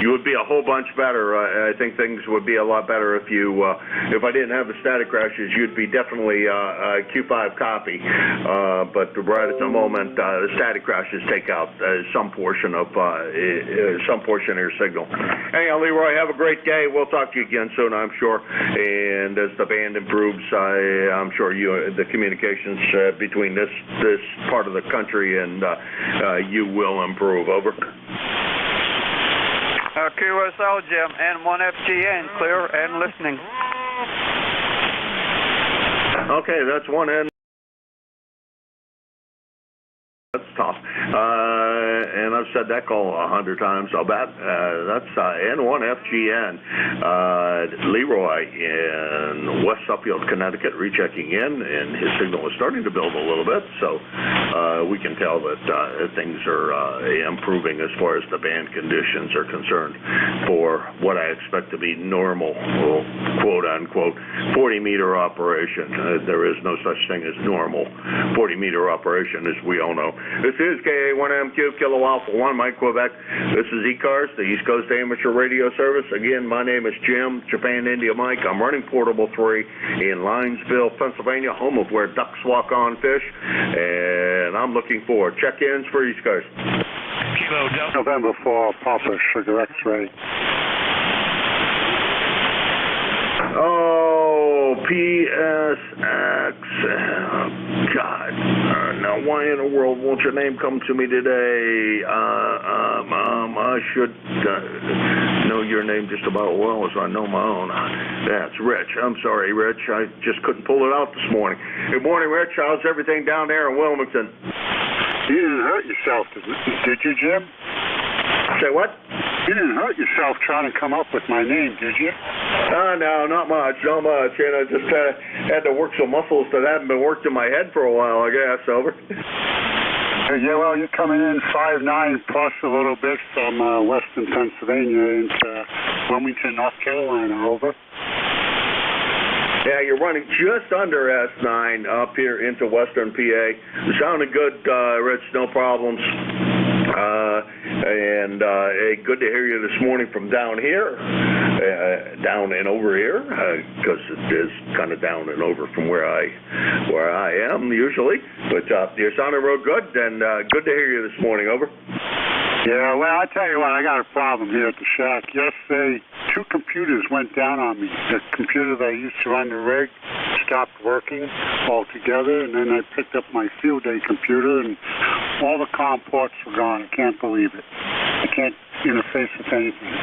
you would be a whole bunch better. I think things would be a lot better if you, if I didn't have the static crashes, you'd be definitely a Q5 copy. But right at the moment, the static crashes take out some portion of your signal. Anyhow, Leroy, have a great day. We'll talk to you again soon, I'm sure. And as the band improves, I'm sure the communications between this part of the country and you will improve. Over. QSL, Jim, N1FGN, clear and listening. Okay, that's one end. That's tough. And I've said that call 100 times, I'll bet. That's N1FGN. Leroy in West Suffield, Connecticut, rechecking in, and his signal is starting to build a little bit, so we can tell that things are improving as far as the band conditions are concerned for what I expect to be normal, quote-unquote, 40-meter operation. There is no such thing as normal 40-meter operation, as we all know. This is KA1MQ, Kilo Alpha 1, Mike, Quebec. This is ECARS, the East Coast Amateur Radio Service. Again, my name is Jim, Japan India Mike. I'm running Portable 3 in Linesville, Pennsylvania, home of where ducks walk on fish. And I'm looking for check-ins for East Coast. Kilo Delta November 4, Papa Sugar X-Ray. Oh, PSX. Oh, God. Now, why in the world won't your name come to me today? I should know your name just about as well as I know my own. That's Rich. I'm sorry, Rich. I just couldn't pull it out this morning. Good morning, Rich. How's everything down there in Wilmington? You didn't hurt yourself, did you, Jim? Say what? You didn't hurt yourself trying to come up with my name, did you? No, not much, not much. You know, just had to work some muscles that haven't been worked in my head for a while, I guess. Over. Yeah, well, you're coming in 5'9" plus a little bit from western Pennsylvania into Wilmington, North Carolina. Over. Yeah, you're running just under S9 up here into western PA. Sounding good, Rich, no problems. And good to hear you this morning from down here, down and over here, because it is kind of down and over from where I am usually. But you're sounding real good, and good to hear you this morning. Over. Yeah, well, I tell you what, I got a problem here at the shack. Yesterday, 2 computers went down on me. The computer that I used to run the rig stopped working altogether, and then I picked up my field day computer, and all the COM ports were gone. I can't believe it. I can't interface with anything.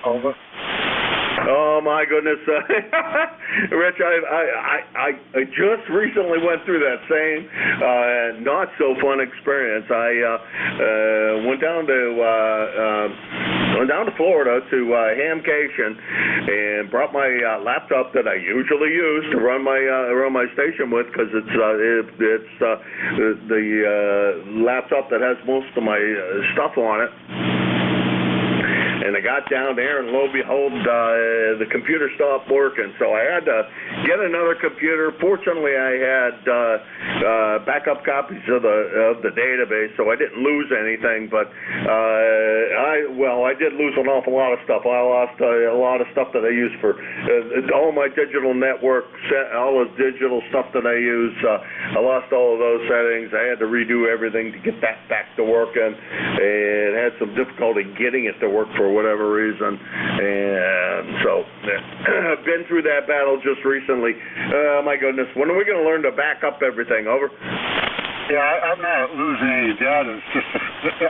Over. Oh my goodness, Rich! I just recently went through that same not so fun experience. I went down to Florida to Hamcation and brought my laptop that I usually use to run my station with, because it's the laptop that has most of my stuff on it. And I got down there, and lo and behold, the computer stopped working. So I had to get another computer. Fortunately, I had backup copies of the database, so I didn't lose anything. But I did lose an awful lot of stuff. I lost a lot of stuff that I use for all my digital networks, all the digital stuff that I use. I lost all of those settings. I had to redo everything to get that back to working, and had some difficulty getting it to work for whatever reason. And so I've been through that battle just recently. My goodness, when are we going to learn to back up everything? Over. Yeah, I'm not losing any data. It's just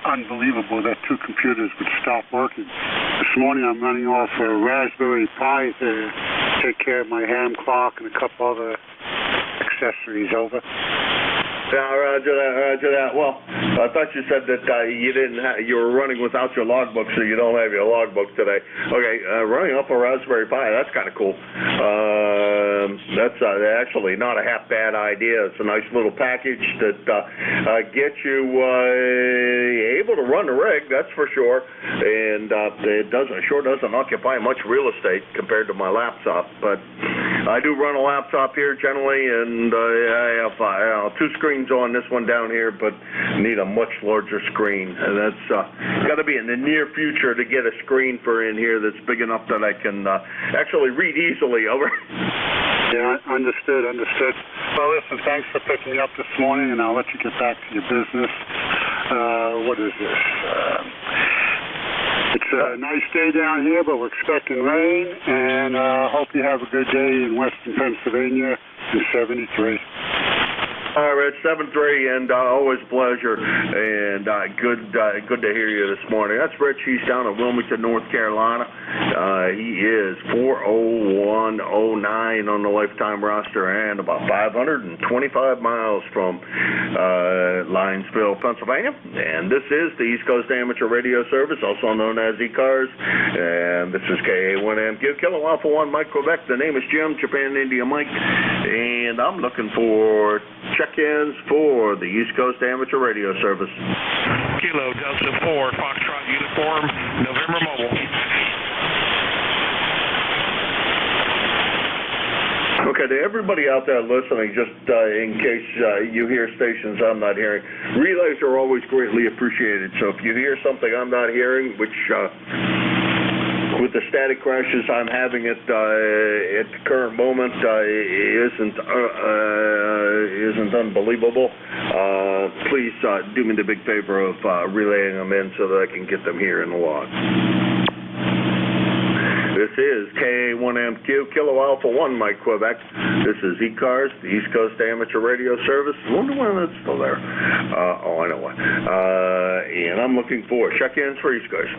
unbelievable that 2 computers would stop working. This morning I'm running off a Raspberry Pi to take care of my ham clock and a couple other accessories. Over. Yeah, roger that. Well, I thought you said that you were running without your logbook, so you don't have your logbook today. Okay, running off a Raspberry Pi, that's kind of cool. That's actually not a half bad idea. It's a nice little package that gets you able to run the rig, that's for sure. And it sure doesn't occupy much real estate compared to my laptop. But I do run a laptop here generally, and I have 2 screens on this one down here, but need a much larger screen. And that's got to be in the near future to get a screen for in here that's big enough that I can actually read easily. Over. Yeah, understood. Well, listen, thanks for picking me up this morning, and I'll let you get back to your business. What is this? It's a nice day down here, but we're expecting rain, and hope you have a good day in western Pennsylvania in 73. All right, Rich, 7-3, and always a pleasure, and good to hear you this morning. That's Rich. He's down in Wilmington, North Carolina. He is 40109 on the lifetime roster and about 525 miles from Linesville, Pennsylvania. And this is the East Coast Amateur Radio Service, also known as E-Cars. And this is KA1MQ, Kilo Alpha 1, Mike, Quebec. The name is Jim, Japan, India, Mike. And I'm looking for check-ins for the East Coast Amateur Radio Service. Kilo Delta 4, Foxtrot Uniform, November Mobile. Okay, to everybody out there listening, just in case you hear stations I'm not hearing, relays are always greatly appreciated. So if you hear something I'm not hearing, which with the static crashes I'm having at the current moment isn't unbelievable, please do me the big favor of relaying them in so that I can get them here in the log. This is KA1MQ, Kilo Alpha 1, Mike, Quebec. This is E-Cars, the East Coast Amateur Radio Service. I wonder when that's still there. I know why. And I'm looking for check-ins for East Coast.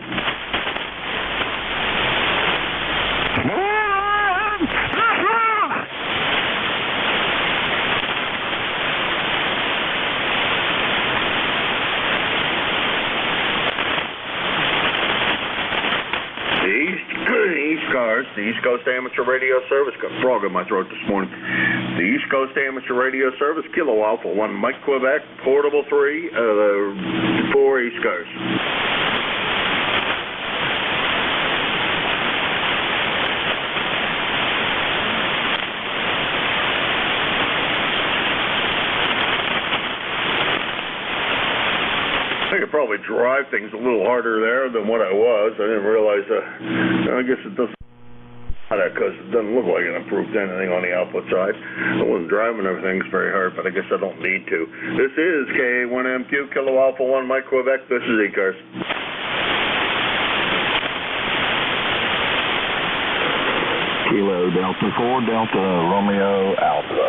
The East Coast Amateur Radio Service. Got a frog in my throat this morning. The East Coast Amateur Radio Service, Kilo Alpha 1, Mike, Quebec, Portable 3, 4 East Coast. I could probably drive things a little harder there than what I was. I didn't realize I guess it doesn't matter because it doesn't look like it improved anything on the output side. I wasn't driving everything very hard, but I guess I don't need to. This is KA1MQ, Kilo Alpha 1, Mike, Quebec. This is E-Cars. Kilo Delta 4, Delta Romeo Alpha.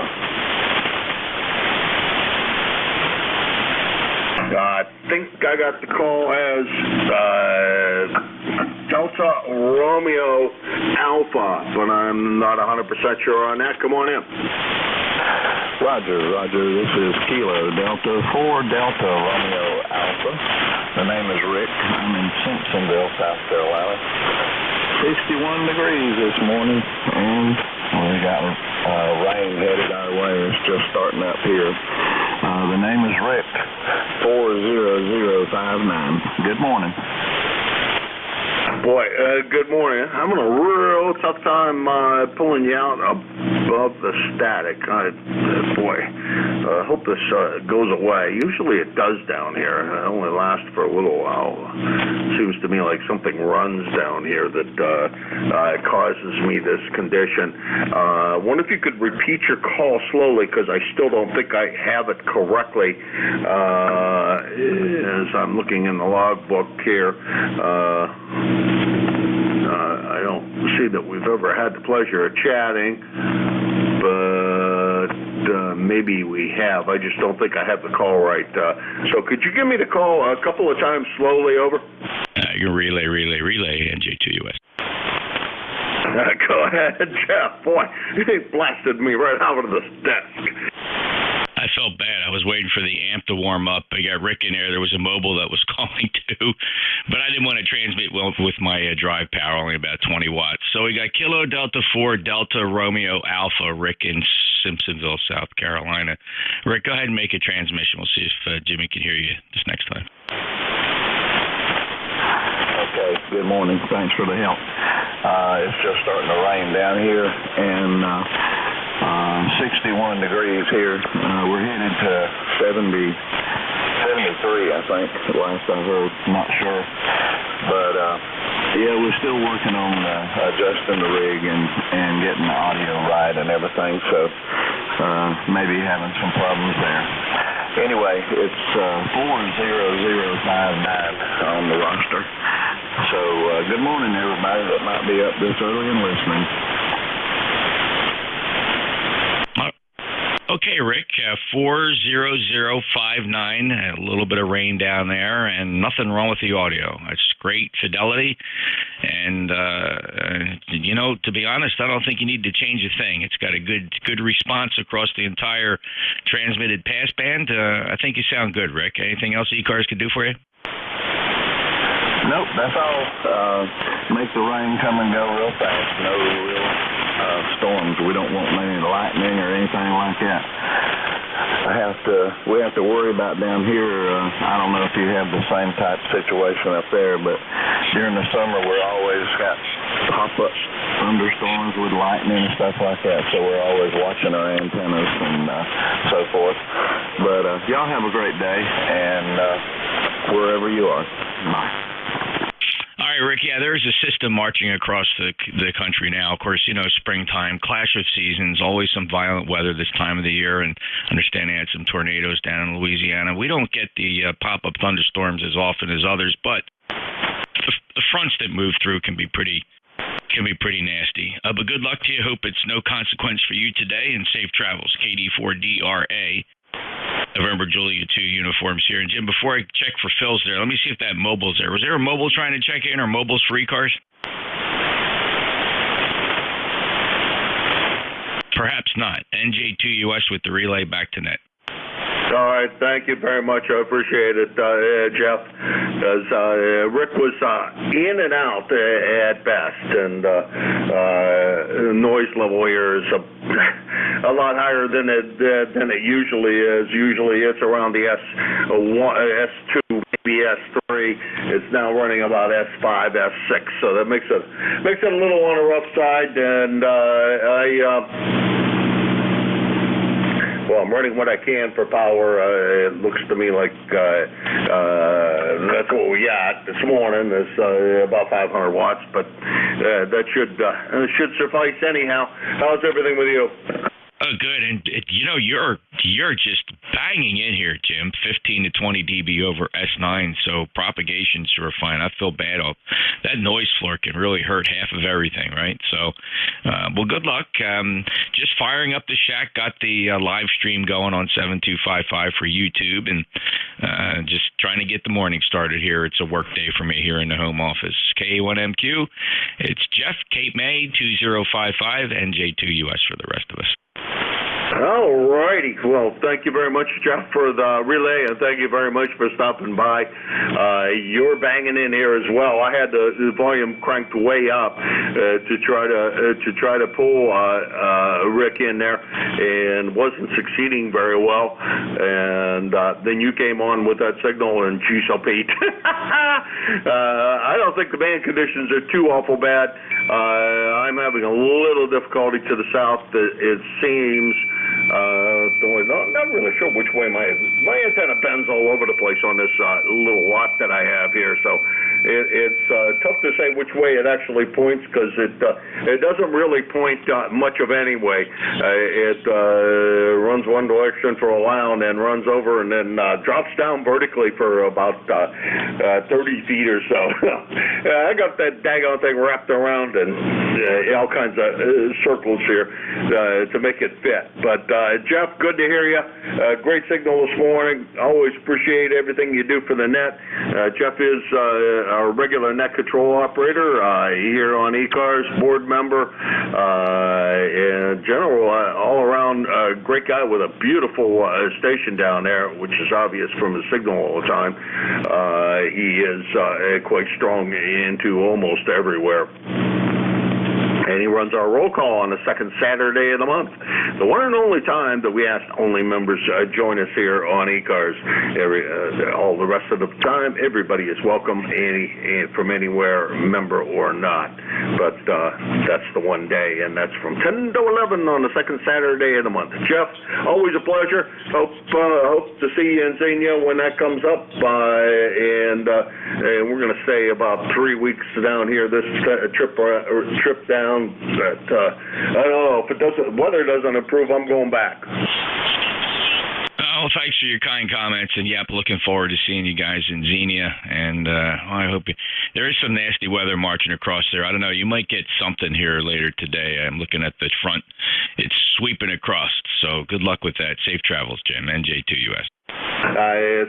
I think I got the call as Delta Romeo Alpha, but I'm not 100% sure on that. Come on in. Roger. This is Kilo Delta 4, Delta Romeo Alpha. The name is Rick. I'm in Simpsonville, South Carolina. 61 degrees this morning, and we got rain headed our way. It's just starting up here. The name is Rick, 40059. Good morning. Boy, good morning. I'm having a real tough time pulling you out above the static. I hope this goes away. Usually it does down here. It only lasts for a little while. Seems to me like something runs down here that causes me this condition. I wonder if you could repeat your call slowly because I still don't think I have it correctly as I'm looking in the logbook here. I don't see that we've ever had the pleasure of chatting, but maybe we have. I just don't think I have the call right. So could you give me the call a couple of times slowly, over? You can relay, NJ2US. Go ahead, Jeff. Boy, he blasted me right out of this desk. I felt bad. I was waiting for the amp to warm up. I got Rick in there. There was a mobile that was calling too, but I didn't want to transmit well with my drive power, only about 20 watts. So we got Kilo Delta 4 Delta Romeo Alpha, Rick in Simpsonville, South Carolina. Rick, go ahead and make a transmission. We'll see if Jimmy can hear you this next time. Okay, good morning. Thanks for the help. It's just starting to rain down here, and 61 degrees here. We're headed to 73, I think, last I heard. Not sure. But, yeah, we're still working on adjusting the rig and getting the audio right and everything, so maybe having some problems there. Anyway, it's 40059 on the roster. So, good morning, everybody that might be up this early and listening. Okay, Rick, 40059, a little bit of rain down there, and nothing wrong with the audio. It's great fidelity, and, you know, to be honest, I don't think you need to change a thing. It's got a good response across the entire transmitted passband. I think you sound good, Rick. Anything else E-Cars could do for you? Nope, that's all. Make the rain come and go real fast. No real storms. We don't want any lightning or anything like that. We have to worry about down here. I don't know if you have the same type of situation up there, but during the summer we're always got pop-up thunderstorms with lightning and stuff like that. So we're always watching our antennas and so forth. But y'all have a great day, and wherever you are. Bye. All right, Rick, yeah, there's a system marching across the country now. Of course, you know, springtime, clash of seasons, always some violent weather this time of the year, and understanding had some tornadoes down in Louisiana. We don't get the pop-up thunderstorms as often as others, but the fronts that move through can be pretty nasty. But good luck to you. Hope it's no consequence for you today, and safe travels. KD4DRA. November Julia 2 uniforms here. And Jim, before I check for Phil's there, let me see if that mobile's there. Was there a mobile trying to check in, or mobile's for E-Cars? Perhaps not. NJ2US with the relay back to net. All right, thank you very much. I appreciate it, Jeff. As Rick was in and out at best, and the noise level here is a lot higher than it usually is. Usually, it's around the S2, maybe S3. It's now running about S5, S6, so that makes it a little on the rough side, and well, I'm running what I can for power. It looks to me like that's what we got this morning. It's about 500 watts, but that should suffice anyhow. How's everything with you? Oh, good. And, you know, you're just banging in here, Jim, 15 to 20 dB over S9, so propagation's sure fine. I feel bad. That noise floor can really hurt half of everything, right? So, well, good luck. Just firing up the shack, got the live stream going on 7255 for YouTube, and just trying to get the morning started here. It's a work day for me here in the home office. KA1MQ, it's Jeff, Cape May, 2055, NJ2US for the rest of us. All righty. Well, thank you very much, Jeff, for the relay, and thank you very much for stopping by. You're banging in here as well. I had the volume cranked way up to try to pull Rick in there, and wasn't succeeding very well. And then you came on with that signal, and geez, Pete. I don't think the band conditions are too awful bad. I'm having a little difficulty to the south, it seems. Not really sure which way my antenna bends all over the place on this little lot that I have here, so it's tough to say which way it actually points, because it doesn't really point much of any way. It runs one direction for a while and then runs over and then drops down vertically for about 30 feet or so. I got that daggone thing wrapped around and all kinds of circles here to make it fit. But Jeff, good to hear you. Great signal this morning. Always appreciate everything you do for the net. Jeff is our regular net control operator here on E-Cars, board member, and general, all around great guy with a beautiful station down there, which is obvious from the signal all the time. He is quite strong into almost everywhere. And he runs our roll call on the second Saturday of the month. The one and only time that we ask only members join us here on E-Cars. All the rest of the time. Everybody is welcome, from anywhere, member or not. But that's the one day, and that's from 10 to 11 on the second Saturday of the month. Jeff, always a pleasure. Hope to see you in Xenia when that comes up. And we're going to stay about 3 weeks down here this trip down. But I don't know, if weather doesn't improve, I'm going back. Well, thanks for your kind comments, and yep, looking forward to seeing you guys in Xenia. And I hope there is some nasty weather marching across there. I don't know, you might get something here later today. I'm looking at the front; it's sweeping across. So good luck with that. Safe travels, Jim. NJ2US.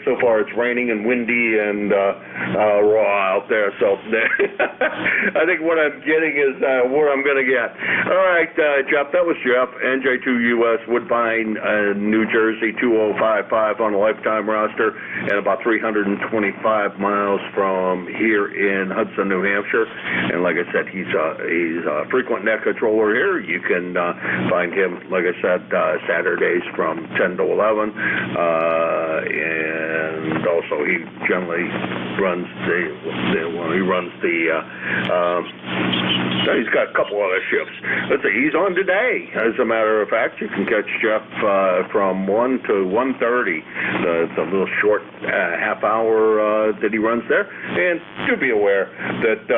So far, it's raining and windy and raw out there. So I think what I'm getting is what I'm going to get. All right, Jeff, that was Jeff, NJ2US, Woodbine, New Jersey, 2055 on a lifetime roster, and about 325 miles from here in Hudson, New Hampshire. And like I said, he's a frequent net controller here. You can find him, like I said, Saturdays from 10 to 11. And also he generally runs he's got a couple other shifts. Let's see, he's on today. As a matter of fact, you can catch Jeff from 1 to 1:30. It's a little short half hour that he runs there. And do be aware that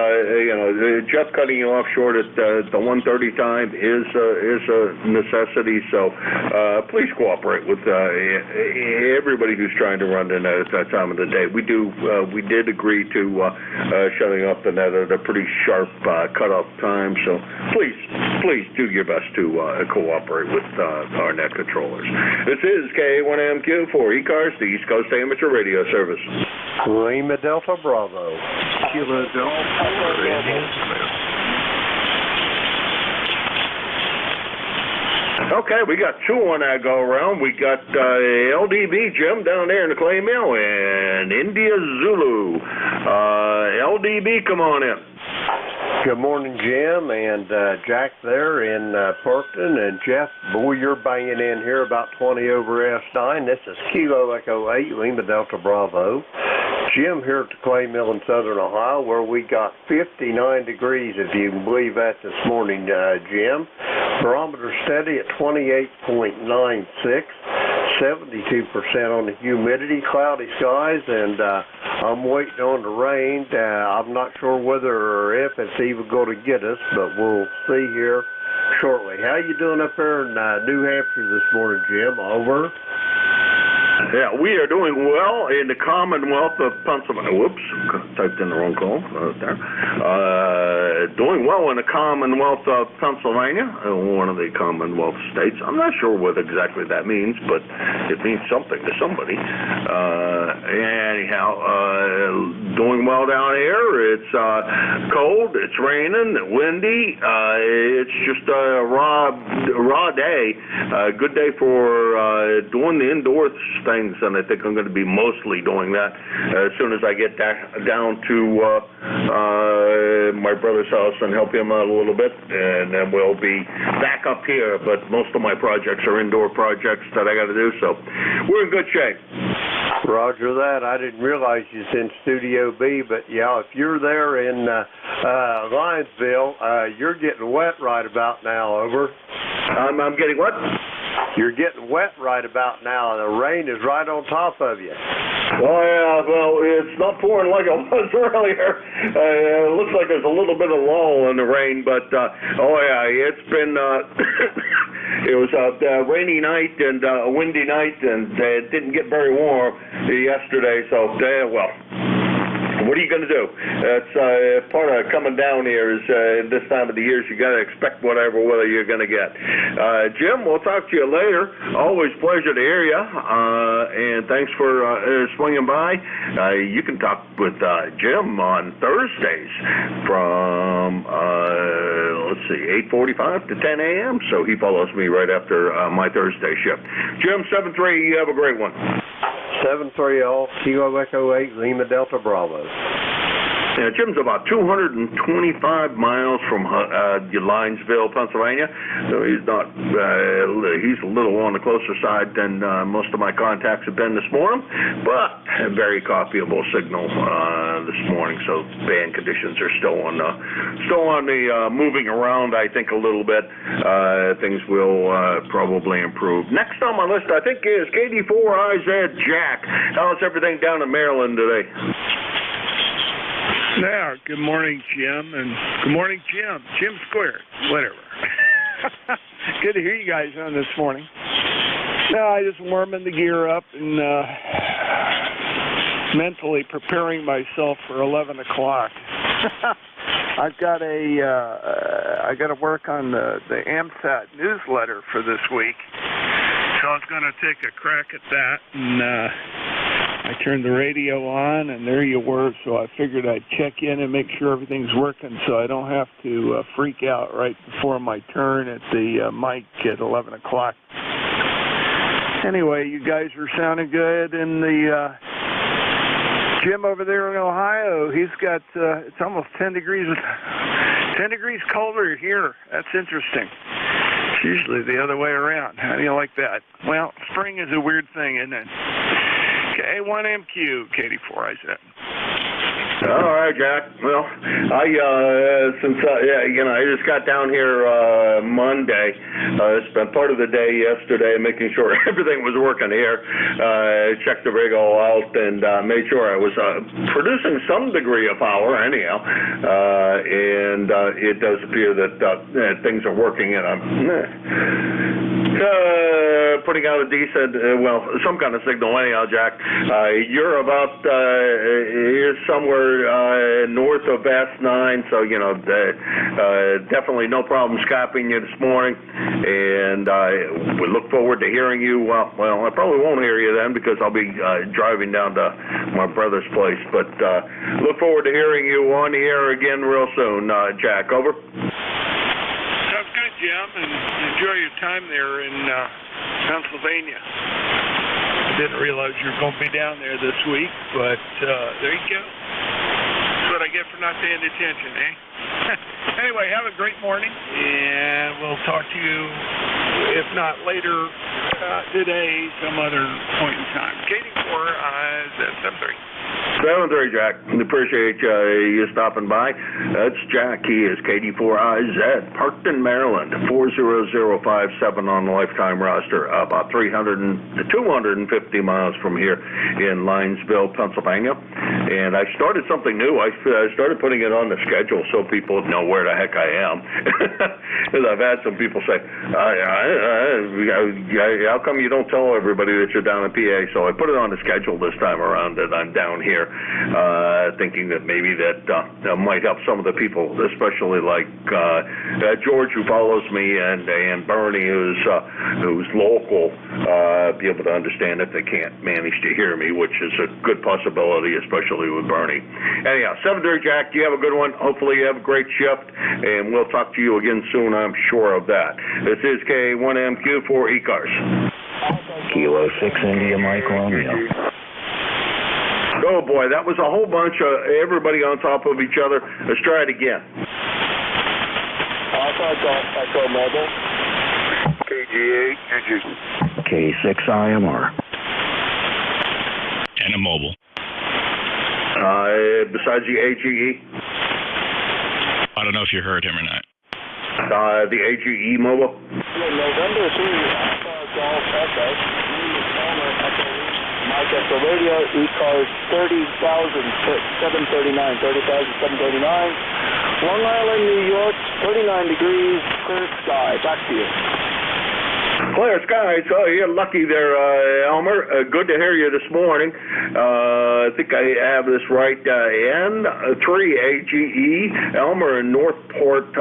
Jeff cutting you off short at the 1:30 time is a necessity. So please cooperate with everybody who's trying to run the net at that time of the day. We did agree to shutting up the net at a pretty sharp cutoff time, so please do your best to cooperate with our net controllers. This is K1MQ for eCars, the East Coast Amateur Radio Service. Lima Delta Bravo. Kilo Delta. Okay, we got two on that go-around. We got LDB Jim down there in the clay mill, and India Zulu. LDB, come on in. Good morning, Jim, and Jack there in Parkton, and Jeff, boy, you're banging in here about 20 over S9. This is Kilo Echo 8, Lima Delta Bravo. Jim here at the clay mill in southern Ohio, where we got 59 degrees, if you can believe that, this morning, Jim. Barometer steady at 28.96. 72% on the humidity, cloudy skies, and I'm waiting on the rain. I'm not sure whether or if it's even going to get us, but we'll see here shortly. How you doing up there in New Hampshire this morning, Jim? Over. Yeah, we are doing well in the Commonwealth of Pennsylvania. Whoops, typed in the wrong call there. Doing well in the Commonwealth of Pennsylvania, one of the Commonwealth states. I'm not sure what exactly that means, but it means something to somebody. Anyhow, doing well down here. It's cold, it's raining, windy. It's just a raw day. Good day for doing the indoor things, and I think I'm going to be mostly doing that as soon as I get down to my brother's house and help him out a little bit, and then we'll be back up here. But most of my projects are indoor projects that I got to do, so we're in good shape. Roger that. I didn't realize you was in Studio B, but yeah, if you're there in Lionsville, you're getting wet right about now. Over. I'm getting what? You're getting wet right about now, and the rain is right on top of you. Oh, yeah, well, it's not pouring like it was earlier. It looks like there's a little bit of lull in the rain, but, oh, yeah, it's been, it was a rainy night and a windy night, and it didn't get very warm yesterday, so, well. What are you going to do? That's part of coming down here is this time of the year, you got to expect whatever weather you're going to get. Jim, we'll talk to you later. Always pleasure to hear you, and thanks for swinging by. You can talk with Jim on Thursdays from, let's see, 8:45 to 10 a.m., so he follows me right after my Thursday shift. Jim, 7-3, you have a great one. 7-3 all, Kilo Echo 8, Lima Delta Bravo. Yeah, Jim's about 225 miles from Linesville, Pennsylvania, so he's not. He's a little on the closer side than most of my contacts have been this morning, but a very copyable signal this morning. So band conditions are still on the moving around. I think a little bit. Things will probably improve. Next on my list, I think, is KD4IZ Jack. How's everything down in Maryland today? Yeah, good morning, Jim, and good morning, Jim. Jim squared, whatever. Good to hear you guys on this morning. No, I just warming the gear up and mentally preparing myself for 11 o'clock. I got to work on the AMSAT newsletter for this week, so I was going to take a crack at that, and I turned the radio on, and there you were, so I figured I'd check in and make sure everything's working so I don't have to freak out right before my turn at the mic at 11 o'clock. Anyway, you guys are sounding good, and the Jim over there in Ohio, he's got, it's almost 10 degrees colder here. That's interesting. It's usually the other way around. How do you like that? Well, spring is a weird thing, isn't it? K1MQ, KD4IZ. All right, Jack. Well, I just got down here Monday. Spent part of the day yesterday making sure everything was working here. Checked the rig all out and made sure I was producing some degree of power anyhow. And it does appear that things are working, and I'm putting out a decent, some kind of signal anyhow, Jack. You're about you're somewhere north of S9, so definitely no problem skyping you this morning, and we look forward to hearing you. Well, I probably won't hear you then because I'll be driving down to my brother's place, but look forward to hearing you on the air again real soon, Jack. Over. Sounds good, Jim, and enjoy your time there in Pennsylvania. I didn't realize you were going to be down there this week, but there you go. That's what I get for not paying attention, eh? Anyway, have a great morning, and we'll talk to you, if not later today, some other point in time. KD4IZ 7:30. Jack. Appreciate you stopping by. That's Jack. He is KD4IZ, Parkton, Maryland, 40057 on the lifetime roster, about 250 miles from here in Linesville, Pennsylvania. And I started something new. I started putting it on the schedule so people know where the heck I am. Because I've had some people say, how come you don't tell everybody that you're down in PA? So I put it on the schedule this time around that I'm down here, thinking that maybe that might help some of the people, especially like George, who follows me, and Bernie, who's local, be able to understand if they can't manage to hear me, which is a good possibility, especially with Bernie. Anyhow, 7:30, Jack. You have a good one. Hopefully you have a great shift, and we'll talk to you again soon, I'm sure of that. This is K1MQ for E-Cars. Kilo 6 India Mike Romeo. Oh boy, that was a whole bunch of everybody on top of each other. Let's try it again. Echo Mobile. KG8, K6 IMR. And a mobile. Besides the AGE? I don't know if you heard him or not. The AGE mobile? November 3, Alpha Golf Echo. Mike Echo Radio, E-Cars 30,739, 30,739. Long Island, New York, 39 degrees, clear sky. Back to you. Clear skies. Oh, you're lucky there, Elmer. Good to hear you this morning. I think I have this right. N3 AGE, Elmer in Northport,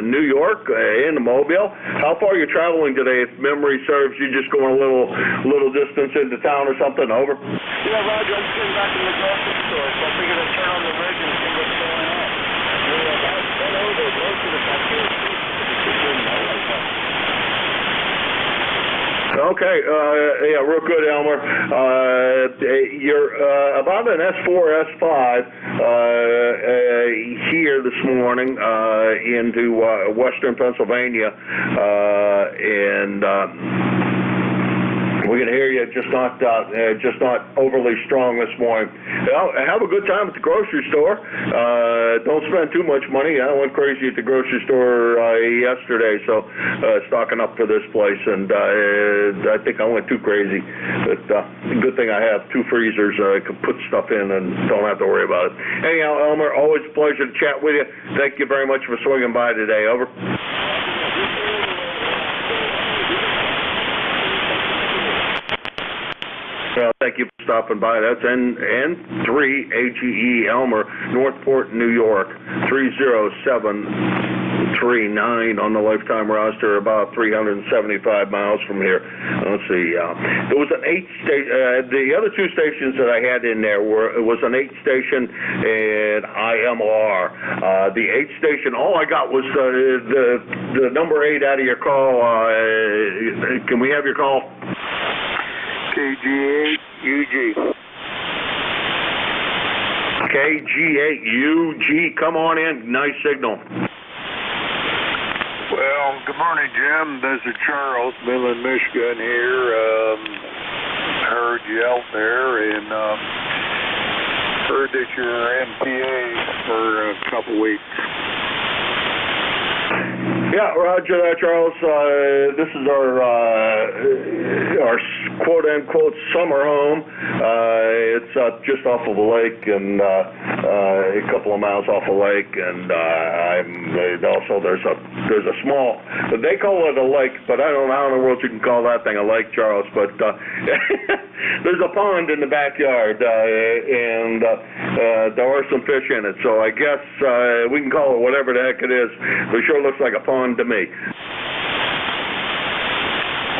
New York, in Mobile. How far are you traveling today? If memory serves, you just going a little distance into town or something. Over. Yeah, Roger. I'm sitting back in the grocery store, so I figured I'd turn on the rig and see what's going on. We're about 10 over, close to the factory. Okay, yeah, real good, Elmer. You're about an S4, S5 here this morning into western Pennsylvania, and we can hear you, just not overly strong this morning. Have a good time at the grocery store. Don't spend too much money. I went crazy at the grocery store yesterday, so stocking up for this place, and I think I went too crazy. But good thing I have 2 freezers. I can put stuff in and don't have to worry about it. Anyhow, Elmer, always a pleasure to chat with you. Thank you very much for swinging by today. Over. Well, thank you for stopping by. That's N3 AGE Elmer, Northport, New York, 30739 on the lifetime roster, about 375 miles from here. Let's see. There was an 8-station. The other 2 stations that I had in there was an 8-station and IMR. The 8-station. All I got was the number 8 out of your call. Can we have your call? KG8UG. KG8UG, come on in. Nice signal. Well, good morning, Jim. This is Charles, Midland, Michigan here. Heard you out there and heard that you're MPA for a couple weeks. Yeah, roger that, Charles. This is our quote-unquote summer home. It's just off of a lake and a couple of miles off a lake, and also there's a small. They call it a lake, but I don't know how in the world you can call that thing a lake, Charles. But there's a pond in the backyard, and there are some fish in it. So I guess we can call it whatever the heck it is. But it sure looks like a pond to me.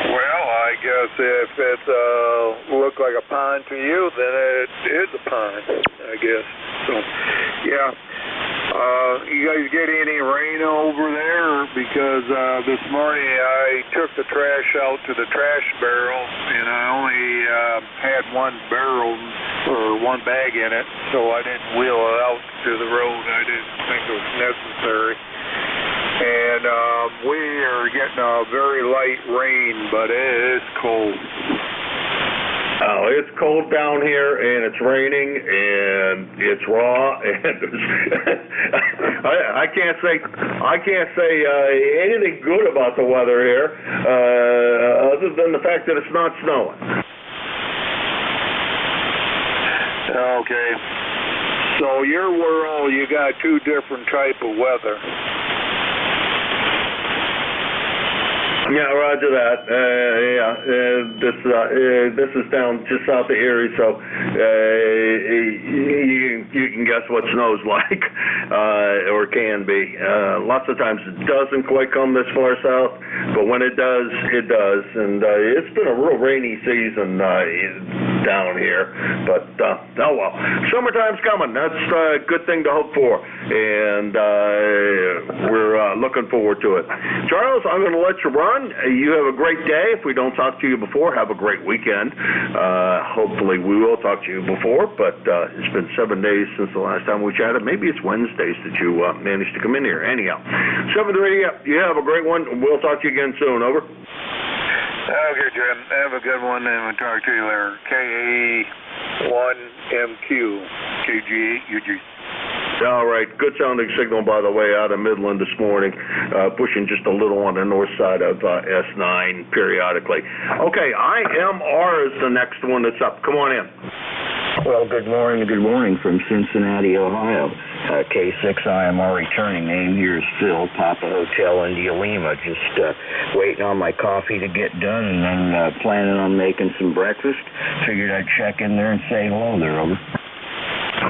Well, I guess if it looked like a pond to you, then it is a pond, I guess. So, yeah. You guys get any rain over there? Because this morning I took the trash out to the trash barrel, and I only had 1 barrel or 1 bag in it, so I didn't wheel it out to the road. I didn't think it was necessary. And we are getting a very light rain, but it is cold. Oh, it's cold down here, and it's raining, and it's raw, and I can't say anything good about the weather here, other than the fact that it's not snowing. Okay. So your world, you got 2 different type of weather. Yeah, roger that. This is down just south of Erie, so you can guess what snow's like, or can be. Lots of times it doesn't quite come this far south, but when it does, it does. And it's been a real rainy season down here, but oh well. Summertime's coming. That's a good thing to hope for, and we're looking forward to it. Charles, I'm going to let you run. You have a great day. If we don't talk to you before, have a great weekend. Hopefully we will talk to you before, but it's been 7 days since the last time we chatted. Maybe it's Wednesdays that you managed to come in here. Anyhow, 7:30, you have a great one. We'll talk to you again soon. Over. Okay, Jim. Have a good one, and we'll talk to you later. KA1MQ, KG8UG. All right. Good sounding signal, by the way, out of Midland this morning, pushing just a little on the north side of S9 periodically. Okay, IMR is the next one that's up. Come on in. Well, good morning from Cincinnati, Ohio. K6 IMR returning. Name here is Phil, Papa Hotel, India Lima. Just waiting on my coffee to get done, and then planning on making some breakfast. Figured I'd check in there and say hello there, over.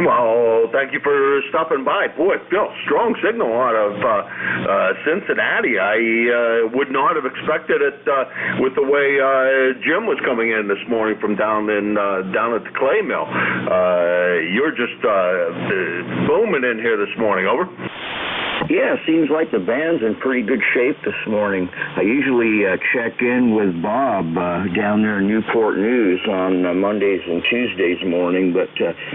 Well, thank you for stopping by. Boy, Phil, strong signal out of Cincinnati. I would not have expected it with the way Jim was coming in this morning from down at the clay mill. You're just booming in here this morning. Over. Yeah, seems like the band's in pretty good shape this morning. I usually check in with Bob down there in Newport News on Mondays and Tuesdays morning, but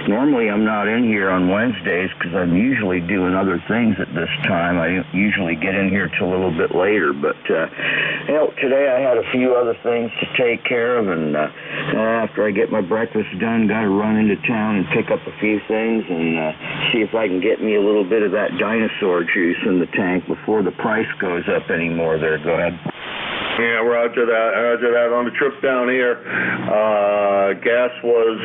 normally I'm not in here on Wednesdays because I'm usually doing other things at this time. I usually get in here till a little bit later, but today I had a few other things to take care of, and after I get my breakfast done, got to run into town and pick up a few things and see if I can get me a little bit of that dinosaur juice in the tank before the price goes up anymore there. Go ahead. Yeah, roger that. Roger that. On the trip down here, gas was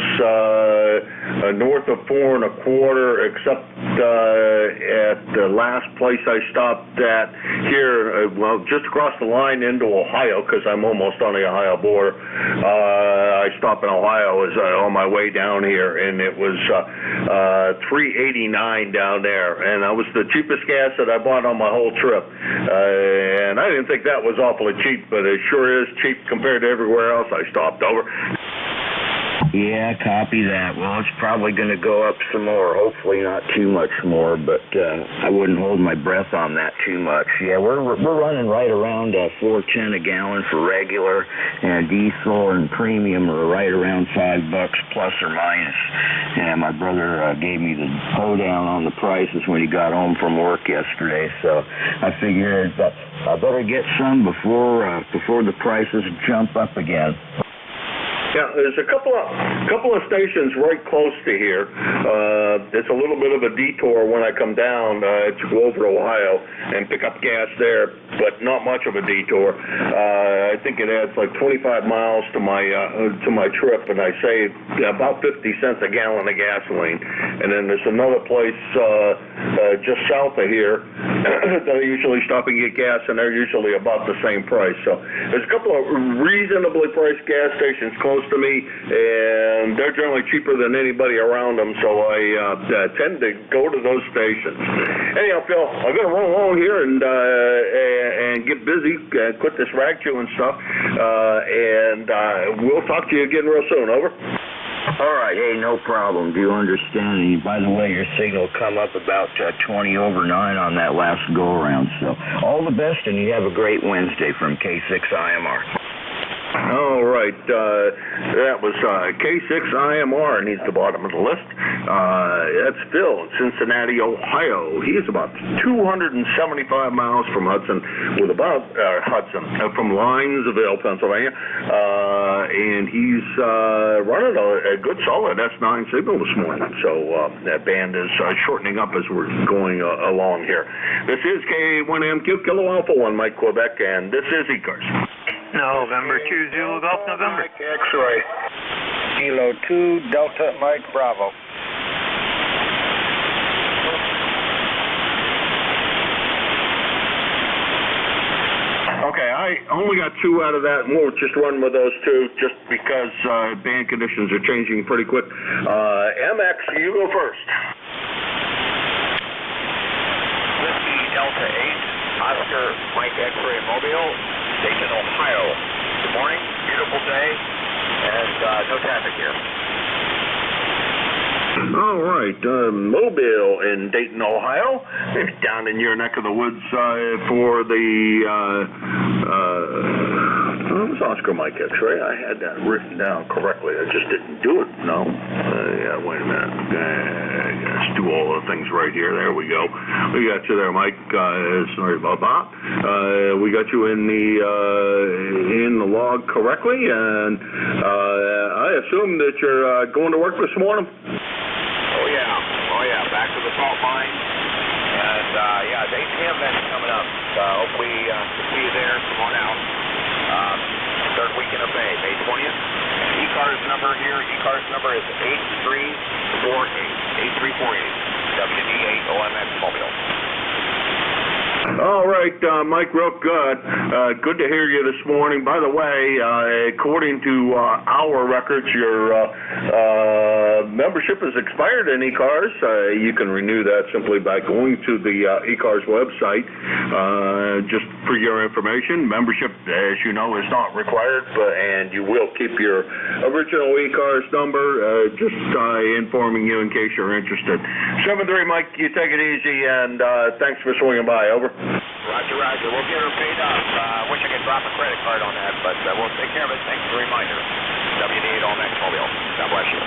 north of 4 1/4, except at the last place I stopped at here, just across the line into Ohio, because I'm almost on the Ohio border. I stopped in Ohio as on my way down here, and it was $3.89 down there, and that was the cheapest gas that I bought on my whole trip. And I didn't think that was awfully cheap, but it sure is cheap compared to everywhere else I stopped over. Yeah, copy that. Well, it's probably going to go up some more. Hopefully not too much more, but I wouldn't hold my breath on that too much. Yeah, we're running right around $4.10 a gallon for regular, and diesel and premium are right around $5 plus or minus. And my brother gave me the hoedown on the prices when he got home from work yesterday, so I figured that I better get some before the prices jump up again. Yeah, there's a couple of stations right close to here. It's a little bit of a detour when I come down to go over to Ohio and pick up gas there, but not much of a detour. I think it adds like 25 miles to my trip, and I save about 50 cents a gallon of gasoline. And then there's another place just south of here that I usually stop and get gas, and they're usually about the same price. So there's a couple of reasonably priced gas stations close to me, and they're generally cheaper than anybody around them, so I tend to go to those stations. Anyhow, Phil, I'm going to run along here and get busy, quit this rag chewing stuff, and we'll talk to you again real soon. Over. All right, hey, no problem. Do you understand? And by the way, your signal come up about 20 over 9 on that last go-around, so all the best, and you have a great Wednesday from K6IMR. All right, that was K6IMR, and he's the bottom of the list. That's Phil in Cincinnati, Ohio. He is about 275 miles from Hudson, from Linesville, Pennsylvania, and he's running a good solid S9 signal this morning. So that band is shortening up as we're going along here. This is K1MQ Kilo Alpha 1, Mike Quebec, and this is E-Cars. November 2 Zulu Golf November. Mike X-Ray. Kilo 2 Delta Mike Bravo. Okay, I only got 2 out of that, and we'll just run with those 2 just because band conditions are changing pretty quick. MX, you go first. Whiskey Delta 8, Oscar Mike X-Ray Mobile, Dayton, Ohio. Good morning, beautiful day, and no traffic here. All right, Mobile in Dayton, Ohio, down in your neck of the woods for the it was Oscar Mike X-Ray. I had that written down correctly. I just didn't do it. No. Yeah, wait a minute. Let's do all the things right here. There we go. We got you there, Mike. Sorry about that. We got you in the log correctly, and I assume that you're going to work this morning. Oh yeah, back to the salt mine, and yeah, the ATM event's coming up. Hopefully see you there. Come on out. Third weekend of May, May 20th. E-Cars number here. E-Cars number is 8348. 8348. WD8 OMX Mobile. All right, Mike, real good. Good to hear you this morning. By the way, according to our records, your membership has expired in eCars. You can renew that simply by going to the eCars website. Just for your information, membership, as you know, is not required, and you will keep your original eCars number. Just informing you in case you're interested. 7-3, Mike, you take it easy, and thanks for swinging by. Over. Roger, roger. We'll get her paid up. Wish I could drop a credit card on that, but we'll take care of it. Thanks for the reminder. WD8 All Next Mobile. God bless you.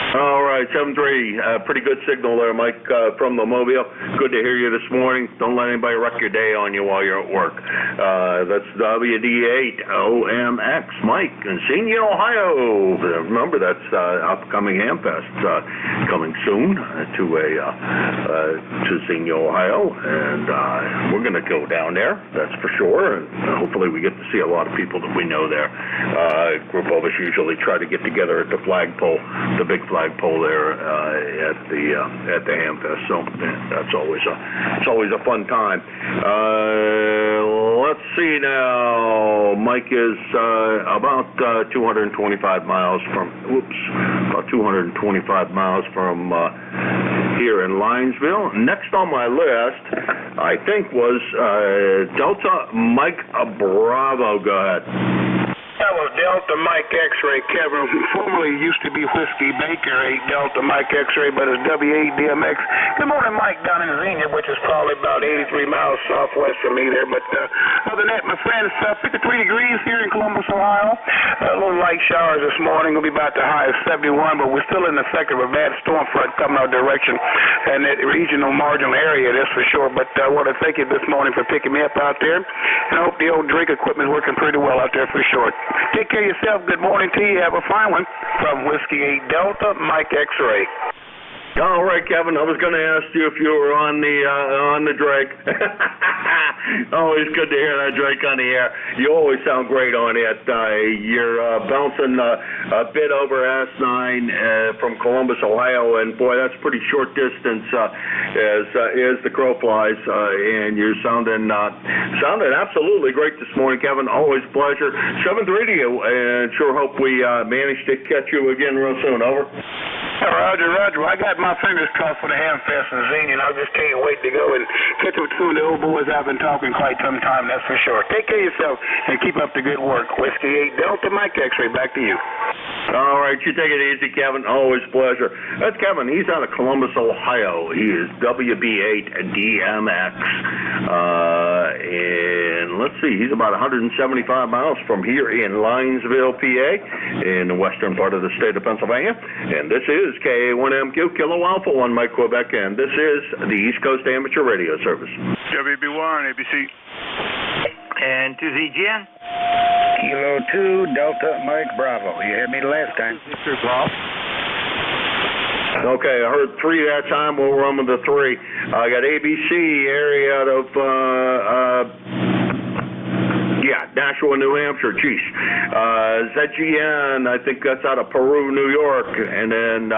All right, 7-3. Pretty good signal there, Mike, from the Mobile. Good to hear you this morning. Don't let anybody wreck your day on you while you're at work. That's WD8OMX, Mike, in Xenia, Ohio. Remember, that's upcoming Hamfest coming soon to Xenia, Ohio, and we're going to go down there, that's for sure, and hopefully we get to see a lot of people that we know there. A group of us usually try to get together at the flagpole, the big flagpole there at the Hamfest, so that's always a fun time. Let's see now. Mike is about 225 miles from here in Linesville. Next on my list, I think, was Delta Mike Bravo. Go ahead. That was Delta Mike X-Ray, Kevin. Formerly used to be Whiskey Baker, 8 Delta Mike X-Ray, but it's W8DMX. Good morning, Mike, down in Xenia, which is probably about 83 miles southwest from me there. But other than that, my friend, it's 53 degrees here in Columbus, Ohio. A little light showers this morning. We'll be about the high of 71, but we're still in the effect of a bad storm front coming our direction and that regional marginal area, that's for sure. But I want to thank you this morning for picking me up out there. And I hope the old drink equipment is working pretty well out there for sure. Take care of yourself. Good morning to you. Have a fine one. From Whiskey 8 Delta, Mike X-Ray. All right, Kevin. I was going to ask you if you were on the Drake. Always good to hear that Drake on the air. You always sound great on it. You're bouncing a bit over S9 from Columbus, Ohio, and boy, that's pretty short distance as the crow flies. And you're sounding absolutely great this morning, Kevin. Always a pleasure. 7-3 to you, and sure hope we manage to catch you again real soon. Over. Roger, roger. I got my fingers crossed for the Hamfest in Xenia, and I'll just can't wait to go and catch up with some of the old boys I've been talking quite some time, that's for sure. Take care of yourself and keep up the good work. Whiskey 8 Delta, Mike X-Ray, back to you. All right, you take it easy, Kevin. Always a pleasure. That's Kevin. He's out of Columbus, Ohio. He is WB8DMX. And let's see, he's about 175 miles from here in Linesville, PA, in the western part of the state of Pennsylvania. And this is KA1MQ, Kilo Alpha 1, Mike Quebec, and this is the East Coast Amateur Radio Service. WB1, ABC. And to ZGN. Kilo 2, Delta Mike Bravo. You heard me the last time. Okay, I heard 3 that time. We'll run with the 3. I got ABC, area out of Nashua, New Hampshire. Geez. ZGN, I think that's out of Peru, New York. And then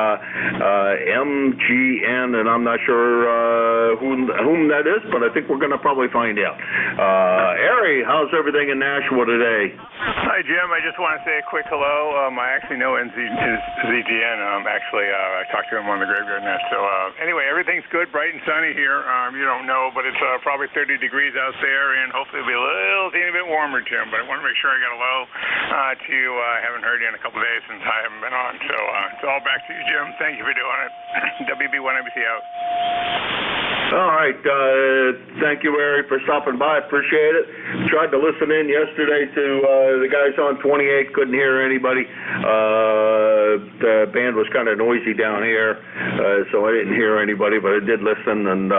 MGN, and I'm not sure whom that is, but I think we're going to probably find out. Ari, how's everything in Nashua today? Hi, Jim. I just want to say a quick hello. I actually know ZGN. I talked to him on the Graveyard Nest. So anyway, everything's good, bright and sunny here. You don't know, but it's probably 30 degrees out there, and hopefully it'll be a little teeny bit warmer, Jim. But I want to make sure I got a low to you. I haven't heard you in a couple of days since I haven't been on. So it's all back to you, Jim. Thank you for doing it. WB1ABC out. All right. Thank you, Ari, for stopping by. Appreciate it. Tried to listen in yesterday to the guys on 28. Couldn't hear anybody. The band was kind of noisy down here, so I didn't hear anybody, but I did listen, and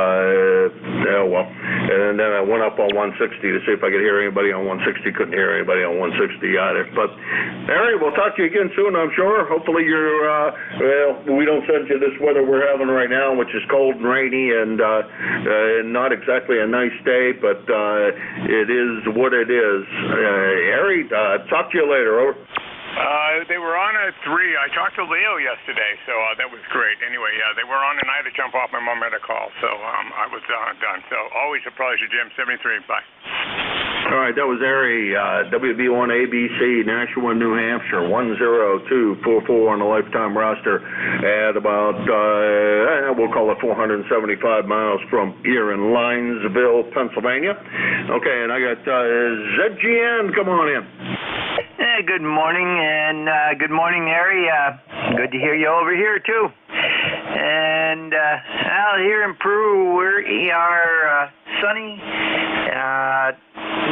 well. And then I went up on 160 to see if I could hear anybody on 160. Couldn't hear anybody on 160 either. But, Ari, we'll talk to you again soon, I'm sure. Hopefully you're, we don't send you this weather we're having right now, which is cold and rainy and not exactly a nice day, but it is what it is. Ari, talk to you later. Over. They were on at 3. I talked to Leo yesterday, so that was great. Anyway, yeah, they were on, and I had to jump off. My mom had a call, so I was done. So always a pleasure, Jim. 73. Bye. All right, that was Ari, WB1ABC, Nashua, New Hampshire, 10244 on the lifetime roster at about, we'll call it 475 miles from here in Linesville, Pennsylvania. Okay, and I got ZGN, come on in. Hey, good morning, and good morning, Ari. Good to hear you over here, too. And out here in Peru, we are sunny,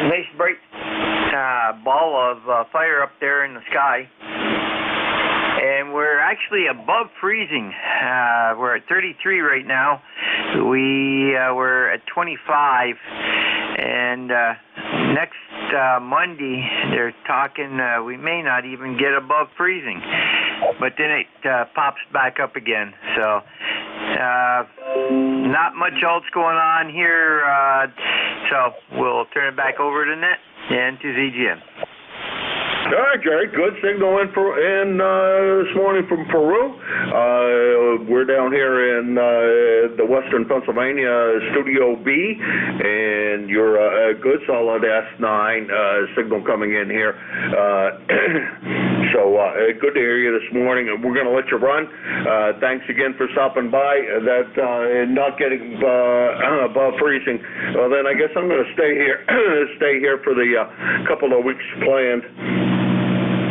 nice bright ball of fire up there in the sky. And we're actually above freezing. We're at 33 right now. We're at 25. And next Monday, they're talking we may not even get above freezing. But then it pops back up again. So not much else going on here. So we'll turn it back over to Net and to ZGN. All right, Jerry, good signal in this morning from Peru. We're down here in the Western Pennsylvania Studio B, and you're a good solid S9 signal coming in here. So good to hear you this morning. We're going to let you run. Thanks again for stopping by. That not getting above freezing. Well, then I guess I'm going to stay here for the couple of weeks planned.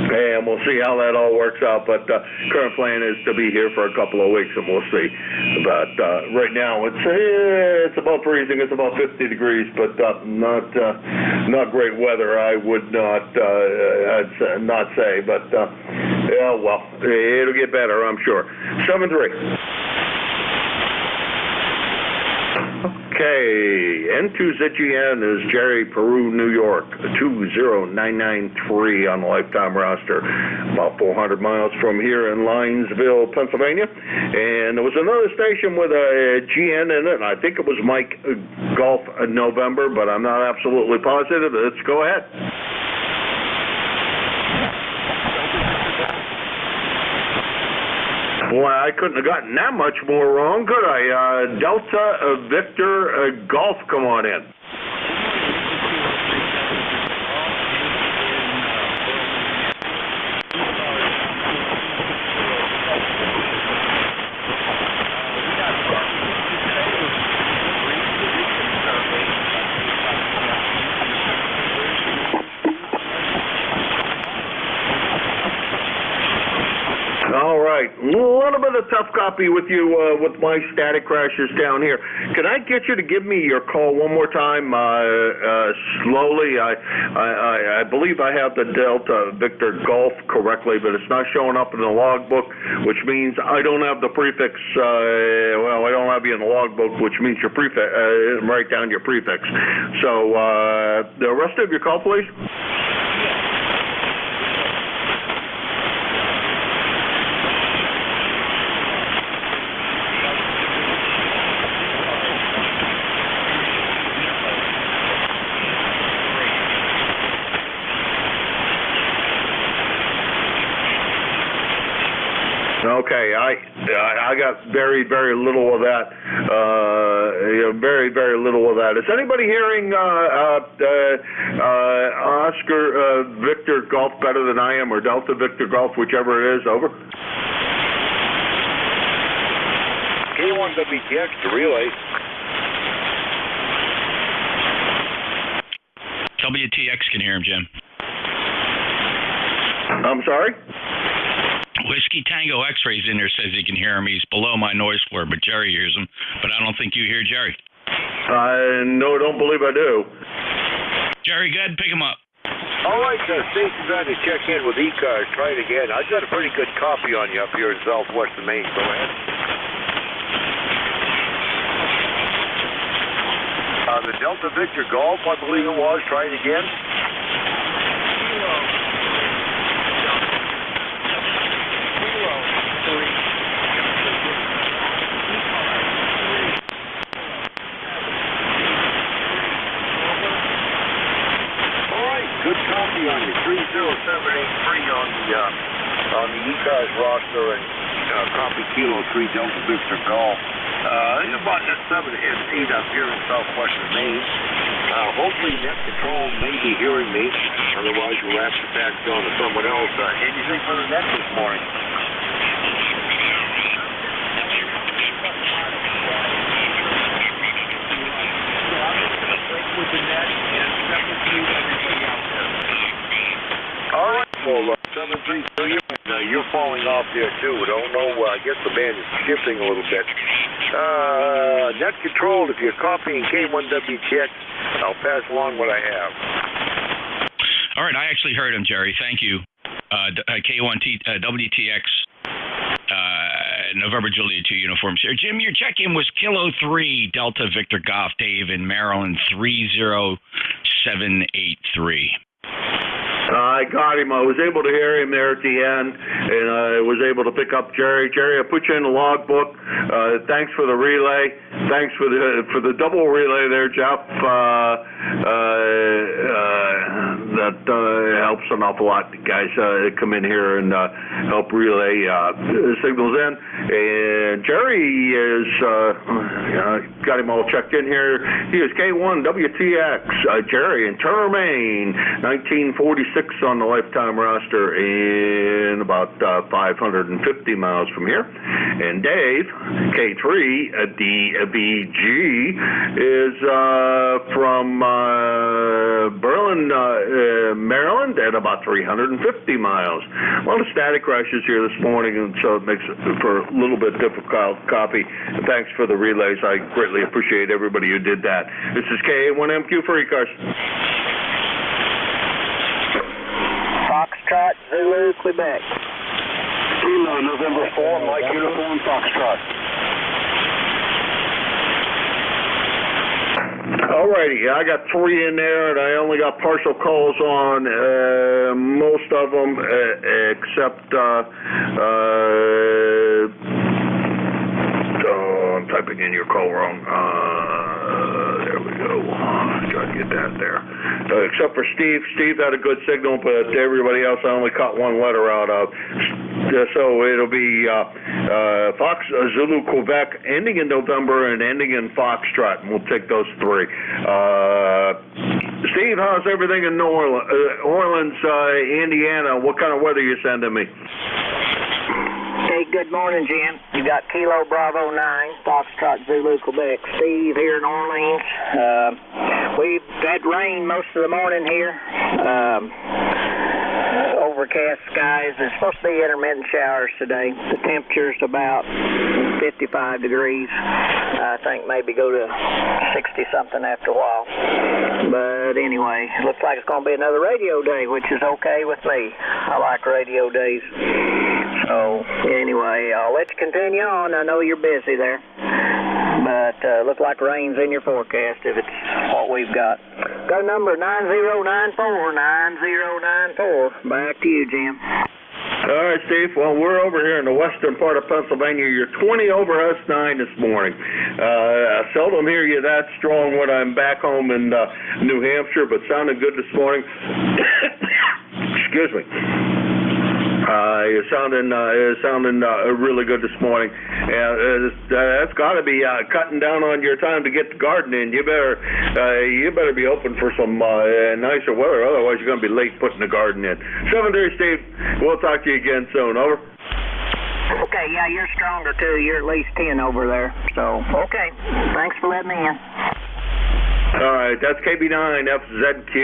And we'll see how that all works out. But current plan is to be here for a couple of weeks, and we'll see. But right now, it's about freezing. It's about 50 degrees, but not great weather. I would not say. But yeah, well, it'll get better, I'm sure. 7-3. Okay, N2ZGN is Jerry, Peru, New York, 20993 on the lifetime roster, about 400 miles from here in Linesville, Pennsylvania. And there was another station with a GN in it, and I think it was Mike Golf November, but I'm not absolutely positive. Let's go ahead. Well, I couldn't have gotten that much more wrong, could I? Delta Victor Golf, come on in. All right, a little bit of tough copy with you with my static crashes down here. Can I get you to give me your call one more time slowly? I believe I have the Delta Victor Golf correctly, but it's not showing up in the logbook, which means I don't have the prefix. Well, I don't have you in the logbook, which means your prefix. Write down your prefix. So the rest of your call, please. Okay, I got very, very little of that. Very, very little of that. Is anybody hearing Oscar Victor Golf better than I am, or Delta Victor Golf, whichever it is? Over. K1 WTX to relay. WTX can hear him, Jim. I'm sorry? Whiskey Tango X-Rays in there says he can hear him. He's below my noise floor, but Jerry hears him. But I don't think you hear Jerry. No, don't believe I do. Jerry, go ahead and pick him up. All right, station trying to check in with E-Cars. Try it again. I've got a pretty good copy on you up here in southwestern Maine. Go ahead. The Delta Victor Golf, I believe it was. Try it again. Good copy on you. 3-0. on the E-Cars roster and copy Kilo 3 Delta Victor Golf. It's about that 7 emptied up here in southwestern Maine. Hopefully Net Control may be hearing me. Otherwise, we'll have to pass it on to someone else. Anything for the net this morning? With the net and 7-3 everybody out there. All right, well, 7-3, you're falling off there too. Don't know. I guess the band is shifting a little bit. Net Control, if you're copying K1WTX, I'll pass along what I have. All right, I actually heard him, Jerry. Thank you. K1WTX, November Juliet 2 uniforms here. Jim, your check-in was Kilo 3 Delta Victor Golf Dave in Maryland 30783. I got him. I was able to hear him there at the end, and I was able to pick up Jerry. Jerry, I put you in the logbook. Thanks for the relay. Thanks for the double relay there, Jeff. That helps an awful lot. Guys come in here and help relay signals in. And Jerry is got him all checked in here. He is K1WTX. Jerry in Turner, Maine, 1946 on the lifetime roster in about 550 miles from here. And Dave, K3 DBG, is from Berlin, Maryland, at about 350 miles. A lot of static crashes here this morning, and so it makes it for a little bit difficult copy. And thanks for the relays. I greatly appreciate everybody who did that. This is K1MQ for E-Cars. Foxtrot, Zulu, Quebec. Kilo, November 4, Mike Uniform, Foxtrot. Alrighty, I got 3 in there, and I only got partial calls on most of them, except I'm typing in your call wrong. There we go. Try to get that there. Except for Steve. Steve had a good signal, but everybody else I only caught 1 letter out of. So it'll be Fox, Zulu, Quebec, ending in November and ending in Foxtrot, and we'll take those 3. Steve, how's everything in New Orleans, Indiana? What kind of weather you sending me? Hey, good morning, Jim. You got Kilo Bravo 9, Foxtrot, Zulu, Quebec. Steve here in Orleans. We've had rain most of the morning here. Overcast skies. There's supposed to be intermittent showers today. The temperature's about 55 degrees. I think maybe go to 60-something after a while. But anyway, it looks like it's going to be another radio day, which is okay with me. I like radio days. So anyway, I'll let you continue on. I know you're busy there. But look like rain's in your forecast if it's what we've got. Go number 9094. Back to you, Jim. All right, Steve. Well, we're over here in the western part of Pennsylvania. You're 20 over S9 this morning. I seldom hear you that strong when I'm back home in New Hampshire, but sounded good this morning. Excuse me. You're sounding really good this morning. That's got to be cutting down on your time to get the garden in. You better be hoping for some nicer weather. Otherwise, you're going to be late putting the garden in. 7-3, Steve. We'll talk to you again soon. Over. Okay, yeah, you're stronger too. You're at least 10 over there. So, okay. Thanks for letting me in. All right, that's KB9FZQ,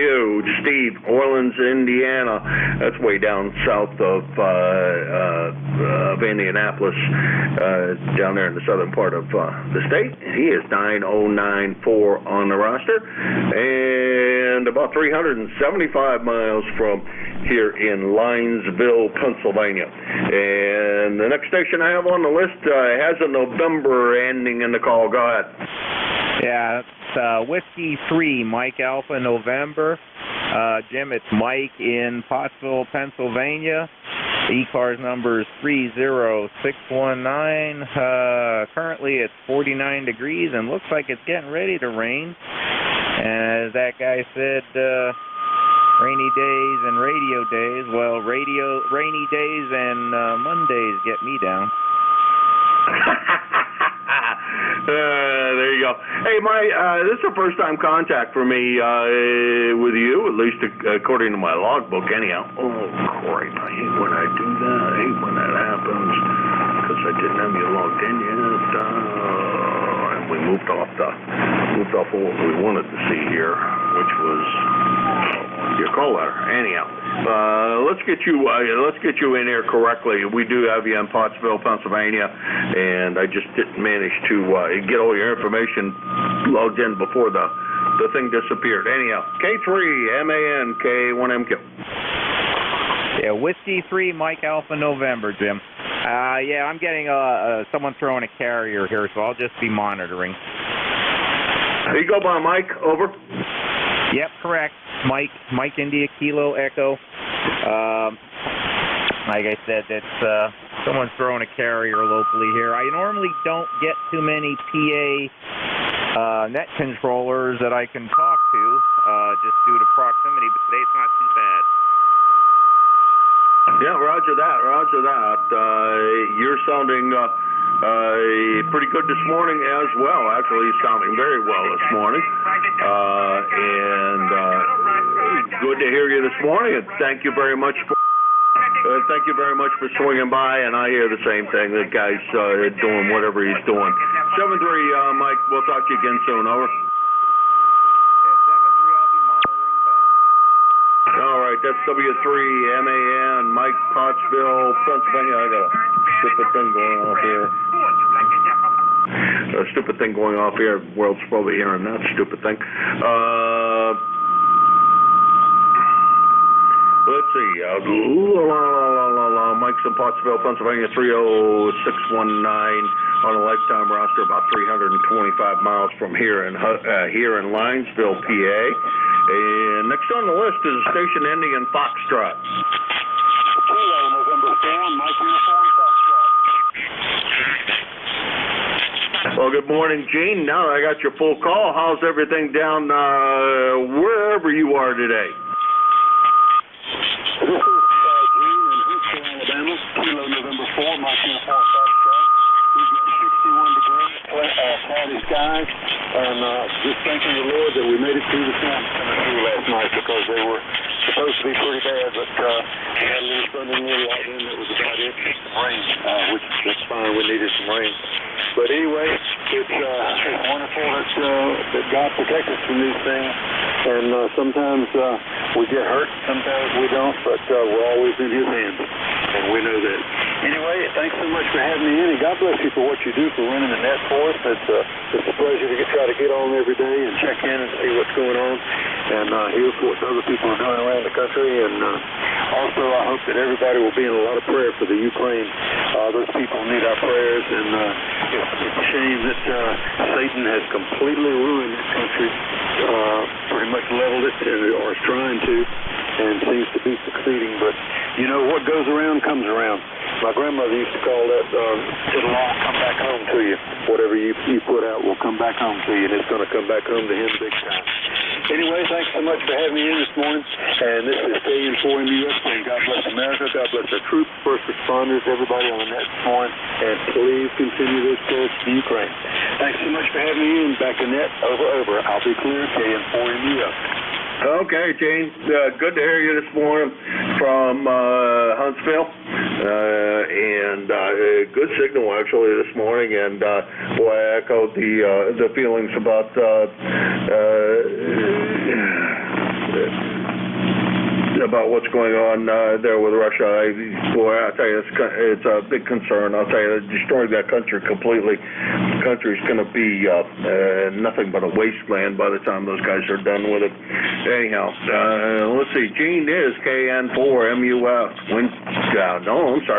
Steve, Orleans, Indiana. That's way down south of Indianapolis, down there in the southern part of the state. He is 9094 on the roster, and about 375 miles from here in Linesville, Pennsylvania. And the next station I have on the list has a November ending in the call. Go ahead. Yeah, it's Whiskey 3, Mike Alpha, November. Jim, it's Mike in Pottsville, Pennsylvania. E-Cars number is 30619. Currently it's 49 degrees and looks like it's getting ready to rain. And as that guy said, Rainy days and radio days. Well, rainy days and Mondays get me down. There you go. Hey, this is a first-time contact for me with you, at least according to my logbook, anyhow. Oh, crap. I hate when I do that. I hate when that happens because I didn't have you logged in yet. And we moved off what we wanted to see here, which was your call letter. Anyhow, let's get you in here correctly. We do have you in Pottsville, Pennsylvania, and I just didn't manage to get all your information logged in before the thing disappeared. Anyhow, K3 MAN K1MQ. Yeah, Whiskey 3 Mike Alpha November, Jim. Yeah, I'm getting someone throwing a carrier here, so I'll just be monitoring. You go by Mike, over. Yep, correct. Mike India Kilo Echo. Like I said, it's someone's throwing a carrier locally here. I normally don't get too many PA net controllers that I can talk to, just due to proximity, but today it's not too bad. Yeah, roger that. You're sounding pretty good this morning as well. Actually, you're sounding very well this morning. And good to hear you this morning. And thank you very much for swinging by. And I hear the same thing. The guy's doing whatever he's doing. 7-3, Mike. We'll talk to you again soon. Over. All right, that's W3MAN, Mike, Pottsville, Pennsylvania. I got a stupid thing going off here. World's probably hearing that stupid thing. Let's see. Mike's in Pottsville, Pennsylvania, 30619 on a lifetime roster, about 325 miles from here in Linesville, PA. And next on the list is station ending in Foxtrot. Kilo, November 4, Mike Uniform, Foxtrot. Well, good morning, Gene. Now I got your full call. How's everything down wherever you are today? This is Gene in Huntsville, Alabama. Kilo, November 4, Mike Uniform, Foxtrot. We've got 61 degrees, cloudy skies, and just thanking the Lord that we made it through the storm coming through last night because they were supposed to be pretty bad, but we had a little sun and a little light in. That was about it. Some rain, which that's fine. We needed some rain. But anyway, it's wonderful that God protects us from these things, and sometimes we get hurt, sometimes we don't, but we're always in His hands, and we know that. Anyway, thanks so much for having me in, and God bless you for what you do for running the net for us. It's a pleasure to try to get on every day and check in and see what's going on, and hear what other people are doing around the country. And also, I hope that everybody will be in a lot of prayer for the Ukraine. Those people need our prayers, and it's a shame that Satan has completely ruined this country, pretty much leveled it, or is trying to, and seems to be succeeding. But you know, what goes around comes around. My grandmother used to call that, it'll all come back home to you. Whatever you put out will come back home to you, and it's going to come back home to him big time. Anyway, thanks so much for having me in this morning, and this is KN4MUS, and God bless America, God bless our troops, first responders, everybody on the net this morning, and please continue those prayers for Ukraine. Thanks so much for having me in. Back in net, over. I'll be clear, KN4MUS. Okay, Gene. Good to hear you this morning from Huntsville, and good signal actually this morning. And boy, I echoed the feelings about what's going on there with Russia. I'll tell you, it's a big concern. I'll tell you, destroying that country completely. The country's going to be nothing but a wasteland by the time those guys are done with it. Anyhow, let's see. Gene is KN4MUS.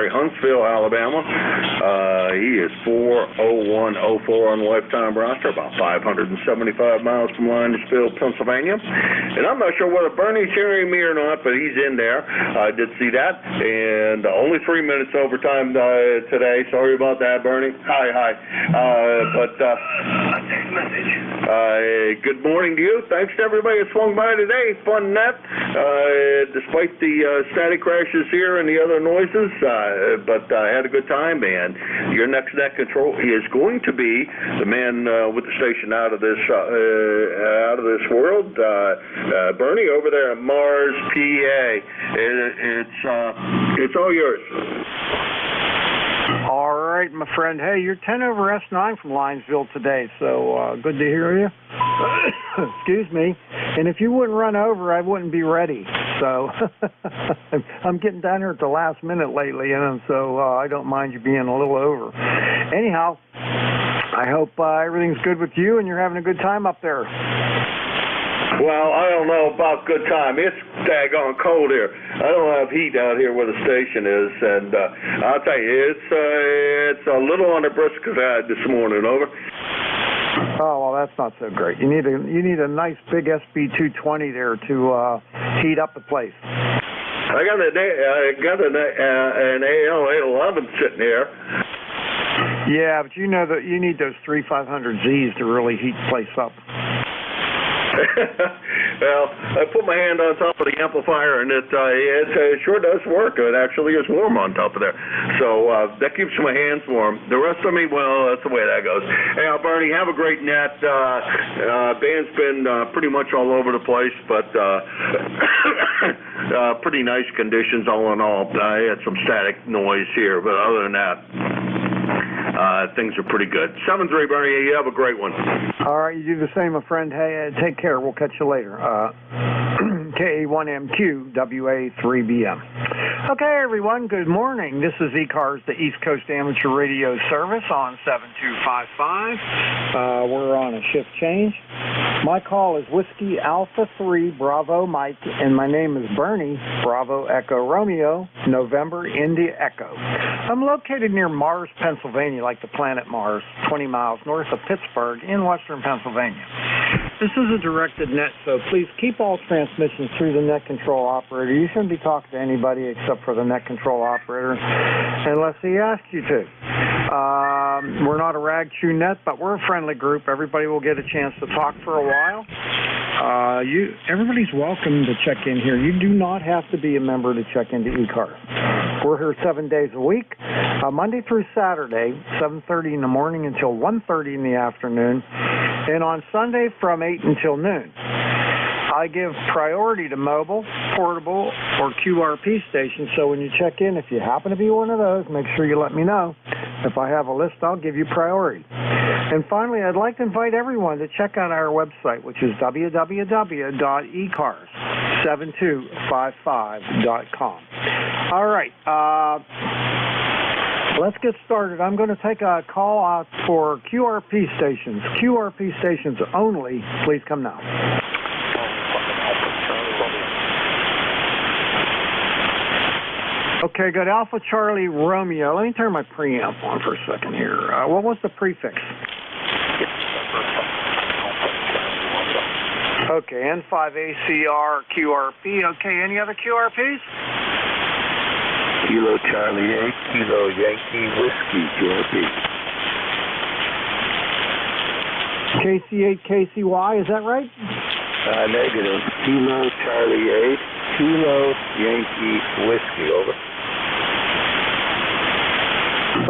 Huntsville, Alabama. He is 40104 on the lifetime roster, about 575 miles from Linesville, Pennsylvania. And I'm not sure whether Bernie's hearing me or not, but he's in there. I did see that. And only 3 minutes overtime today. Sorry about that, Bernie. Hi. Good morning to you. Thanks to everybody that swung by today. Fun net, despite the static crashes here and the other noises. But I had a good time, and your next net control is going to be the man with the station out of this world, Bernie, over there at Mars, PA. It's all yours. All right, my friend. Hey, you're 10 over S9 from Linesville today, so good to hear you. Excuse me. And if you wouldn't run over, I wouldn't be ready. So I'm getting down here at the last minute lately, and so I don't mind you being a little over. Anyhow, I hope everything's good with you and you're having a good time up there. Well, I don't know about good time. It's daggone cold here. I don't have heat out here where the station is, and I'll tell you, it's a little on the brisk side this morning. Over. Oh, well, that's not so great. You need a nice big SB220 there to heat up the place. I got an AL811 sitting here. Yeah, but you know that you need those 3500Zs to really heat the place up. Well, I put my hand on top of the amplifier, and it sure does work. It actually is warm on top of there. So that keeps my hands warm. The rest of me, well, that's the way that goes. Hey, Bernie, have a great net. Band's been pretty much all over the place, but pretty nice conditions all in all. I had some static noise here, but other than that, things are pretty good. 7-3, Bernie, you have a great one. All right, you do the same, my friend. Hey, take care. We'll catch you later. KA1MQ, Okay, everyone, good morning. This is E-Cars, the East Coast Amateur Radio Service on 7255. We're on a shift change. My call is Whiskey Alpha 3 Bravo Mike, and my name is Bernie, Bravo Echo Romeo, November India Echo. I'm located near Mars, Pennsylvania, like the planet Mars, 20 miles north of Pittsburgh in western Pennsylvania. This is a directed net, so please keep all transmissions through the net control operator. You shouldn't be talking to anybody except for the net control operator unless he asks you to. We're not a rag chew net, but we're a friendly group. Everybody will get a chance to talk for a while. Everybody's welcome to check in here. You do not have to be a member to check into E-Cars. We're here 7 days a week, Monday through Saturday, 7:30 in the morning until 1:30 in the afternoon, and on Sunday from 8 until noon. I give priority to mobile, portable, or QRP stations, so when you check in, if you happen to be one of those, make sure you let me know. If I have a list, I'll give you priority. And finally, I'd like to invite everyone to check out our website, which is www.ecars7255.com. All right. Let's get started. I'm going to take a call out for QRP stations. QRP stations only. Please come now. Okay, good. Alpha Charlie Romeo. Let me turn my preamp on for a second here. What was the prefix? Okay, N5ACR QRP. Okay, any other QRPs? Kilo Charlie 8, Kilo Yankee Whiskey QRP. KC8 KCY, is that right? Negative. Kilo Charlie 8, Kilo Yankee Whiskey, over.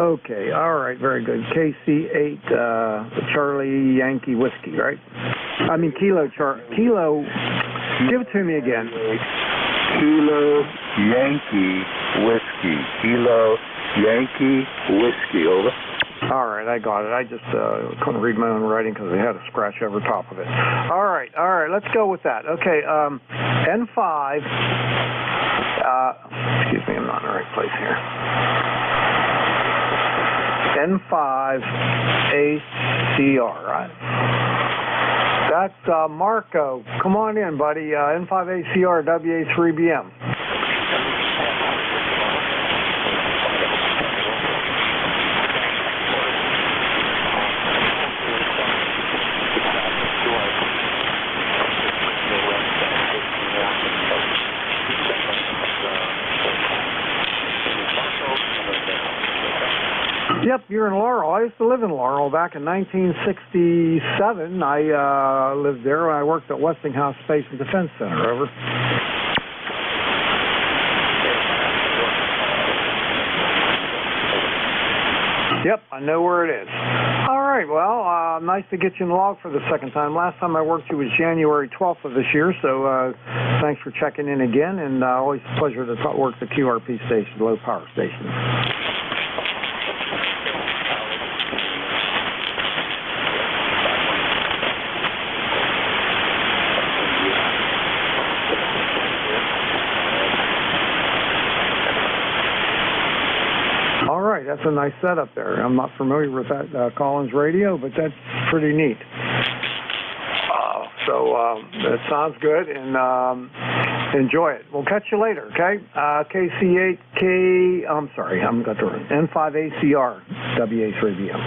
Okay, all right, very good. KC8 Charlie Yankee Whiskey, right? I mean Kilo. Give it to me again. Kilo Yankee Whiskey. Kilo Yankee Whiskey, over. All right, I got it. I just couldn't read my own writing because I had a scratch over top of it. All right, let's go with that. Okay, N5. Excuse me, I'm not in the right place here. N5ACR, right? That's Marco. Come on in, buddy. N5ACR WA3BM. Yep, you're in Laurel. I used to live in Laurel back in 1967. I lived there. I worked at Westinghouse Space and Defense Center. Over. Yep, I know where it is. All right, well, nice to get you in the log for the second time. Last time I worked you was January 12th of this year, so thanks for checking in again, and always a pleasure to work the QRP station, low power station. All right, that's a nice setup there. I'm not familiar with that Collins radio, but that's pretty neat. That sounds good, and enjoy it. We'll catch you later, okay? KC8K, I'm sorry, I'm got the N5ACR, WA3BM.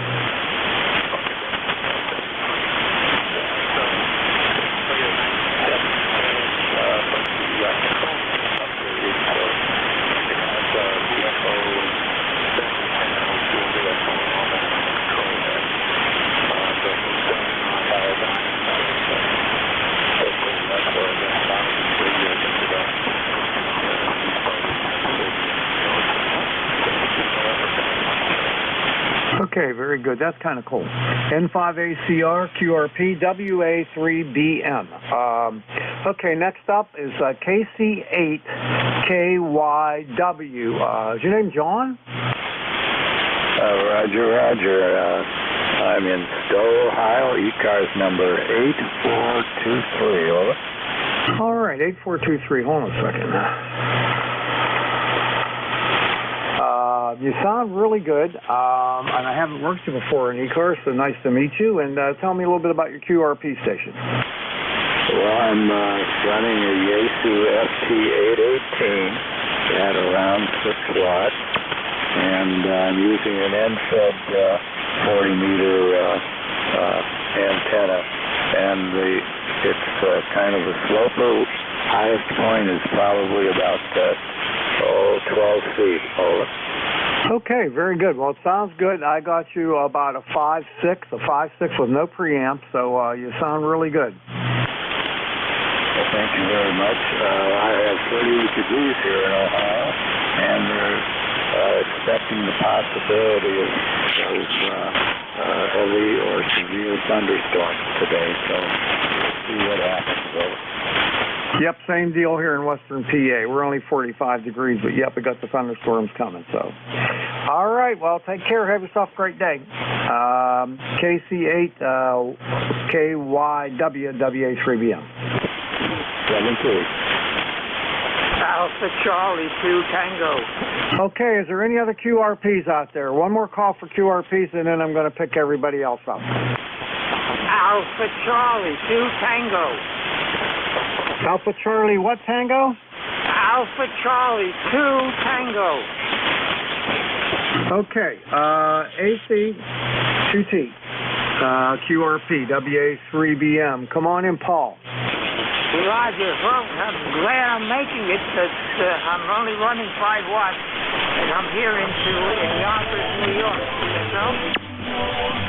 Okay, very good. That's kind of cool. N5ACR, QRP, WA3BM. Okay, next up is KC8KYW. Is your name John? Roger. I'm in Stowe, Ohio. E-cars number 8423. Over. All right, 8423. Hold on a second. You sound really good, and I haven't worked you before in e-cars, so nice to meet you. And tell me a little bit about your QRP station. Well, I'm running a Yaesu FT818 at around 6 watts, and I'm using an end-fed 40-meter antenna, and it's kind of a sloper. Highest point is probably about 12 feet. Over. Okay, very good. Well, it sounds good. I got you about a 5.6 with no preamp, so you sound really good. Well, thank you very much. I have 38 degrees here in Ohio, and they're expecting the possibility of those heavy or severe thunderstorms today, so we'll see what happens. Yep, same deal here in Western PA. We're only 45 degrees, but yep, we got the thunderstorms coming. So, all right, well, take care. Have yourself a great day. KC8KYW WA3BM. 72. Alpha Charlie 2 Tango. Okay, is there any other QRPs out there? One more call for QRPs, and then I'm going to pick everybody else up. Alpha Charlie 2 Tango. Alpha Charlie what Tango? Alpha Charlie 2 Tango. Okay, AC2T, QRP, WA3BM. Come on in, Paul. Roger. Well, I'm glad I'm making it, because I'm only running 5 watts, and I'm here in Yonkers, New York. Yourself?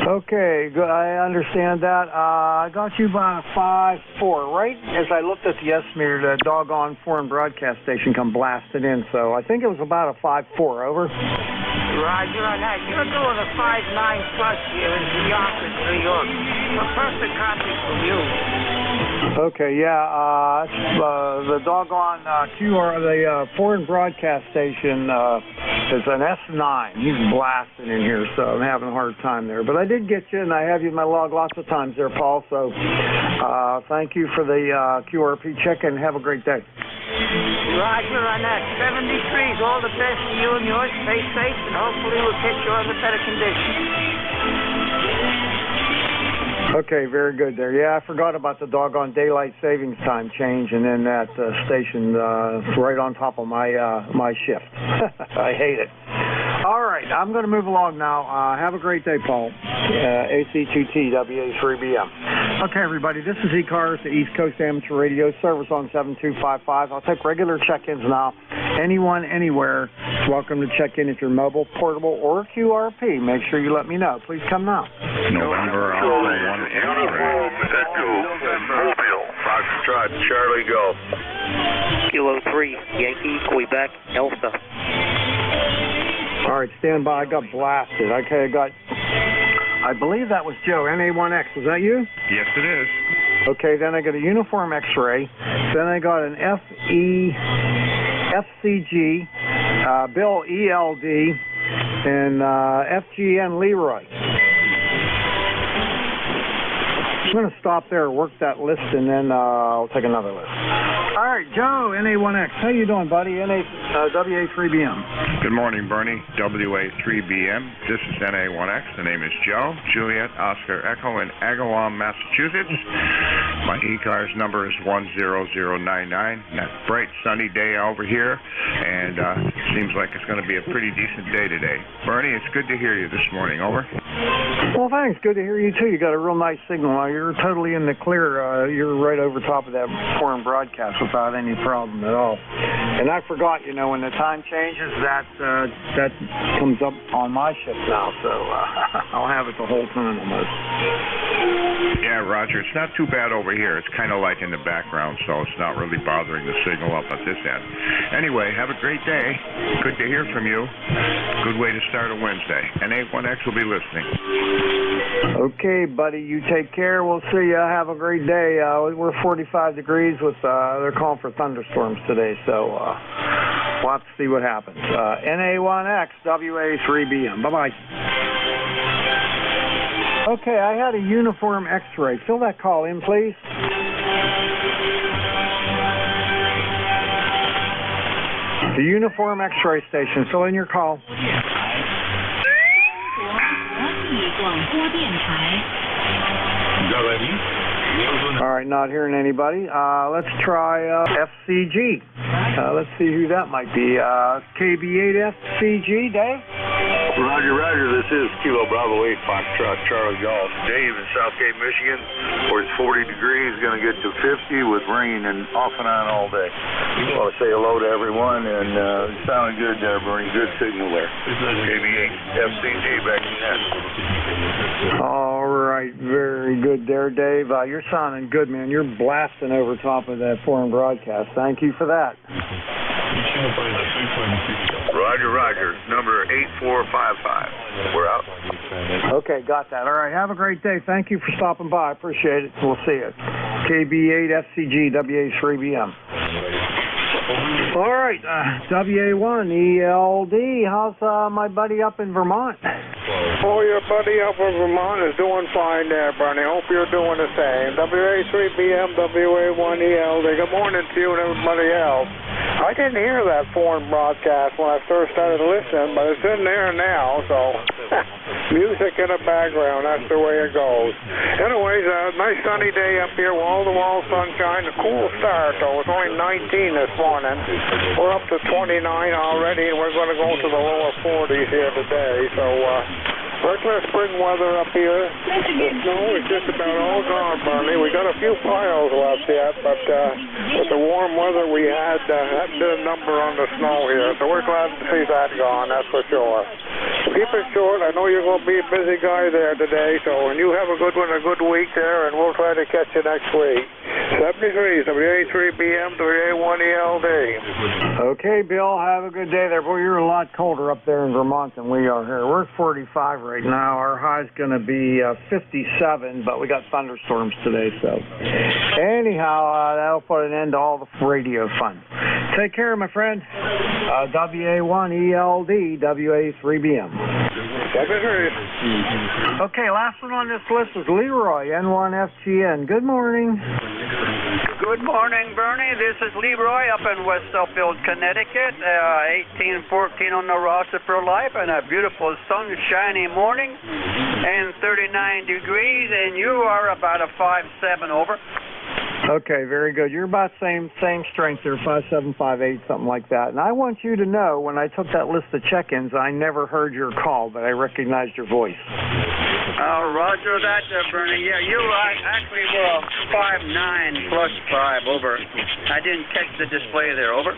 Okay, good. I understand that. I got you by 5.4, right? As I looked at the estimator, the doggone foreign broadcast station come blasted in, so I think it was about a 5.4. Over. Roger on that. You're doing a 5.9 plus here in Yonkers, New York. A perfect copy from you. Okay, yeah, the doggone the foreign broadcast station is an S9. He's blasting in here, so I'm having a hard time there. But I did get you, and I have you in my log lots of times there, Paul, so thank you for the QRP check, and have a great day. Roger on that. 73's all the best to you and yours. Stay safe, and hopefully we'll catch you on the better conditions. Okay, very good there. Yeah, I forgot about the doggone daylight savings time change, and then that station right on top of my my shift. I hate it. All right, I'm going to move along now. Have a great day, Paul. AC2T, WA3BM. Okay, everybody, this is E-Cars, the East Coast Amateur Radio Service on 7255. I'll take regular check-ins now. Anyone, anywhere, is welcome to check in if you're mobile, portable, or QRP. Make sure you let me know. Please come now. November Alpha 1 Uniform Echo Mobile, Foxtrot Charlie Golf. Kilo 3, Yankee, Quebec, Alpha. All right, stand by. I got blasted. Okay, I believe that was Joe, NA1X. Was that you? Yes, it is. Okay, then I got a uniform X-ray. Then I got an FCG, Bill ELD, and FGN Leroy. I'm going to stop there, work that list, and then I'll take another list. All right, Joe, NA1X. How you doing, buddy? WA3BM. Good morning, Bernie. WA3BM. This is NA1X. The name is Joe, Juliet, Oscar, Echo in Agawam, Massachusetts. My E-Cars number is 10099. That bright, sunny day over here, and seems like it's going to be a pretty decent day today. Bernie, it's good to hear you this morning. Over. Well, thanks. Good to hear you, too. You got a real nice signal. You're totally in the clear. You're right over top of that foreign broadcast without any problem at all. And I forgot, when the time changes, that comes up on my shift now, so I'll have it the whole time almost. Yeah, Roger. It's not too bad over here. It's kind of like in the background, so it's not really bothering the signal up at this end. Anyway, have a great day. Good to hear from you. Good way to start a Wednesday. NA1X will be listening. Okay, buddy. You take care. We'll see you. Have a great day. We're 45 degrees with, they're calling for thunderstorms today, so we'll have to see what happens. NA1X, WA3BM. Bye-bye. Okay, I had a uniform X-ray. Fill that call in, please. The uniform X-ray station. Fill in your call. All right, not hearing anybody. Let's try FCG. Let's see who that might be. KB8FCG, Dave? Roger. This is Kilo Bravo 8 Foxtrot Charlie Golf. Dave in Southgate, Michigan, where it's 40 degrees, going to get to 50 with rain and off and on all day. I want to say hello to everyone, and it sounded good there, Bernie. Good signal there. KB8 FCG back in that. All right, very good there, Dave. You're sounding good, man. You're blasting over top of that foreign broadcast. Thank you for that. Roger. Number 8455. We're out. Okay, got that. All right, have a great day. Thank you for stopping by. Appreciate it. We'll see you. KB8FCG, WA3BM. All right, WA1ELD. How's my buddy up in Vermont? Oh, your buddy up in Vermont is doing fine there, Bernie. Hope you're doing the same. WA3BM, WA1ELD. Good morning to you and everybody else. I didn't hear that foreign broadcast when I first started listening, but it's in there now, so music in the background, that's the way it goes. Anyways, a nice sunny day up here, wall-to-wall sunshine, a cool start, though. It's only 19 this morning. We're up to 29 already, and we're going to go to the lower 40s here today, so regular spring weather up here. The snow is just about all gone, Bernie. We got a few piles left yet, but with the warm weather we had, that did a number on the snow here. So we're glad to see that gone, that's for sure. Keep it short. I know you're going to be a busy guy there today, so and you have a good one, a good week there, and we'll try to catch you next week. 73, WA3BM, WA1ELD. Okay, Bill, have a good day there. Boy, you're a lot colder up there in Vermont than we are here. We're at 45 right now. Our high's going to be 57, but we got thunderstorms today, so. Anyhow, that'll put an end to all the radio fun. Take care, my friend. WA1ELD, WA3BM. Okay, last one on this list is Leroy, N1FGN. Good morning. Good morning, Bernie. This is Leroy up in West Suffield, Connecticut. 1814 on the roster for life, and a beautiful sunshiny morning, and 39 degrees, and you are about a 5'7" over. Okay, very good. You're about same strength there, 5'7", 5'8", something like that. And I want you to know, when I took that list of check-ins, I never heard your call, but I recognized your voice. Roger that, Bernie. Yeah, you actually were a 5.9 plus 5, over. I didn't catch the display there, over.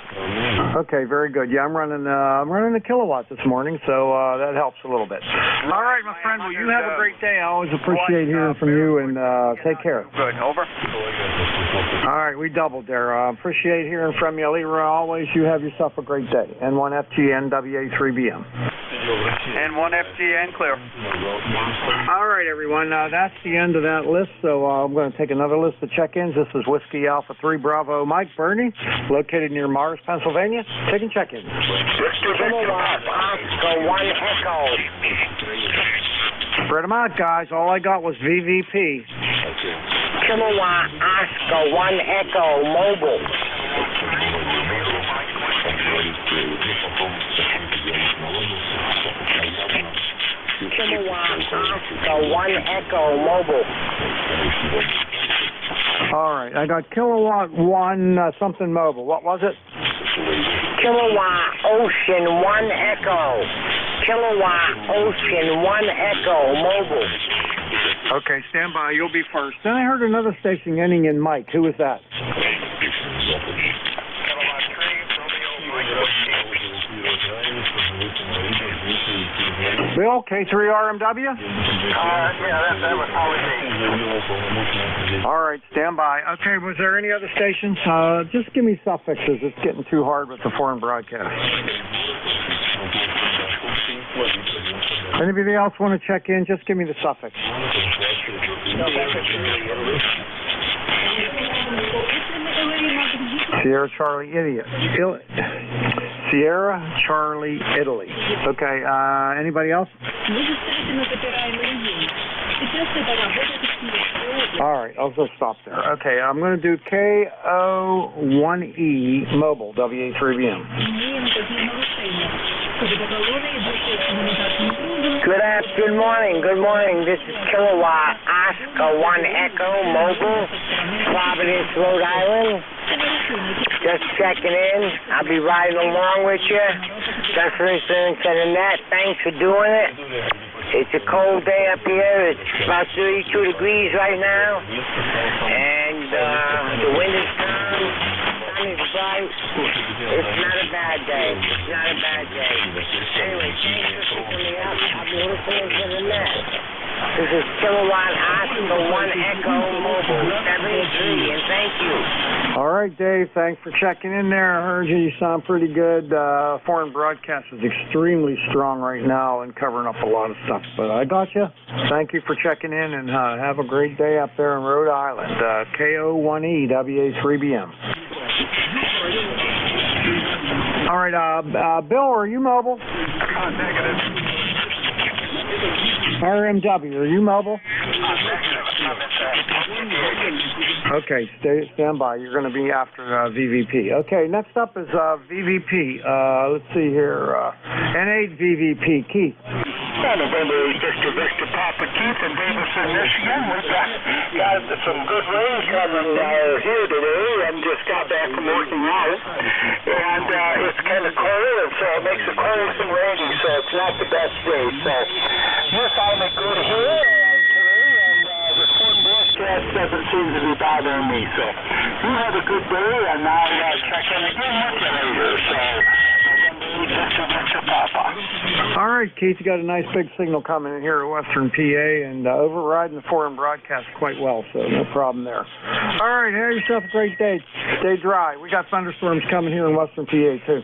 Okay, very good. Yeah, I'm running the kilowatt this morning, so that helps a little bit. All right, my friend. Well, you have a great day. I always appreciate hearing from you, and take care. Good, over. All right, we doubled there. Appreciate hearing from you, Leroy. Always, you have yourself a great day. N1FGN WA3BM. N1FGN clear. All right, everyone. That's the end of that list. So I'm going to take another list of check-ins. This is Whiskey Alpha 3 Bravo Mike Bernie, located near Mars, Pennsylvania. Taking check-ins. Spread them out, guys. All I got was VVP. Kilowatt Oscar 1 Echo Mobile. Kilowatt Oscar 1 Echo Mobile. All right, I got Kilowatt 1 something mobile. What was it? Kilowatt Ocean 1 Echo. Kilowatt Ocean 1 Echo Mobile. Okay, stand by. You'll be first. Then I heard another station ending in Mike. Who was that? Bill, K3RMW? Yeah, that was probably me. All right, stand by. Okay, was there any other stations? Just give me suffixes. It's getting too hard with the foreign broadcast. Anybody else want to check in? Just give me the suffix. Sierra Charlie Idiot. Sierra Charlie Italy. Okay, anybody else? All right, I'll just stop there. Okay, I'm going to do KO1E Mobile, WA3BM. Good morning. This is Kilowatt Oscar 1 Echo Mobile, Providence, Rhode Island. Just checking in. I'll be riding along with you. Just listening to the net. Thanks for doing it. It's a cold day up here. It's about 32 degrees right now. And the wind is calm. The sun is bright. It's not a bad day. Anyway, thanks for picking me up. I'll be listening to the net. This is Kilowatt Oscar 1 Echo Mobile 73, and thank you. All right, Dave, thanks for checking in there. I heard you. You sound pretty good. Foreign broadcast is extremely strong right now and covering up a lot of stuff. But I got you. Thank you for checking in, and have a great day up there in Rhode Island. KO1E WA3BM. All right, Bill, are you mobile? Negative. RMW, are you mobile? Okay, stand by. You're going to be after VVP. Okay, next up is VVP. Let's see here. N8 VVP. Keith. November Victor Papa Keith from Davison, Michigan. We've got some good rain coming here today. I just got back from working out. And it's kind of cold, and so it makes it cold and rainy, so it's not the best day. So you're finding it good here today, and the foreign broadcast doesn't seem to be bothering me. So you have a good day, and I'll check in again with you later. So all right, Keith, you got a nice big signal coming in here at Western PA and overriding the foreign broadcast quite well, so no problem there. All right, have yourself a great day. Stay dry. We got thunderstorms coming here in Western PA, too.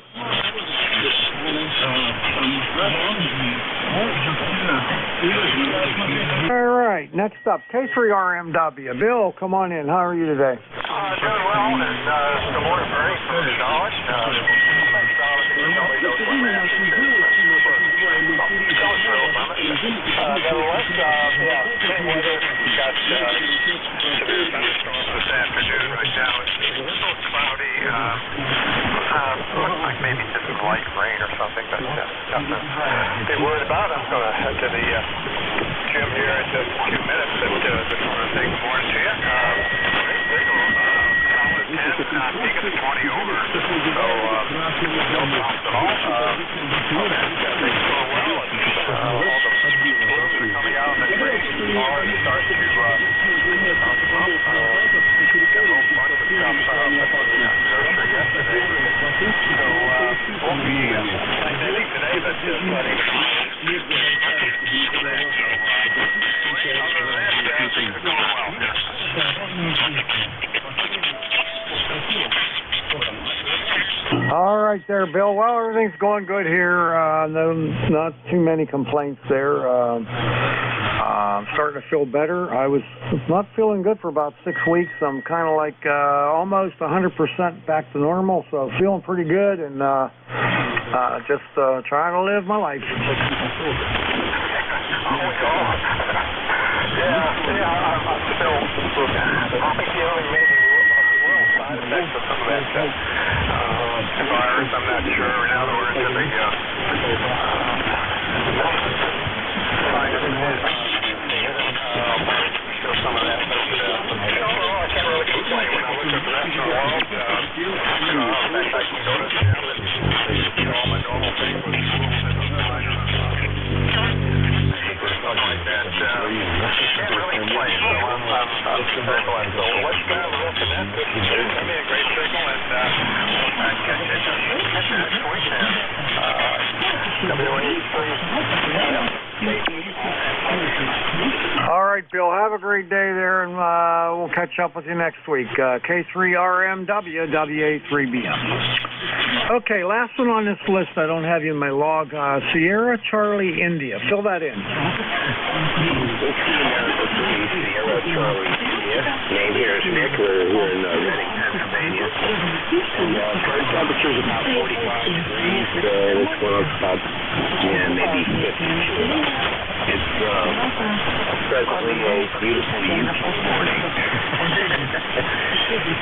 All right, next up, K3RMW. Bill, come on in. How are you today? Doing well. Good morning, Bernie. Solid. Nevertheless, same weather. Got severe thunderstorms this afternoon. Right now it's a little cloudy. Looks like maybe just some light rain or something, but nothing to be worried about. I'm going to head to the gym here in just a few minutes, but just want to say good morning to you. Peak of 20 over, so no problems at all. Things going well, and all the blues are coming out in the trees. car and start to pop. Got a whole bunch of stuff up at the nursery yesterday. So won't be anything today, but plenty tomorrow. Things are going well. All right there, Bill. Well, everything's going good here. No, not too many complaints there. I'm starting to feel better. I was not feeling good for about 6 weeks. I'm kind of like almost 100% back to normal, so feeling pretty good and just trying to live my life. Oh, God. Yeah, I'm still feeling maybe side effects of some of that virus. I'm not sure. In other words, I think still some of that. But overall, I can't really complain. When I look at the rest of the world, in fact, I can go to the gym and all my normal things with stuff like that. Can't really complain. So I'm circling. So let's grab a look at that. Send me a great signal and I'll catch you next week now. All right, Bill, have a great day there, and we'll catch up with you next week. K3RMW, WA3BM. Okay, last one on this list. I don't have you in my log. Sierra Charlie India. Fill that in. Sierra Charlie India. Name here is Nick. We're here in Reading, Pennsylvania. And current temperature is about 45 degrees. This one is about maybe 52. It's presently a beautiful UK morning.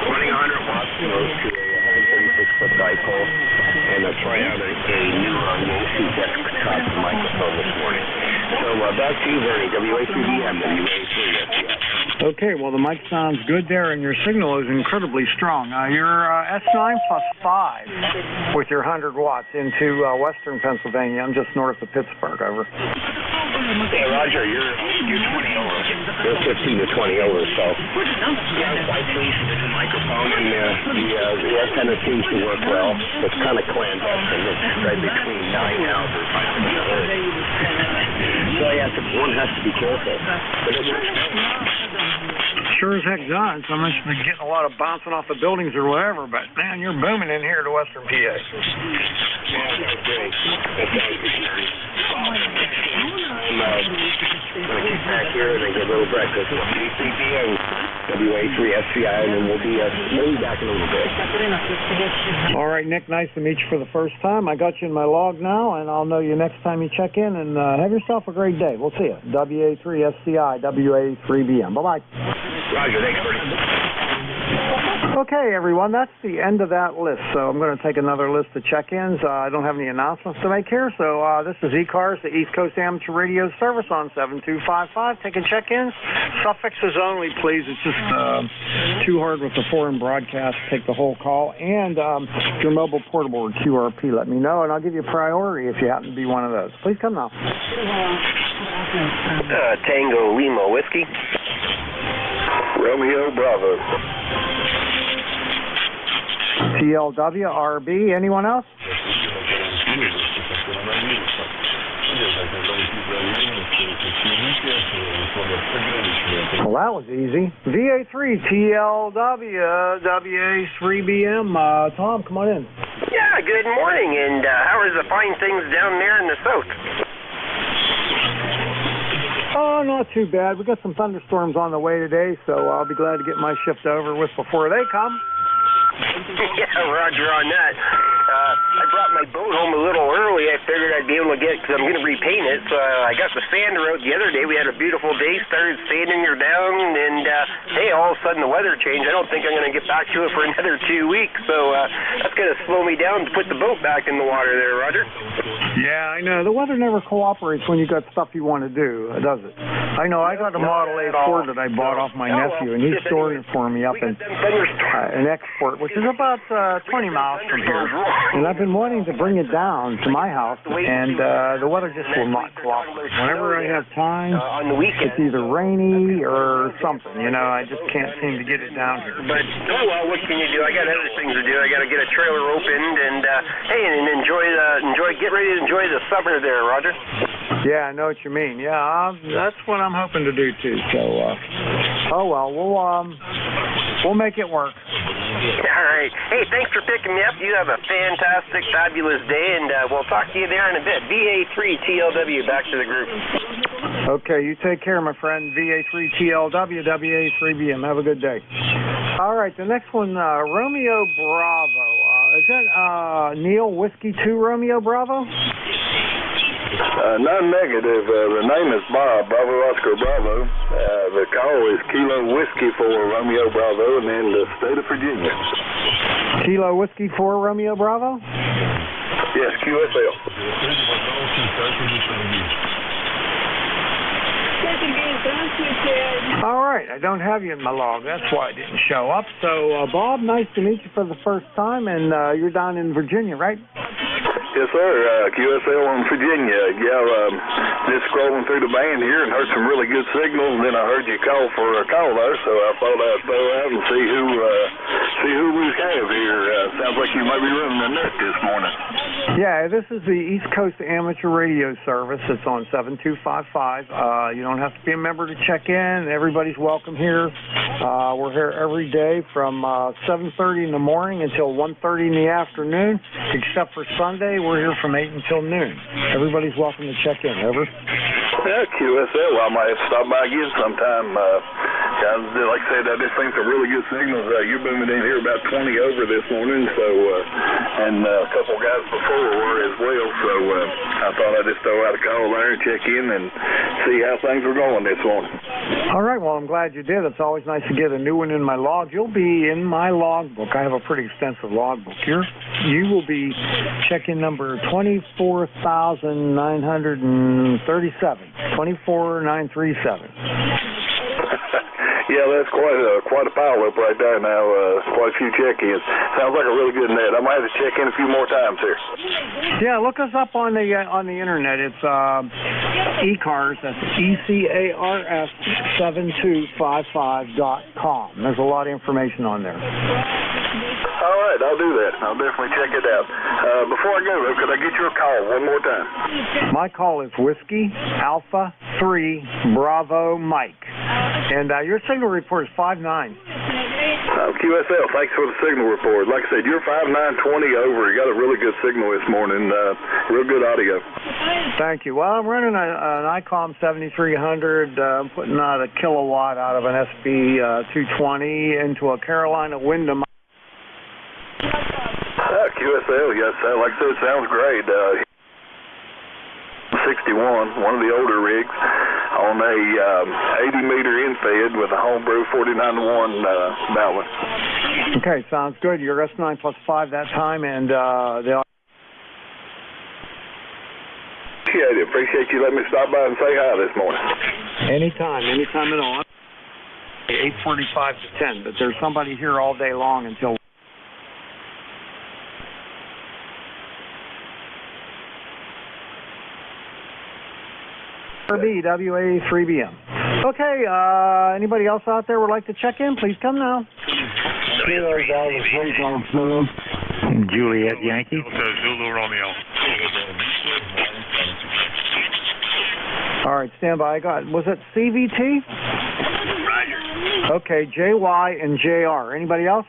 Running 100 watts goes to a 136-foot dipole, and I try out a new Yoshu desktop microphone this morning. So back to you, Bernie. WA3BM, WA3. Okay, well, the mic sounds good there, and your signal is incredibly strong. You're S9 plus 5 with your 100 watts into western Pennsylvania. I'm just north of Pittsburgh. Over. Hey, Roger, you're 20 over. You're 15 to 20 over, so yeah, I'm quite pleased with the new microphone, and the antenna seems to work well. It's kind of clandestine. It's right between 9 houses. So one has to be careful, but it works well. Sure as heck does. I must be getting a lot of bouncing off the buildings or whatever, but man, you're booming in here to Western PA. Yeah, that's great. That sounds great. I'm going to get back here and then get a little breakfast. WA3BM, WA3SCI, and then we'll be back in a little bit. All right, Nick, nice to meet you for the first time. I got you in my log now, and I'll know you next time you check in, and have yourself a great day. We'll see you. WA3SCI, WA3BM. Bye-bye. Roger, thanks, Bernie. Okay, everyone, that's the end of that list. So I'm going to take another list of check-ins. I don't have any announcements to make here. So this is E-Cars, the East Coast Amateur Radio Service on 7255. Taking check-ins. Suffixes only, please. It's just too hard with the foreign broadcast to take the whole call. And your mobile portable or QRP, let me know, and I'll give you priority if you happen to be one of those. Please come now. Tango Lima Whiskey. Romeo Bravo. TLW, RB, anyone else? Well, that was easy. VA3, TLW, WA3BM. Tom, come on in. Yeah, good morning, and how are the fine things down there in the south? Oh, not too bad. We got some thunderstorms on the way today, so I'll be glad to get my shift over with before they come. Yeah, Roger on that. I brought my boat home a little early. I figured I'd be able to get, because I'm going to repaint it. So I got the sander out the other day. We had a beautiful day, started sanding her down, and hey, all of a sudden the weather changed. I don't think I'm going to get back to it for another 2 weeks, so that's going to slow me down to put the boat back in the water there, Roger. Yeah, I know. The weather never cooperates when you got stuff you want to do, does it? I know. I got a Model A Ford that I bought off my nephew, and he's storing it for me up in an export, which is about 20 miles from here. And I've been wanting to bring it down to my house, and the weather just will not cooperate. Whenever I have time, it's either rainy or something. You know, I just can't seem to get it down here. But, oh, well, what can you do? I got other things to do. I got to get a trailer opened and, hey, and get ready to enjoy the summer there, Roger. Yeah, I know what you mean. Yeah, that's what I'm hoping to do, too. So, oh, well, we'll make it work. All right. Hey, thanks for picking me up. You have a fantastic, fabulous day, and we'll talk to you there in a bit. VA3TLW, back to the group. Okay, you take care, my friend. VA3TLW, WA3BM. Have a good day. All right, the next one, Romeo Bravo. Is that Neil Whiskey 2 Romeo Bravo? Non-negative. The name is Bob, Bravo Oscar Bravo. The call is Kilo Whiskey for Romeo Bravo, and then the state of Virginia. Kilo Whiskey 4 Romeo Bravo? Yes, QSL. All right, I don't have you in my log. That's why I didn't show up. So, Bob, nice to meet you for the first time, and you're down in Virginia, right? Yes, sir. QSL in Virginia. Yeah, just scrolling through the band here and heard some really good signals, and then I heard you call for a call there, so I thought I'd throw out and see who we have here. Sounds like you might be running the net this morning. Yeah, this is the East Coast Amateur Radio Service. It's on 7255. You don't have to be a member to check in. Everybody's welcome here. We're here every day from 7:30 in the morning until 1:30 in the afternoon, except for Sunday. We're here from 8 until noon. Everybody's welcome to check in. Over. Yeah, QSL. Well, I might have to stop by again sometime. Like I said, I just think some really good signals. You're booming in here about 20 over this morning, so and a couple guys before were as well. So I thought I'd just throw out a call there and check in and see how things were going this morning. All right. Well, I'm glad you did. It's always nice to get a new one in my log. You'll be in my logbook. I have a pretty extensive logbook here. You will be check-in number 24,937. 24937. Yeah, that's quite a pile up right there now. Quite a few check-ins. Sounds like a really good net. I might have to check in a few more times here. Yeah, look us up on the internet. It's eCars. That's ECARS 7255.com. There's a lot of information on there. All right, I'll do that. I'll definitely check it out. Before I go, though, could I get your call one more time? My call is Whiskey Alpha 3 Bravo Mike. And your signal report is 59. QSL, thanks for the signal report. Like I said, you're 5920 over. You got a really good signal this morning. Real good audio. Thank you. Well, I'm running an ICOM 7300. I'm putting out a kilowatt out of an SB 220 into a Carolina Wyndham. QSL, yes, like I said, it sounds great. 61, one of the older rigs, on a 80-meter infed with a homebrew 49-to-1 balance. Okay, sounds good. You're S9 plus 5 that time, and they'll... Appreciate you letting me stop by and say hi this morning. Anytime at all. 8:45 to 10, but there's somebody here all day long until... WA3BM. Okay, anybody else out there would like to check in? Please come now. Juliet Yankee. Zulu Romeo. All right, stand by. Was it CVT? Roger. Okay, JY and JR. Anybody else?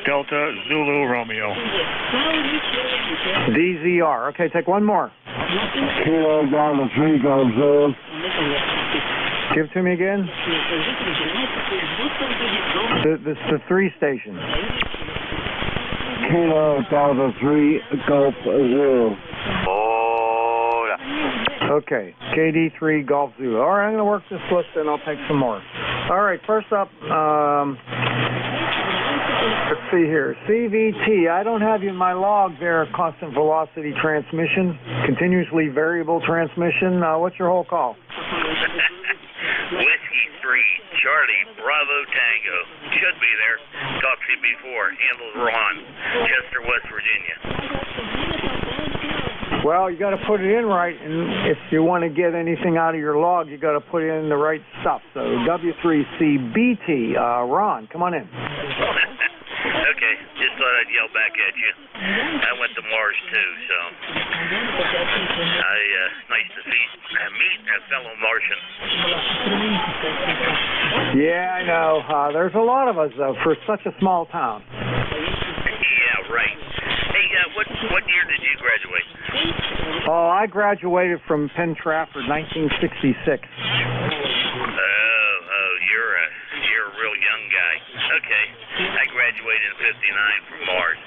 Delta Zulu Romeo. DZR. Okay, take one more. Kilo Delta 3 goes Give it to me again. This is the 3 station. Kilo Delta 3 Golf 0. Okay, KD3 Golf Zulu. All right, I'm going to work this list and I'll take some more. All right, first up, let's see here. CVT, I don't have you in my log there, constant velocity transmission, continuously variable transmission. What's your whole call? Whiskey 3, Charlie, Bravo Tango. Should be there. Talked to you before. Handles Ron, Chester, West Virginia. Well, you got to put it in right, and if you want to get anything out of your log, you got to put in the right stuff. So W3CBT, Ron, come on in. Okay, just thought I'd yell back at you. I went to Mars too, so nice to meet a fellow Martian. Yeah, I know. There's a lot of us though for such a small town. Yeah, right. Hey, what year did you graduate? Oh, I graduated from Penn Trafford, 1966. You're a real young guy. Okay, I graduated in '59 from Mars.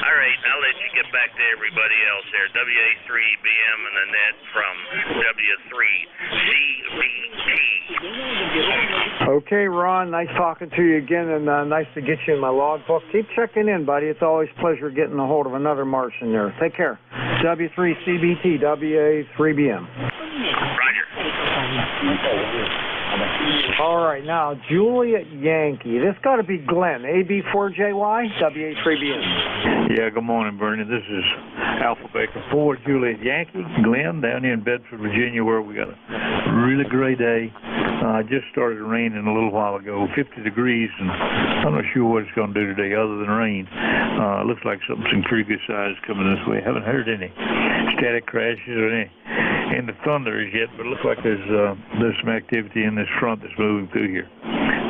All right, I'll let you get back to everybody else there. WA3BM and the net from W3CBT. Okay, Ron, nice talking to you again, and nice to get you in my log book. Keep checking in, buddy. It's always a pleasure getting a hold of another Martian there. Take care. W3CBT, WA3BM. Roger. All right, now, Juliet Yankee. This got to be Glenn, AB4JY, WA3BM. Yeah, good morning, Bernie. This is Alpha Baker 4, Juliet Yankee, Glenn, down here in Bedford, Virginia, where we got a really great day. Just started raining a little while ago, 50 degrees, and I'm not sure what it's going to do today other than rain. Looks like some pretty good size coming this way. Haven't heard any static crashes or any the thunders yet, but it looks like there's some activity in this front that's moving through here.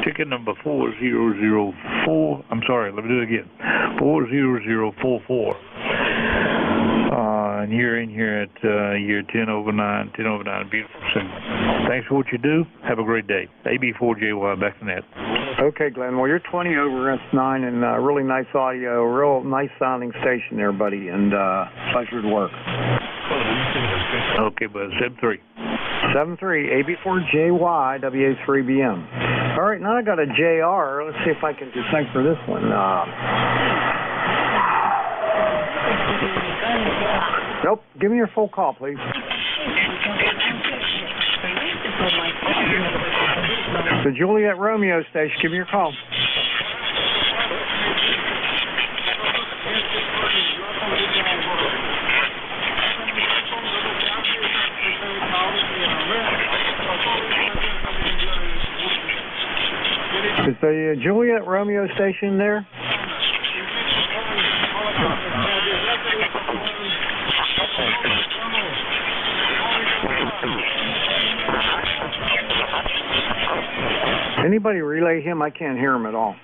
Ticket number 4004. I'm sorry, let me do it again. 40044. And you're in here at year 10/09. Beautiful signal. Thanks for what you do. Have a great day. AB4JY back to net. Okay, Glenn. Well, you're 20 over S9 and really nice audio, real nice sounding station there, buddy, and pleasure to work. Okay, bud. 73. 73, AB4JY, WA3BM. All right, now I got a JR. Let's see if I can decipher this one. Nope. Give me your full call, please. The Juliet Romeo station. Give me your call. Is the Juliet Romeo station there? Anybody relay him? I can't hear him at all.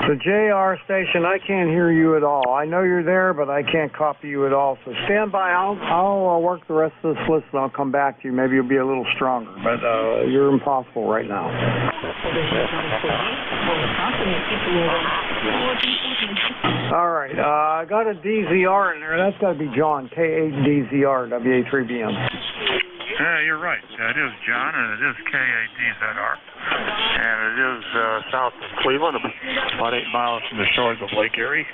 The JR station, I can't hear you at all. I know you're there, but I can't copy you at all. So stand by. I'll work the rest of this list, and I'll come back to you. Maybe you'll be a little stronger, but you're impossible right now. All right. I got a DZR in there. That's got to be John, K8DZR, WA3BM. You're right. It is John, and it is K8DZR. And it is south of Cleveland, about 8 miles from the shores of Lake Erie,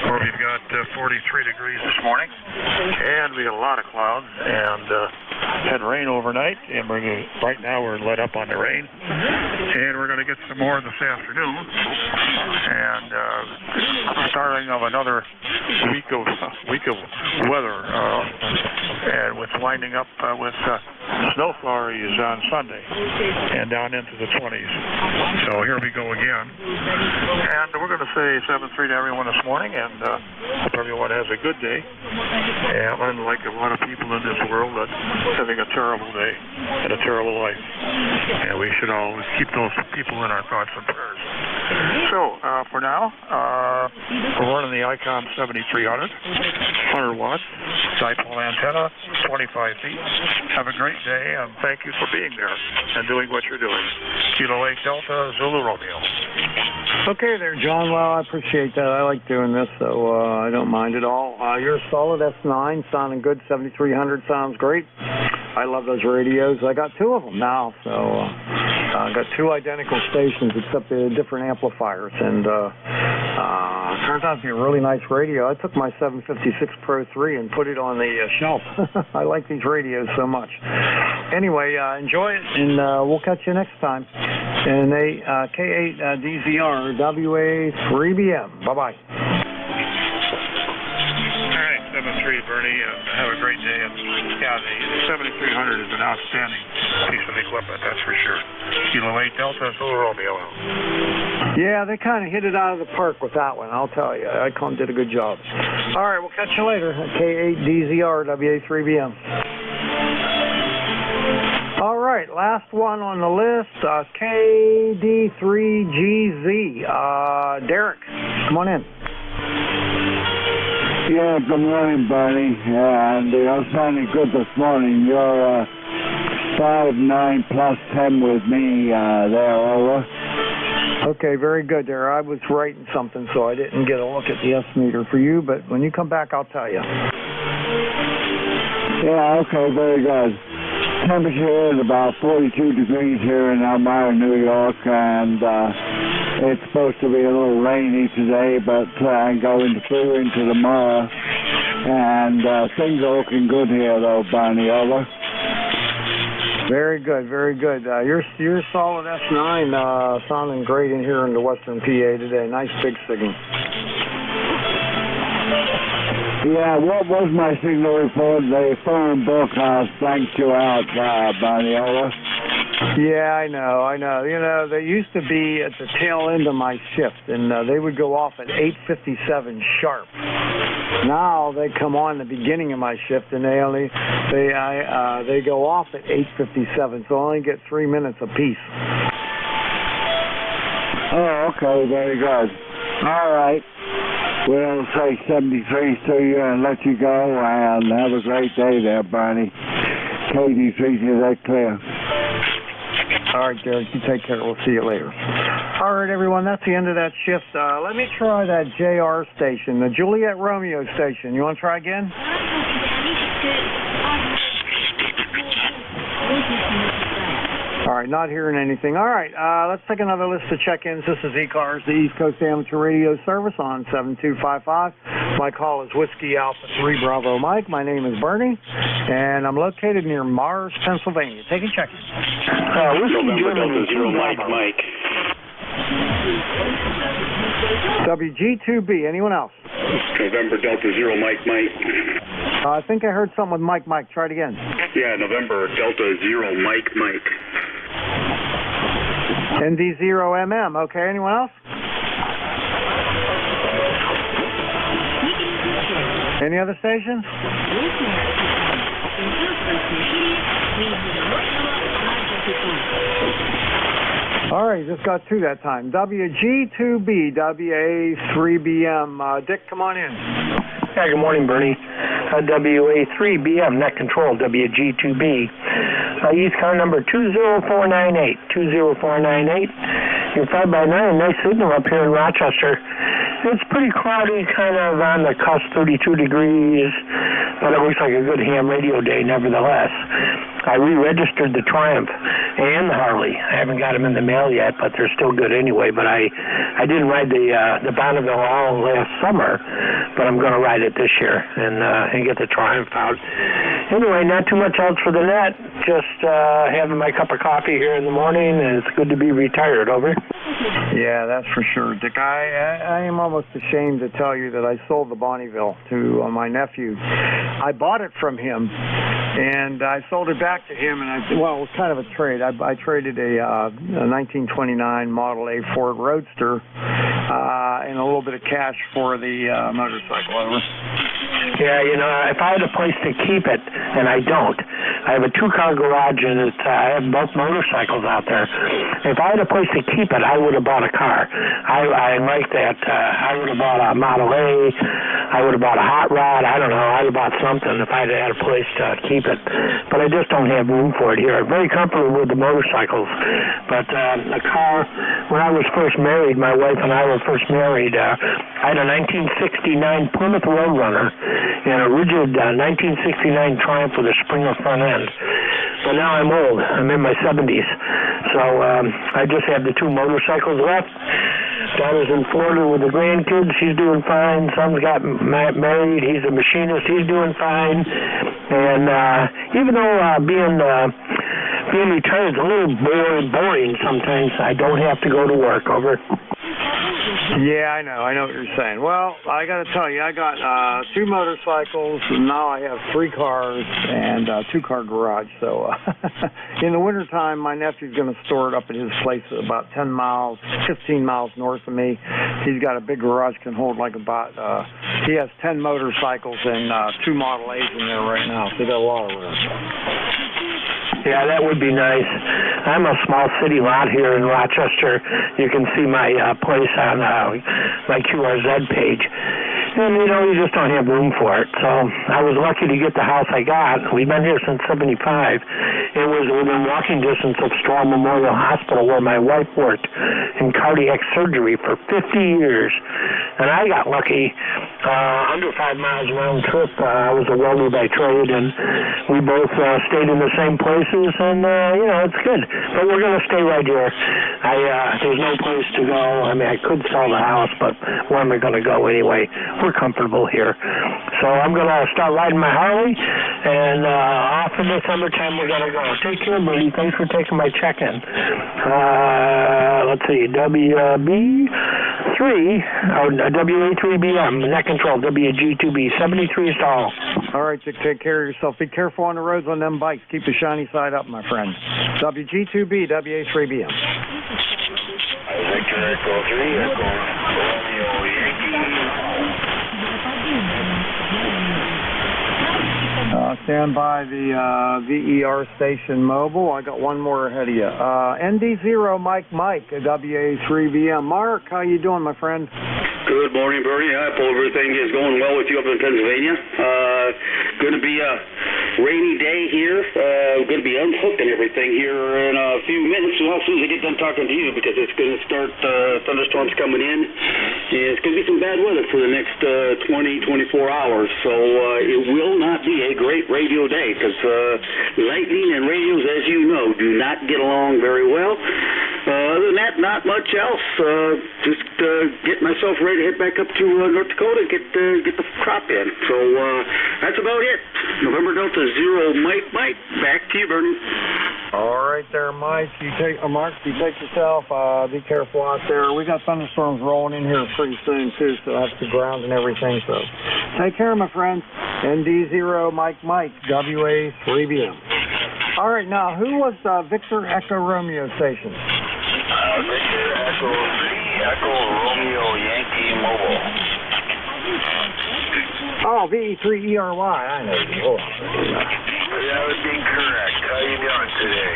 where we've got 43 degrees this morning. And we got a lot of clouds, and had rain overnight, and right now we're let up on the rain. And we're going to get some more this afternoon. And starting of another week of weather, and with winding up with snow flurries on Sunday and down into the 20s. So here we go again. And we're going to say 7-3 to everyone this morning, and hope everyone has a good day. And unlike a lot of people in this world that are having a terrible day and a terrible life. And we should always keep those people in our thoughts and prayers. So, for now, we're running the ICOM 7300, 100 watts, dipole antenna, 25 feet. Have a great day, and thank you for being there and doing what you're doing. Kilo 8 Delta, Zulu Romeo. Okay there, John. Well, I appreciate that. I like doing this, so I don't mind at all. You're solid S9, sounding good. 7300 sounds great. I love those radios. I got two of them now, so I got two identical stations except they're different amplifiers, and it turns out to be a really nice radio. I took my 756 Pro 3 and put it on the shelf. I like these radios so much. Anyway, enjoy it, and we'll catch you next time. And K8DZR WA3BM. Bye-bye. All right, 7-3, Bernie, have a great day. And yeah, the 7300 is an outstanding piece of equipment, that's for sure. Kilo 8 Delta, Zulu Romeo. Yeah, they kind of hit it out of the park with that one, I'll tell you. ICOM did a good job. All right, we'll catch you later. K8DZR WA3BM. All right, last one on the list, KD3GZ. Derek, come on in. Yeah, good morning, Bernie. And you're sounding good this morning. You're 5-9 plus 10 with me there, over. Okay, very good there. I was writing something, so I didn't get a look at the S-meter for you, but when you come back, I'll tell you. Yeah, okay, very good. Temperature is about 42 degrees here in Elmira, New York, and it's supposed to be a little rainy today, but going through into tomorrow. And things are looking good here, though, Barney, over. Very good, very good. You're solid S9, sounding great in here in the Western PA today. Nice big signal. Yeah, what was my signal report? The phone book thanked you out, Barney, over. Yeah, I know. You know, they used to be at the tail end of my shift, and they would go off at 8:57 sharp. Now they come on the beginning of my shift, and they go off at 8:57, so I only get 3 minutes apiece. Oh, okay, very good. All right. We'll say 73 to you and let you go, and have a great day there, Barney. KD3, is that clear? All right, Derek, you take care. We'll see you later. All right, everyone, that's the end of that shift. Let me try that JR station, the Juliet Romeo station. You want to try again? All right, not hearing anything. All right, let's take another list of check-ins. This is E-Cars, the East Coast Amateur Radio Service on 7255. My call is Whiskey Alpha 3 Bravo Mike. My name is Bernie, and I'm located near Mars, Pennsylvania. Take a check-in. November Delta 0 Mike, Mike. WG2B, anyone else? November Delta 0 Mike, Mike. I think I heard something with Mike. Try it again. Yeah, November Delta 0 Mike, Mike. ND0MM, okay, anyone else? Any other stations? All right, just got two that time. WG2B, WA3BM. Dick, come on in. Yeah, good morning, Bernie. WA3BM, net control, WG2B. Use car number 20498. 20498. Your 5x9, nice signal up here in Rochester. It's pretty cloudy, kind of on the cusp, 32 degrees, but it looks like a good ham radio day nevertheless. I re-registered the Triumph and the Harley. I haven't got them in the mail yet, but they're still good anyway. But I didn't ride the Bonneville all last summer, but I'm going to ride it this year and get the Triumph out. Anyway, not too much else for the net. Just having my cup of coffee here in the morning, and it's good to be retired. Over. Yeah, that's for sure, Dick. I am almost ashamed to tell you that I sold the Bonneville to my nephew. I bought it from him, and I sold it back to him, and it was kind of a trade. I traded a 1929 Model A Ford Roadster and a little bit of cash for the motorcycle. Over. Yeah, you know, if I had a place to keep it, and I don't, I have a two-car garage, and I have both motorcycles out there. If I had a place to keep it, I would have bought a car. I like that. I would have bought a Model A. I would have bought a hot rod. I don't know. I'd have bought something if I had a place to keep it. But I just don't have room for it here. I'm very comfortable with the motorcycles. But a car, when I was first married, my wife and I were first married, I had a 1969 Plymouth Roadrunner and a rigid 1969 Triumph with a Springer front end. But now I'm old. I'm in my 70s. So I just have the two motorcycles left. Daughter's in Florida with the grandkids. She's doing fine. Son's got married. He's a machinist. He's doing fine. And even though being retired is a little boring sometimes, I don't have to go to work. Over. Yeah, I know what you're saying. Well, I got to tell you, I got two motorcycles, and now I have three cars and a two-car garage. So in the wintertime, my nephew's going to store it up at his place about 15 miles north of me. He's got a big garage, can hold like about, he has 10 motorcycles and two Model A's in there right now, so got a lot of room. Yeah, that would be nice. I'm a small city lot here in Rochester. You can see my place on my QRZ page. And, you know, you just don't have room for it. So I was lucky to get the house I got. We've been here since 75. It was within walking distance of Straw Memorial Hospital where my wife worked in cardiac surgery for 50 years. And I got lucky. Under 5 miles round trip. I was a welder by trade, and we both stayed in the same places, and, you know, it's good. But we're going to stay right here. There's no place to go. I mean, I could sell the house, but where am I going to go anyway? We're comfortable here. So I'm going to start riding my Harley, and off in the summertime we're going to go. Take care, buddy. Thanks for taking my check-in. Let's see, WB3, or WA3BM, net control, WG2B, 73 stall. All right, take care of yourself. Be careful on the roads on them bikes. Keep the shiny side up, my friend. WG2B, WA3BM. Victor Echo 3, Echo Romeo Yankee. Stand by the VER station mobile. I got one more ahead of you. ND0 Mike, WA3BM. Mark, how you doing, my friend? Good morning, Bernie. I hope everything is going well with you up in Pennsylvania. Going to be a rainy day here. Going to be unhooked and everything here in a few minutes. Well, as soon as I get done talking to you, because it's going to start thunderstorms coming in. And it's going to be some bad weather for the next 24 hours. So it will not be a great radio day because lightning and radios, as you know, do not get along very well. Other than that, not much else. Just get myself ready to head back up to North Dakota and get the crop in. So that's about it. November Delta 0 Mike. Back to you, Bernie. All right there, Mike. Mark, you take yourself. Be careful out there. We got thunderstorms rolling in here pretty soon too, so that's the ground and everything. So take care, my friend. ND0 Mike, WA3BM. All right, now who was Victor Echo Romeo station? Victor Echo 3, Echo Romeo Yankee Mobile. Oh, VE3ERY. I know you. Oh. That would be correct. How you doing today?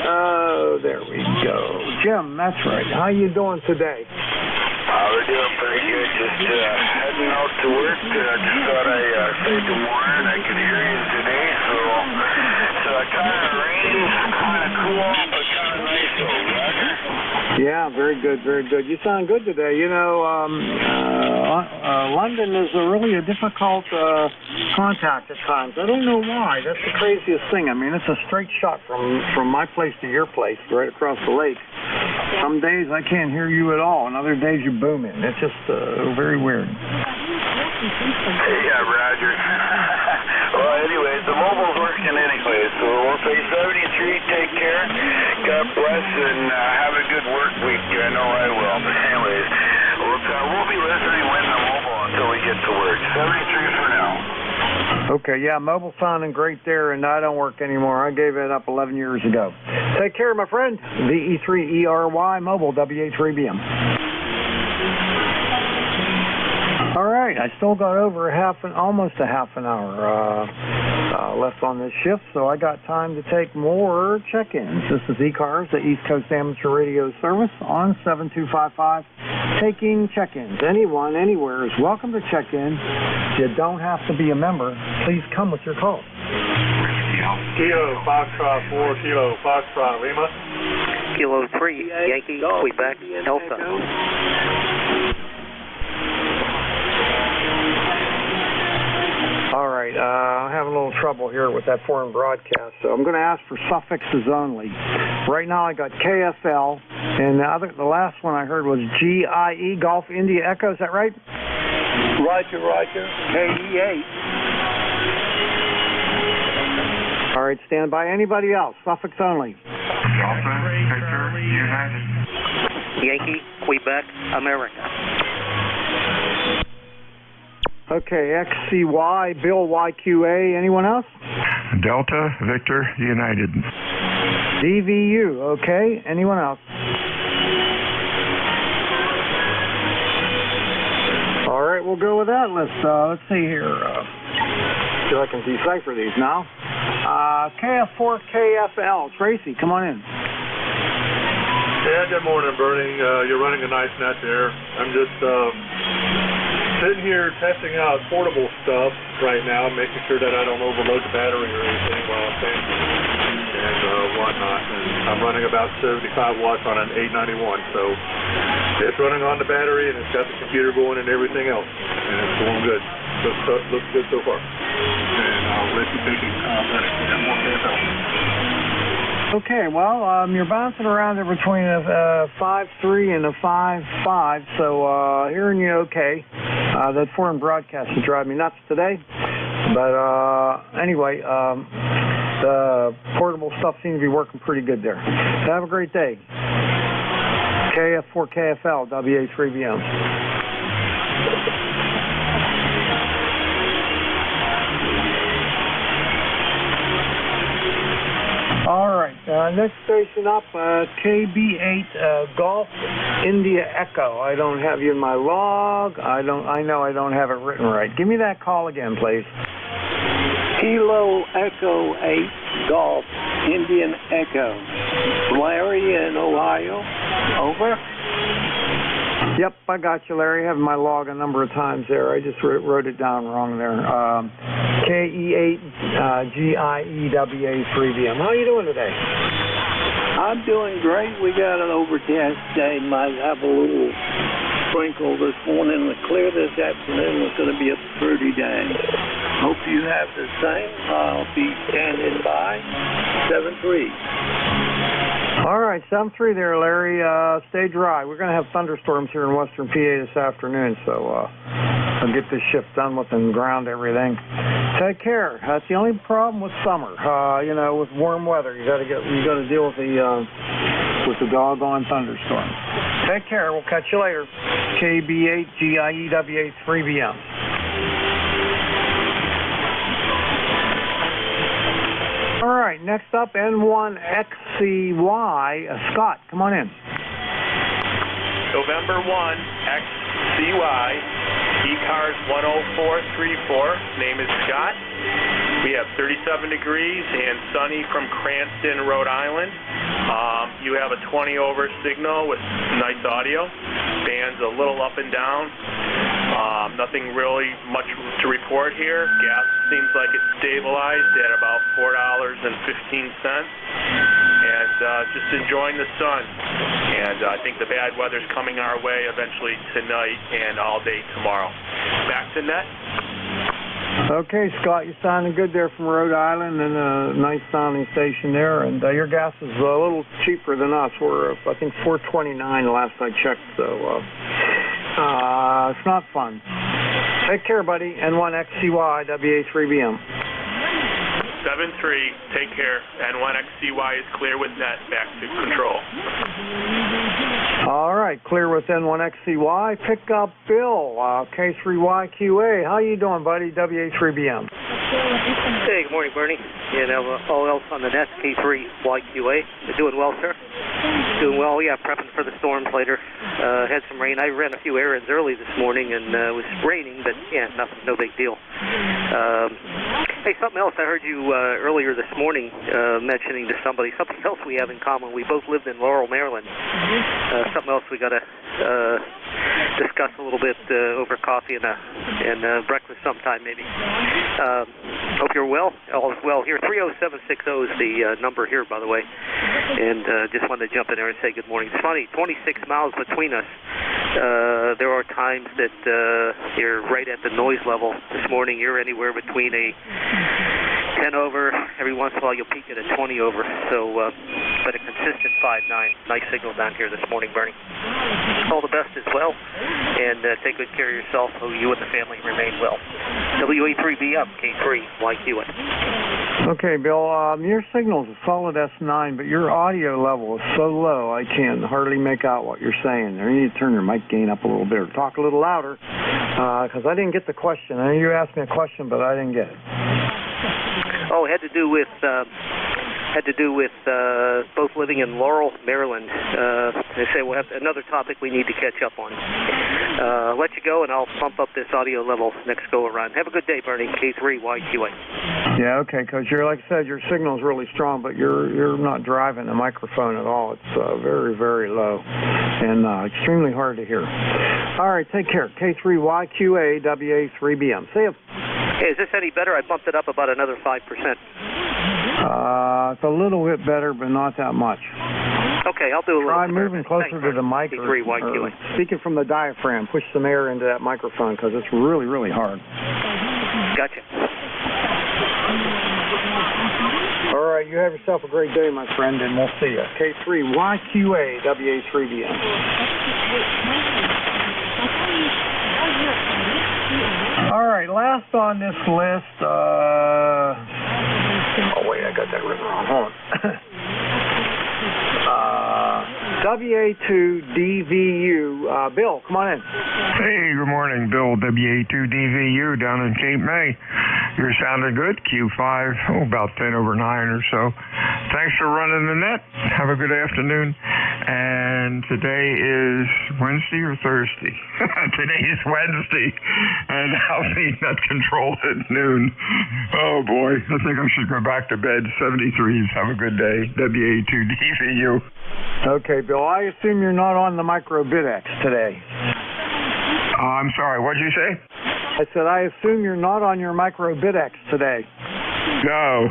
Oh, there we go. Jim, that's right. How you doing today? We're doing pretty good. Just heading out to work. Just thought I'd say good morning. I could hear you today. So kind of rain, kind of cool, but kind of nice though, right? Yeah, very good, very good. You sound good today. You know, London is really a difficult contact at times. I don't know why. That's the craziest thing. I mean, it's a straight shot from my place to your place, right across the lake. Some days I can't hear you at all, and other days you're booming. It's just very weird. Yeah, Roger. Well, anyways, the mobile's working anyway, so we'll say 73, take care, God bless, and have a good work weekend. Okay, yeah, mobile sounding great there, and I don't work anymore. I gave it up 11 years ago. Take care, my friend. VE3ERY Mobile, WA3BM. All right, I still got over almost a half an hour left on this shift, so I got time to take more check-ins. This is E-Cars, the East Coast Amateur Radio Service on 7255, taking check-ins. Anyone, anywhere is welcome to check in. You don't have to be a member. Please come with your call. Kilo Foxtrot 4, Kilo Foxtrot Lima. Kilo 3, Yankee, Quebec, Alpha. All right, I'm having a little trouble here with that foreign broadcast, so I'm going to ask for suffixes only. Right now I got KFL, and the last one I heard was GIE, Golf India Echo, is that right? Roger, Roger. KE8. All right, stand by. Anybody else? Suffix only. Delta, Victor, United. Yankee, Quebec, America. Okay, XCY, Bill YQA. Anyone else? Delta, Victor, United. DVU. Okay. Anyone else? All right, we'll go with that. Let's see here. See if I can decipher these now. KF4, KFL. Tracy, come on in. Yeah, good morning, Bernie. You're running a nice net there. I'm just sitting here testing out portable stuff right now, making sure that I don't overload the battery or anything while I'm sampling and whatnot. And I'm running about 75 watts on an 891, so it's running on the battery and it's got the computer going and everything else, and it's going good. Looks good so far. And I'll let you take it. Okay, well, you're bouncing around there between a 5.3 and a 5.5, so hearing you okay. That foreign broadcast is driving me nuts today. But anyway, the portable stuff seems to be working pretty good there. So have a great day. KF4 KFL, WA3BM. All right, next station up, KB8 Golf India Echo. I don't have you in my log. I know I don't have it written right. Give me that call again, please. Kilo Echo 8 Golf Indian Echo. Larry in Ohio. Over. Yep, I got you, Larry. I have my log a number of times there. I just wrote it down wrong there. KE8GIEWA3BM. How are you doing today? I'm doing great. We got an overcast day. Might have a little sprinkle this morning. Clear this afternoon. It's going to be a pretty day. Hope you have the same. I'll be standing by. 7-3. All right, 7-3 there, Larry. Stay dry. We're going to have thunderstorms here in western PA this afternoon, so I'll get this shift done with and ground everything. Take care. That's the only problem with summer. With warm weather, you got to deal with the doggone thunderstorm. Take care. We'll catch you later. KB8GIEWA3BM. All right, next up, N1XCY. Scott, come on in. November 1, XCY, E-Cars 10434. Name is Scott. We have 37 degrees and sunny from Cranston, Rhode Island. You have a 20 over signal with nice audio. Band's a little up and down. Nothing really much to report here. Gas seems like it's stabilized at about $4.15. And just enjoying the sun. And I think the bad weather's coming our way eventually tonight and all day tomorrow. Back to net. Okay, Scott, you're sounding good there from Rhode Island, and a nice sounding station there. And your gas is a little cheaper than us. We're, I think, $4.29 last I checked, so it's not fun. Take care, buddy. N1XCY, WA3BM. 7-3, take care. N1XCY is clear with net, back to control. All right, clear with N1XCY. Pick up Bill, K3YQA. How you doing, buddy? WA3BM. Hey, good morning, Bernie. You know, all else on the net, K3YQA. You're doing well, sir? Doing well, yeah, prepping for the storms later. Had some rain. I ran a few errands early this morning, and it was raining, but yeah, nothing, no big deal. Hey, something else. I heard you earlier this morning mentioning to something else we have in common. We both lived in Laurel, Maryland. Something else we got to discuss a little bit over coffee and breakfast sometime, maybe. Hope you're well. All is well here. 30760 is the number here, by the way. And just wanted to jump in there and say good morning. It's funny, 26 miles between us. There are times that you're right at the noise level. This morning you're anywhere between a 10 over. Every once in a while you'll peak at a 20 over. So, but a consistent 5.9. Nice signal down here this morning, Bernie. All the best as well. And take good care of yourself. Hope you and the family remain well. WA3BM, K3YQA. Okay, Bill, your signal's a solid S9, but your audio level is so low I can hardly make out what you're saying there. You need to turn your mic gain up a little bit or talk a little louder, because I didn't get the question. I know you asked me a question, but I didn't get it. Oh, it had to do with both living in Laurel, Maryland. They say we'll have another topic we need to catch up on. Let you go, and I'll bump up this audio level next go around. Have a good day, Bernie. K3YQA. Yeah, okay, because you're, like I said, your signal's really strong, but you're not driving the microphone at all. It's very, very low and extremely hard to hear. All right, take care. K3YQA, WA3BM. See you. Hey, is this any better? I bumped it up about another 5%. It's a little bit better, but not that much. Okay, I'll do a little. Try moving closer to the mic or speaking from the diaphragm. Push some air into that microphone because it's really, really hard. Gotcha. All right, you have yourself a great day, my friend, and we'll see you. K3YQA, WA3BM. All right, last on this list, oh wait, I got that written wrong. Hold on. WA2DVU. Bill, come on in. Hey, good morning, Bill. WA2DVU down in Cape May. You're sounding good. Q5, about 10 over 9 or so. Thanks for running the net. Have a good afternoon. And today is Wednesday or Thursday? Today is Wednesday, and I'll be net control at noon. Oh boy, I think I should go back to bed. 73s. Have a good day. WA2DVU. Okay, Bill. I assume you're not on the micro BitX today. I'm sorry. What'd you say? I said I assume you're not on your micro BitX today. No.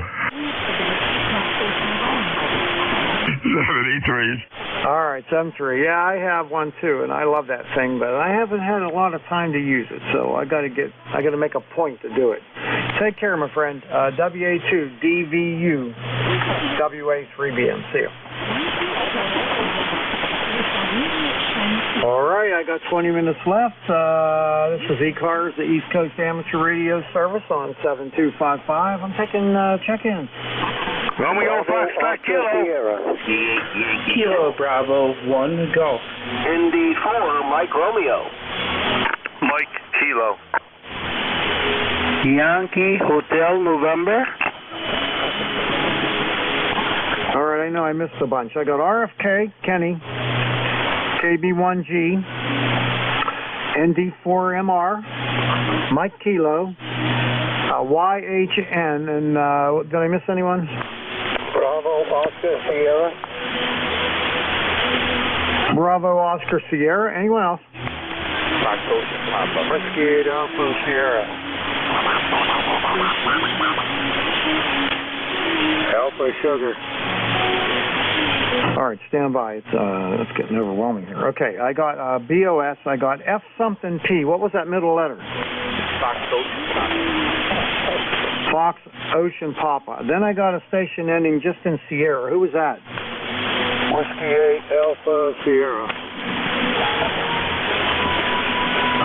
73s. All right, 73. Yeah, I have one too, and I love that thing, but I haven't had a lot of time to use it, so I got to make a point to do it. Take care, my friend. WA2DVU, WA3BM. See you. All right, I got 20 minutes left. This is E-Cars, the East Coast Amateur Radio Service on 7255. I'm taking check-ins. Romeo Foxtrot Kilo. Kilo Bravo 1 Golf. ND4 Mike Romeo. Mike Kilo. Yankee Hotel November. All right, I know I missed a bunch. I got RFK, Kenny, KB1G, ND4MR, Mike Kilo, YHN, and did I miss anyone? Bravo Oscar Sierra. Bravo Oscar Sierra. Anyone else? Whiskey Alpha Sierra. Alpha Sugar. All right, stand by. It's getting overwhelming here. Okay, I got BOS. I got F something P. What was that middle letter? Fox Ocean Papa. Then I got a station ending just in Sierra. Who was that? Whiskey 8 Alpha Sierra.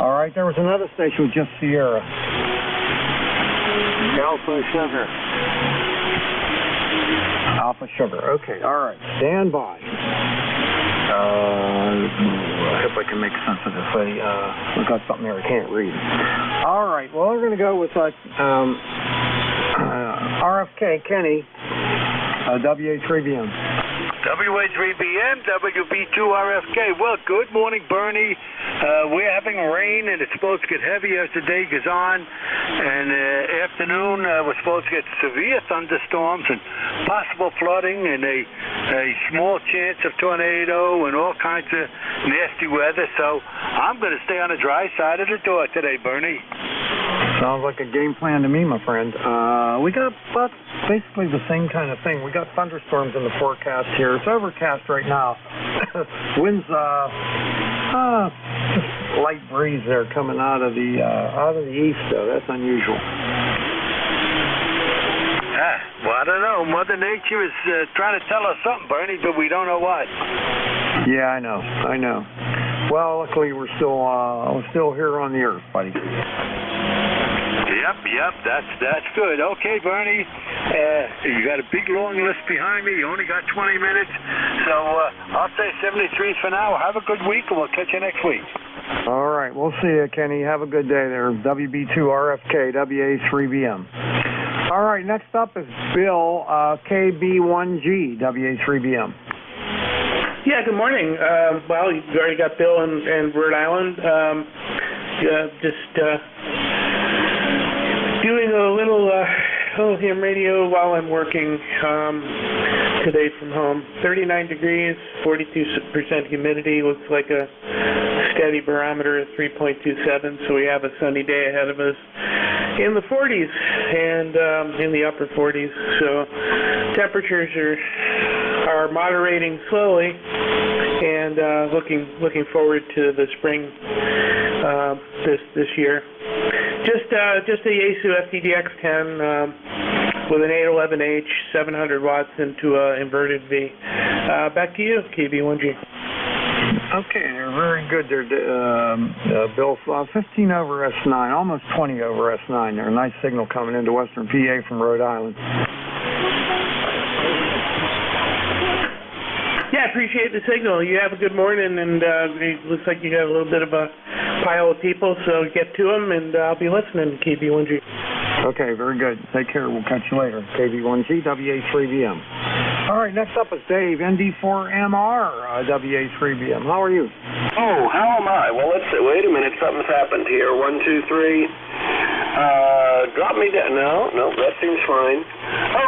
All right, there was another station with just Sierra. Alpha Sugar. Alpha Sugar. Okay, all right. Stand by. I hope I can make sense of this. I've got something here I can't read. All right, well, we're going to go with RFK, Kenny, WA3BM. WA3BM, WB2RFK. Well, good morning, Bernie. We're having rain, and it's supposed to get heavier as the day goes on. And afternoon, we're supposed to get severe thunderstorms and possible flooding and a small chance of tornado and all kinds of nasty weather. So I'm going to stay on the dry side of the door today, Bernie. Sounds like a game plan to me, my friend. We got about basically the same kind of thing. We got thunderstorms in the forecast here. It's overcast right now. Winds, just light breeze there coming out of the east, though. That's unusual. Well, I don't know. Mother Nature is trying to tell us something, Bernie, but we don't know what. Yeah, I know. Well, luckily we're still here on the earth, buddy. Yep, that's good. Okay, Bernie, you got a big long list behind me. You only got 20 minutes, so I'll say 73 for now. Have a good week, and we'll catch you next week. All right, we'll see you, Kenny. Have a good day there. WB2RFK, WA3BM. All right, next up is Bill, KB1G, WA3BM. Yeah, good morning. Well, you already got Bill in Rhode Island. Doing a little ham radio while I'm working today from home. 39 degrees, 42% humidity. Looks like a steady barometer of 3.27, so we have a sunny day ahead of us. In the 40s and in the upper 40s, so temperatures are moderating slowly, and looking forward to the spring this year. Just a Yaesu FTDX10 with an 811H, 700 watts into an inverted V. Back to you, KB1G. Okay, they're very good there, Bill. 15 over S9, almost 20 over S9 there. Nice signal coming into Western PA from Rhode Island. Yeah, I appreciate the signal. You have a good morning, and it looks like you got a little bit of a pile of people, so get to them, and I'll be listening, KB1G. Okay, very good. Take care. We'll catch you later. KB1G, WA3BM. All right, next up is Dave, ND4MR, WA3BM. How are you? Oh, how am I? Well, let's see. Wait a minute. Something's happened here. 1, 2, 3. Drop me down. No, that seems fine.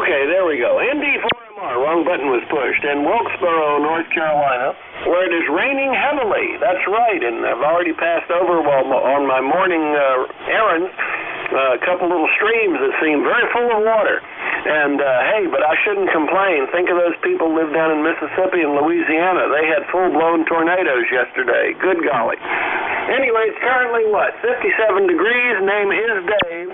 Okay, there we go. ND4MR. Wrong button was pushed. In Wilkesboro, North Carolina, where it is raining heavily. That's right, and I've already passed over on my morning errand a couple little streams that seem very full of water. And, hey, but I shouldn't complain. Think of those people who live down in Mississippi and Louisiana. They had full-blown tornadoes yesterday. Good golly. Anyway, it's currently, 57 degrees. Name is Dave.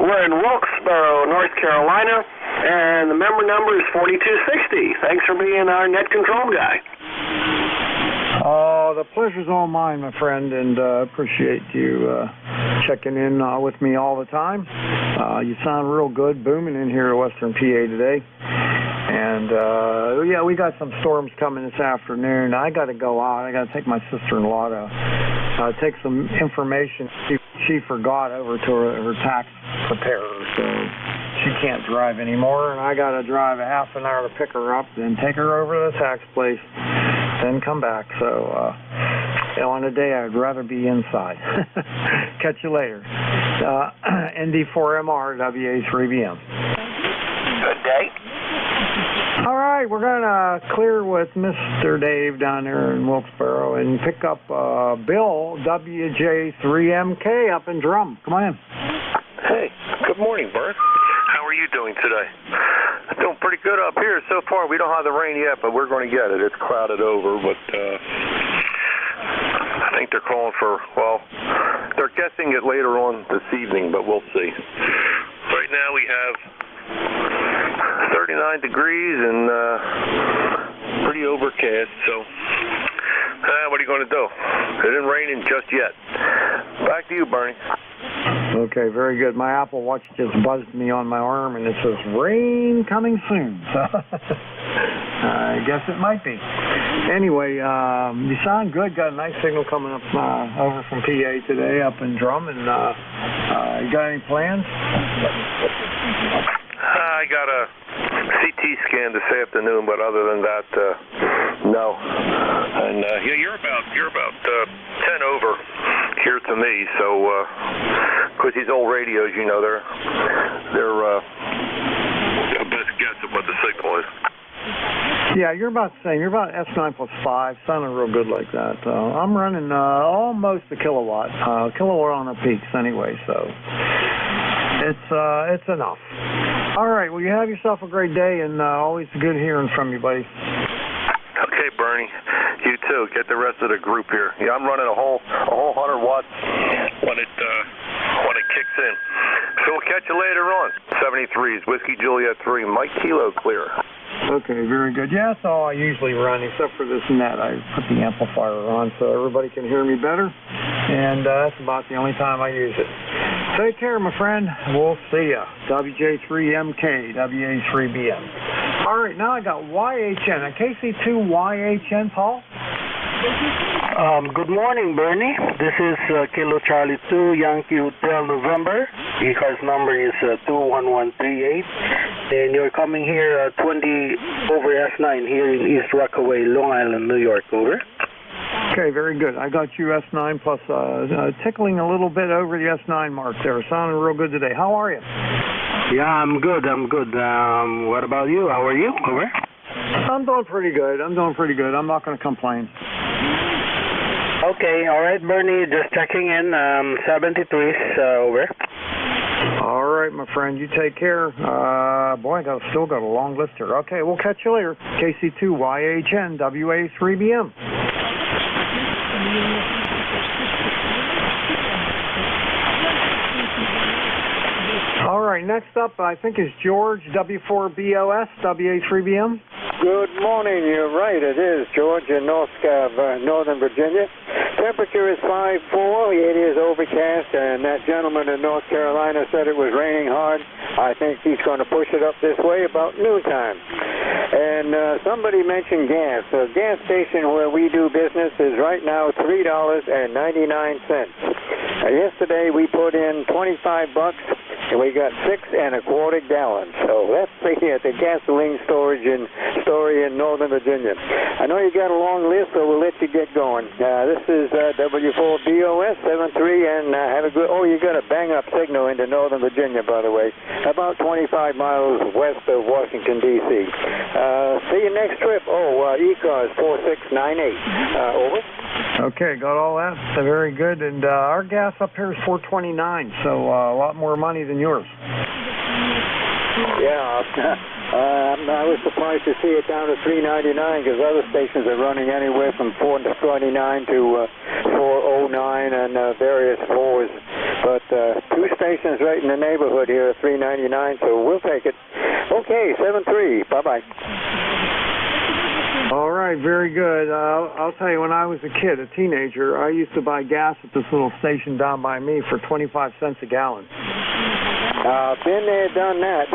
We're in Wilkesboro, North Carolina, and the member number is 4260. Thanks for being our net control guy. The pleasure's all mine, my friend, and appreciate you checking in with me all the time. You sound real good, booming in here at Western PA today. And, yeah, we got some storms coming this afternoon. I got to go out. I got to take my sister-in-law to take some information she forgot over to her tax preparer. So she can't drive anymore, and I got to drive a half an hour to pick her up, then take her over to the tax place, then come back. So on a day I'd rather be inside. Catch you later. ND4MR, WA3BM. Good day. All right, we're going to clear with Mr. Dave down there in Wilkesboro and pick up Bill, WJ3MK, up in Drum. Come on in. Hey, good morning, Bert. How are you doing today? Doing pretty good up here. So far, we don't have the rain yet, but we're going to get it. It's clouded over, but I think they're calling for, they're guessing it later on this evening, but we'll see. Right now, we have 39 degrees and pretty overcast, so what are you going to do? It isn't raining just yet. Back to you, Bernie. Okay, very good. My Apple Watch just buzzed me on my arm, and it says, rain coming soon. So I guess it might be. Anyway, you sound good. Got a nice signal coming up over from PA today up in Drum. And you got any plans? I got a CT scan this afternoon, but other than that, no. And yeah, you're about 10 over here to me. So, because these old radios, you know, they're the best guess at what the signal is. Yeah, you're about the same. You're about S9 plus 5, sounding real good like that. I'm running almost a kilowatt on the peaks anyway, so it's enough. All right, well, you have yourself a great day, and always good hearing from you, buddy. Okay, Bernie. You too. Get the rest of the group here. Yeah, I'm running a whole 100 watts when it kicks in. So we'll catch you later on. 73s, Whiskey Juliet 3, Mike Kilo clear. Okay, very good. Yeah, that's all I usually run, except for this net. I put the amplifier on so everybody can hear me better, and that's about the only time I use it. Take care, my friend. We'll see ya. WJ3MK, WA3BM. All right, now I got YHN. A KC2YHN, Paul? Good morning, Bernie. This is Kilo Charlie 2, Yankee Hotel November. ECARS number is 21138. And you're coming here 20 over S9 here in East Rockaway, Long Island, New York. Over. Okay, very good. I got you S9 plus tickling a little bit over the S9 mark there. Sounding real good today. How are you? Yeah, I'm good. What about you? How are you? Over. I'm doing pretty good. I'm not going to complain. Okay, all right, Bernie, just checking in. 73s, over. All right, my friend, you take care. Boy, I still got a long list here. Okay, we'll catch you later. KC2YHN, WA3BM. All right, next up, I think, is George, W4BOS, WA3BM. Good morning. You're right. It is George in Northern Virginia. Temperature is 5.4. It is overcast, and that gentleman in North Carolina said it was raining hard. I think he's going to push it up this way about noontime. And somebody mentioned gas. The gas station where we do business is right now $3.99. Yesterday we put in $25, and we got 6 1/4 gallons. So that's the gasoline story in Northern Virginia. I know you got a long list, so we'll let you get going. This is W4BOS 73, and have a good. Oh, you got a bang-up signal into Northern Virginia, by the way, about 25 miles west of Washington D.C. See you next trip. ECARS 4698. Over. Okay, got all that. Very good. And our gas up here is $4.29, so a lot more money than yours. Yeah, I was surprised to see it down to $3.99 because other stations are running anywhere from $4.29 to $4.09 and various fours. But 2 stations right in the neighborhood here are $3.99, so we'll take it. Okay, 7-3. Bye-bye. All right, very good. I'll tell you, when I was a kid, a teenager, I used to buy gas at this little station down by me for 25 cents a gallon. Been there, done that.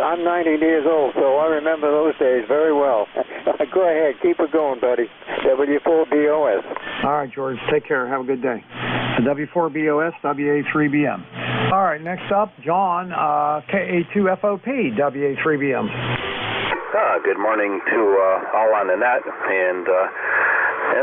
I'm 90 years old, so I remember those days very well. Go ahead, keep it going, buddy. W4BOS. All right, George, take care. Have a good day. W4BOS, WA3BM. All right, next up, John, KA2FOP, WA3BM. Good morning to all on the net, and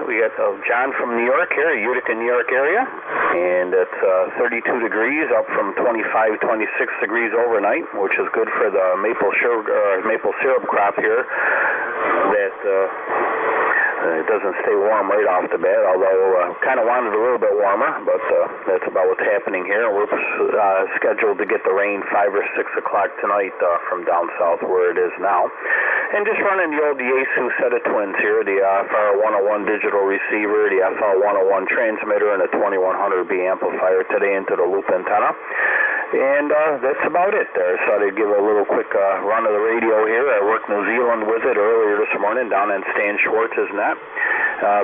we got John from New York here, Utica, New York area, and it's 32 degrees, up from 25, 26 degrees overnight, which is good for the maple syrup crop here. That it doesn't stay warm right off the bat, although kind of wanted a little bit warmer, but that's about what's happening here. We're scheduled to get the rain 5 or 6 o'clock tonight from down south where it is now. And just running the old Yaesu set of twins here, the FR101 digital receiver, the FR101 transmitter, and a 2100B amplifier today into the loop antenna. And that's about it there. So I'd give a little quick run of the radio here. I worked New Zealand with it earlier this morning down in Stan Schwartz's net.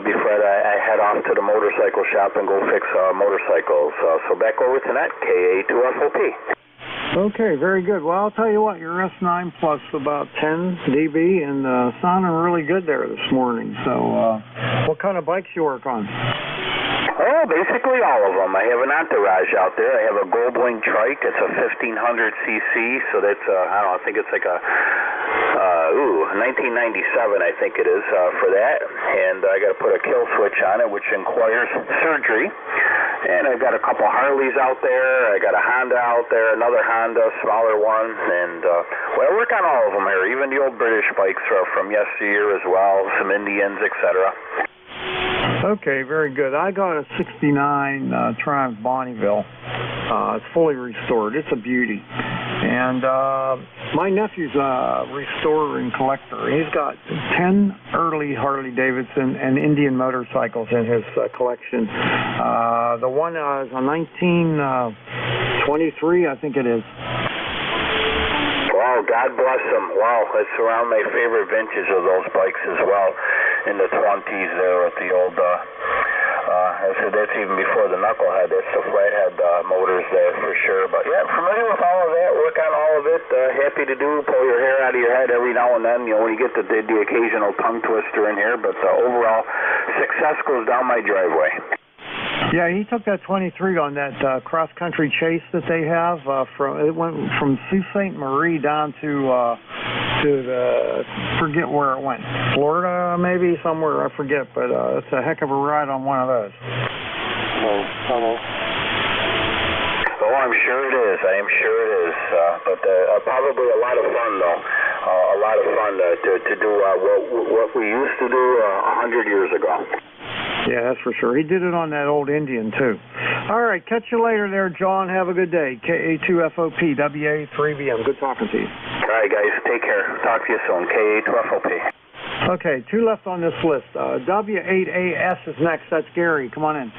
Before I head off to the motorcycle shop and go fix motorcycles. So back over to that, KA2FOP. Okay, very good. Well, I'll tell you what, your S9 plus about 10 dB and sounding really good there this morning. So what kind of bikes you work on? Oh, Well, basically all of them. I have an entourage out there. I have a Goldwing trike. It's a 1500 cc, so that's I don't know. I think it's like a 1997, I think it is for that. And I got to put a kill switch on it, which requires surgery. And I've got a couple Harleys out there. I got a Honda out there, another Honda, smaller one. And well, I work on all of them here, even the old British bikes from yesteryear as well, some Indians, etc. Okay, very good. I got a 69 Triumph Bonneville. It's fully restored. It's a beauty. And my nephew's a restorer and collector. He's got 10 early Harley Davidson and Indian motorcycles in his collection. The one is a 1923, I think it is. Wow, God bless them. Wow, it's around my favorite vintage of those bikes as well, in the 20s there with the old, I said that's even before the knucklehead. That's the flathead motors there for sure. But yeah, familiar with all of that, work on all of it. Happy to pull your hair out of your head every now and then, when you get the occasional tongue twister in here. But overall, success goes down my driveway. Yeah, he took that 23 on that cross-country chase that they have. It went from Sault Ste. Marie down to forget where it went. Florida, maybe, somewhere, I forget. But it's a heck of a ride on one of those. Oh, I'm sure it is. I am sure it is. But probably a lot of fun, though. A lot of fun to do what we used to do 100 years ago. Yeah, that's for sure. He did it on that old Indian, too. All right, catch you later there, John. Have a good day. KA2FOP, WA3BM. Good talking to you. All right, guys. Take care. Talk to you soon. KA2FOP. Okay, 2 left on this list. W8AS is next. That's Gary. Come on in.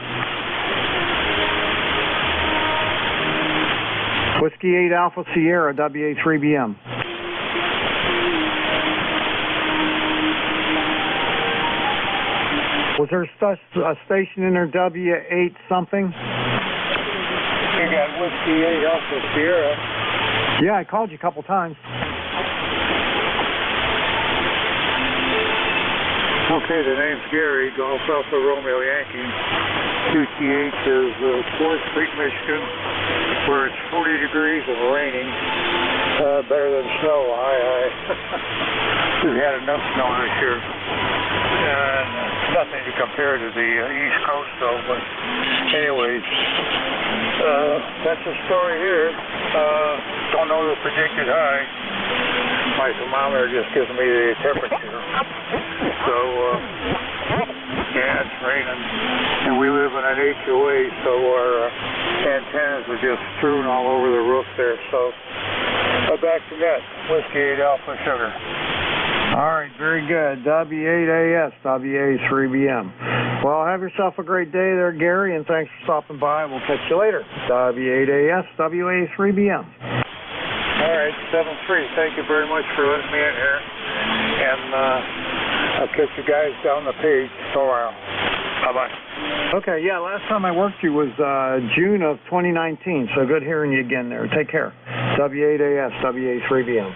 Whiskey 8 Alpha Sierra, WA3BM. Was there a station in there, W8 something? You got Whiskey 8 Alpha Sierra. Yeah, I called you a couple times. Okay, the name's Gary, Golf Alpha Romeo Yankee. QTH is 4th Street, Michigan, where it's 40 degrees and raining. Better than snow, aye. We've had enough snow this year. Nothing to compare to the East Coast, though. But anyways, that's the story here. Don't know the predicted high. My thermometer just gives me the temperature. So, yeah, it's raining. And we live in an HOA, so our antennas are just strewn all over the roof there. So, back to that. Whiskey 8 Alpha Sugar. All right, very good. W8AS, WA3BM. Well, have yourself a great day there, Gary, and thanks for stopping by. We'll catch you later. W8AS, WA3BM. All right, 7-3. Thank you very much for letting me in here. And I'll catch you guys down the page. So, bye-bye. Okay, yeah, last time I worked you was June of 2019, so good hearing you again there. Take care. W8AS, WA3BM.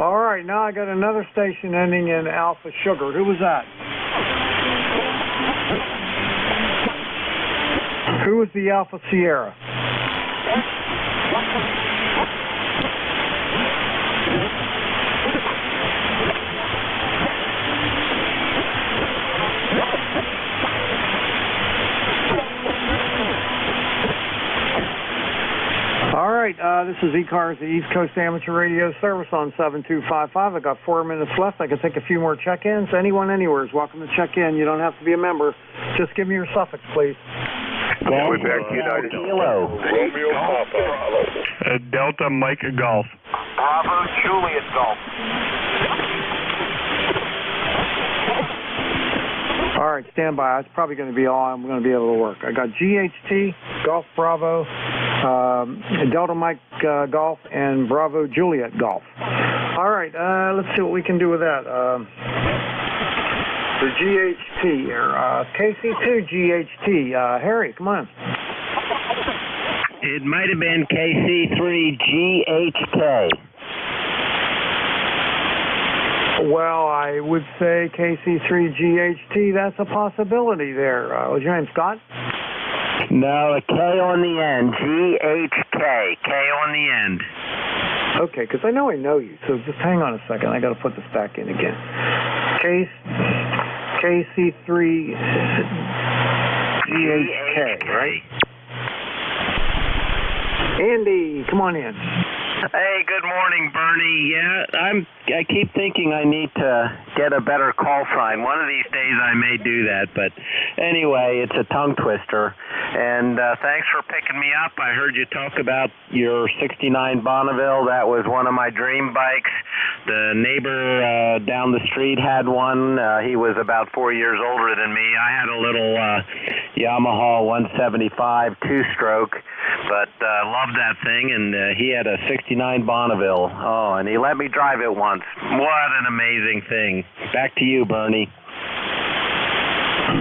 All right, now I got another station ending in Alpha Sugar. Who was that? Who was the Alpha Sierra? All right, this is E-Cars, the East Coast Amateur Radio Service on 7255. I got 4 minutes left. I can take a few more check-ins. Anyone, anywhere is welcome to check in. You don't have to be a member. Just give me your suffix, please. We're back to United. Kilo. Romeo Papa. Delta Mike Golf. Bravo Juliet Golf. All right, stand by. It's probably going to be all I'm going to be able to work. I got GHT, Golf Bravo, Delta Mike Golf, and Bravo Juliet Golf. All right, let's see what we can do with that. The GHT here, KC2 GHT. Harry, come on. It might have been KC3 GHK. Well, I would say KC3GHT, that's a possibility there. Was your name Scott? No, a K on the end. GHK. K on the end. Okay, because I know you, so just hang on a second. I got to put this back in again. KC3GHK, right? Andy, come on in. Hey, good morning, Bernie. Yeah, I keep thinking I need to get a better call sign. One of these days I may do that, but anyway, it's a tongue twister. And thanks for picking me up. I heard you talk about your 69 Bonneville. That was one of my dream bikes. The neighbor down the street had one. He was about 4 years older than me. I had a little Yamaha 175 two-stroke, but loved that thing, and he had a 69 Bonneville. Oh, and he let me drive it once. What an amazing thing. Back to you, Bernie.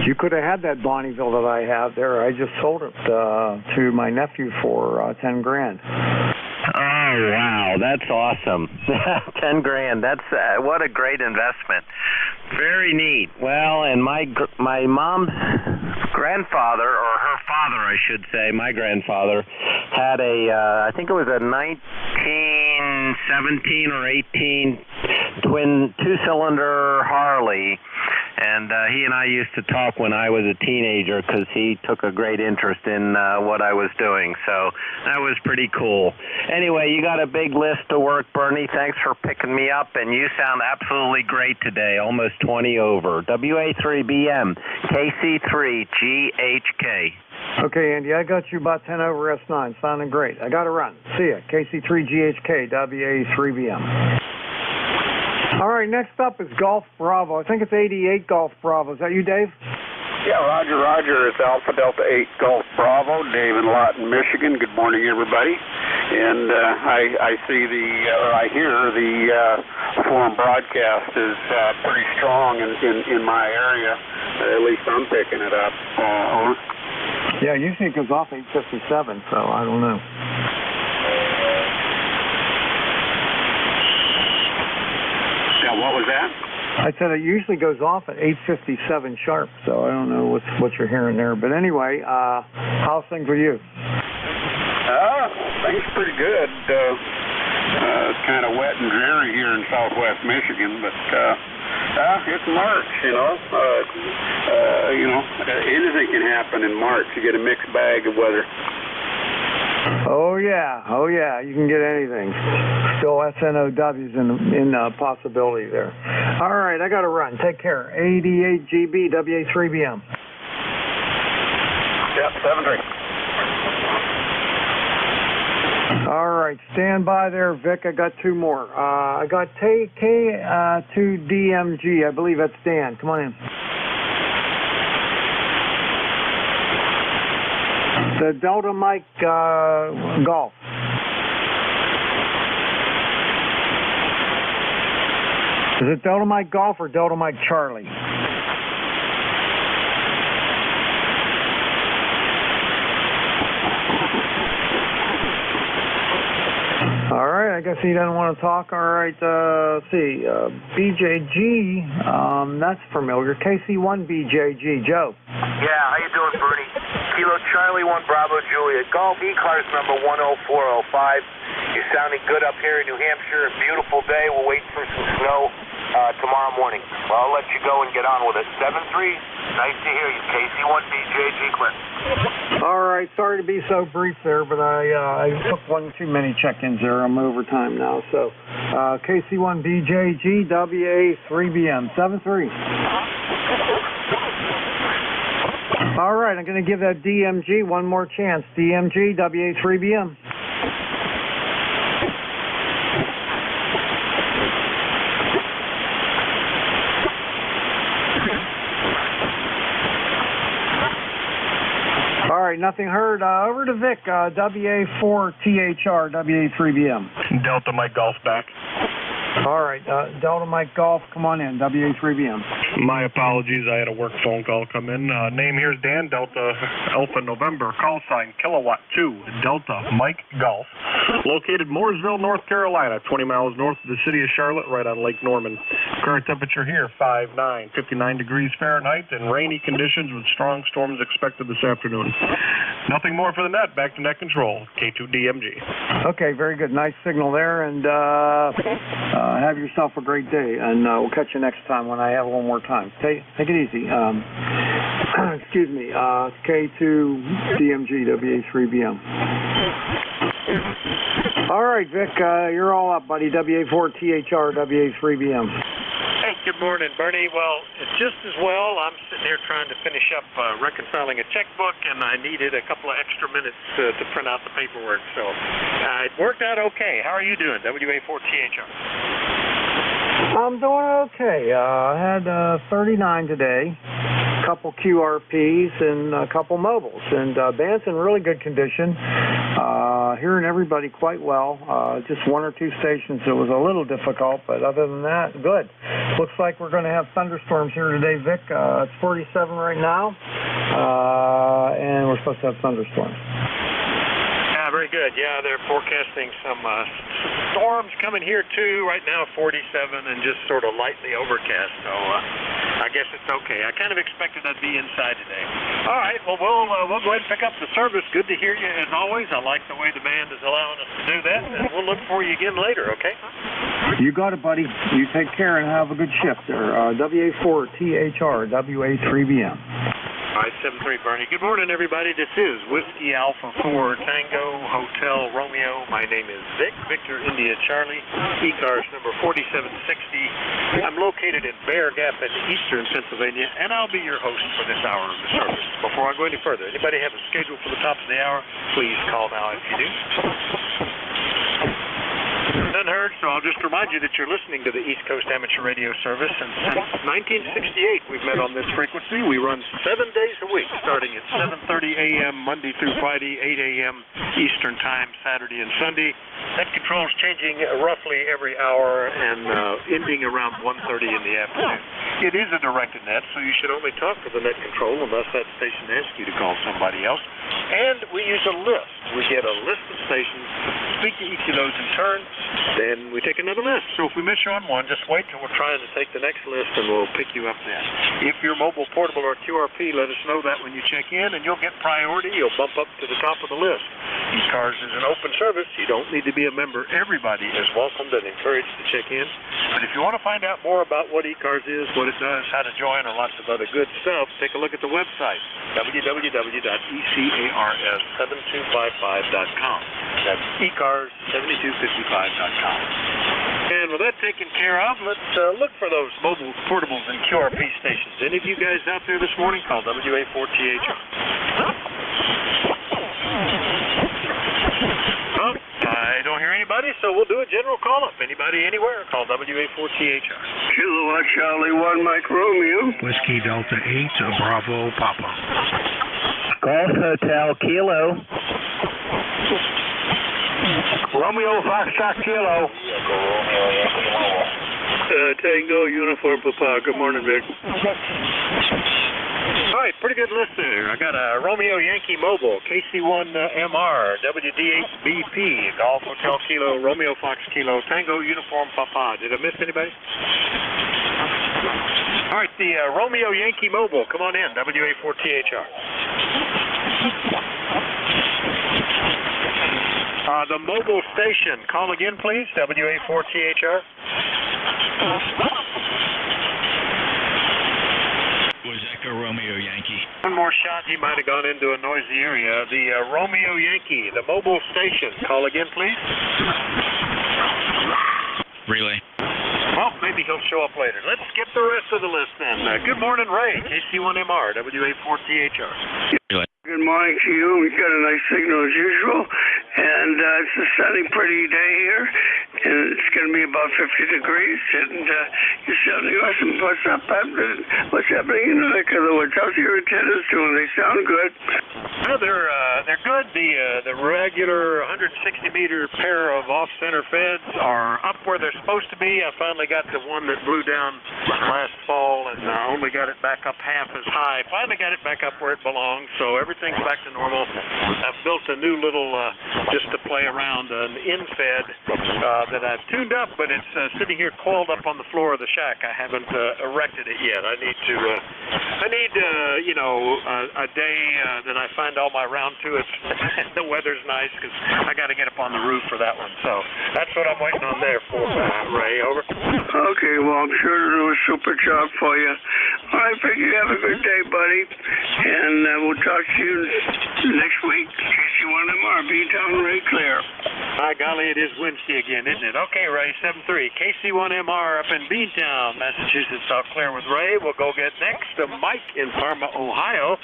You could have had that Bonneville that I have there. I just sold it to my nephew for $10,000. Oh, wow. That's awesome. 10 grand. That's what a great investment. Very neat. Well, and my mom's grandfather, or her father, I should say, my grandfather, had I think it was a 1917 or 18 twin two-cylinder Harley. And he and I used to talk when I was a teenager because he took a great interest in what I was doing. So that was pretty cool. Anyway, you got a big list to work, Bernie. Thanks for picking me up, and you sound absolutely great today, almost 20 over. WA3BM, KC3GHK. Okay, Andy, I got you about 10 over S9. Sounding great. I got to run. See ya. KC3GHK, WA3BM. All right, next up is Golf Bravo. I think it's 88 Golf Bravo. Is that you, Dave? Yeah, Roger. It's Alpha Delta 8 Golf Bravo. Dave in Lawton, Michigan. Good morning, everybody. And I hear the forum broadcast is pretty strong in my area. At least I'm picking it up. Over. Yeah, usually it goes off 8:57, so I don't know. Yeah, what was that? I said it usually goes off at 8:57 sharp, so I don't know what you're hearing there. But anyway, how's things with you? Things pretty good. It's kind of wet and dreary here in southwest Michigan, but it's March, anything can happen in March. You get a mixed bag of weather. Oh yeah, you can get anything. Still SNOWs in possibility there. All right, I got to run. Take care. 88 GB, WA3BM. Yep, 7-3. All right, stand by there, Vic. I got two more. I got K2DMG. I believe that's Dan. Come on in. The Delta Mike Golf. Is it Delta Mike Golf or Delta Mike Charlie? All right, I guess he doesn't want to talk. All right, let's see. BJG, that's familiar. KC1BJG, Joe. Yeah, how you doing, Bernie? Kilo Charlie 1 Bravo Juliet. Golf E-Cars number 10405. You're sounding good up here in New Hampshire. A beautiful day. We're waiting for some snow tomorrow morning. Well, I'll let you go and get on with it. 7-3. Nice to hear you. KC1BJG Clinton. All right, sorry to be so brief there, but I took one too many check-ins there. I'm overtime now. So KC1BJG, WA3BM, 7-3. All right, I'm going to give that DMG one more chance. DMG, WA3BM. All right, nothing heard. Over to Vic, WA4THR, WA3BM. Delta Mike Golf back. All right, Delta Mike Golf, come on in, WA3BM. My apologies, I had a work phone call come in. Name here is Dan, Delta Alpha November, call sign Kilowatt 2, Delta Mike Golf. Located Mooresville, North Carolina, 20 miles north of the city of Charlotte, right on Lake Norman. Current temperature here, 59 degrees Fahrenheit, and rainy conditions with strong storms expected this afternoon. Nothing more for the net. Back to net control, K2DMG. Okay, very good. Nice signal there, and have yourself a great day, and we'll catch you next time when I have one more time. Take it easy. Excuse me, K2DMG, WA3BM. All right, Vic, you're all up, buddy. WA4THR, WA3BM. Hey, good morning, Bernie. Well, just as well, I'm sitting here trying to finish up reconciling a checkbook, and I needed a couple of extra minutes to print out the paperwork, so it worked out okay. How are you doing, WA4THR? I'm doing okay. I had 39 today, a couple QRPs, and a couple mobiles. And band's in really good condition. Hearing everybody quite well. Just one or two stations it was a little difficult, but other than that, good. Looks like we're going to have thunderstorms here today, Vic. It's 47 right now, and we're supposed to have thunderstorms. Very good. Yeah, they're forecasting some storms coming here too. Right now, 47 and just sort of lightly overcast. So I guess it's okay. I kind of expected I'd be inside today. All right. Well, we'll go ahead and pick up the service. Good to hear you as always. I like the way the band is allowing us to do that, and we'll look for you again later. Okay? You got it, buddy. You take care and have a good shift there. WA4THR, WA3BM. All right, 73 Bernie. Good morning, everybody. This is Whiskey Alpha 4 Tango Hotel Romeo. My name is Vic, Victor India Charlie. E-cars number 4760. I'm located in Bear Gap in eastern Pennsylvania, and I'll be your host for this hour of the service. Before I go any further, anybody have a schedule for the top of the hour? Please call now if you do. None heard, so I'll just remind you that you're listening to the East Coast Amateur Radio Service, and since 1968 we've met on this frequency. We run 7 days a week, starting at 7:30 a.m. Monday through Friday, 8 a.m. Eastern Time, Saturday and Sunday. Net control's changing roughly every hour and ending around 1:30 in the afternoon. It is a directed net, so you should only talk to the net control unless that station asks you to call somebody else. And we use a list. We get a list of stations, speak to each of those in turn, then we take another list. So if we miss you on one, just wait till we're trying to take the next list and we'll pick you up then. If you're mobile, portable, or QRP, let us know that when you check in and you'll get priority. You'll bump up to the top of the list. E-cars is an open service. You don't need to be a member. Everybody is welcomed and encouraged to check in. But if you want to find out more about what E-cars is, what it does, how to join, or lots of other good stuff, take a look at the website, www.ecars7255.com. That's ecars7255.com. And with that taken care of, let's look for those mobile portables and QRP stations. Any of you guys out there this morning? Call WA4THR. Oh, I don't hear anybody, so we'll do a general call-up. Anybody anywhere, call WA4THR. Kilowatt Charlie 1 Mike Romeo. Whiskey Delta 8 Bravo Papa. Golf Hotel Kilo. Romeo Foxtrot Kilo. Tango Uniform Papa. Good morning, Vic. All right, pretty good list there. I got a Romeo Yankee Mobile, KC1MR, WD8BP, Golf Hotel Kilo, Romeo Fox Kilo, Tango Uniform Papa. Did I miss anybody? All right, the Romeo Yankee Mobile. Come on in, WA4THR. The mobile station. Call again, please, WA4THR. Was Echo Romeo Yankee. One more shot. He might have gone into a noisy area. The Romeo Yankee, the mobile station. Call again, please. Relay. Well, maybe he'll show up later. Let's skip the rest of the list then. Good morning, Ray. KC1MR, WA4THR. Relay. Good morning to you. We've got a nice signal as usual, and it's a sunny, pretty day here. and it's going to be about 50 degrees, and you're sounding awesome. What's happening in the neck of the woods? How's your antennas doing? They sound good. No, they're good. The regular 160-meter pair of off-center feds are up where they're supposed to be. I finally got the one that blew down last fall, and only got it back up half as high. Finally got it back up where it belongs, so everything's back to normal. I've built a new little, just to play around, an in-fed that I've tuned up, but it's sitting here coiled up on the floor of the shack. I haven't erected it yet. I need a day that I find all my round to it. The weather's nice because I got to get up on the roof for that one. So that's what I'm waiting on there for, Ray. Over. Okay, well, I'm sure it'll do a super job for you. All right, Vic, you have a good day, buddy, and we'll talk to you next week. KC1MR, B-Town, Ray Clear. By golly, it is Wednesday again, isn't it? Okay, Ray, 7-3. KC1MR up in Beantown, Massachusetts. All clear with Ray. We'll go get next to Mike in Parma, Ohio.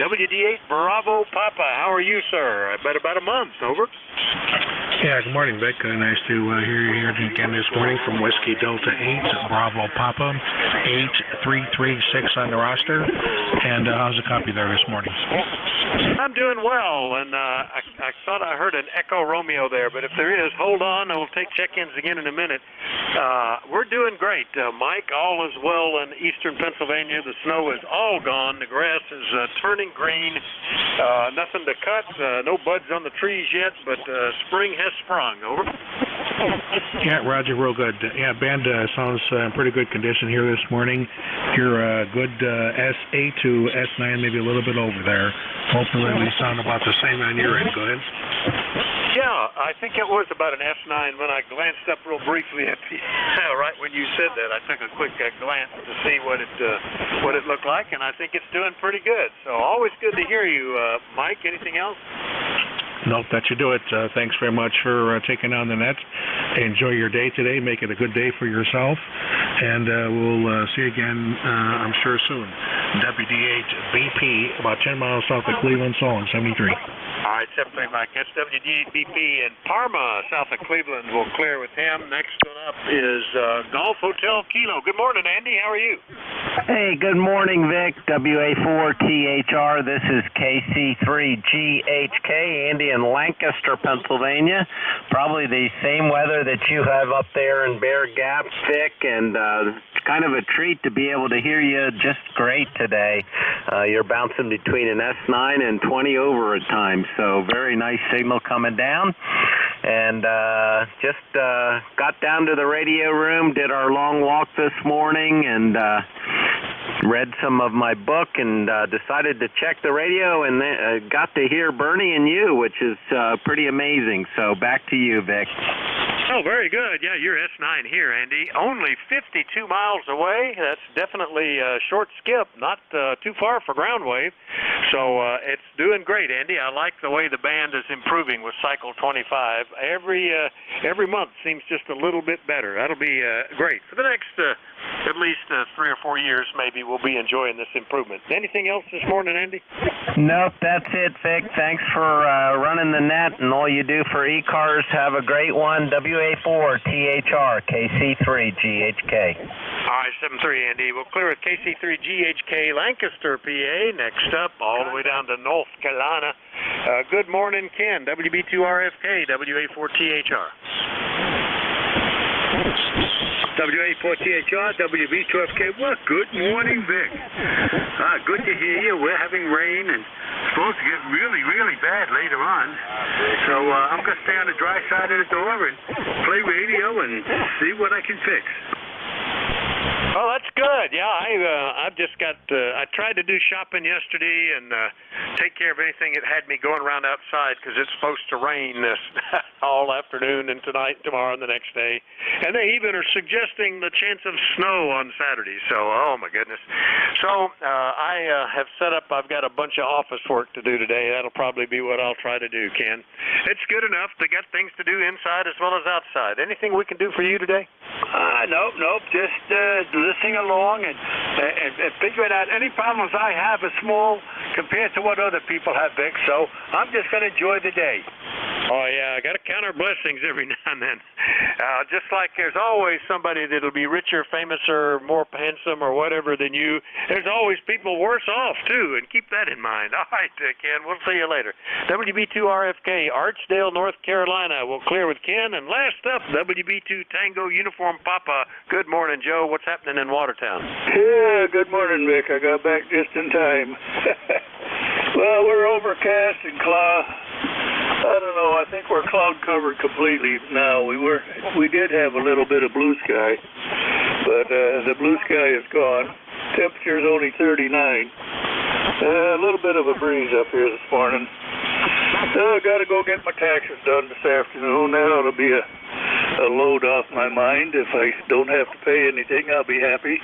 WD8 Bravo Papa. How are you, sir? I bet about a month. Over. Yeah, good morning, Vic. Nice to hear you here again this morning from Whiskey Delta 8, Bravo Papa, 8336 on the roster. And how's the copy there this morning? I'm doing well, and I thought I heard an Echo Romeo there, but if there is, hold on, and we'll take check-ins again in a minute. We're doing great, Mike. All is well in eastern Pennsylvania. The snow is all gone. The grass is turning green. Nothing to cut. No buds on the trees yet, but spring has sprung. Over. Yeah, Roger, real good. Yeah, band sounds in pretty good condition here this morning. You're good S8 to S9, maybe a little bit over there. Hopefully we sound about the same on your end. Go ahead. Yeah, I think it was about an F9 when I glanced up real briefly at the, right when you said that. I took a quick glance to see what it looked like, and I think it's doing pretty good. So always good to hear you, Mike. Anything else? Nope, that should do it. Thanks very much for taking on the net. Enjoy your day today. Make it a good day for yourself. And we'll see you again, I'm sure, soon. WD8 BP, about 10 miles south of Cleveland, Solon, 73. All right, 73, Mike. That's WD8 BP in Parma, south of Cleveland. We'll clear with him. Next one up is Golf Hotel Kilo. Good morning, Andy. How are you? Hey, good morning, Vic. WA4THR. This is KC3GHK. Andy in Lancaster, Pennsylvania. Probably the same weather that you have up there in Bear Gap, Vic, and it's kind of a treat to be able to hear you just great today. You're bouncing between an S9 and 20 over at times, so very nice signal coming down. And just got down to the radio room, did our long walk this morning, and read some of my book, and decided to check the radio, and got to hear Bernie and you, which is pretty amazing. So back to you, Vic. Oh, very good. Yeah, you're S9 here, Andy. Only 52 miles away. That's definitely a short skip, not too far for ground wave. So it's doing great, Andy. I like the way the band is improving with Cycle 25. Every month seems just a little bit better. That'll be great. For the next at least 3 or 4 years, maybe, we'll be enjoying this improvement. Anything else this morning, Andy? Nope, that's it, Vic. Thanks for running the net and all you do for e-cars. Have a great one. WA4THR, KC3GHK. All right, 7-3, Andy. We'll clear with KC3GHK, Lancaster, PA. Next up, all the way down to North Carolina. Good morning, Ken. WB2RFK, WA4THR. WA4THR, WB2FK. Well, good morning, Vic. Good to hear you. We're having rain and it's supposed to get really, really bad later on. So I'm going to stay on the dry side of the door and play radio and see what I can fix. Oh, that's good. Yeah, I've just got. I tried to do shopping yesterday and take care of anything that had me going around outside because it's supposed to rain this all afternoon and tonight, and tomorrow, and the next day. And they even are suggesting the chance of snow on Saturday. So, oh my goodness. So I have set up. I've got a bunch of office work to do today. That'll probably be what I'll try to do, Ken. It's good enough to get things to do inside as well as outside. Anything we can do for you today? Nope. Just listening along and figuring out any problems I have are small compared to what other people have, Vic. So I'm just going to enjoy the day. Oh, yeah, I got to count our blessings every now and then. Just like there's always somebody that'll be richer, famouser, more handsome, or whatever than you, there's always people worse off, too, and keep that in mind. All right, Ken, we'll see you later. WB2RFK, Archdale, North Carolina. We'll clear with Ken. And last up, WB2 Tango Uniform Papa. Good morning, Joe. What's happening in Watertown? Yeah, good morning, Vic. I got back just in time. Well, we're overcast and I don't know, I think we're cloud covered completely now. We did have a little bit of blue sky, but the blue sky is gone. Temperature's only 39. A little bit of a breeze up here this morning. I got to go get my taxes done this afternoon. That ought to be a load off my mind. If I don't have to pay anything, I'll be happy.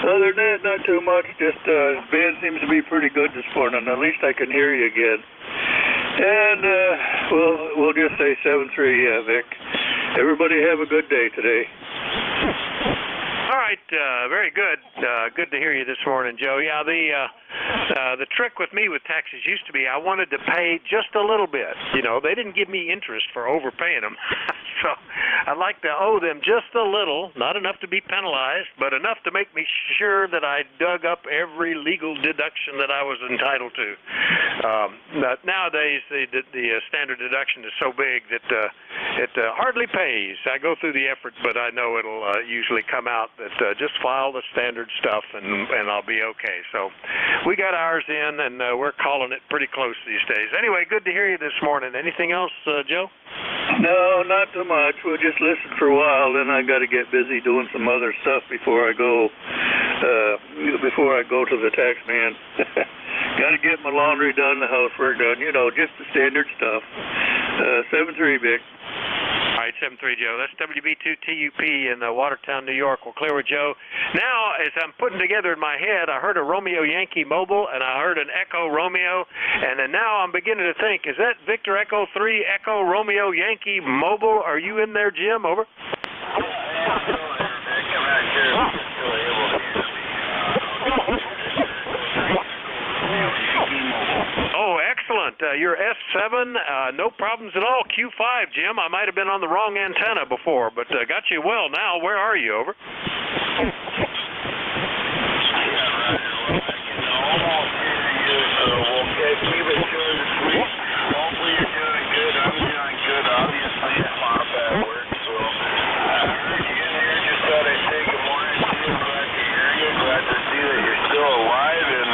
Other than that, not too much. Just band seems to be pretty good this morning. At least I can hear you again. And we'll just say 7-3, yeah, Vic. Everybody have a good day today. All right, very good. Good to hear you this morning, Joe. Yeah, the trick with me with taxes used to be I wanted to pay just a little bit. You know, they didn't give me interest for overpaying them. So I'd like to owe them just a little, not enough to be penalized, but enough to make me sure that I dug up every legal deduction that I was entitled to. But nowadays, the standard deduction is so big that it hardly pays. I go through the effort, but I know it'll usually come out that just file the standard stuff and I'll be okay. So we got ours in, and we're calling it pretty close these days. Anyway, good to hear you this morning. Anything else, Joe? No, not too much. We'll just listen for a while, then I got to get busy doing some other stuff before I go to the tax man. Got to get my laundry done, the housework done, you know, just the standard stuff. 7-3, Vic. All right, 7-3, Joe. That's WB2TUP in Watertown, New York. We'll clear with Joe. Now, as I'm putting together in my head, I heard a Romeo Yankee Mobile, and I heard an Echo Romeo, and then now I'm beginning to think, is that Victor Echo 3 Echo Romeo Yankee Mobile? Are you in there, Jim? Over? Oh, excellent. You're S7, no problems at all. Q5, Jim. I might have been on the wrong antenna before, but got you well now. Where are you? Over. Hopefully you're doing good. I'm doing good. Obviously, it's not bad work. So I heard you in here. Just thought I'd say good morning to you. Glad to hear you. Glad to see that you're still alive, and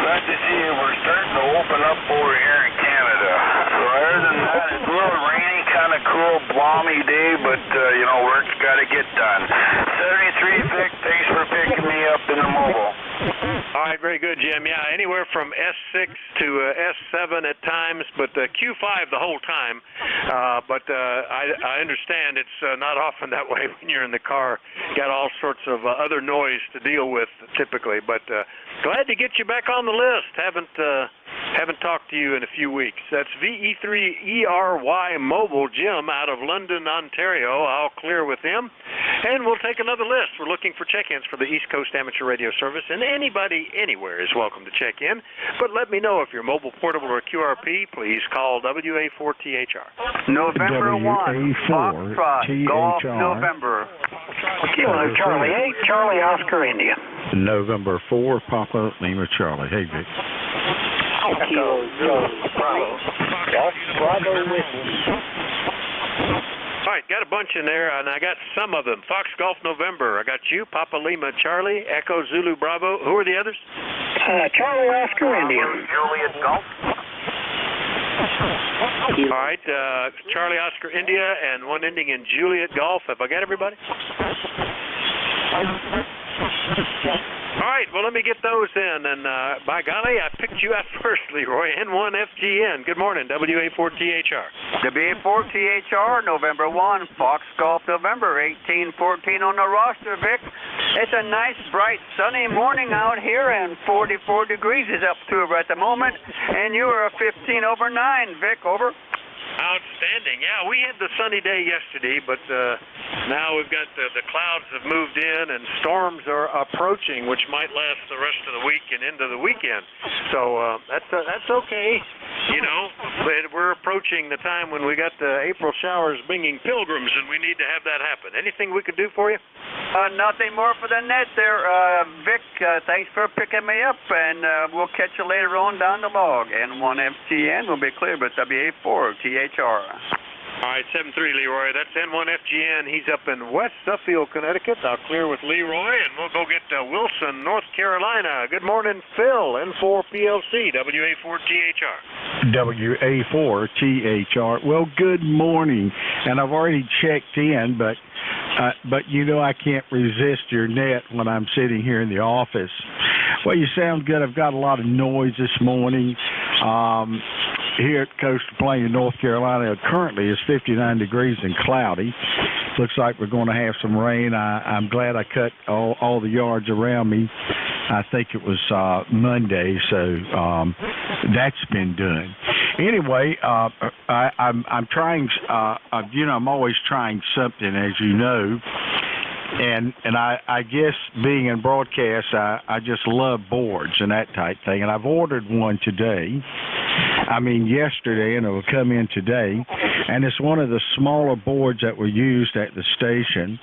glad to see we're starting to open up over here in Canada. So other than that, it's a little rainy, kind of cool, balmy day, but you know, work's got to get done. 73, Vic. Thanks for picking me up in the mobile. All right, very good, Jim. Yeah, anywhere from S6 to S7 at times, but Q5 the whole time. But I understand it's not often that way when you're in the car. Got all sorts of other noise to deal with typically. But glad to get you back on the list. Haven't talked to you in a few weeks. That's VE3ERY Mobile Jim out of London, Ontario. I'll clear with him. And we'll take another list. We're looking for check-ins for the East Coast Amateur Radio Service, and anybody anywhere is welcome to check in. But let me know if you're mobile, portable, or QRP. Please call WA4THR. November 1, Foxtrot, Golf, November. Kilo Charlie 8, Charlie Oscar India. November 4, Papa Lima Charlie. Hey, Vic. Kilo Bravo. Bravo Whiskey. All right, got a bunch in there, and I got some of them. Fox Golf November. I got you, Papa Lima Charlie, Echo Zulu Bravo. Who are the others? Charlie Oscar India. Juliet Golf. All right, Charlie Oscar India and one ending in Juliet Golf. Have I got everybody? All right, well, let me get those in, and by golly, I picked you out first, Leroy, N1FGN. Good morning, WA4THR. WA4THR, November 1, Fox Golf November, 1814 on the roster, Vic. It's a nice, bright, sunny morning out here, and 44 degrees is up to it at the moment, and you are a 15 over 9, Vic, over. Outstanding. Yeah, we had the sunny day yesterday, but now we've got the clouds have moved in and storms are approaching, which might last the rest of the week and into the weekend. So that's okay. you know, but we're approaching the time when we got the April showers bringing pilgrims, and we need to have that happen. Anything we could do for you? Nothing more for the net there, Vic. Thanks for picking me up, and we'll catch you later on down the log. N1FGN will be clear, but WA4THR. All right, 7-3, Leroy. That's N1FGN. He's up in West Suffield, Connecticut. I'll clear with Leroy, and we'll go get Wilson, North Carolina. Good morning, Phil, N4PLC, WA4THR. WA4THR. Well, good morning. And I've already checked in, but you know I can't resist your net when I'm sitting here in the office. Well, you sound good. I've got a lot of noise this morning. Here at Coastal Plain in North Carolina, currently it's 59 degrees and cloudy. Looks like we're going to have some rain. I'm glad I cut all the yards around me. I think it was Monday, so that's been done. Anyway, I'm trying. I'm always trying something, as you know. And I guess being in broadcast, I just love boards and that type thing. And I've ordered one yesterday, and it will come in today. And it's one of the smaller boards that were used at the station.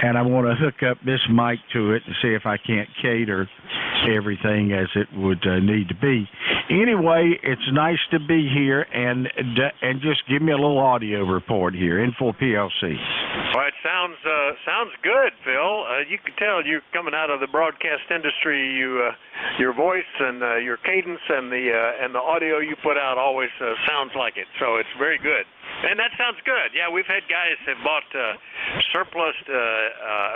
And I want to hook up this mic to it and see if I can't cater everything as it would need to be. Anyway, it's nice to be here, and just give me a little audio report here, N4PLC. Well, it sounds good, Phil. You can tell you're coming out of the broadcast industry. Your voice and your cadence and the audio you put out always sounds like it. So it's very good. And that sounds good. Yeah, we've had guys have bought surplus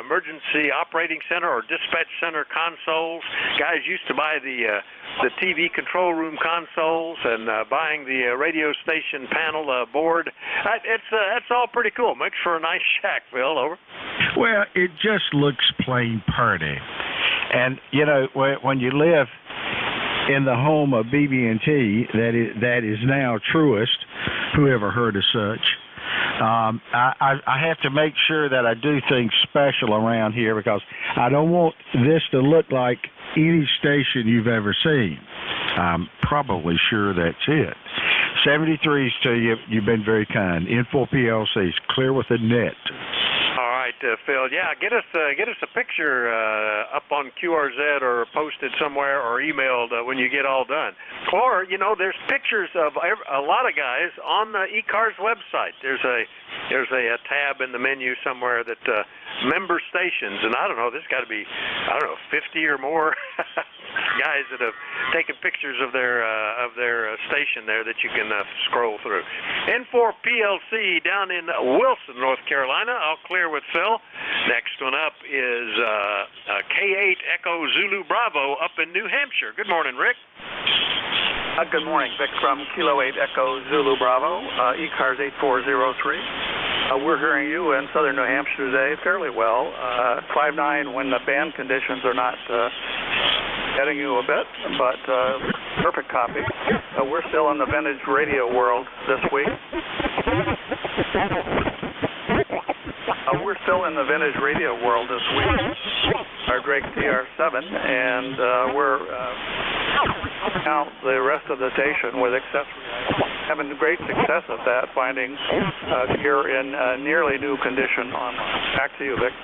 emergency operating center or dispatch center consoles. Guys used to buy the TV control room consoles and buying the radio station panel board. It's all pretty cool. Makes for a nice shack, Phil. Over. Well, it just looks plain pretty. And, you know, when you live in the home of BB&T, that is now Truist, whoever heard of such. I have to make sure that I do things special around here because I don't want this to look like any station you've ever seen. I'm probably sure that's it. 73s to you. You've been very kind. N4PLC's clear with the net. All right, Phil. Yeah, get us a picture up on QRZ or posted somewhere or emailed when you get all done. Or there's pictures of a lot of guys on the eCars website. There's a tab in the menu somewhere that member stations, and I don't know. There's got to be 50 or more guys that have taken pictures of their station there that you can scroll through. N4PLC down in Wilson, North Carolina. I'll clear with Phil. Next one up is K8 Echo Zulu Bravo up in New Hampshire. Good morning, Rick. Good morning, Vic from Kilo 8 Echo Zulu Bravo, eCars 8403. We're hearing you in southern New Hampshire today fairly well. 5-9 when the band conditions are not getting you a bit, but perfect copy. We're still in the vintage radio world this week. We're still in the vintage radio world this week. Our Drake TR7, and we're out the rest of the station with accessories. Having great success at that, finding gear in nearly new condition online. Back to you, Vic.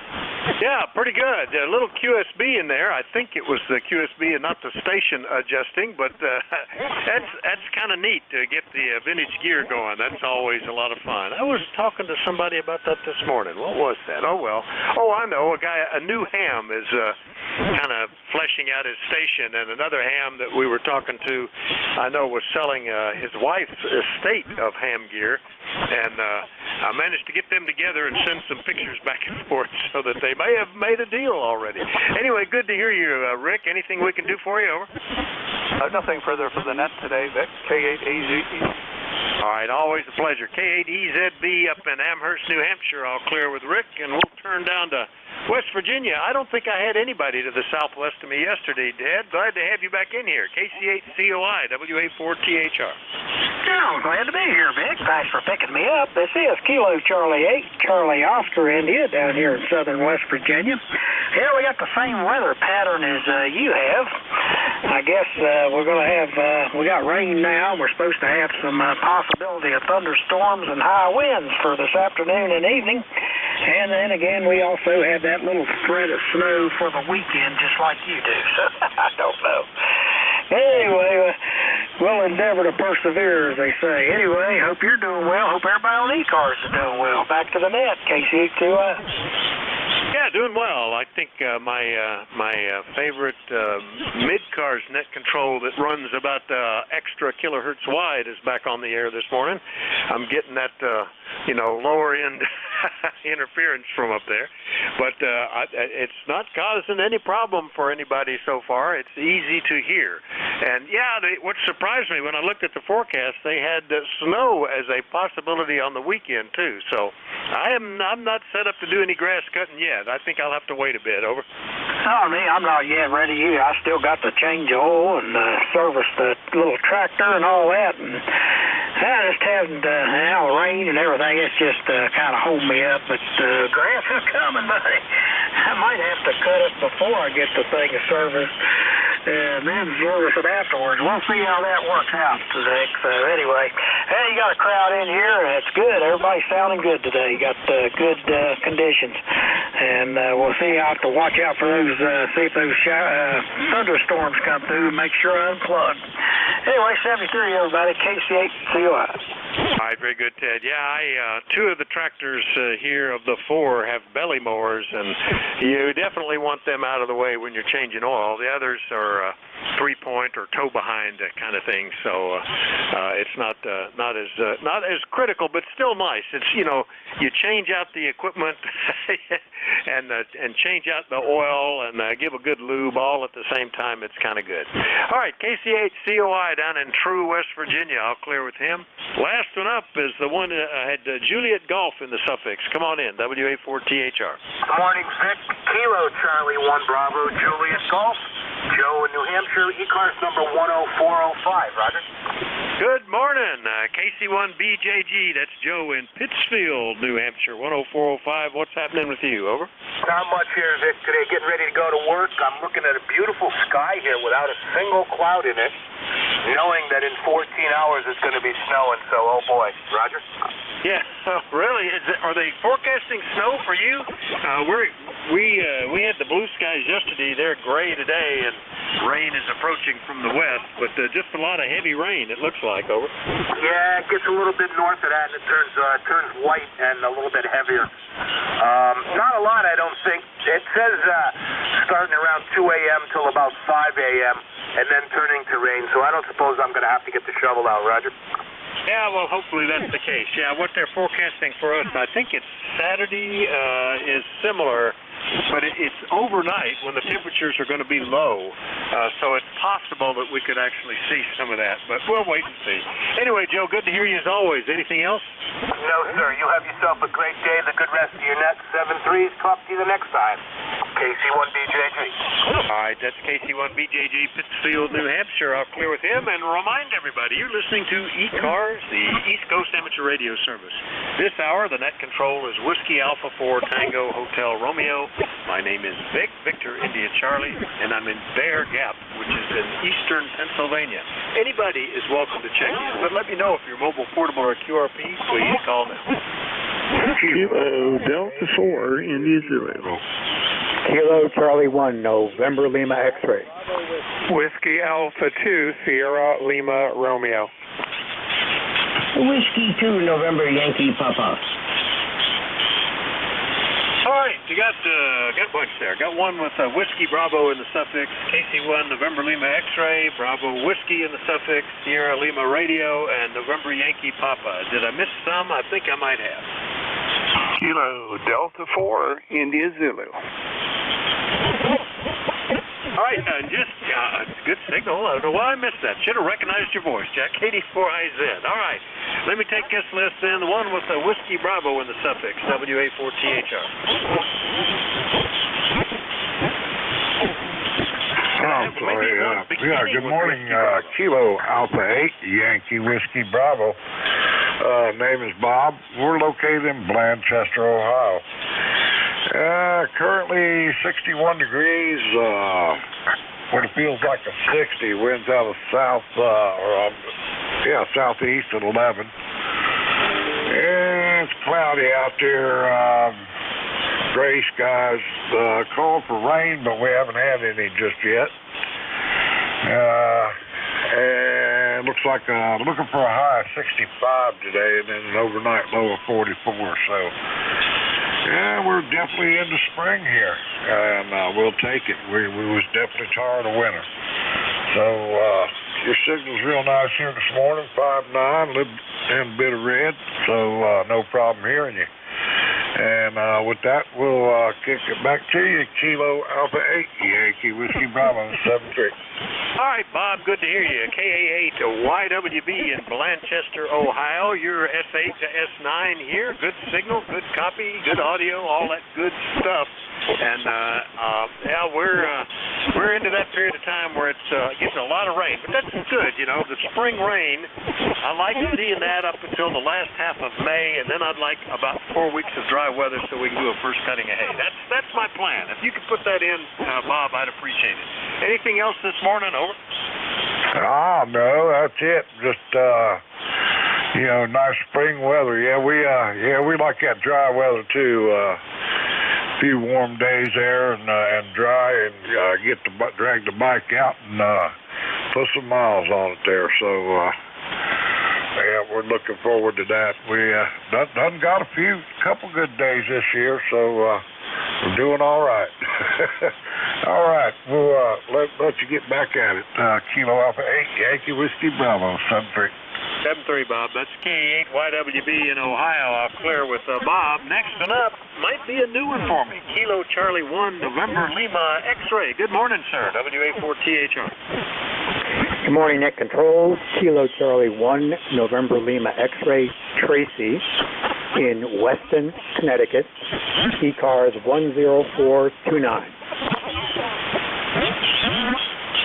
Yeah, pretty good. A little QSB in there. I think it was the QSB and not the station adjusting, but that's kind of neat to get the vintage gear going. That's always a lot of fun. I was talking to somebody about that this morning. What was that? Oh, well. Oh, I know. A new ham is kind of fleshing out his station, and another ham that we were talking to, I know, was selling his wife's estate of ham gear, and I managed to get them together and send some pictures back and forth so that they may have made a deal already. Anyway, good to hear you, Rick. Anything we can do for you? Over. Nothing further for the net today, Vic. K8AZE. All right, always a pleasure. K8EZB up in Amherst, New Hampshire. I'll clear with Rick, and we'll turn down to West Virginia. I don't think I had anybody to the southwest of me yesterday, Dad. Glad to have you back in here. KC8COI, WA4THR. Oh, glad to be here, Vic. Thanks for picking me up. This is Kilo Charlie 8, Charlie Oscar India, down here in southern West Virginia. Here we got the same weather pattern as you have. I guess we're going to have, we got rain now. We're supposed to have some possibility of thunderstorms and high winds for this afternoon and evening. And then again, we also have that little thread of snow for the weekend, just like you do. So I don't know. Anyway, we'll endeavor to persevere, as they say. Anyway, hope you're doing well. Hope everybody on E-Cars is doing well. Back to the net, KC2US. Yeah, doing well. I think my favorite mid-cars net control that runs about extra kilohertz wide is back on the air this morning. I'm getting that, lower end interference from up there. But it's not causing any problem for anybody so far. It's easy to hear. And, what surprised me when I looked at the forecast, they had snow as a possibility on the weekend, too. So I'm not set up to do any grass cutting yet. I think I'll have to wait a bit. Over. Oh, me, I'm not yet ready either. I still got to change oil and service the little tractor and all that. And I just haven't, rain and everything, it's just kind of hold me up. But grass is coming, buddy. I might have to cut it before I get the thing serviced and then service it afterwards. We'll see how that works out today. So anyway, hey, you got a crowd in here, and it's good. Everybody's sounding good today. You got good conditions. And we'll see. I have to watch out for those, see if those thunderstorms come through and make sure I unplug. Anyway, 73, everybody. KC8COI. All right, very good, Ted. Yeah, two of the tractors here of the four have belly mowers, and you definitely want them out of the way when you're changing oil. The others are three-point or toe-behind kind of thing, so it's not as critical, but still nice. It's you change out the equipment and change out the oil and give a good lube all at the same time. It's kind of good. All right, KC8COI down in True, West Virginia. I'll clear with him. Last one up is the one that had Juliet Golf in the suffix. Come on in, WA4THR. Morning, Vic. Kilo Charlie 1 Bravo, Juliet Golf. Joe in New Hampshire, E-Cars number 10405, Roger. Good morning, KC1BJG. That's Joe in Pittsfield, New Hampshire, 10405. What's happening with you? Over. Not much here, Vic, today. Getting ready to go to work. I'm looking at a beautiful sky here without a single cloud in it, knowing that in 14 hours it's going to be snowing, so oh boy. Roger? Yeah, really? Are they forecasting snow for you? We had the blue skies yesterday. They're gray today, and rain is approaching from the west, but just a lot of heavy rain, it looks like. Over. Yeah, it gets a little bit north of that, and it turns white and a little bit heavier. Not a lot, I don't think. It says starting around 2 a.m. till about 5 a.m., and then turning to rain, so I don't suppose I'm going to have to get the shovel out, Roger. Yeah, well, hopefully that's the case. Yeah, what they're forecasting for us, I think it's Saturday is similar, but it's overnight when the temperatures are going to be low, so it's possible that we could actually see some of that, but we'll wait and see. Anyway, Joe, good to hear you as always. Anything else? No, sir. You have yourself a great day, the good rest of your net. 7-3s. Talk to you the next time. KC1BJG. All right, that's KC1BJG, Pittsfield, New Hampshire. I'll clear with him and remind everybody you're listening to E-Cars, the East Coast Amateur Radio Service. This hour, the net control is Whiskey Alpha 4 Tango Hotel Romeo. My name is Vic, Victor India Charlie, and I'm in Bear Gap, which is in eastern Pennsylvania. Anybody is welcome to check in, but let me know if you're mobile, portable, or QRP. Please call now. Kilo Delta 4 India Zulu. Kilo Charlie 1 November Lima X-ray. Whiskey Alpha 2 Sierra Lima Romeo. Whiskey 2 November Yankee Papa. All right, you got a bunch there. Got one with Whiskey Bravo in the suffix, KC1 November Lima X-ray, Bravo Whiskey in the suffix, Sierra Lima Radio, and November Yankee Papa. Did I miss some? I think I might have. Kilo Delta 4 India Zulu. All right, good signal. I don't know why I missed that. Should have recognized your voice, Jack. 84IZ. All right, let me take this list in. The one with Whiskey Bravo in the suffix, WA4THR. Good morning, Kilo Alpha 8, Yankee Whiskey Bravo. Name is Bob. We're located in Blanchester, Ohio. Currently 61 degrees, when it feels like a 60. Winds out of southeast at 11. And it's cloudy out there. Gray skies. Calling for rain, but we haven't had any just yet. And looks like looking for a high of 65 today, and then an overnight low of 44. So, yeah, we're definitely into spring here, and we'll take it. We was definitely tired of winter. So, your signal's real nice here this morning, 5.9, and a bit of red, so no problem hearing you. And with that, we'll kick it back to you. Kilo Alpha 8, Yankee Whiskey Bravo 73. All right, Bob, good to hear you. KA8 YWB in Blanchester, Ohio. You're S8 to S9 here. Good signal, good copy, good audio, all that good stuff. And yeah, we're into that period of time where it's getting a lot of rain, but that's good. You know, the spring rain. I like seeing that up until the last half of May, and then I'd like about 4 weeks of dry weather so we can do a first cutting of hay. That's my plan. If you could put that in, Bob, I'd appreciate it. Anything else this morning? Over. No, that's it. Just nice spring weather. Yeah, we like that dry weather too. Few warm days there and dry, and drag the bike out and put some miles on it there. So yeah, we're looking forward to that. We done got a couple good days this year, so we're doing all right. All right, we'll let you get back at it. Kilo Alpha 8 Yankee Whiskey Bravo 73. 73, Bob. That's K8YWB in Ohio. I'll clear with Bob. Next one up might be a new one for me. Kilo Charlie 1 November Lima X-Ray. Good morning, sir. WA4THR. Good morning, Net Controls. Kilo Charlie 1 November Lima X-Ray Tracy in Weston, Connecticut. E-cars 10429.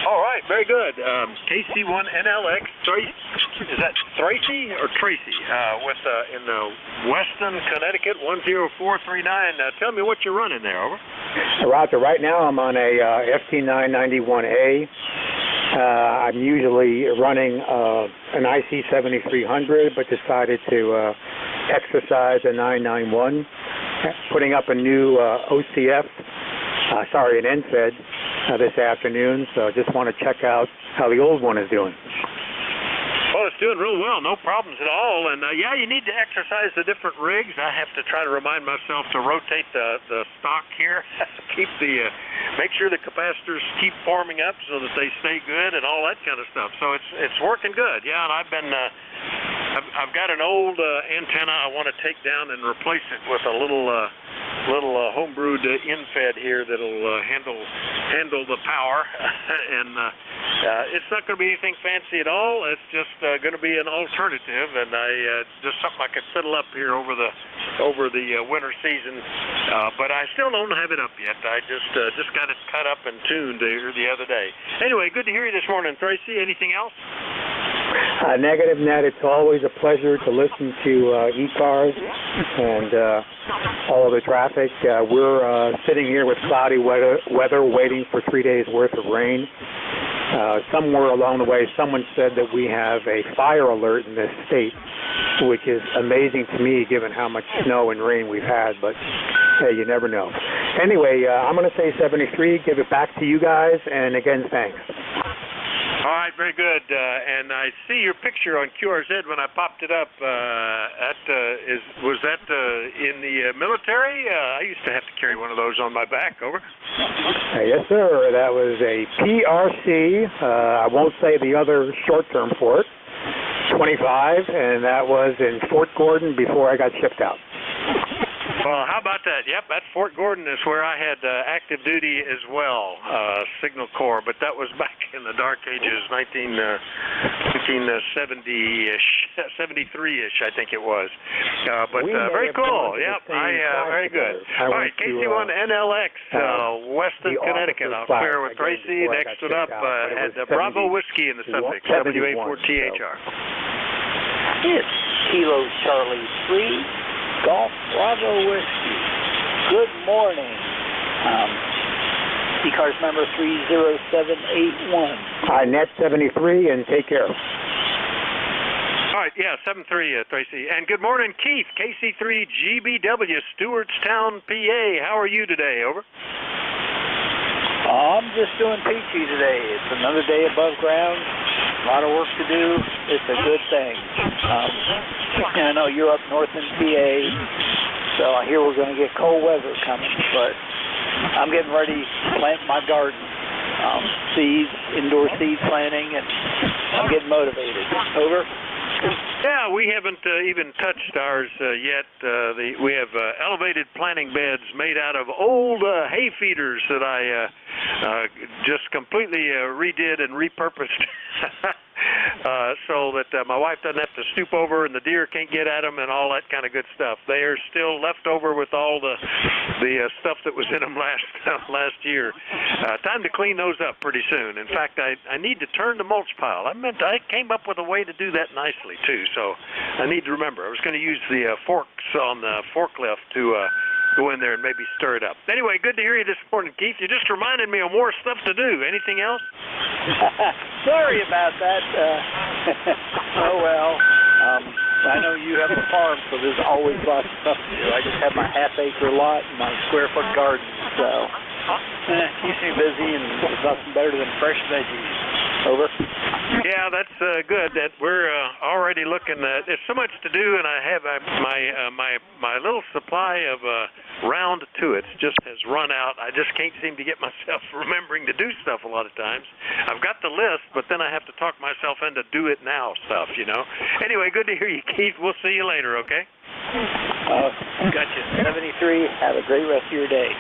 All right, very good. KC1NLX, is that Tracy or Tracy? In Weston, Connecticut, 10439. Tell me what you're running there, over. Roger, right now I'm on a FT991A. I'm usually running an IC 7300, but decided to exercise a 991, putting up a new OCF, an NFED this afternoon, so just want to check out how the old one is doing. Well, it's doing real well, no problems at all, and yeah, you need to exercise the different rigs. I have to try to remind myself to rotate the stock here, make sure the capacitors keep forming up so that they stay good and all that kind of stuff. So it's working good, yeah, and I've got an old antenna I want to take down and replace it with a little homebrewed infed here that'll handle the power, and it's not going to be anything fancy at all. It's just going to be an alternative, and just something I could fiddle up here over the winter season. But I still don't have it up yet. I just got it cut up and tuned the other day. Anyway, good to hear you this morning, Tracy. Anything else? Negative, Ned. It's always a pleasure to listen to e-cars and all of the traffic. We're sitting here with cloudy weather, waiting for 3 days' worth of rain. Somewhere along the way, someone said that we have a fire alert in this state, which is amazing to me given how much snow and rain we've had, but hey, you never know. Anyway, I'm going to say 73, give it back to you guys, and again, thanks. All right, very good. And I see your picture on QRZ when I popped it up. Was that in the military? I used to have to carry one of those on my back. Over. Yes, sir. That was a PRC. I won't say the other short-term for it. 25, and that was in Fort Gordon before I got shipped out. Well, how about that? Yep, that Fort Gordon is where I had active duty as well, Signal Corps, but that was back in the dark ages, 1970-ish, 73-ish, I think it was. But very cool. Yep, very good. All right, KC1NLX, Weston, Connecticut. I'll clear with Tracy. Next one up had Bravo Whiskey in the suffix, WA4THR. It's Kilo Charlie 3. Golf Bravo Whiskey. Good morning. E-Cars number 30781. Net 73, and take care. All right, yeah, 73, Tracy. And good morning, Keith, KC3GBW, Stewartstown, PA. How are you today? Over. I'm just doing peachy today. It's another day above ground. A lot of work to do. It's a good thing. And I know you're up north in PA, so I hear we're going to get cold weather coming, but I'm getting ready to plant my garden. Seeds, indoor seed planting, and I'm getting motivated. Over. Yeah, we haven't even touched ours yet. We have elevated planting beds made out of old hay feeders that I just completely redid and repurposed. So that my wife doesn't have to stoop over and the deer can't get at them and all that kind of good stuff. They are still left over with all the stuff that was in them last year. Time to clean those up pretty soon. In fact, I need to turn the mulch pile. I came up with a way to do that nicely too. So I need to remember. I was going to use the forks on the forklift to go in there and maybe stir it up. Anyway, good to hear you this morning, Keith. You just reminded me of more stuff to do. Anything else? Sorry about that. Oh, well. I know you have a farm, so there's always lots of stuff to do. I just have my half-acre lot and my square-foot garden, so keeps me busy, and there's nothing better than fresh veggies. Over. Yeah, that's good. That we're already looking at. There's so much to do, and I have my little supply of round tuits just has run out. I just can't seem to get myself remembering to do stuff a lot of times. I've got the list, but then I have to talk myself into do it now stuff, you know. Anyway, good to hear you, Keith. We'll see you later, okay? Gotcha. 73. Have a great rest of your day.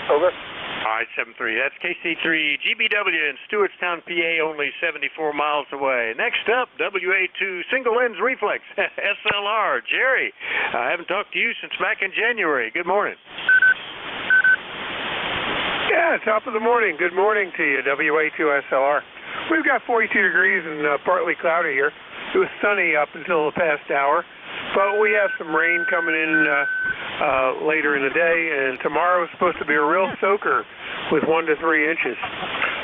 Over. All right, 73. That's KC3GBW in Stewartstown, PA, only 74 miles away. Next up, WA2 Single Lens Reflex, SLR. Jerry, I haven't talked to you since back in January. Good morning. Yeah, top of the morning. Good morning to you, WA2 SLR. We've got 42 degrees and partly cloudy here. It was sunny up until the past hour, but we have some rain coming in later in the day, and tomorrow is supposed to be a real soaker with 1 to 3 inches.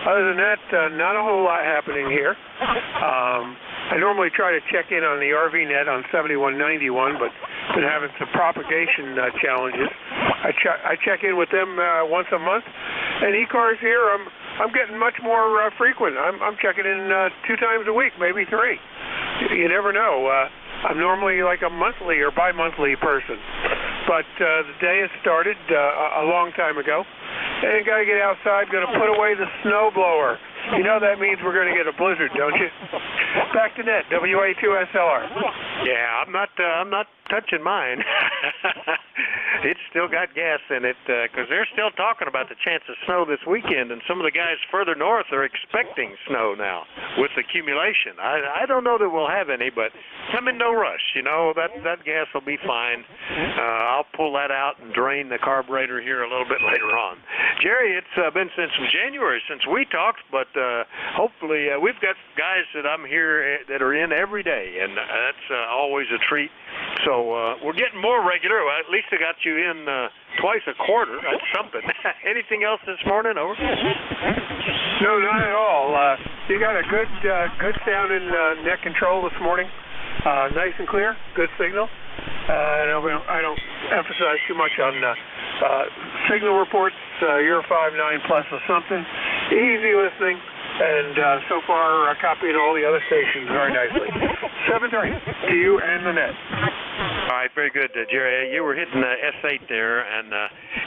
Other than that, not a whole lot happening here. I normally try to check in on the RV net on 7191, but been having some propagation challenges. I check in with them once a month, and E-Cars here, I'm getting much more frequent. I'm checking in 2 times a week, maybe 3. You never know. I'm normally like a monthly or bi-monthly person. But the day has started a long time ago. And got to get outside, going to put away the snow blower. You know that means we're going to get a blizzard, don't you? Back to net, WA2SLR. Yeah, I'm not touching mine. It's still got gas in it because they're still talking about the chance of snow this weekend, and some of the guys further north are expecting snow now with accumulation. I don't know that we'll have any, but I'm in no rush. You know, that gas will be fine. I'll pull that out and drain the carburetor here a little bit later on. Jerry, it's been since January since we talked, but hopefully we've got guys that I'm here that are in every day, and that's always a treat. So we're getting more regular. Well, at least I got you in twice a quarter. That's something. Anything else this morning? Over. No, not at all. You got a good sounding net control this morning. Nice and clear. Good signal. I don't emphasize too much on signal reports. You're 5.9 plus or something. Easy listening. And so far, copying all the other stations very nicely. 7-3 to you and the net. All right, very good, Jerry. You were hitting S8 there, and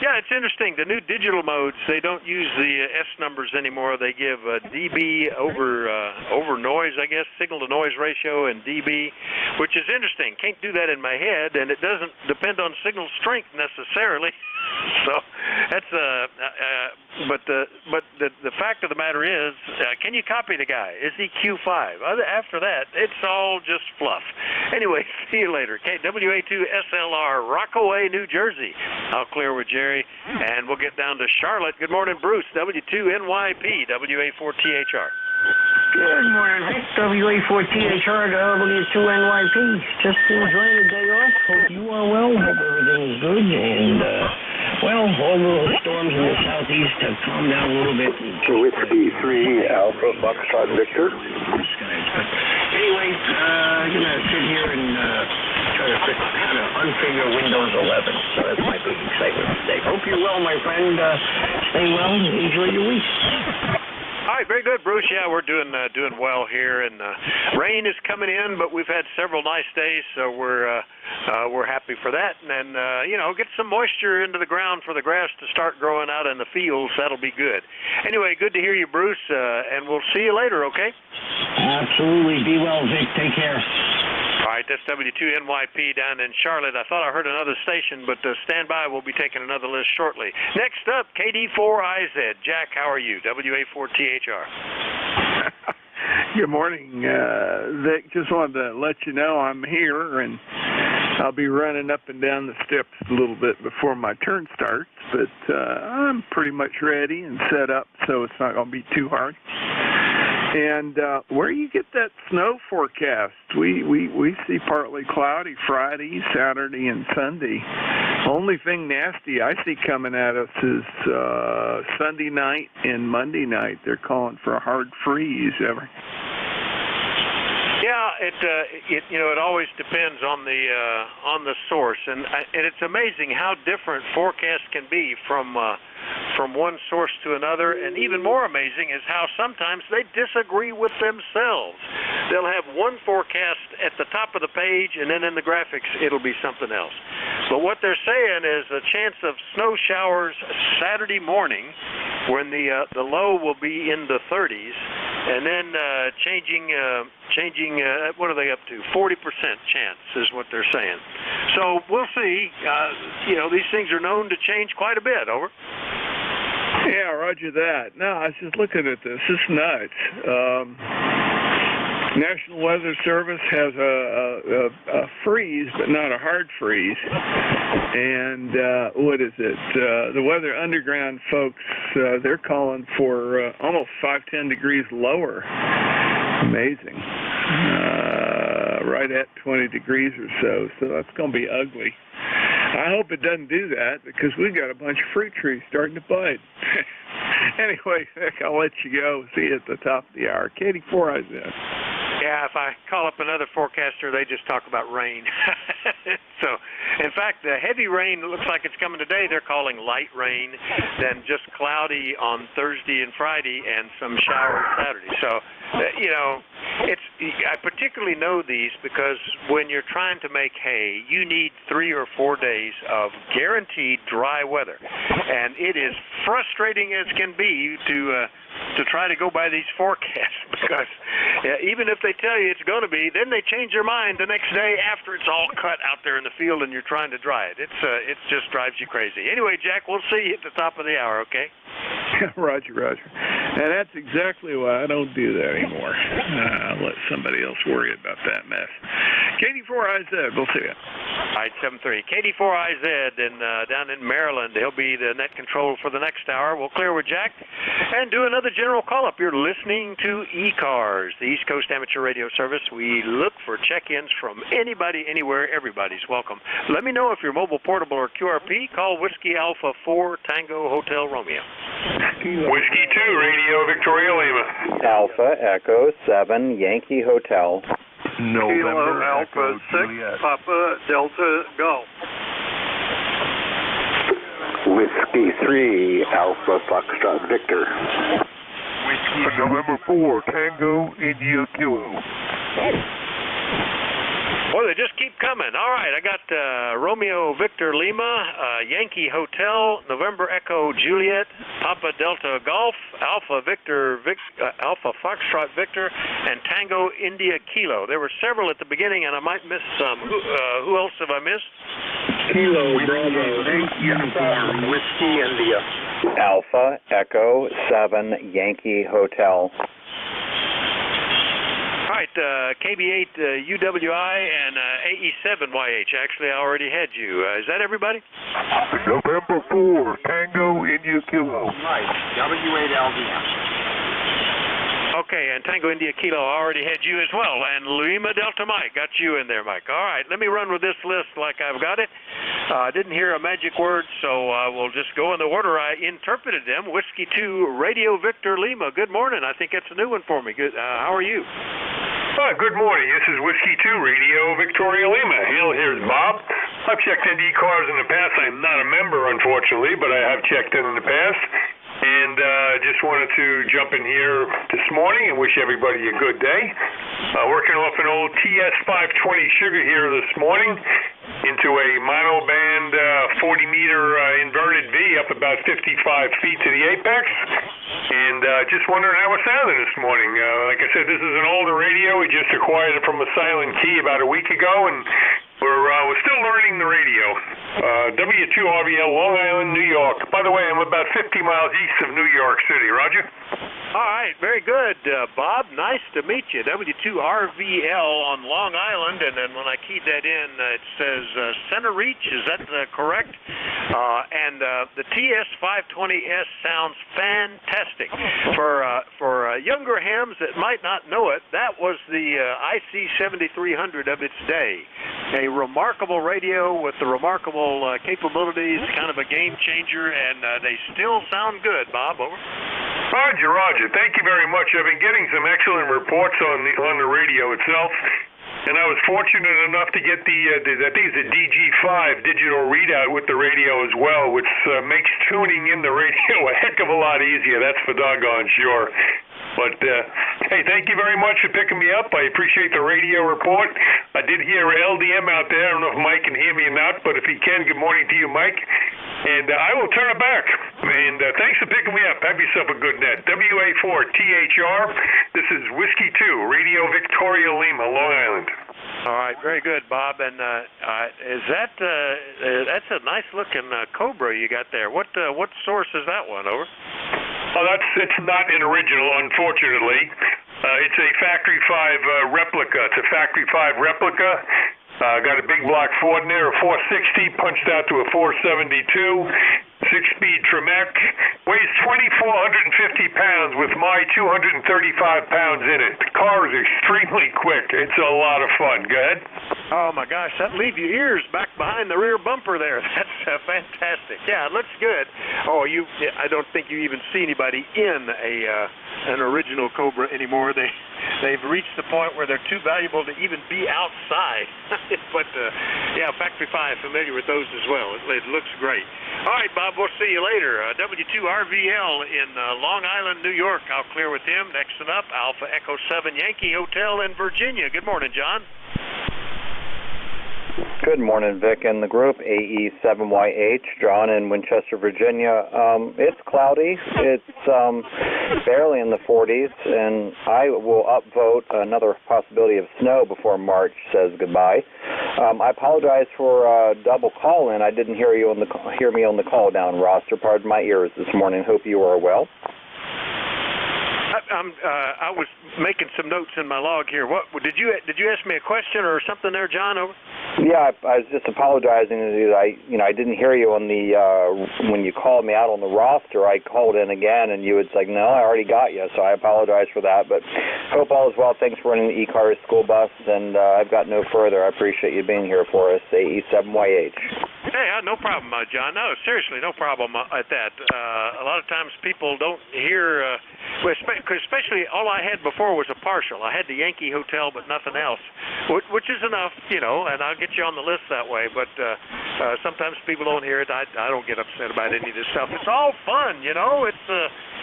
yeah, it's interesting. The new digital modes, they don't use the S numbers anymore. They give dB over noise, I guess, signal to noise ratio, and dB, which is interesting. Can't do that in my head, and it doesn't depend on signal strength necessarily. So that's but the fact of the matter is, can you copy the guy? Is he Q5? After that, it's all just fluff. Anyway, see you later. KWA2 SLR, Rockaway, New Jersey. I'll clear with Jerry, and we'll get down to Charlotte. Good morning, Bruce. W2NYP, WA4THR. Good morning, Vic. WA4THR to W2NYP. Just enjoying the day off. Hope you are well. Hope everything is good. And Well, all the storms in the southeast have calmed down a little bit. Whiskey 3 Alpha Foxtrot Victor. Anyway, I'm going to sit here and try to kind of unfigure Windows 11. So that's my big excitement today. Hope you're well, my friend. Stay well and enjoy your week. All right, very good, Bruce. Yeah, we're doing well here, and rain is coming in, but we've had several nice days, so we're happy for that. And get some moisture into the ground for the grass to start growing out in the fields. That'll be good. Anyway, good to hear you, Bruce, and we'll see you later. Okay? Absolutely. Be well, Vic. Take care. All right, that's W2NYP down in Charlotte. I thought I heard another station, but stand by. We'll be taking another list shortly. Next up, KD4IZ. Jack, how are you? WA4THR. Good morning, Vic. Just wanted to let you know I'm here, and I'll be running up and down the steps a little bit before my turn starts, but I'm pretty much ready and set up, so it's not going to be too hard. And where you get that snow forecast? We see partly cloudy Friday, Saturday, and Sunday. Only thing nasty I see coming at us is Sunday night and Monday night. They're calling for a hard freeze. Yeah, it always depends on the source, and it's amazing how different forecasts can be from one source to another, and even more amazing is how sometimes they disagree with themselves. They'll have one forecast at the top of the page, and then in the graphics it'll be something else. But what they're saying is a chance of snow showers Saturday morning, when the low will be in the 30s, and then changing. What are they up to? 40% chance is what they're saying. So we'll see. These things are known to change quite a bit. Over. Yeah, roger that. No, I was just looking at this. It's nuts. National Weather Service has a freeze, but not a hard freeze. And what is it? The Weather Underground folks, they're calling for almost 5-10 degrees lower. Amazing. Right at 20 degrees or so. So that's going to be ugly. I hope it doesn't do that, because we've got a bunch of fruit trees starting to bud. Anyway, Vic, I'll let you go. See you at the top of the hour. KD4IZ. Yeah, if I call up another forecaster, they just talk about rain. So, in fact, the heavy rain looks like it's coming today. They're calling light rain, then just cloudy on Thursday and Friday, and some showers Saturday. So, I particularly know these because when you're trying to make hay, you need 3 or 4 days of guaranteed dry weather, and it is frustrating as can be to try to go by these forecasts, because even if they tell you it's going to be, then they change their mind the next day after it's all cut out there in the field and you're trying to dry it. It just drives you crazy. Anyway, Jack, we'll see you at the top of the hour, okay? Roger. And that's exactly why I don't do that anymore. I'll let somebody else worry about that mess. KD4IZ, we'll see you. All right, 7-3. KD4IZ down in Maryland. He'll be the net control for the next hour. We'll clear with Jack and do another general call-up. You're listening to E-Cars, the East Coast Amateur Radio Service. We look for check-ins from anybody, anywhere. Everybody's welcome. Let me know if you're mobile, portable, or QRP. Call Whiskey Alpha 4 Tango Hotel Romeo. Whiskey 2 Radio Victoria Lima. Alpha Echo 7 Yankee Hotel. November Alpha 6 Juliet. Papa Delta Golf. Whiskey 3 Alpha Foxtrot Victor. Whiskey November 4 Tango India Kilo. Boy, they just keep coming. All right, I got Romeo Victor Lima, Yankee Hotel, November Echo Juliet, Papa Delta Golf, Alpha Victor Alpha Foxtrot Victor, and Tango India Kilo. There were several at the beginning, and I might miss some. Who else have I missed? Kilo Bravo Uniform Whiskey India. Alpha Echo 7 Yankee Hotel. All right, KB8 UWI and AE7YH. Actually, I already had you. Is that everybody? November 4 Tango India Kilo. Right, W8LDM. Okay, and Tango India Kilo, I already had you as well. And Lima Delta Mike, got you in there, Mike. All right, let me run with this list like I've got it. I didn't hear a magic word, so we'll just go in the order I interpreted them. Whiskey 2, Radio Victor Lima. Good morning. I think that's a new one for me. Good. How are you? Good morning. This is Whiskey 2, Radio Victoria Lima. Here's Bob. I've checked into e-cars in the past. I'm not a member, unfortunately, but I have checked in the past. And just wanted to jump in here this morning and wish everybody a good day. Working off an old TS520 sugar here this morning into a monoband 40-meter inverted V up about 55 feet to the apex. And just wondering how it sounded this morning. Like I said, this is an older radio. We just acquired it from a silent key about a week ago, and we're still learning the radio. W2RVL, Long Island, New York. By the way, I'm about 50 miles east of New York City. Roger? All right, very good, Bob. Nice to meet you. W2RVL on Long Island, and then when I keyed that in, it says Center Reach. Is that correct? And the TS520S sounds fantastic. For younger hams that might not know it, that was the IC7300 of its day. A remarkable radio with the remarkable capabilities, kind of a game changer, and they still sound good, Bob. Over. Roger. Thank you very much. I've been getting some excellent reports on the radio itself, and I was fortunate enough to get the I think it's a DG5 digital readout with the radio as well, which makes tuning in the radio a heck of a lot easier. That's for doggone sure. But, hey, thank you very much for picking me up. I appreciate the radio report. I did hear LDM out there. I don't know if Mike can hear me or not, but if he can, good morning to you, Mike. And I will turn it back. And thanks for picking me up. Have yourself a good net. WA4THR. This is Whiskey 2, Radio Victoria Lima, Long Island. All right, very good, Bob. And is that that's a nice looking Cobra you got there? What source is that one? Over. Oh, it's not an original, unfortunately. It's a Factory 5 replica. It's a Factory 5 replica. Got a big block Ford in there, a 460 punched out to a 472. 6-speed Tremec, weighs 2,450 pounds with my 235 pounds in it. The car is extremely quick. It's a lot of fun. Go ahead. Oh, my gosh, that leave your ears back behind the rear bumper there. That's fantastic. Yeah, it looks good. Oh, I don't think you even see anybody in an original Cobra anymore. They've reached the point where they're too valuable to even be outside. But, yeah, Factory 5, familiar with those as well. It looks great. All right, Bob, we'll see you later. W2RVL in Long Island, New York. I'll clear with him. Next one up, Alpha Echo 7 Yankee Hotel in Virginia. Good morning, John. Good morning, Vic and the group. AE7YH, John in Winchester, Virginia. It's cloudy. It's barely in the 40s, and I will upvote another possibility of snow before March says goodbye. I apologize for double call-in. I didn't hear me on the call-down roster. Pardon my ears this morning. Hope you are well. I was making some notes in my log here. What did you ask me a question or something there, John? Over. Yeah, I was just apologizing to you. I didn't hear you on the when you called me out on the roster. I called in again, and you would say, "No, I already got you." So I apologize for that. But hope all is well. Thanks for running the e-car school bus, and I've got no further. I appreciate you being here for us. AE7YH. Hey, no problem, John. No, seriously, no problem at that. A lot of times people don't hear, especially all I had before was a partial. I had the Yankee Hotel, but nothing else, which is enough, and I'll get you on the list that way. But sometimes people don't hear it. I don't get upset about any of this stuff. It's all fun, It's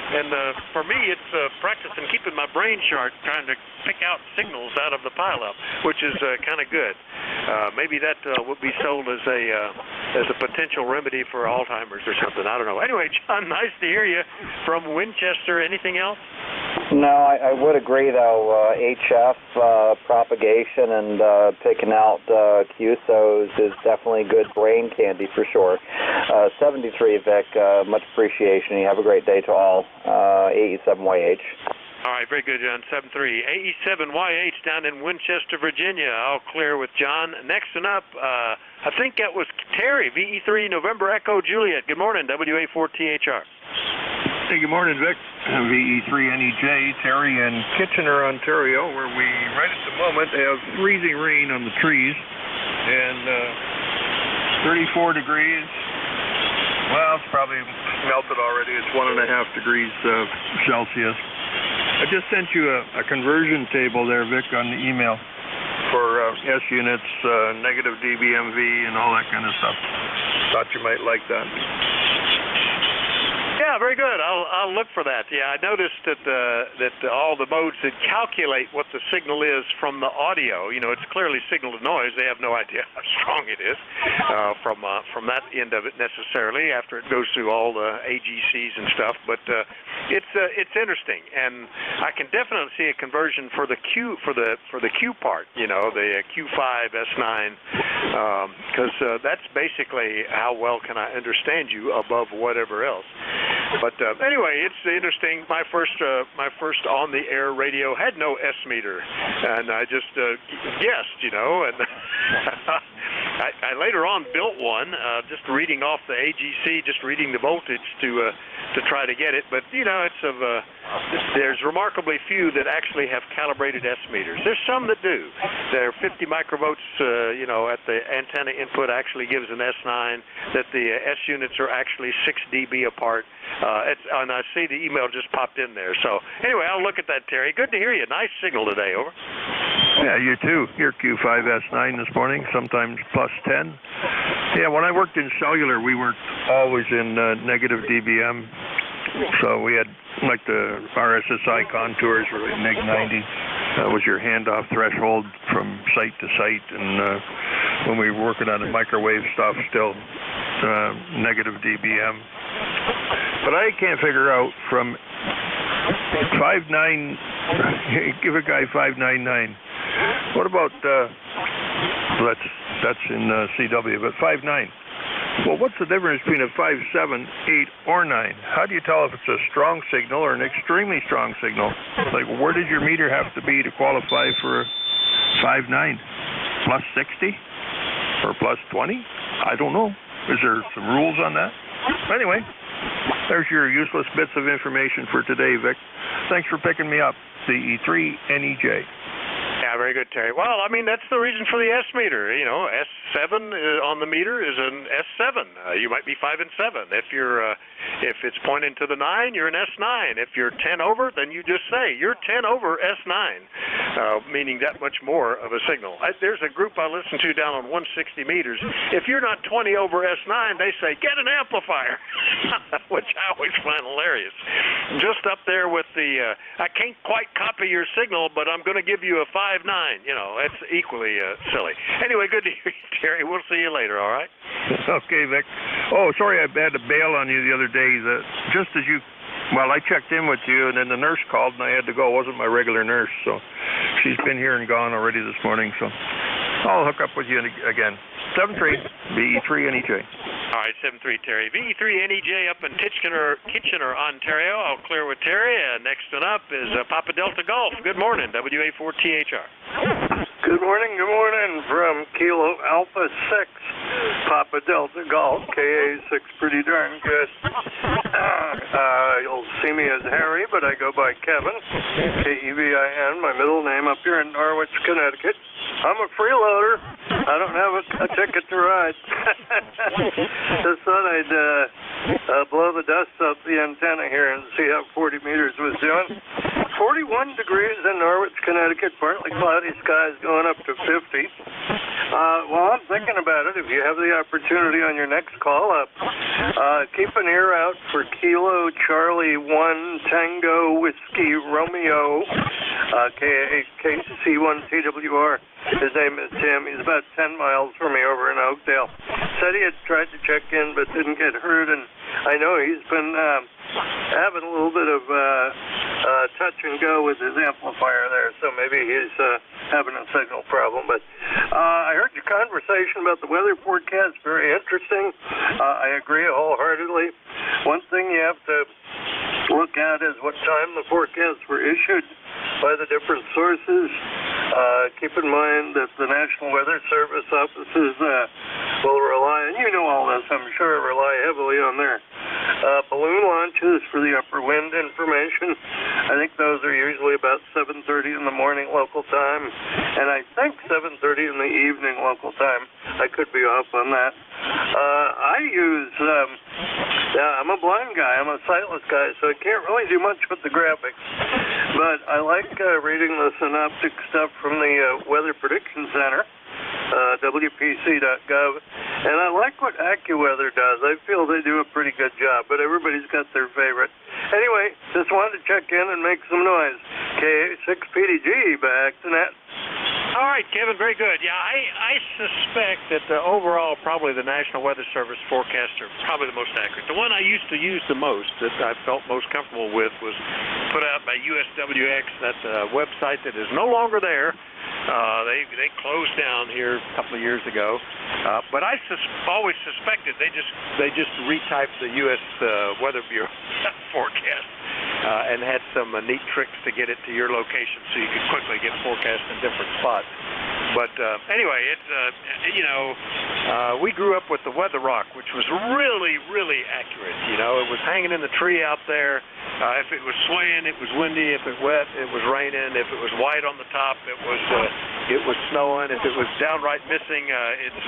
and for me, it's practicing keeping my brain sharp, trying to pick out signals out of the pileup, which is kind of good. Maybe that would be sold as a potential remedy for Alzheimer's or something. I don't know. Anyway, John, nice to hear you from Winchester. Anything else? No, I would agree, though. HF propagation and picking out QSOs is definitely good brain candy for sure. 73, Vic, much appreciation. You have a great day to all. AE7YH. All right, very good, John. 7-3. AE7YH down in Winchester, Virginia. I'll clear with John. Next one up, I think that was Terry, VE3 November Echo Juliet. Good morning, WA4THR. Hey, good morning, Vic. VE3NEJ, Terry in Kitchener, Ontario, where we, right at the moment, have freezing rain on the trees and 34 degrees. Well, it's probably melted already. It's 1.5 degrees Celsius. I just sent you a conversion table there, Vic, on the email for S units, negative dBMV, and all that kind of stuff. Thought you might like that. Yeah, very good. I'll look for that. Yeah, I noticed that all the modes that calculate what the signal is from the audio, it's clearly signal to noise. They have no idea how strong it is from that end of it necessarily after it goes through all the AGCs and stuff. But it's interesting, and I can definitely see a conversion for the Q for the Q part. The Q5 S9, because that's basically how well can I understand you above whatever else. But anyway, it's interesting. My first on-the-air radio had no S meter, and I just guessed, and I later on built one, just reading off the AGC, just reading the voltage to try to get it. But it's there's remarkably few that actually have calibrated S meters. There's some that do. They're 50 microvolts, at the antenna input actually gives an S9. That the S units are actually 6 dB apart. And I see the email just popped in there. So anyway, I'll look at that, Terry. Good to hear you. Nice signal today. Over. Yeah, you too. Your Q5S9 this morning, sometimes plus 10. Yeah, when I worked in cellular, we worked always in negative dBm. So we had like the RSSI contours were like neg 90. That was your handoff threshold from site to site. And when we were working on the microwave stuff, still negative dBm. But I can't figure out from 5.9, give a guy 5.99. What about, that's in CW, but 5.9. Well, what's the difference between a 5.7, 8, or 9? How do you tell if it's a strong signal or an extremely strong signal? Like, where did your meter have to be to qualify for a 5.9? Plus 60? Or plus 20? I don't know. Is there some rules on that? Anyway, there's your useless bits of information for today, Vic. Thanks for picking me up. CE3NEJ. Yeah, very good, Terry. Well, I mean, that's the reason for the S meter. S7 on the meter is an S7. You might be 5 and 7. If it's pointing to the 9, you're an S9. If you're 10 over, then you just say you're 10 over S9, meaning that much more of a signal. There's a group I listen to down on 160 meters. If you're not 20 over S9, they say get an amplifier, which I always find hilarious. Just up there with the I can't quite copy your signal, but I'm going to give you a 5.9. That's equally silly. Anyway, good to hear you, Terry. We'll see you later, all right? Okay, Vic. Oh, sorry I had to bail on you the other day. Just as you, I checked in with you, and then the nurse called, and I had to go. It wasn't my regular nurse, so she's been here and gone already this morning, so I'll hook up with you again. 73 VE3NEJ. All right, 73 Terry. VE3NEJ up in Kitchener, Ontario. I'll clear with Terry. Next one up is Papa Delta Golf. Good morning, WA4THR. Good morning from Kilo Alpha 6, Papa Delta Golf, KA6, pretty darn good. You'll see me as Harry, but I go by Kevin, Kevin, my middle name, up here in Norwich, Connecticut. I'm a freeloader. I don't have a ticket to ride. Just thought I'd blow the dust off the antenna here and see how 40 meters was doing. 41 degrees in Norwich, Connecticut, partly cloudy skies going up to 50. Well, I'm thinking about it. If you have the opportunity on your next call up, keep an ear out for Kilo Charlie 1 Tango Whiskey Romeo, KC1TWR. His name is Tim. He's about 10 miles from me over in Oakdale. Said he had tried to check in but didn't get heard, and I know he's been having a little bit of touch and go with his amplifier there, so maybe he's having a signal problem. But I heard your conversation about the weather forecast, very interesting. I agree wholeheartedly. One thing you have to look at is what time the forecasts were issued by the different sources. Keep in mind that the National Weather Service offices will rely, and you know all this, I'm sure, rely heavily on their balloon line launches for the upper wind information. I think those are usually about 7:30 in the morning local time, and I think 7:30 in the evening local time. I could be off on that. I use, I'm a blind guy, I'm a sightless guy, so I can't really do much with the graphics. But I like reading the synoptic stuff from the Weather Prediction Center, WPC.gov, and I like what AccuWeather does. I feel they do a pretty good job, but everybody's got their favorite. Anyway, just wanted to check in and make some noise. KA6PDG, back to net. All right, Kevin, very good. Yeah, I suspect that overall, probably the National Weather Service forecasts are probably the most accurate. The one I used to use the most, that I felt most comfortable with, was put out by USWX, that website that is no longer there. They closed down here a couple of years ago, but I always suspected they just retyped the U.S. Weather Bureau forecast and had some neat tricks to get it to your location so you could quickly get forecasts in different spots. But anyway, it's we grew up with the Weather Rock, which was really, really accurate. You know, it was hanging in the tree out there. If it was swaying, it was windy. If it wet, it was raining. If it was white on the top, it was snowing. If it was downright missing, it's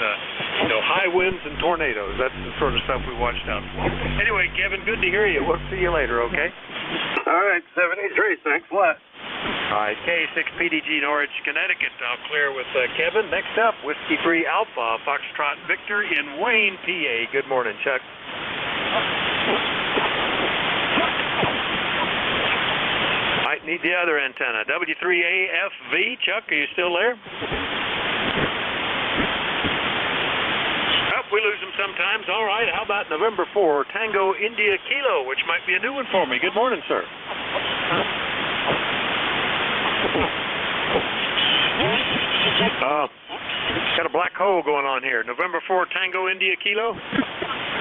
high winds and tornadoes. That's the sort of stuff we watched out for. Anyway, Kevin, good to hear you. We'll see you later, okay? All right, 73. Thanks a lot. All right, K6PDG Norwich, Connecticut. I'll clear with Kevin. Next up, Whiskey 3 Alpha, Foxtrot Victor in Wayne, PA. Good morning, Chuck. Might need the other antenna. W3AFV. Chuck, are you still there? Oh, we lose them sometimes. All right, how about November 4, Tango India Kilo, which might be a new one for me. Good morning, sir. Got a black hole going on here. November 4, Tango India Kilo?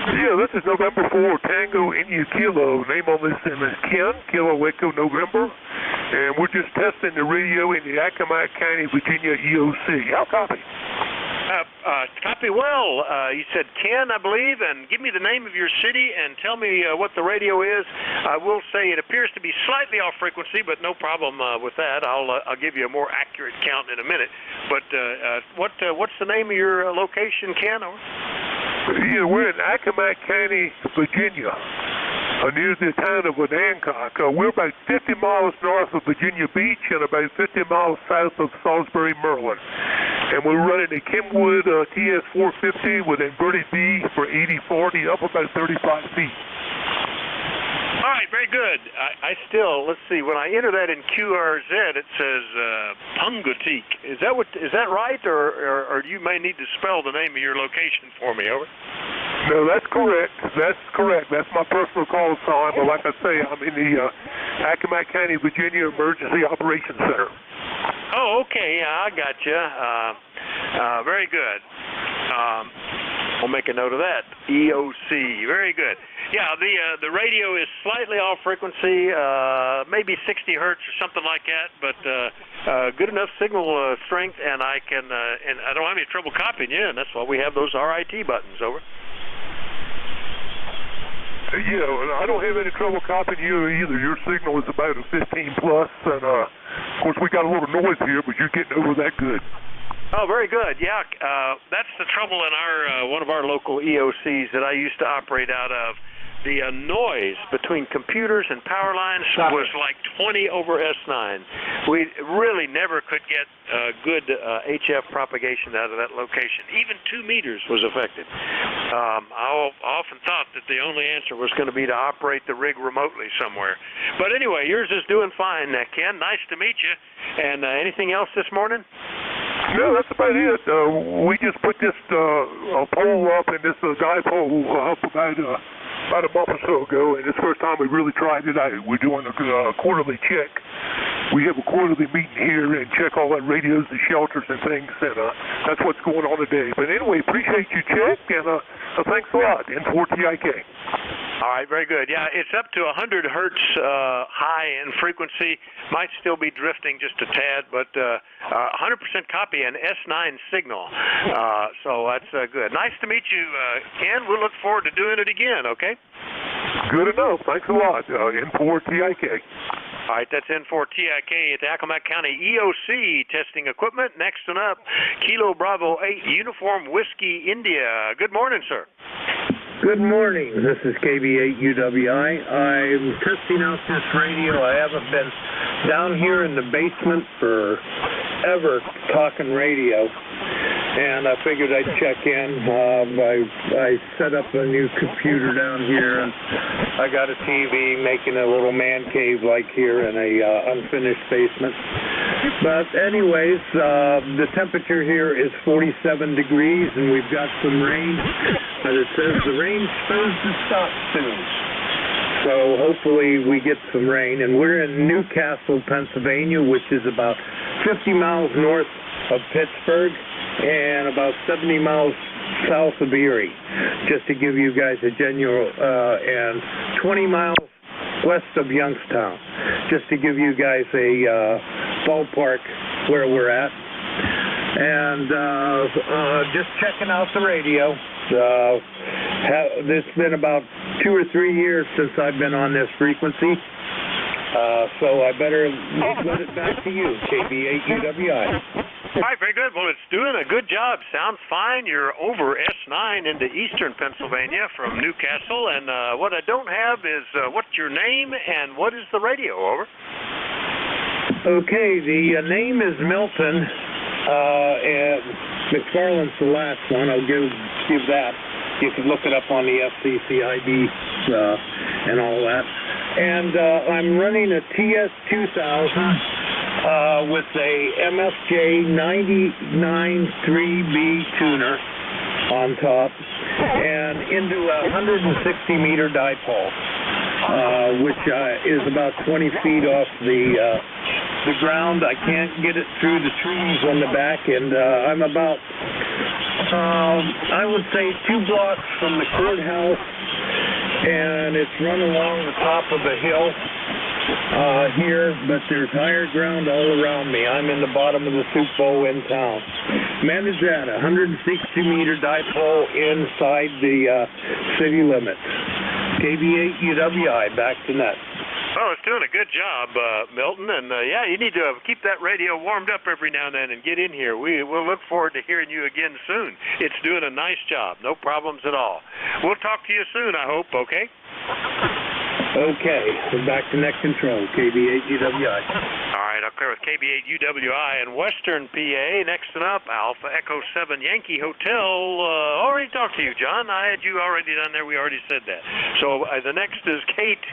Yeah, this is November 4, Tango India Kilo. Name on this is Ken, Kilo Echo November. And we're just testing the radio in the Accomack County, Virginia EOC. How copy? Copy well. You said Ken, I believe, and give me the name of your city and tell me what the radio is. I will say it appears to be slightly off frequency, but no problem with that. I'll give you a more accurate count in a minute. But what's the name of your location, Ken? Yeah, we're in Accomack County, Virginia, near the town of Hancock. We're about 50 miles north of Virginia Beach and about 50 miles south of Salisbury, Maryland. And we're running a Kenwood TS450 with inverted B for 80/40, up about 35 feet. All right, very good. I still, let's see, when I enter that in QRZ, it says Pungateek. Is that right, or you may need to spell the name of your location for me, over? No, that's correct. That's correct. That's my personal call sign, but like I say, I'm in the Accomack County, Virginia Emergency Operations Center. Oh, okay, I got you. Very good. We'll make a note of that. EOC, very good. Yeah, the radio is slightly off frequency, maybe 60 hertz or something like that, but good enough signal strength, and I can and I don't have any trouble copying you, and that's why we have those RIT buttons, over. Yeah, I don't have any trouble copying you either. Your signal is about a 15 plus, and of course we got a little noise here, but you're getting over that good. Oh, very good. Yeah, that's the trouble in our one of our local EOCs that I used to operate out of. The noise between computers and power lines was like 20 over S9. We really never could get good HF propagation out of that location. Even 2 meters was affected. I often thought that the only answer was going to be to operate the rig remotely somewhere. But anyway, yours is doing fine, Ken. Nice to meet you. And anything else this morning? No, that's about it. We just put this pole up, and this dipole up about a month or so ago, and it's the first time we really tried it out. We're doing a quarterly check. We have a quarterly meeting here and check all our radios and shelters and things, and that's what's going on today. But anyway, appreciate your check, and thanks a lot, N4TIK. All right, very good. Yeah, it's up to 100 hertz high in frequency. Might still be drifting just a tad, but 100% copy an S9 signal. So that's good. Nice to meet you, Ken. We'll look forward to doing it again, okay? Good enough. Thanks a lot. N4TIK. All right, that's N4TIK at the Accomack County EOC testing equipment. Next one up, Kilo Bravo 8 Uniform Whiskey India. Good morning, sir. Good morning. This is KB8UWI. I'm testing out this radio. I haven't been down here in the basement forever talking radio, and I figured I'd check in. I set up a new computer down here, and I got a TV making a little man cave like here in a unfinished basement. But anyways, the temperature here is 47 degrees, and we've got some rain, but it says the rain's supposed to stop soon. So hopefully we get some rain. And we're in Newcastle, Pennsylvania, which is about 50 miles north of Pittsburgh and about 70 miles south of Erie, just to give you guys a general, and 20 miles west of Youngstown, just to give you guys a ballpark where we're at. And just checking out the radio. It's been about 2 or 3 years since I've been on this frequency, so I better let it back to you, KB8UWI. All right, very good. Well, it's doing a good job. Sounds fine. You're over S9 into eastern Pennsylvania from Newcastle, and what I don't have is what's your name and what is the radio, over? Okay, the name is Milton, and McFarland's the last one. I'll give that. You can look it up on the FCCID and all that. And I'm running a TS2000 with a MFJ 99.3B tuner on top and into a 160-meter dipole, which is about 20 feet off the ground. I can't get it through the trees on the back, and I'm about, I would say, 2 blocks from the courthouse, and it's run along the top of a hill here, but there's higher ground all around me. I'm in the bottom of the soup bowl in town. Managed at a 160-meter dipole inside the city limits. KB8UWI, back to net. Oh, it's doing a good job, Milton, and yeah, you need to keep that radio warmed up every now and then and get in here. We'll look forward to hearing you again soon. It's doing a nice job, no problems at all. We'll talk to you soon, I hope, okay? Okay, we're back to net control, KB8UWI. All right, I'll clear with KB8UWI in Western PA. Next one up, Alpha Echo 7 Yankee Hotel. Already talked to you, John. I had you already done there. We already said that. So the next is Kate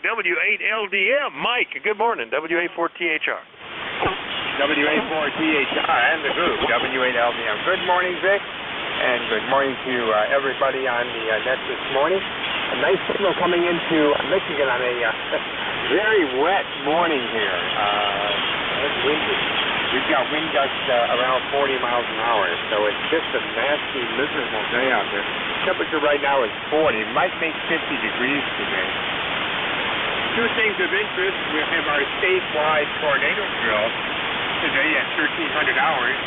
W8LDM. Mike, good morning, W84THR. W84THR and the group, W8LDM. Good morning, Vic, and good morning to everybody on the net this morning. A nice signal coming into Michigan on a very wet morning here. It's windy. We've got wind gusts around 40 miles an hour, so it's just a nasty, miserable day out there. Temperature right now is 40. Might make 50 degrees today. 2 things of interest. We have our statewide tornado drill today at 1300 hours.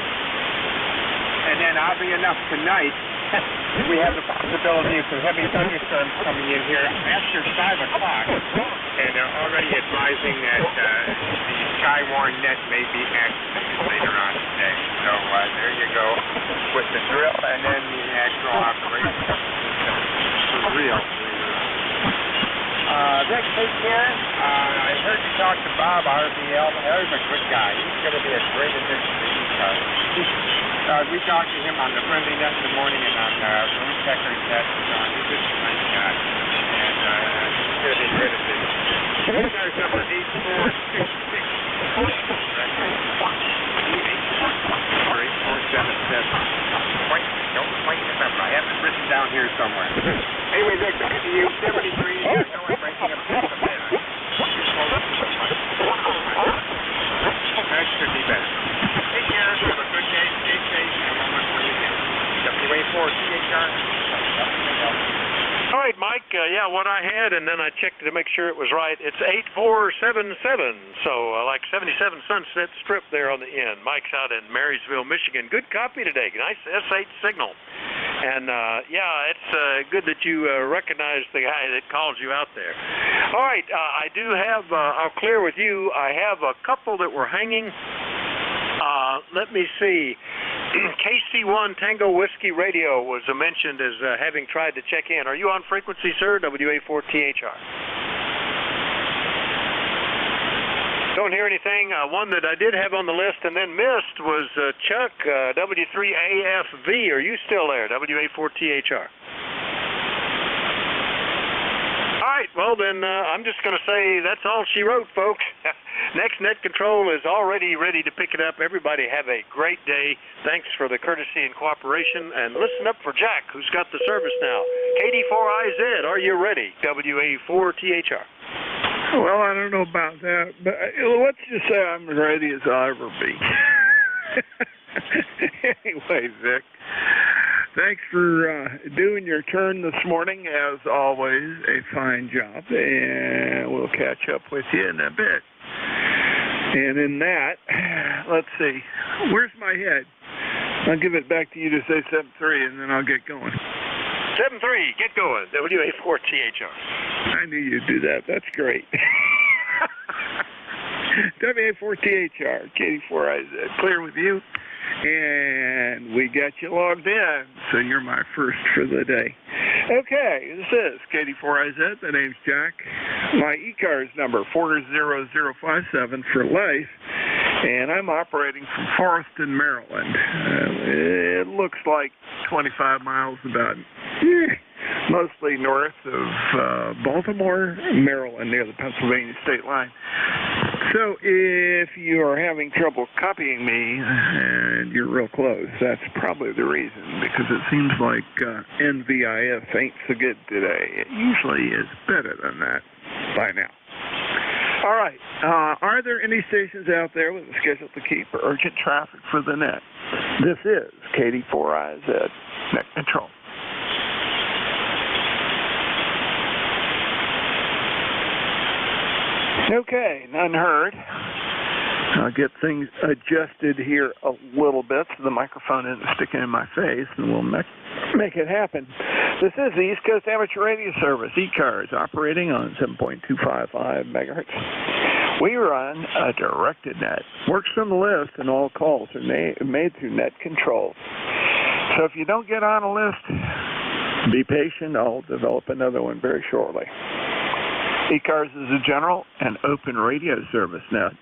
And then, oddly enough, tonight, we have the possibility of some heavy thunderstorms coming in here after 5 o'clock. And they're already advising that the Skywarn net may be activated later on today. So there you go with the drill and then the actual operation for real. Vic, take care. I heard you talk to Bob, RBL. He's a good guy. He's going to be a great addition to E-Cars. We talked to him on the friendly net in the morning and on Room Checker's net. He's just a nice guy. And he's going to be a great addition. E-Cars number 8466. 8477. Don't quite remember. I have it written down here somewhere. Anyway, Vic, back to you. 73. I know I'm breaking up just a minute. That should be better. Take care. Have a good day. Stay safe. And we'll look for you again. WA4CHR. All right, Mike, yeah, what I had, and then I checked to make sure it was right. It's 8477, so like 77 Sunset Strip there on the end. Mike's out in Marysville, Michigan. Good copy today. Nice S8 signal. And, yeah, it's good that you recognize the guy that called you out there. All right, I do have, I'll clear with you, I have a couple that were hanging. Let me see. KC1 Tango Whiskey Radio was mentioned as having tried to check in. Are you on frequency, sir? WA4THR. Don't hear anything. One that I did have on the list and then missed was Chuck, W3AFV. Are you still there? WA4THR. All right, well then I'm just going to say that's all she wrote, folks. Next Net Control is already ready to pick it up. Everybody have a great day. Thanks for the courtesy and cooperation. And listen up for Jack, who's got the service now. KD4IZ, are you ready? WA4THR. Well, I don't know about that, but let's just say I'm ready as I'll ever be. Anyway, Vic, thanks for doing your turn this morning. As always, a fine job, and we'll catch up with you in a bit. And in that, let's see, where's my head? I'll give it back to you to say 7-3, and then I'll get going. 7-3, get going. WA4THR. I knew you'd do that. That's great. WA4THR, KD4IZ, clear with you. And we got you logged in, so you're my first for the day. Okay, this is KD4IZ. The name's Jack. My ECARS number, 40057 for life. And I'm operating from Forreston, Maryland. It looks like 25 miles about, mostly north of Baltimore, Maryland, near the Pennsylvania state line. So if you are having trouble copying me and you're real close, that's probably the reason, because it seems like NVIS ain't so good today. It usually is better than that by now. All right. Are there any stations out there with a schedule to keep urgent traffic for the net? This is KD4IZ Net Control. Okay, none heard. I'll get things adjusted here a little bit so the microphone isn't sticking in my face, and we'll make it happen. This is the East Coast Amateur Radio Service, ECARS, operating on 7.255 megahertz. We run a directed net. Works from the list, and all calls are made through net control. So if you don't get on a list, be patient. I'll develop another one very shortly. ECARS is a general and open radio service net.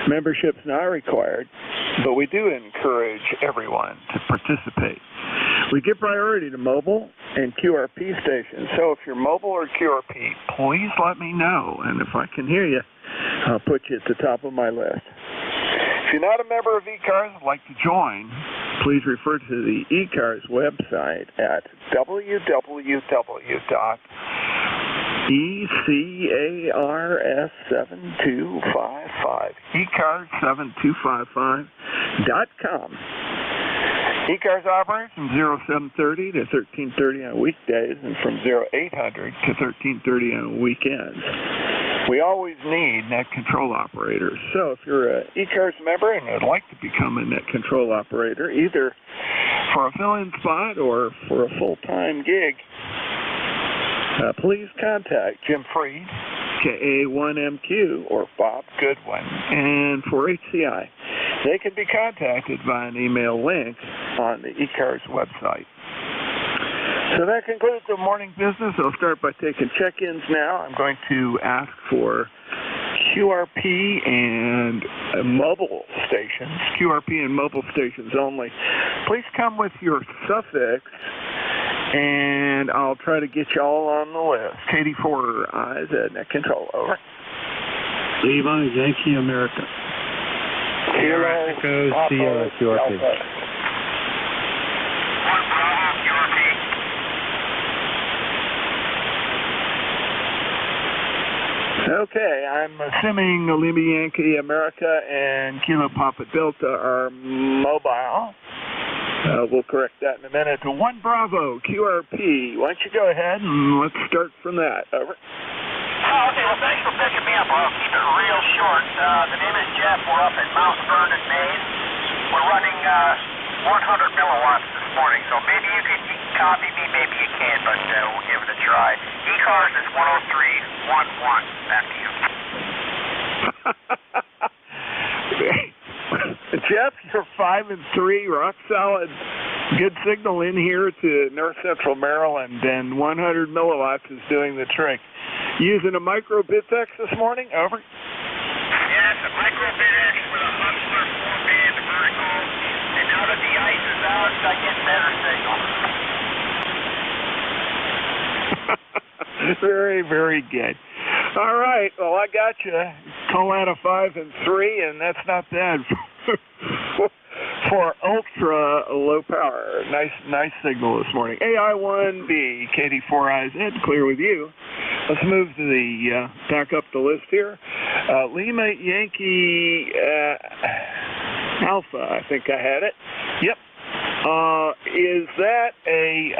Membership's not required, but we do encourage everyone to participate. We give priority to mobile and QRP stations, so if you're mobile or QRP, please let me know, and if I can hear you, I'll put you at the top of my list. If you're not a member of ECARS and would like to join, please refer to the ECARS website at www.ECARS7255, ECARS7255.com. ECARS operates from 0730 to 1330 on weekdays and from 0800 to 1330 on weekends. We always need net control operators. So if you're an ECARS member and would like to become a net control operator, either for a fill-in spot or for a full-time gig, please contact Jim Freed, KA1MQ, or Bob Goodwin. And for HCI, they can be contacted via an email link on the ECARS website. So that concludes the morning business. I'll start by taking check-ins now. I'm going to ask for QRP and mobile stations, QRP and mobile stations only. Please come with your suffix, and I'll try to get you all on the list. KD4IZ Net Control, over. Levi, Yankee America. Kilo, Echo, Sierra, QRP. Okay, I'm assuming Lima Yankee America and Kilo Papa Delta are mobile. We'll correct that in a minute. To 1 Bravo, QRP. Why don't you go ahead and let's start from that. Over. Okay, well, thanks for picking me up. I'll keep it real short. The name is Jeff. We're up at Mount Vernon, Maine. We're running 100 milliwatts this morning, so maybe you could copy me, maybe you can, but we'll give it a try. E-Cars is 10311. Back to you. Jeff, you're 5 and 3, rock solid. Good signal in here to North Central Maryland, and 100 milliwatts is doing the trick. Using a micro Bitex this morning? Over. Yes, a micro Bitex with a Hustler 4-band vertical, and now that the ice is out, I get better signal. Very, very good. All right, well, I got you. Call out a 5 and 3, and that's not bad for ultra low power. Nice signal this morning. AI1B, KD4IZ, clear with you. Let's move to the back up the list here. Lima Yankee Alpha, I think I had it. Yep. Is that a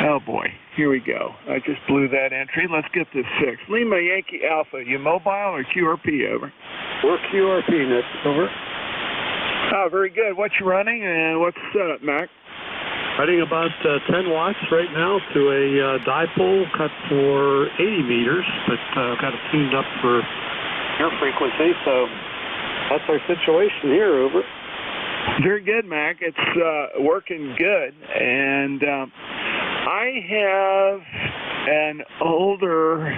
oh boy, here we go. I just blew that entry. Let's get this fixed. Lima Yankee Alpha, you mobile or QRP? Over. We're QRP, Nick. Over. Oh, very good. What you running and what's the setup, Mac? Running about 10 watts right now to a dipole cut for 80 meters, but got it tuned up for air frequency, so that's our situation here, over. Very good, Mac. It's working good, and I have an older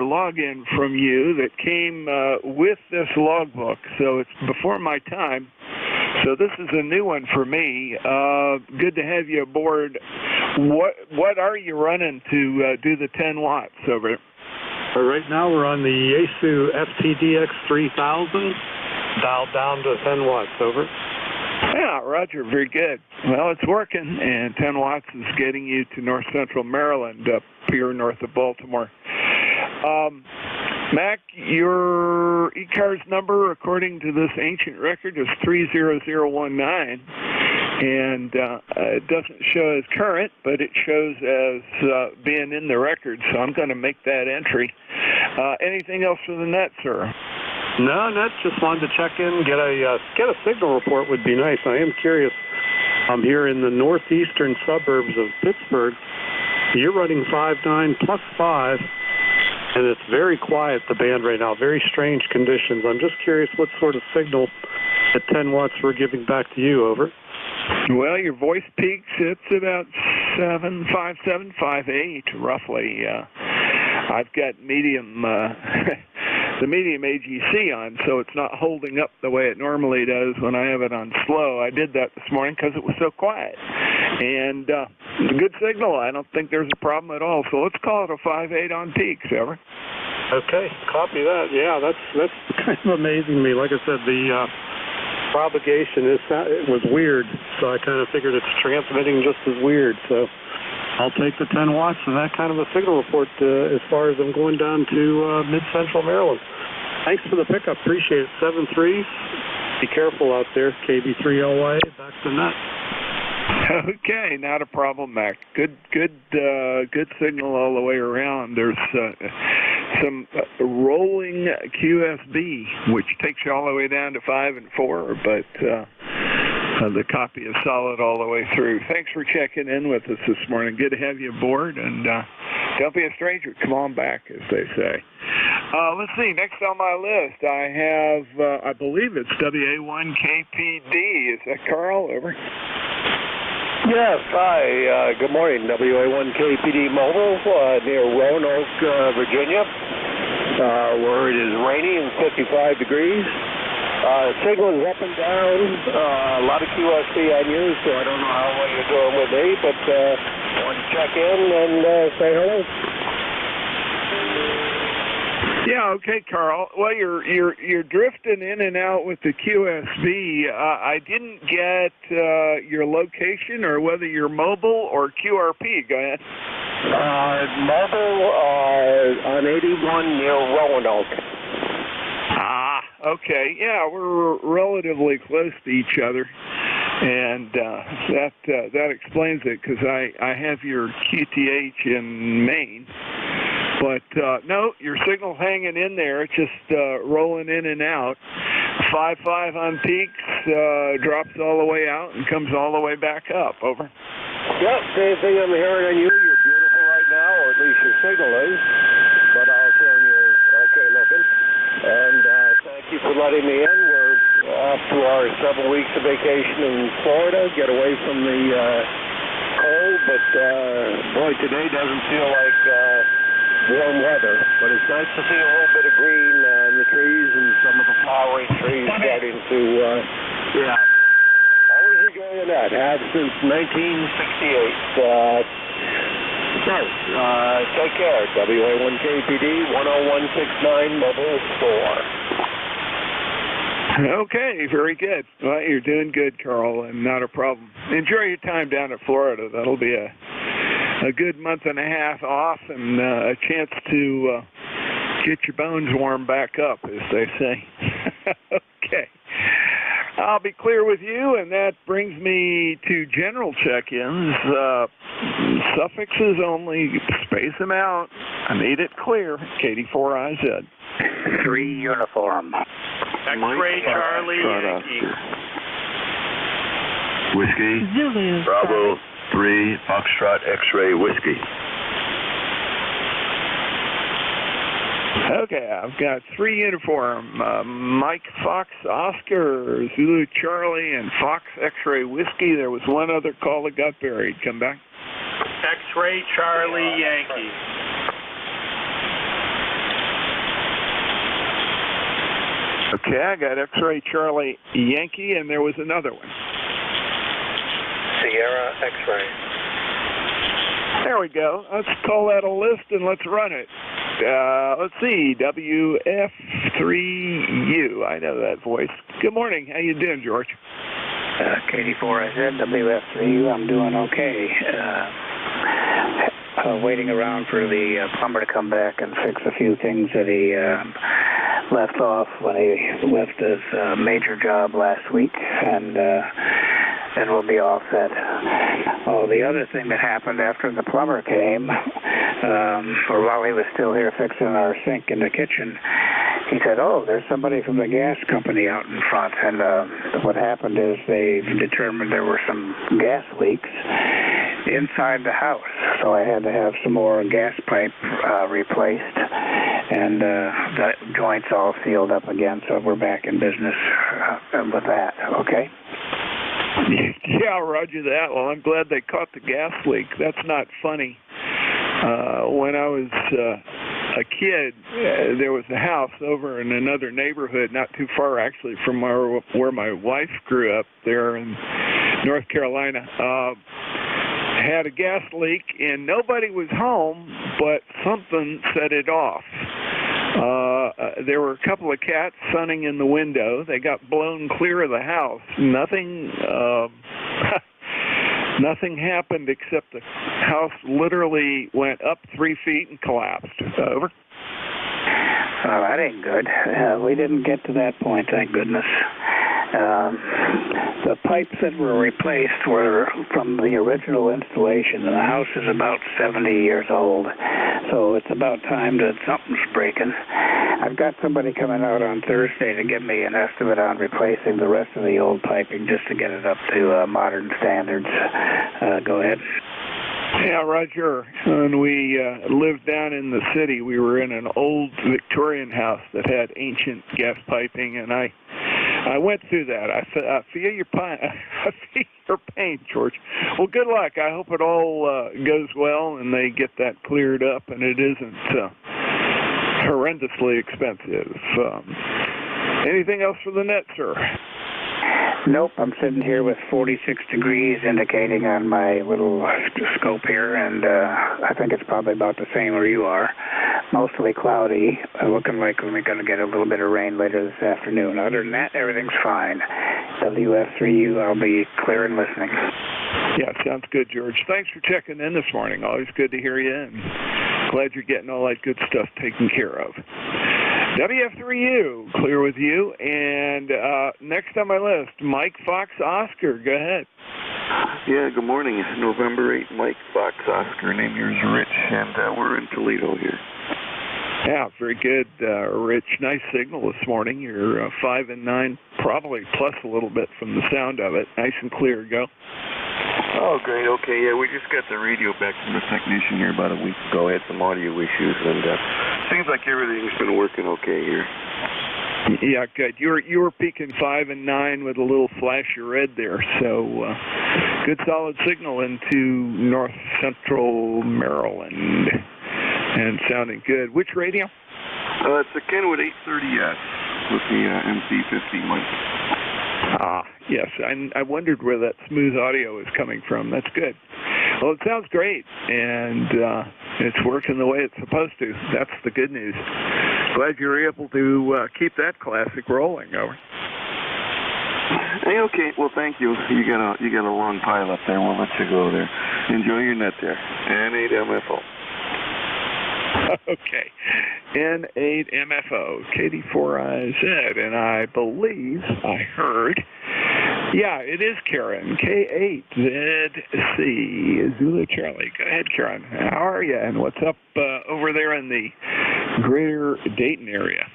login from you that came with this logbook, so it's before my time. So this is a new one for me. Good to have you aboard. What are you running to do the 10 watts over? Right now we're on the Yaesu FTDX 3000, dialed down to 10 watts, over. Yeah, Roger, very good. Well, it's working, and 10 watts is getting you to North Central Maryland, up here north of Baltimore. Mac, your E-Cars number, according to this ancient record, is 30019, and it doesn't show as current, but it shows as being in the record, so I'm going to make that entry. Anything else for the net, sir? No, Net, just wanted to check in, get a signal report would be nice. I am curious. I'm here in the northeastern suburbs of Pittsburgh. You're running 5.9 plus 5, and it's very quiet, the band right now. Very strange conditions. I'm just curious what sort of signal at 10 watts we're giving back to you, over. Well, your voice peaks, it's about 7.57, 5.8, roughly. I've got medium... the medium AGC on, so it's not holding up the way it normally does when I have it on slow. I did that this morning because it was so quiet. And it's a good signal. I don't think there's a problem at all. So let's call it a 5.8 on peaks, ever. Okay, copy that. Yeah, that's kind of amazing to me. Like I said, the propagation it was weird, so I kind of figured it's transmitting just as weird. So I'll take the 10 watts and that kind of a signal report as far as I'm going down to mid-central Maryland. Thanks for the pickup. Appreciate it. 7-3. Be careful out there. KB3LYA, back to net. Okay, not a problem, Mac. Good signal all the way around. There's some rolling QSB, which takes you all the way down to 5 and 4, but the copy is solid all the way through. Thanks for checking in with us this morning. Good to have you aboard, and don't be a stranger. Come on back, as they say. Let's see. Next on my list, I have, I believe it's WA1KPD. Is that Carl? Over. Yes, hi. Good morning. WA1KPD Mobile near Roanoke, Virginia, where it is rainy and 55 degrees. Signal is up and down. A lot of QSC on you, so I don't know how well you're doing with me, but I want to check in and say hello. Yeah, okay, Carl. Well, you're drifting in and out with the QSB. I didn't get your location or whether you're mobile or QRP. Go ahead. Mobile on 81 near Roanoke. Ah, okay. Yeah, we're relatively close to each other, and that explains it because I have your QTH in Maine. But no, your signal's hanging in there. It's just rolling in and out. 5.5 on peaks, drops all the way out and comes all the way back up. Over. Yep, same thing I'm hearing on you. You're beautiful right now, or at least your signal is. But I'll assume you're okay looking. And thank you for letting me in. We're off to our several weeks of vacation in Florida, get away from the cold. But boy, today doesn't feel like warm weather. But it's nice to see a little bit of green in the trees and some of the flowering trees starting to, always enjoying that. Have since 1968. So, take care. WA1KPD 10169 Mobile 4. Okay, very good. Well, you're doing good, Carl, and not a problem. Enjoy your time down in Florida. That'll be a good month and a half off and a chance to get your bones warmed back up, as they say. Okay. I'll be clear with you, and that brings me to general check-ins. Suffixes only, space them out. I need it clear. KD4IZ. 3 uniform. X-ray Charlie Yankee. Whiskey. Zulu. Bravo 3 Foxtrot X-ray Whiskey. Okay, I've got 3 uniform. Mike Fox Oscar, Zulu Charlie, and Fox X-ray Whiskey. There was one other call that got buried. Come back. X-ray Charlie Yankee. Okay, I got X-ray Charlie Yankee, and there was another one. Sierra X-ray. There we go. Let's call that a list and let's run it. Let's see, WF3U. I know that voice. Good morning. How you doing, George? KD4IZ, WF3U. I'm doing okay. Waiting around for the plumber to come back and fix a few things that he left off when he left his major job last week, and we'll be all set. Oh, the other thing that happened after the plumber came, or while he was still here fixing our sink in the kitchen, he said, oh, there's somebody from the gas company out in front. And what happened is they determined there were some gas leaks inside the house. So I had to have some more gas pipe replaced, and the joints all sealed up again. So we're back in business with that, okay? Yeah, roger that. Well, I'm glad they caught the gas leak. That's not funny. When I was a kid, there was a house over in another neighborhood, not too far actually from where my wife grew up there in North Carolina. Had a gas leak, and nobody was home, but something set it off. There were a couple of cats sunning in the window. They got blown clear of the house. Nothing happened except the house literally went up 3 feet and collapsed. Over. Oh, that ain't good. We didn't get to that point, thank goodness. The pipes that were replaced were from the original installation, and the house is about 70 years old, so it's about time that something's breaking. I've got somebody coming out on Thursday to give me an estimate on replacing the rest of the old piping just to get it up to modern standards. Go ahead. Yeah, Roger. When we lived down in the city, we were in an old Victorian house that had ancient gas piping, and I went through that. I feel your pain. I feel your pain, George. Well, good luck. I hope it all goes well and they get that cleared up, and it isn't horrendously expensive. Anything else for the net, sir? Nope, I'm sitting here with 46 degrees indicating on my little scope here, and I think it's probably about the same where you are. Mostly cloudy, looking like we're going to get a little bit of rain later this afternoon. Other than that, everything's fine. WF3U, I'll be clear and listening. Yeah, sounds good, George. Thanks for checking in this morning. Always good to hear you, and glad you're getting all that good stuff taken care of. WF3U, clear with you. And next on my list, Mike Fox Oscar. Go ahead. Yeah, good morning. November 8, Mike Fox Oscar. Name here is Rich, and we're in Toledo here. Yeah, very good, Rich. Nice signal this morning. You're 5 and 9, probably plus a little bit from the sound of it. Nice and clear. Go. Oh, great. Okay, yeah, we just got the radio back from the technician here about a week ago. Had some audio issues, and seems like everything's been working okay here. Yeah, good. You were peaking 5 and 9 with a little flash of red there, so good solid signal into north central Maryland, and sounding good. Which radio? It's a Kenwood 830S with the MC50 mic. Ah, yes. I wondered where that smooth audio is coming from. That's good. Well, it sounds great, and it's working the way it's supposed to. That's the good news. Glad you were able to keep that classic rolling. Over. Hey, okay. Well, thank you. You got a long pile up there. We'll let you go there. Enjoy your net there. N8MFO. Okay. N8MFO, KD4IZ, and I believe I heard, yeah, it is Karen, K8ZC, Zulu Charlie. Go ahead, Karen. How are you, and what's up over there in the greater Dayton area?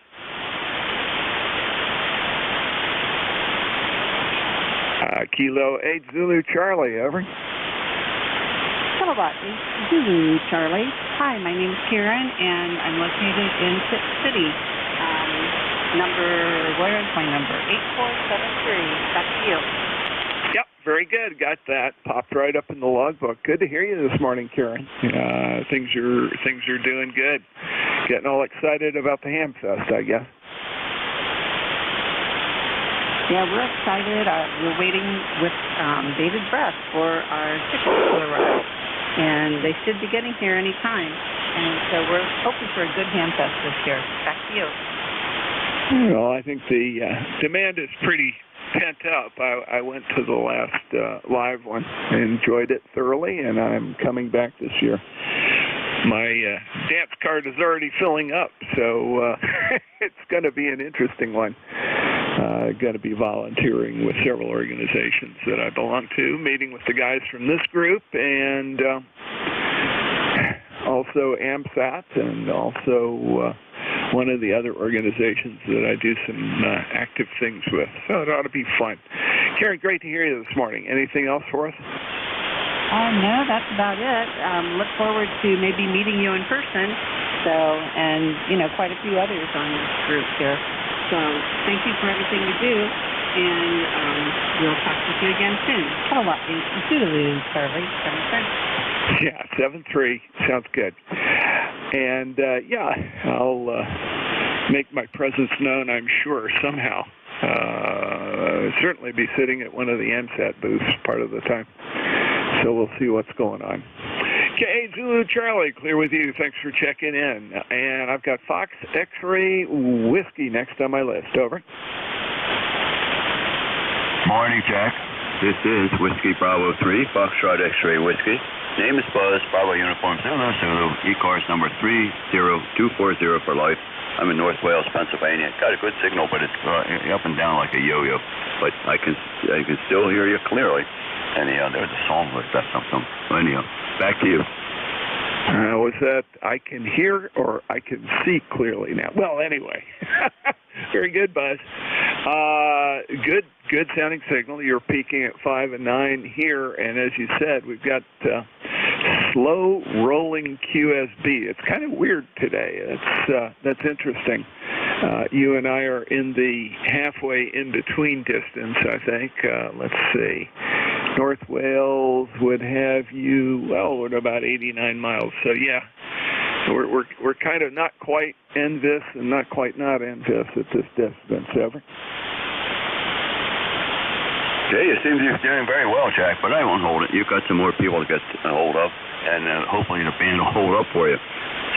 Kilo 8 Zulu Charlie, over. Kilowatt 8 Zulu Charlie. Hi, my name is Karen, and I'm located in Pitt City. Where is my number? 8473. Back to you. Yep, very good. Got that. Popped right up in the logbook. Good to hear you this morning, Karen. Things are doing good. Getting all excited about the Ham Fest, I guess. Yeah, we're excited. We're waiting with bated breath for our tickets to arrive, and they should be getting here any time. And so we're hoping for a good Ham Fest this year. Back to you. Well, I think the demand is pretty pent up. I went to the last live one, enjoyed it thoroughly, and I'm coming back this year. My dance card is already filling up, so it's going to be an interesting one. Going to be volunteering with several organizations that I belong to, meeting with the guys from this group, and also AMSAT, and also one of the other organizations that I do some active things with. So it ought to be fun. Karen, great to hear you this morning. Anything else for us? No, that's about it. Look forward to maybe meeting you in person. So, and quite a few others on this group here. So thank you for everything you do, and we'll talk with you again soon. Kilowatt 8 Zulu Charlie 73. Yeah, 73 sounds good. And yeah, I'll make my presence known, I'm sure, somehow. Certainly be sitting at one of the AMSAT booths part of the time. So we'll see what's going on. Okay, Zulu Charlie, clear with you. Thanks for checking in. And I've got Fox X-Ray Whiskey next on my list. Over. Morning, Jack. This is Whiskey Bravo 3, Foxtrot X-Ray Whiskey. Name is Buzz, Bravo Uniform Zulu Zulu, E-Cars number 30240 for life. I'm in North Wales, Pennsylvania. Got a good signal, but it's up and down like a yo-yo. But I can still hear you clearly. Anyhow, there's a song like that something. Anyhow, back to you. Was that I can hear or I can see clearly now? Well, anyway. Very good, Buzz. Good sounding signal. You're peaking at 5 and 9 here, and as you said, we've got slow rolling QSB. It's kind of weird today. That's interesting. You and I are in the halfway in between distance, I think. Let's see. North Wales would have you, at about 89 miles. So yeah, we're kind of not quite NVIS and not quite not NVIS at this distance. Ever. Okay, it seems you're doing very well, Jack, but I won't hold it. You've got some more people to get a hold of, and hopefully the band will hold up for you.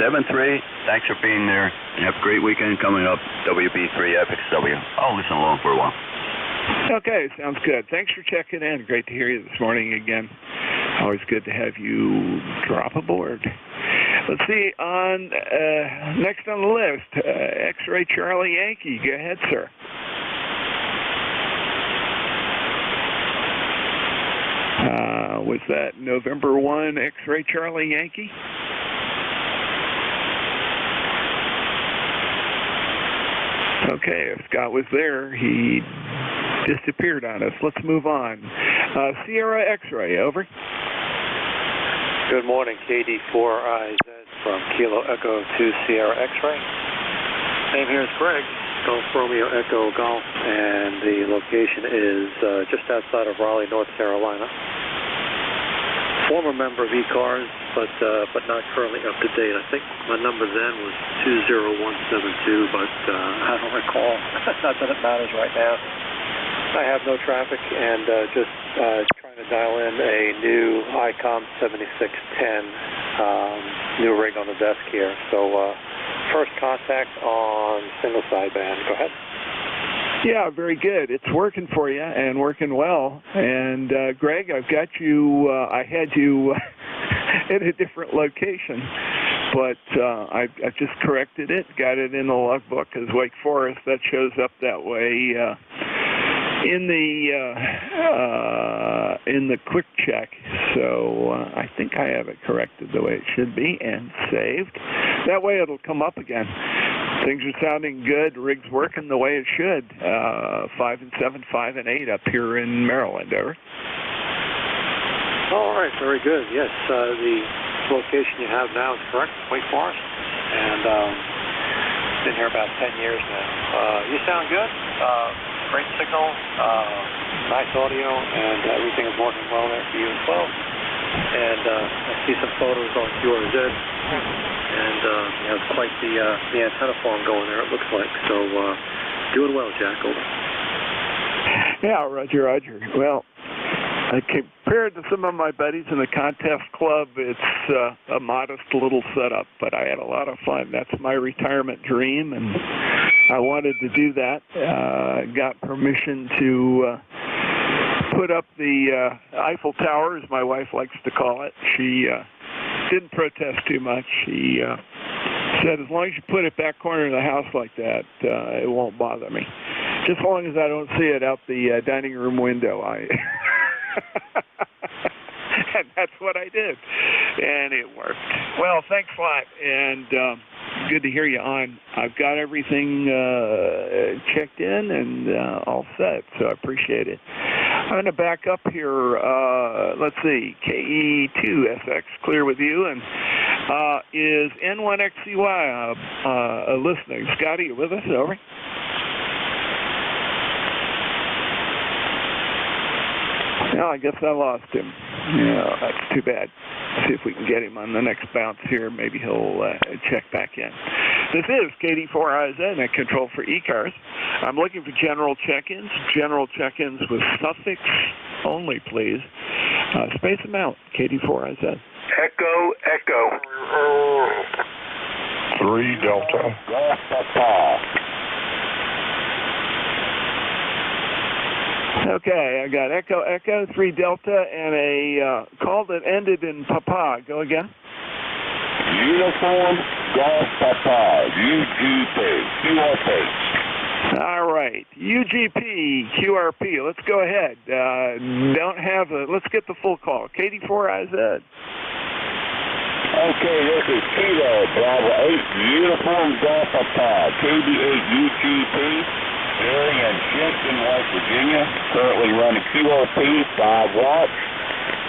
7-3, thanks for being there, and have a great weekend coming up. WB3 FXW. I'll listen along for a while. Okay, sounds good. Thanks for checking in. Great to hear you this morning again. Always good to have you drop aboard. Let's see, next on the list, X-Ray Charlie Yankee. Go ahead, sir. Was that November 1 X-Ray Charlie Yankee? Okay, if Scott was there, he disappeared on us. Let's move on. Sierra X-Ray, over. Good morning, KD4IZ from Kilo Echo to Sierra X-Ray. Name here is Greg, Golf Romeo Echo Golf, and the location is just outside of Raleigh, North Carolina. Former member of eCars, but not currently up to date. I think my number then was 20172, but I don't recall. Not that it matters right now. I have no traffic and just trying to dial in a new ICOM 7610 new rig on the desk here. So first contact on single sideband. Go ahead. Yeah, very good. It's working for you and working well. And Greg, I've got you. I had you at a different location, but I've just corrected it. Got it in the logbook as Wake Forest. That shows up that way in the quick check. So I think I have it corrected the way it should be and saved. That way it'll come up again. Things are sounding good. Rig's working the way it should. 5 and 7, 5 and 8 up here in Maryland. Over. All right, very good. Yes, the location you have now is correct, Wake Forest, and been here about 10 years now. You sound good. Great signal, nice audio, and everything is working well there for you as well. And I see some photos on QRZ, and you have quite the antenna farm going there, it looks like. So doing well, Jack. Over. Yeah, Roger. Well, compared to some of my buddies in the contest club, it's a modest little setup, but I had a lot of fun. That's my retirement dream, and I wanted to do that. Got permission to put up the Eiffel Tower, as my wife likes to call it. She didn't protest too much. She said, as long as you put it back corner of the house like that, it won't bother me. Just as long as I don't see it out the dining room window. And that's what I did, and it worked. Well, thanks a lot, and good to hear you on. I've got everything checked in and all set, so I appreciate it. I'm going to back up here. Let's see, KE2SX, clear with you, and is N1XCY listening? Scotty, you with us? Over. No, I guess I lost him. Yeah, that's too bad. See if we can get him on the next bounce here. Maybe he'll check back in. This is KD4IZ and control for eCars. I'm looking for general check-ins. General check-ins with suffix only, please. Space them out. KD4IZ. Echo, Echo. 3 Delta. Okay, I got Echo, Echo, 3 Delta, and a call that ended in Papa. Go again. Uniform Golf Papa, UGP, QRP. All right, UGP, QRP. Let's go ahead. Let's get the full call. KD4IZ. Okay, this is Kilo Bravo 8, Uniform Golf Papa, KB8 UGP. Area in Shenton, West Virginia, currently running QRP, 5 watts.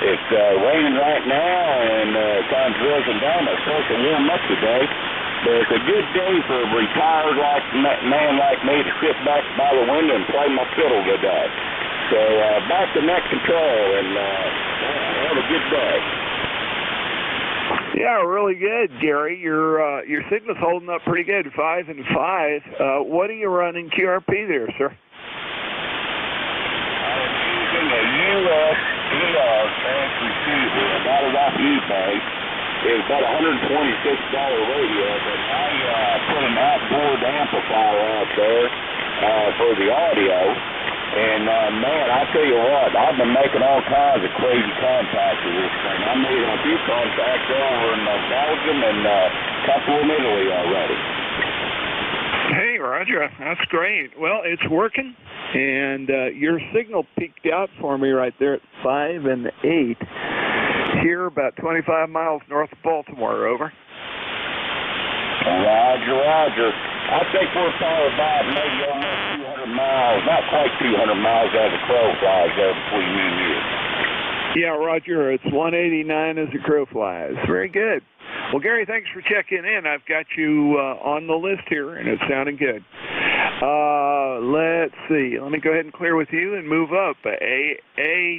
It's raining right now and kind of drizzling down. It's supposed to warm up today, but it's a good day for a retired man like me to sit back by the window and play my fiddle today. So back to net control and have a good day. Yeah, really good, Gary. Your signal's holding up pretty good, 5 and 5. What are you running QRP there, sir? I'm using a USDR fast receiver. I got it off eBay. It's about $126 radio, but I put an outboard amplifier out there for the audio. And, man, I tell you what, I've been making all kinds of crazy contacts with this thing. I made a few contacts over in Belgium and a couple in Italy already. Hey, Roger, that's great. Well, it's working, and your signal peaked out for me right there at 5 and 8. Here, about 25 miles north of Baltimore, over. Roger, Roger. I think we're probably about maybe almost 200 miles, not quite 200 miles as the crow flies there between me and you. Yeah, Roger, it's 189 as the crow flies. Very good. Well, Gary, thanks for checking in. I've got you on the list here, and it's sounding good. Let's see. Let me go ahead and clear with you and move up. AE2EE.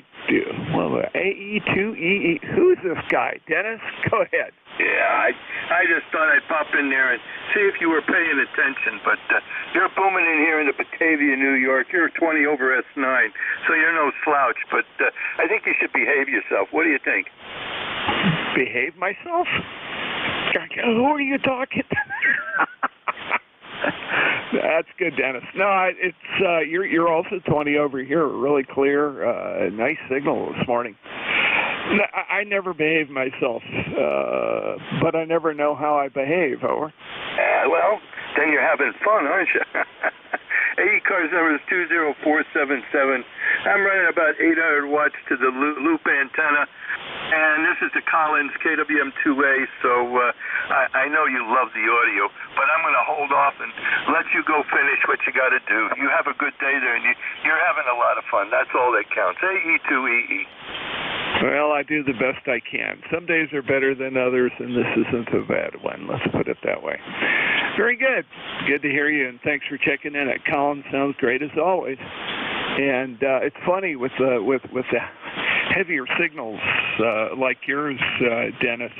Who's this guy? Dennis? Go ahead. Yeah, I just thought I'd pop in there and see if you were paying attention, but you're booming in here into Batavia, New York. You're 20 over S9, so you're no slouch, but I think you should behave yourself. What do you think? Behave myself? Who are you talking to? That's good, Dennis. No, it's you're also 20 over here. Really clear, nice signal this morning. No, I never behave myself, but I never know how I behave. Over. Well, then you're having fun, aren't you? AE car's number is 20477. I'm running about 800 watts to the loop antenna, and this is the Collins KWM2A, so I know you love the audio, but I'm going to hold off and let you go finish what you got to do. You have a good day there, and you're having a lot of fun. That's all that counts. AE2EE. Well, I do the best I can. Some days are better than others, and this isn't a bad one. Let's put it that way. Very good. Good to hear you, and thanks for checking in. Colin sounds great as always. And it's funny with the heavier signals like yours, Dennis.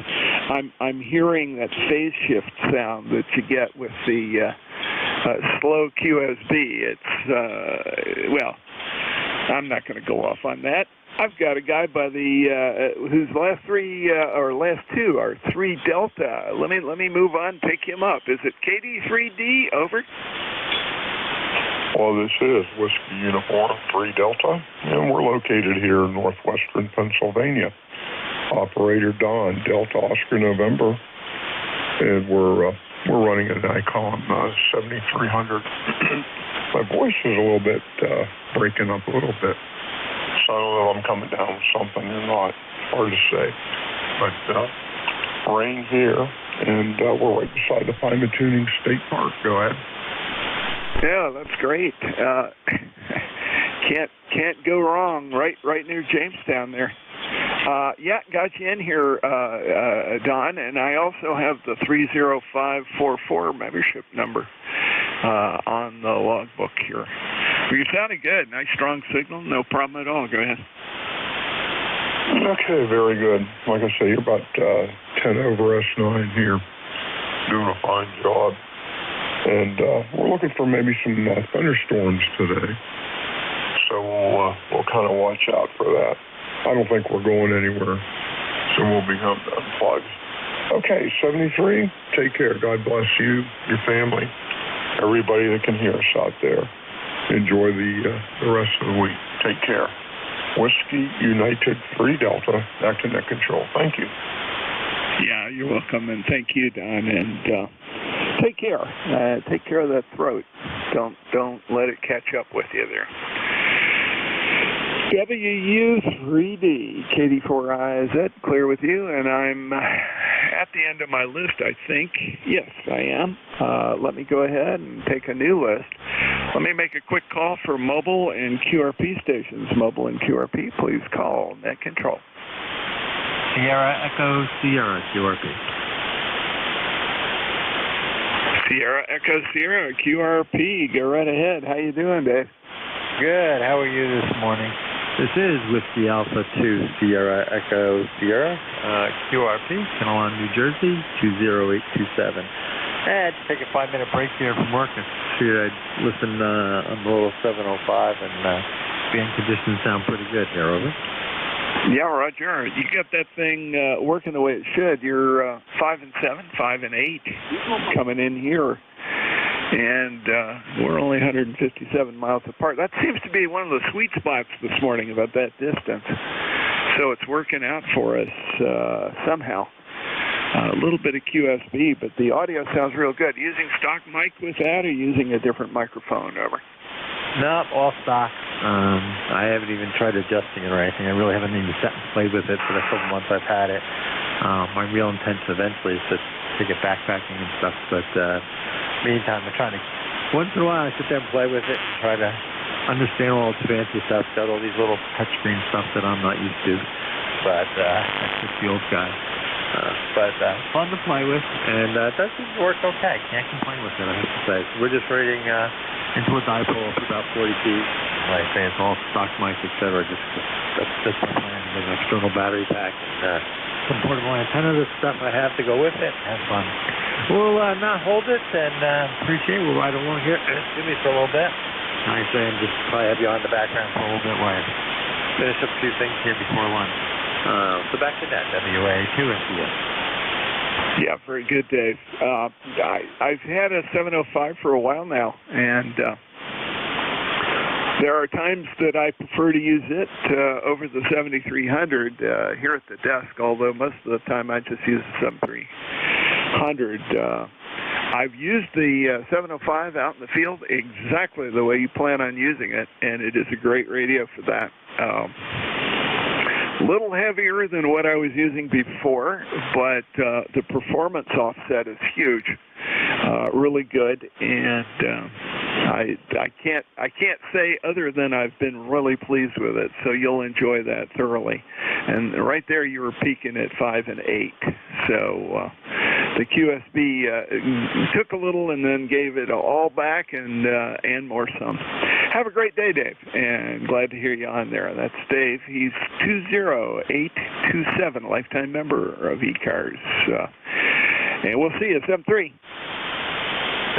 I'm hearing that phase shift sound that you get with the slow QSB. It's well, I'm not going to go off on that. I've got a guy by the whose last two are 3 Delta. Let me move on. Pick him up. Is it KD3D? Over. Well, this is Whiskey Uniform 3 Delta, and we're located here in northwestern Pennsylvania. Operator Don, Delta Oscar November, and we're running an Icon 7300. My voice is a little bit breaking up a little bit, so I don't know if I'm coming down with something or not. Hard to say, but rain here, and we're right beside the Pima Tuning State Park. Go ahead. Yeah, that's great. Can't go wrong. Right near Jamestown there. Yeah, got you in here, Don, and I also have the 30544 membership number on the logbook here. You sounded good. Nice strong signal. No problem at all. Go ahead. Okay, very good. Like I say, you're about 10 over S9 here. Doing a fine job. And we're looking for maybe some thunderstorms today. So we'll kind of watch out for that. I don't think we're going anywhere. So we'll be unplugged. Okay, 73, take care. God bless you, your family, everybody that can hear us out there. Enjoy the rest of the week. Take care. Whiskey United 3 Delta, back to net control. Thank you. Yeah, you're welcome, and thank you, Don. And take care. Take care of that throat. Don't let it catch up with you there. WU3D, KD4I, is that clear with you? And I'm at the end of my list, I think. Yes, I am. Let me go ahead and take a new list. Let me make a quick call for mobile and QRP stations. Mobile and QRP, please call net control. Sierra Echo Sierra QRP. Sierra Echo Sierra QRP. Go right ahead. How you doing, Dave? Good. How are you this morning? This is Whiskey Alpha 2 Sierra Echo Sierra QRP, Kinnelon, New Jersey 20827. I had to take a 5-minute break here from work and figured I'd listen on the little 705, and band conditions sound pretty good here. Over. Yeah, Roger. You got that thing working the way it should. You're 5 and 7, 5 and 8 coming in here. And we're only 157 miles apart. That seems to be one of the sweet spots this morning, about that distance. So it's working out for us somehow. A little bit of QSB, but the audio sounds real good. Using stock mic with that, or using a different microphone? Over. Nope, all stock. I haven't even tried adjusting it or anything. I really haven't even sat and played with it for the couple months I've had it. My real intention eventually is to get backpacking and stuff, but meantime, I'm trying to, once in a while I sit there and play with it and try to understand all its fancy stuff. It's got all these little touchscreen stuff that I'm not used to, but that's just the old guy. But fun to play with, and it does seem to work okay. Can't complain with it, I have to say. So we're just rating into a dipole for about 40 feet. Like I say, it's all stock mics, etc. Just that's my plan. Get an external battery pack and some portable antenna, this stuff I have to go with it. Have fun. We'll not hold it and appreciate it. We'll ride along here. Excuse me for a little bit. Like I say, I'm just probably have you on the background for a little bit while I finish up a few things here before lunch. So back to that, NJ2US. Yeah, very good, Dave. I've had a 705 for a while now, and there are times that I prefer to use it over the 7300 here at the desk, although most of the time I just use the 7300. I've used the 705 out in the field exactly the way you plan on using it, and it is a great radio for that. A little heavier than what I was using before, but the performance offset is huge, really good, and I can't say other than I've been really pleased with it. So you'll enjoy that thoroughly. And right there, you were peaking at 5 and 8. So the QSB took a little and then gave it all back and more some. Have a great day, Dave, and glad to hear you on there. That's Dave. He's 20827, lifetime member of eCars. And we'll see you at 73.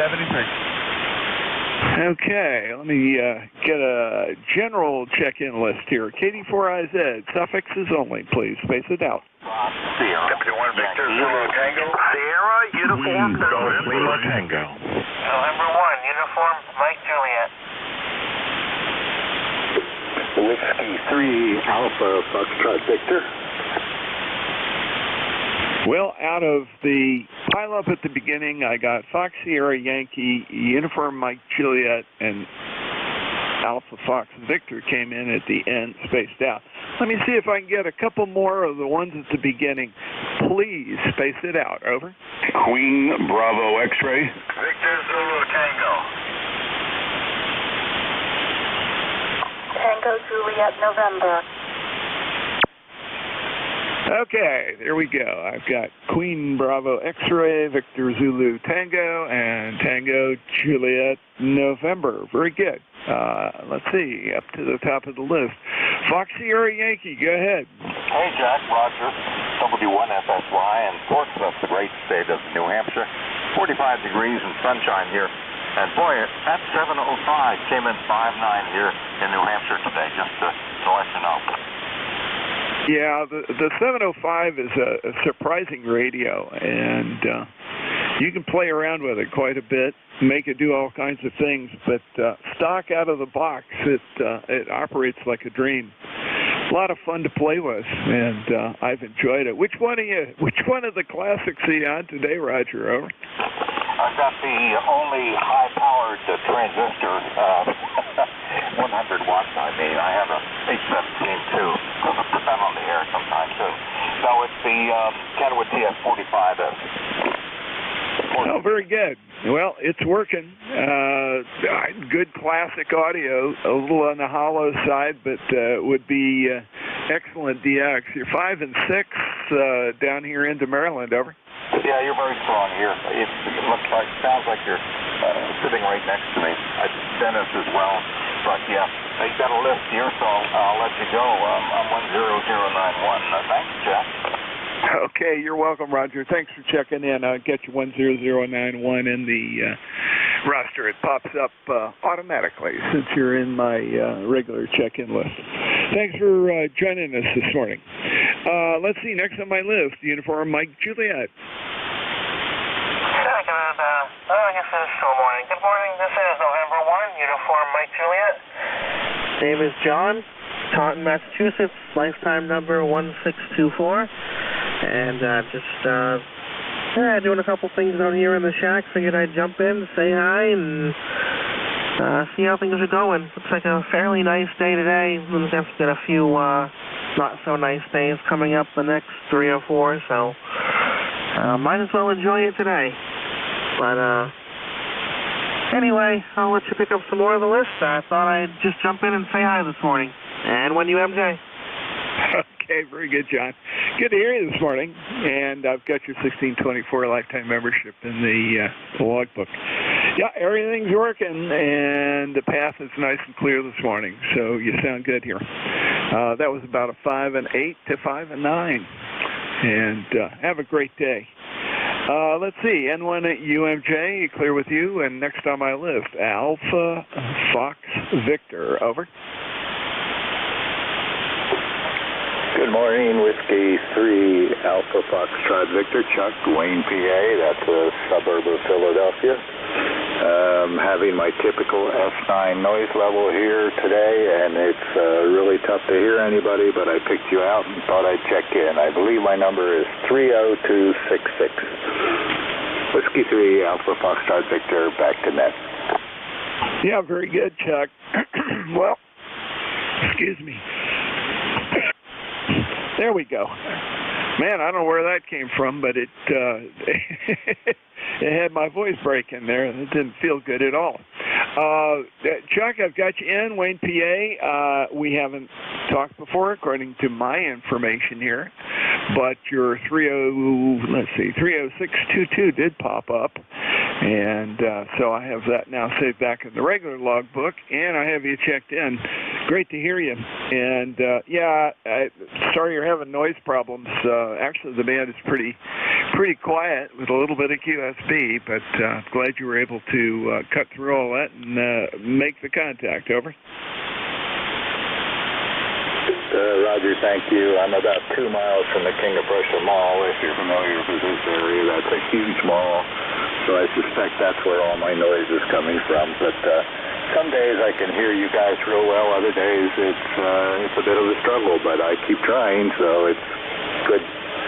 73. Okay, let me get a general check-in list here. KD4IZ, suffixes only, please. Space it out. Sierra. Deputy 1 Victor, Zulu Tango. Sierra, uniform, Lima Tango. November 1, uniform, Mike Juliet. Whiskey 3, Alpha, Foxtrot Victor. Well, out of the pileup at the beginning, I got Fox Sierra Yankee, Uniform Mike Juliet, and Alpha Fox Victor came in at the end, spaced out. Let me see if I can get a couple more of the ones at the beginning. Please space it out. Over. Queen Bravo X-ray. Victor Zulu Tango. Tango Juliet November. Okay, there we go. I've got Queen Bravo X-ray, Victor Zulu Tango, and Tango Juliet November. Very good. Let's see, up to the top of the list. Fox Sierra Yankee, go ahead. Hey, Jack, Roger. W1FSY in Portsmouth, the great state of New Hampshire. 45 degrees and sunshine here. And boy, that 705 came in 5.9 here in New Hampshire today, just to let you know. Yeah, the 705 is a surprising radio, and you can play around with it quite a bit, make it do all kinds of things, but stock out of the box, it operates like a dream. A lot of fun to play with, and I've enjoyed it. Which one of the classics are you on today, Roger? Over. I've got the only high-powered transistor, 100 watts, I mean. I have a 817 too. I'll put that on the air sometime soon. So it's the Kenwood TF45S. Oh, very good. Well, it's working. Good classic audio, a little on the hollow side, but would be excellent DX. You're 5 and 6 down here into Maryland, over. Yeah, you're very strong here. It looks like, sounds like you're sitting right next to me. Dennis as well. But yeah, you got a list here, so I'll let you go. I'm 10091. Thanks, Jack. Okay, you're welcome, Roger. Thanks for checking in. I'll get you 10091 in the roster. It pops up automatically since you're in my regular check-in list. Thanks for joining us this morning. Let's see, next on my list, Uniform Mike Juliet. Good morning. Good morning. This is November 1, Uniform Mike Juliet. Name is John, Taunton, Massachusetts, lifetime number 1624. And just doing a couple things out here in the shack. Figured I'd jump in, say hi, and see how things are going. Looks like a fairly nice day today. We've got a few not so nice days coming up the next 3 or 4, so might as well enjoy it today. But Anyway, I'll let you pick up some more of the list. I thought I'd just jump in and say hi this morning. And when you, MJ. Okay, very good, John. Good to hear you this morning. And I've got your 1624 lifetime membership in the logbook. Yeah, everything's working, and the path is nice and clear this morning, so you sound good here. That was about a 5 and 8 to 5 and 9, and have a great day. Let's see, N1 at UMJ, clear with you, and next on my list, Alpha Fox Victor, over. Good morning, Whiskey 3 Alpha Foxtrot Victor, Chuck, Wayne, PA. That's a suburb of Philadelphia. Having my typical F9 noise level here today, and it's really tough to hear anybody, but I picked you out and thought I'd check in. I believe my number is 30266. Whiskey 3 Alpha Foxtrot Victor, back to net. Yeah, very good, Chuck. Well, excuse me. There we go. Man, I don't know where that came from, but it it had my voice breaking there, and it didn't feel good at all. Chuck, I've got you in, Wayne, PA. We haven't talked before, according to my information here, but your 30622 did pop up, and so I have that now saved back in the regular logbook, and I have you checked in. Great to hear you. And sorry you're having noise problems. Actually, the band is pretty quiet with a little bit of QSB, but glad you were able to cut through all that and make the contact. Over. Roger, thank you. I'm about 2 miles from the King of Prussia Mall, if you're familiar with this area. That's a huge mall, so I suspect that's where all my noise is coming from. But some days I can hear you guys real well. Other days it's a bit of a struggle, but I keep trying, so it's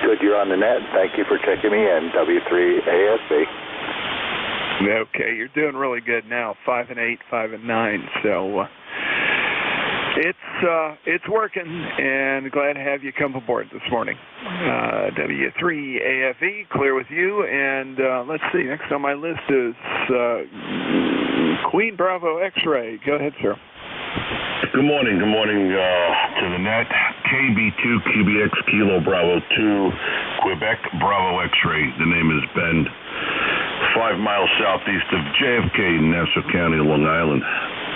good you're on the net. Thank you for checking me in, W3ASB. Okay, you're doing really good now, 5 and 8, 5 and 9, so it's working, and glad to have you come aboard this morning. W3AFE, clear with you, and let's see, next on my list is Queen Bravo X-Ray. Go ahead, sir. Good morning to the net. KB2 QBX Kilo Bravo 2 Quebec Bravo X-Ray. The name is Ben. 5 miles southeast of JFK, Nassau County, Long Island.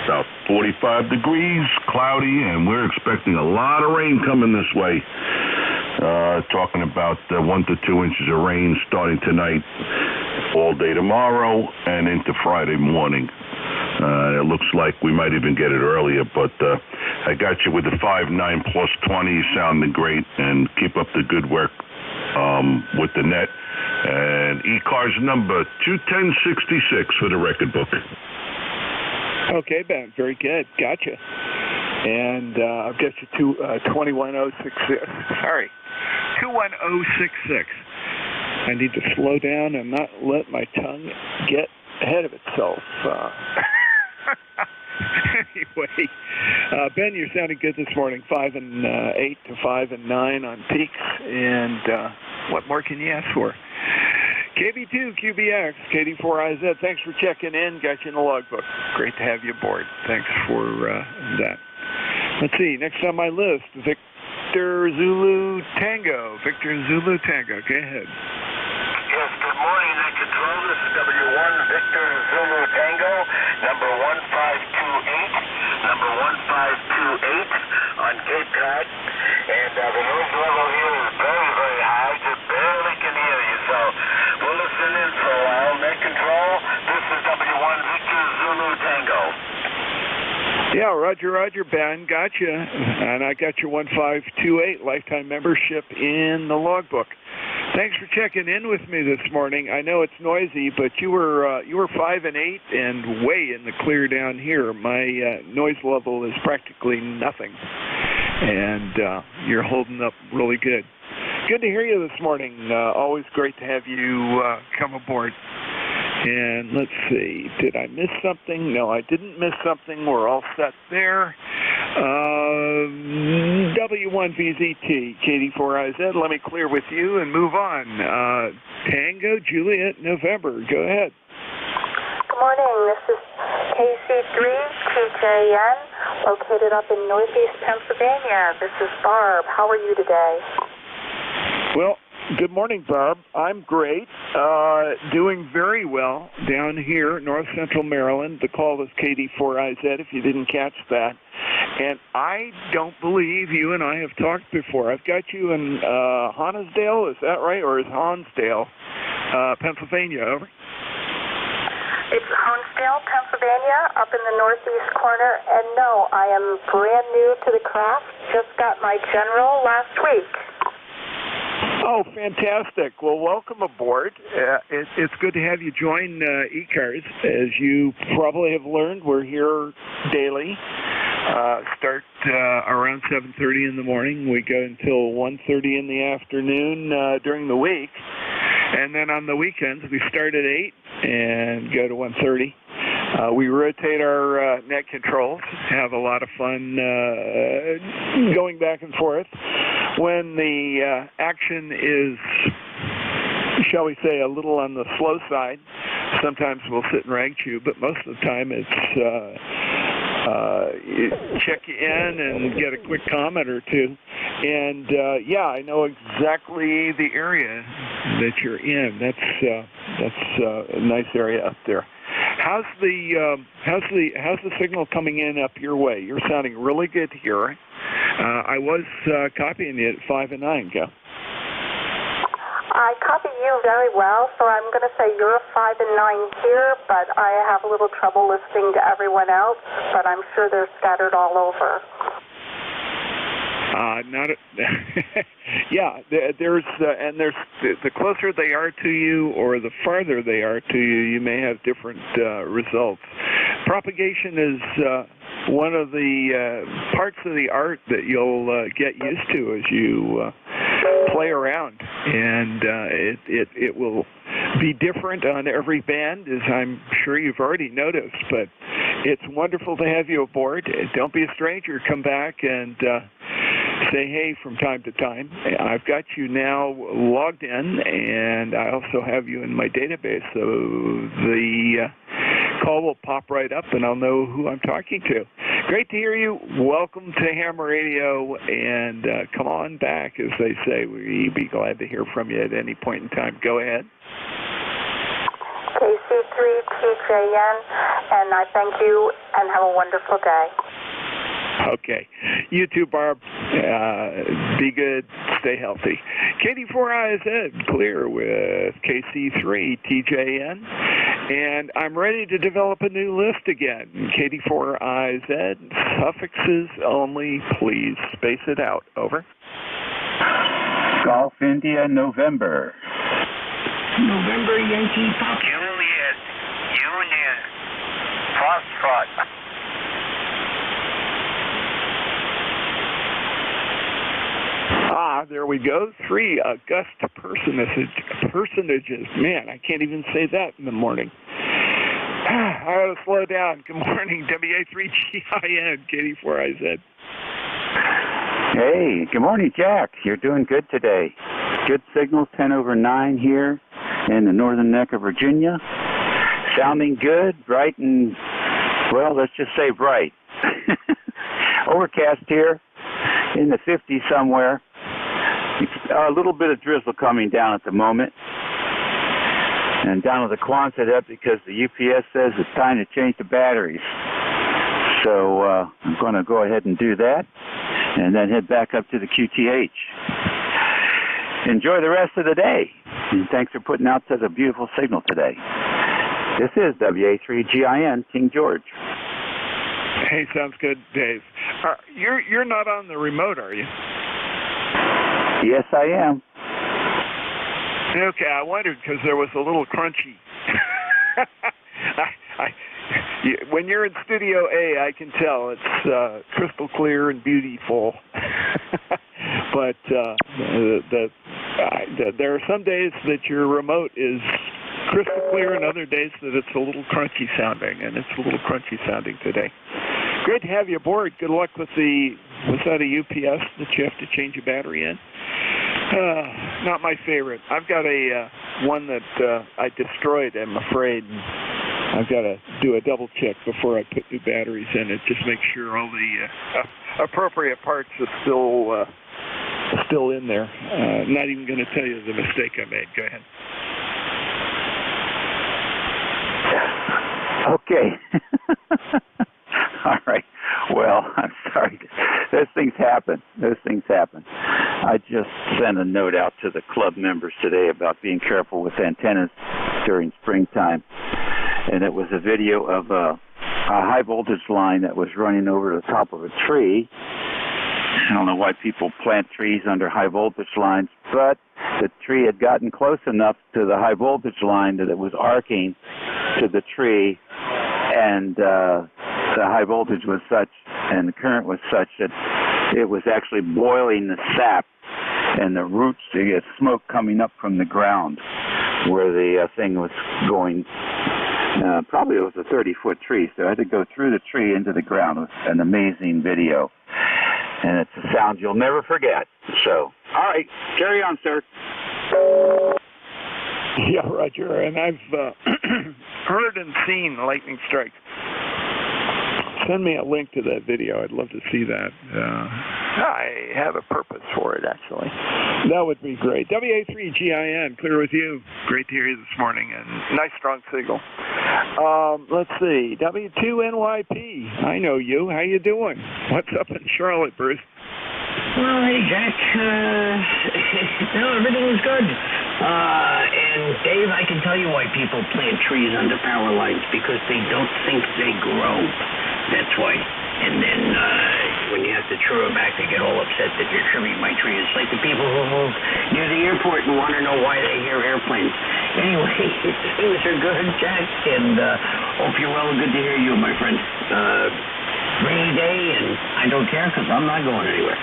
About 45 degrees, cloudy, and we're expecting a lot of rain coming this way. Talking about 1 to 2 inches of rain starting tonight, all day tomorrow, and into Friday morning. It looks like we might even get it earlier, but I got you with the 5-9 plus 20, sounding great, and keep up the good work with the net. And E-Cars number 21066 for the record book. Okay, Ben, very good. Gotcha. And I've got you to 21066. Sorry, 21066. I need to slow down and not let my tongue get ahead of itself. Anyway, Ben, you're sounding good this morning. 5 and 8 to 5 and 9 on peaks, and what more can you ask for? KB2 QBX, KD4IZ. Thanks for checking in. Got you in the logbook. Great to have you aboard. Thanks for that. Let's see. Next on my list, Victor Zulu Tango. Victor Zulu Tango. Go ahead. Yes, good morning, Net Control. This is W1 Victor Zulu Tango, number 1528 on Cape Cod. And the noise level here is very, very high. Just barely can hear you. So we'll listen in for a while. Net Control, this is W1 Victor Zulu Tango. Yeah, Roger, Ben, gotcha. And I got your 1528 lifetime membership in the logbook. Thanks for checking in with me this morning. I know it's noisy, but you were 5 and 8 and way in the clear down here. My noise level is practically nothing, and you're holding up really good. Good to hear you this morning. Always great to have you come aboard. And let's see, did I miss something? No, I didn't miss something. We're all set there. W1VZT, KD4IZ, let me clear with you and move on. Tango, Juliet, November. Go ahead. morning. This is KC3TJN, located up in Northeast Pennsylvania. This is Barb. How are you today? Well, good morning, Barb. I'm great. Doing very well down here, north central Maryland. The call is KD4IZ, if you didn't catch that. And I don't believe you and I have talked before. I've got you in Honesdale, is that right? Or is Honesdale, Pennsylvania, over? It's Honesdale, Pennsylvania, up in the northeast corner. And no, I am brand new to the craft. Just got my general last week. Oh, fantastic. Well, welcome aboard. It's good to have you join eCars. As you probably have learned, we're here daily. Start around 7:30 in the morning. We go until 1:30 in the afternoon during the week. And then on the weekends, we start at 8 and go to 1:30. We rotate our net controls, have a lot of fun going back and forth. When the action is, shall we say, a little on the slow side, sometimes we'll sit and rag chew, but most of the time it's check you in and get a quick comment or two. And yeah, I know exactly the area that you're in. That's a nice area up there. How's the signal coming in up your way? You're sounding really good here. I was copying you at 5 and 9. Go. I copy you very well, so I'm going to say you're 5 and 9 here, but I have a little trouble listening to everyone else, but I'm sure they're scattered all over. Yeah, there's the closer they are to you or the farther they are to you, you may have different results. Propagation is one of the parts of the art that you'll get used to as you play around, and it will be different on every band, as I'm sure you've already noticed, but it's wonderful to have you aboard. Don't be a stranger. Come back and say hey from time to time. I've got you now logged in, and I also have you in my database, so the call will pop right up, and I'll know who I'm talking to. Great to hear you. Welcome to Ham Radio, and come on back, as they say. We'd be glad to hear from you at any point in time. Go ahead. KC3TJN, and I thank you, and have a wonderful day. Okay. You too, Barb. Be good. Stay healthy. KD4IZ, clear with KC3TJN. And I'm ready to develop a new list again. KD4IZ, suffixes only, please space it out. Over. Golf India, November. November, Yankee Pop. Juliet, Union, Foxtrot. There we go. 3 august personages. Man, I can't even say that in the morning. I ought to slow down. Good morning, WA3GIN, KD4IZ. Hey, good morning, Jack. You're doing good today. Good signal, 10 over 9 here in the northern neck of Virginia. Sounding good, bright, and, well, let's just say bright. Overcast here in the 50s somewhere. A little bit of drizzle coming down at the moment. And down to the Quonset because the UPS says it's time to change the batteries. So I'm going to go ahead and do that and then head back up to the QTH. Enjoy the rest of the day. And thanks for putting out such a beautiful signal today. This is WA3GIN, King George. Hey, sounds good, Dave. You're not on the remote, are you? Yes, I am. Okay, I wondered because there was a little crunchy. When you're in Studio A, I can tell it's crystal clear and beautiful. But there are some days that your remote is crystal clear and other days that it's a little crunchy sounding, and it's a little crunchy sounding today. Great to have you aboard. Good luck with was that a UPS that you have to change a battery in? Not my favorite. I've got one that I destroyed, I'm afraid. I've got to do a double check before I put new batteries in it. Just make sure all the appropriate parts are still in there. Not even going to tell you the mistake I made. Go ahead. Okay. All right. Well, I'm sorry. Those things happen. I just sent a note out to the club members today about being careful with antennas during springtime. And it was a video of a high voltage line that was running over the top of a tree. I don't know why people plant trees under high voltage lines, but the tree had gotten close enough to the high voltage line that it was arcing to the tree, and the high voltage was such and the current was such that it was actually boiling the sap and the roots. You get smoke coming up from the ground where the thing was going. Probably it was a 30-foot tree, so I had to go through the tree into the ground. It was an amazing video, and it's a sound you'll never forget. So, all right, carry on, sir. Yeah, Roger, and I've heard and seen lightning strikes. Send me a link to that video. I'd love to see that. I have a purpose for it, actually. That would be great. WA3GIN, clear with you. Great to hear you this morning, and nice strong signal. Let's see, W2NYP. I know you. How you doing? What's up in Charlotte, Bruce? Well, hey, Jack. No, everything's good. And Dave, I can tell you why people plant trees under power lines, because they don't think they grow. That's why. And then when you have to true it back, they get all upset that you're trimming my tree. It's like the people who move near the airport and want to know why they hear airplanes. Anyway, things are good, Jack, and hope you're well. Good to hear you, my friend. Rainy day, and I don't care because I'm not going anywhere.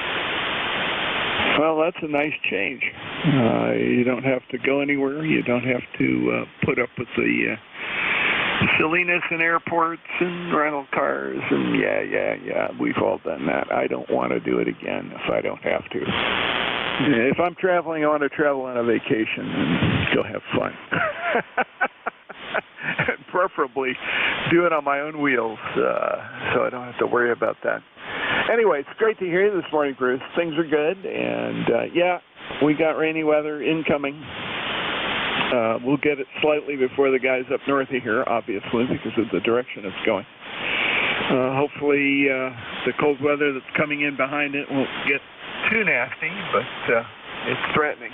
Well, that's a nice change. You don't have to go anywhere. You don't have to put up with the silliness in airports and rental cars. And yeah, we've all done that. I don't want to do it again if I don't have to. If I'm traveling, I want to travel on a vacation and go have fun. And preferably do it on my own wheels, so I don't have to worry about that. Anyway, it's great to hear you this morning, Bruce. Things are good, and yeah, we got rainy weather incoming. We'll get it slightly before the guys up north of here, obviously, because of the direction it's going. Hopefully, the cold weather that's coming in behind it won't get too nasty, but it's threatening,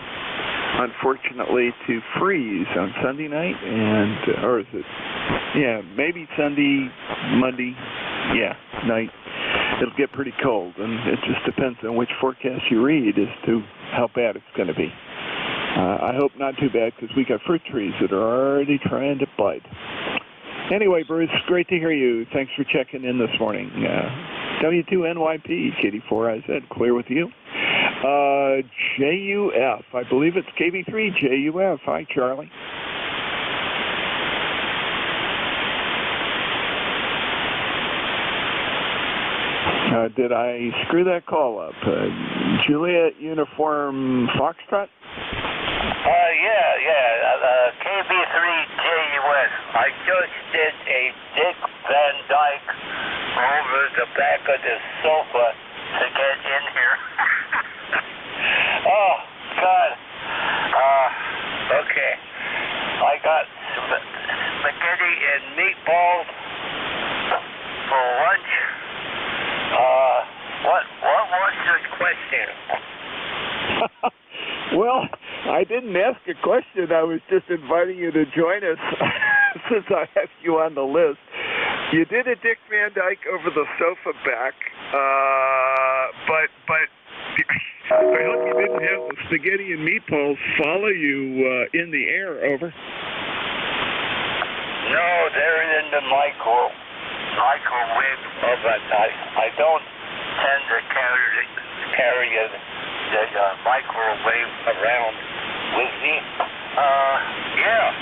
unfortunately, to freeze on Sunday night, and or is it? Yeah, maybe Sunday, Monday, night. It'll get pretty cold, and it just depends on which forecast you read as to how bad it's going to be. I hope not too bad, because we got fruit trees that are already trying to bite. Anyway, Bruce, great to hear you. Thanks for checking in this morning. W2NYP, KD4IZ, clear with you. JUF, I believe it's KB3 JUF. Hi, Charlie. Did I screw that call up? Juliet Uniform Foxtrot? KB3JUS. I just did a Dick Van Dyke over the back of the sofa to get in here. Oh, God. Okay. I got spaghetti and meatballs for lunch. What was your question? Well, I didn't ask a question. I was just inviting you to join us since I have you on the list. You did a Dick Van Dyke over the sofa back, but I hope you didn't have the spaghetti and meatballs follow you in the air, over. No, they're in the microwave oven. I don't tend to carry the microwave around with me. Yeah.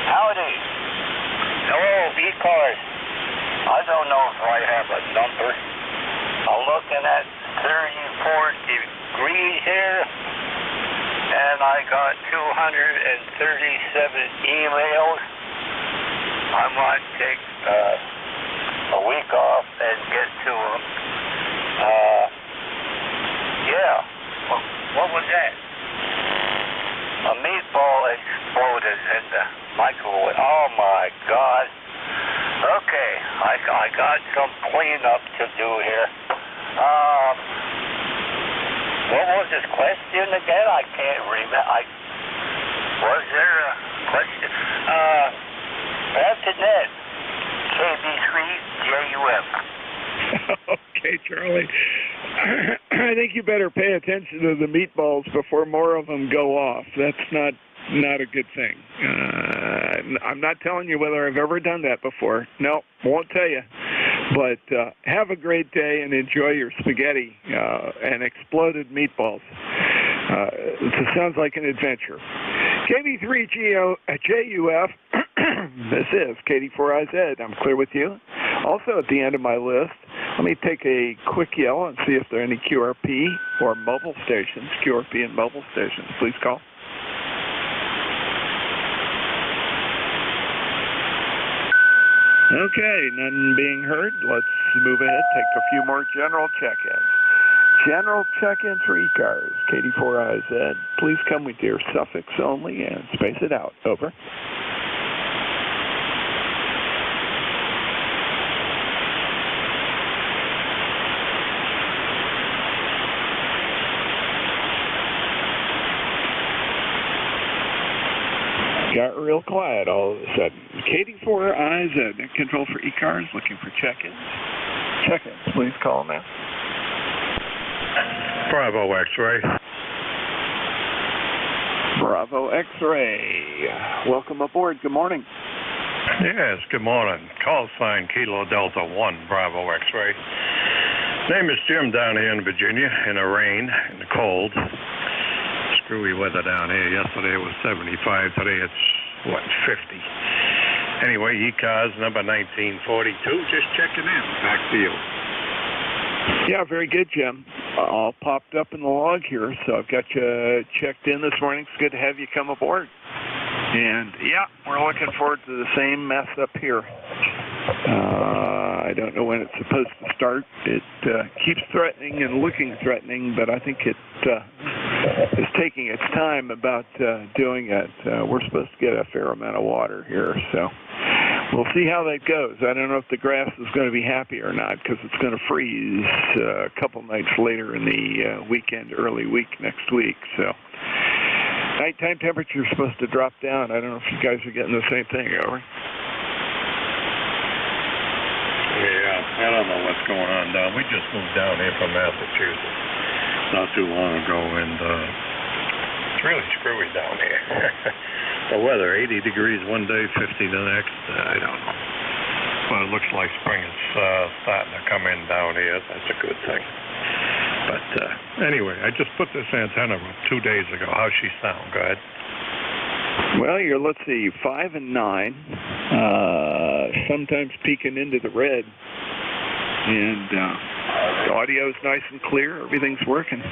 Howdy. Hello, E-Cars. I don't know if I have a number. I'm looking at 34 degrees here, and I got 237 emails. might take a week off and get to them. Yeah. What was that? A meatball exploded in the microwave. Oh my God. Okay, I got some cleanup to do here. What was his question again? I can't remember. Was there a question? Antoinette, KB3JUF. Okay, Charlie. I think you better pay attention to the meatballs before more of them go off. That's not a good thing. I'm not telling you whether I've ever done that before. No, won't tell you. But have a great day and enjoy your spaghetti and exploded meatballs. It sounds like an adventure. KB3JUF, this is KD4IZ. I'm clear with you. Also at the end of my list, let me take a quick yell and see if there are any QRP or mobile stations, QRP and mobile stations. Please call. Okay, none being heard. Let's move ahead, take a few more general check-ins. General check-in for E-Cars, KD4IZ. Please come with your suffix only and space it out. Over. Got real quiet all of a sudden. KD4IZ, control for E-Cars, looking for check-ins. Check-ins, please call now. Bravo X-Ray. Bravo X-Ray. Welcome aboard. Good morning. Yes, good morning. Call sign Kilo Delta 1, Bravo X-Ray. Name is Jim down here in Virginia, in the rain, in the cold. Screwy weather down here. Yesterday it was 75. Today it's, 50. Anyway, E-Cars number 1942. Just checking in. Back to you. Yeah, very good, Jim. All popped up in the log here, so I've got you checked in this morning. It's good to have you come aboard. And, yeah, we're looking forward to the same mess up here. I don't know when it's supposed to start. It keeps threatening and looking threatening, but I think it is taking its time about doing it. We're supposed to get a fair amount of water here, so we'll see how that goes. I don't know if the grass is going to be happy or not, because it's going to freeze a couple nights later in the weekend, early week next week. So nighttime temperature is supposed to drop down. I don't know if you guys are getting the same thing. Over. Yeah, I don't know what's going on down. We just moved down here from Massachusetts not too long ago, and it's really screwy down here. The weather, 80 degrees one day, 50 the next. I don't know. But it looks like spring is starting to come in down here. That's a good thing. But anyway, I just put this antenna up 2 days ago. How's she sound? Go ahead. Well, you're, let's see, 5 and 9, sometimes peeking into the red. And the audio is nice and clear. Everything's working.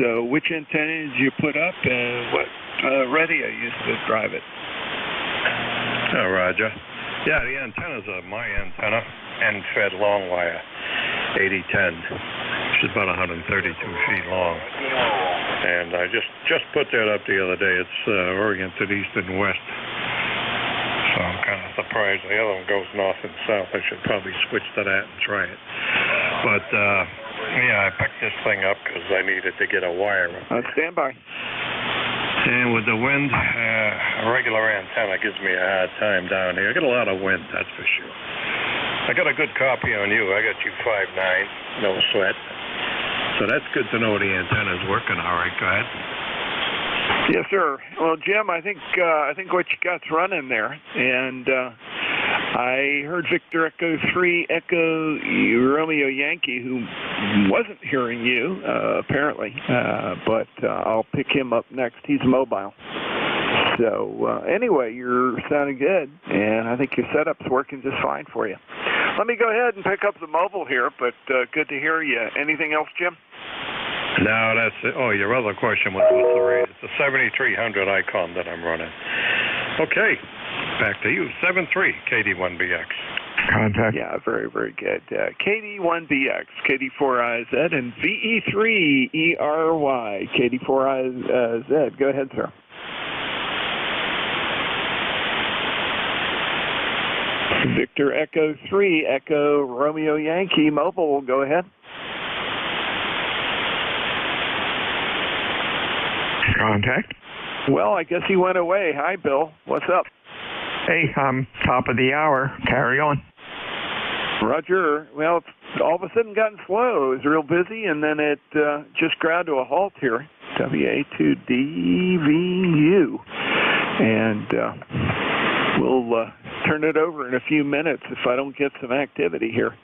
So which antenna did you put up and what radio used to drive it? Oh, Roger. Yeah, the antennas are my antenna, end-fed long wire, 8010. Which is about 132 feet long. And I just put that up the other day. It's oriented east and west. So I'm kind of surprised the other one goes north and south. I should probably switch to that and try it. But, yeah, I picked this thing up because I needed to get a wire. Stand by. And with the wind, a regular antenna gives me a hard time down here. I get a lot of wind, that's for sure. I got a good copy on you. I got you 5.9, no sweat. So that's good to know the antenna's working all right. Go ahead. Yes, sir. Well, Jim, I think what you got's running there, and I heard Victor Echo 3 Echo Romeo Yankee, who wasn't hearing you apparently, but I'll pick him up next. He's mobile. So anyway, you're sounding good, and I think your setup's working just fine for you. Let me go ahead and pick up the mobile here, but good to hear you. Anything else, Jim? No, that's it. Oh, your other question was what's the rate? It's a 7300 Icon that I'm running. Okay. Back to you, 7-3, KD1BX. Contact. Yeah, very, very good. KD1BX, KD4IZ, and VE3ERY, KD4IZ. Go ahead, sir. Victor Echo 3, Echo Romeo Yankee, mobile, go ahead. Contact. Well, I guess he went away. Hi, Bill. What's up? Hey, top of the hour. Carry on. Roger. Well, it's all of a sudden gotten slow. It was real busy, and then it just ground to a halt here. WA2DVU. And we'll turn it over in a few minutes if I don't get some activity here.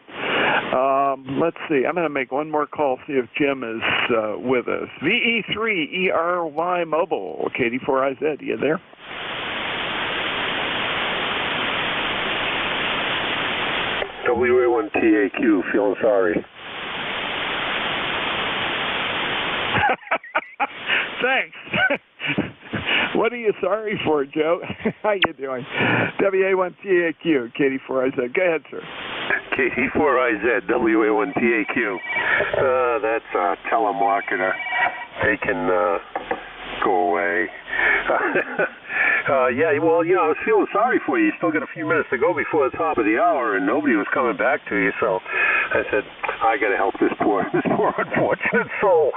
Let's see. I'm going to make one more call, see if Jim is with us. VE3ERY mobile, KD4IZ. You there? WA1TAQ, feeling sorry. Thanks. What are you sorry for, Joe? How you doing? WA1TAQ, KD4IZ. Go ahead, sir. KD4IZ, WA1TAQ. That's a telemarketer. They can go away. Yeah, well, you know, I was feeling sorry for you. You still got a few minutes to go before the top of the hour, and nobody was coming back to you, so I said, I got to help this poor unfortunate soul.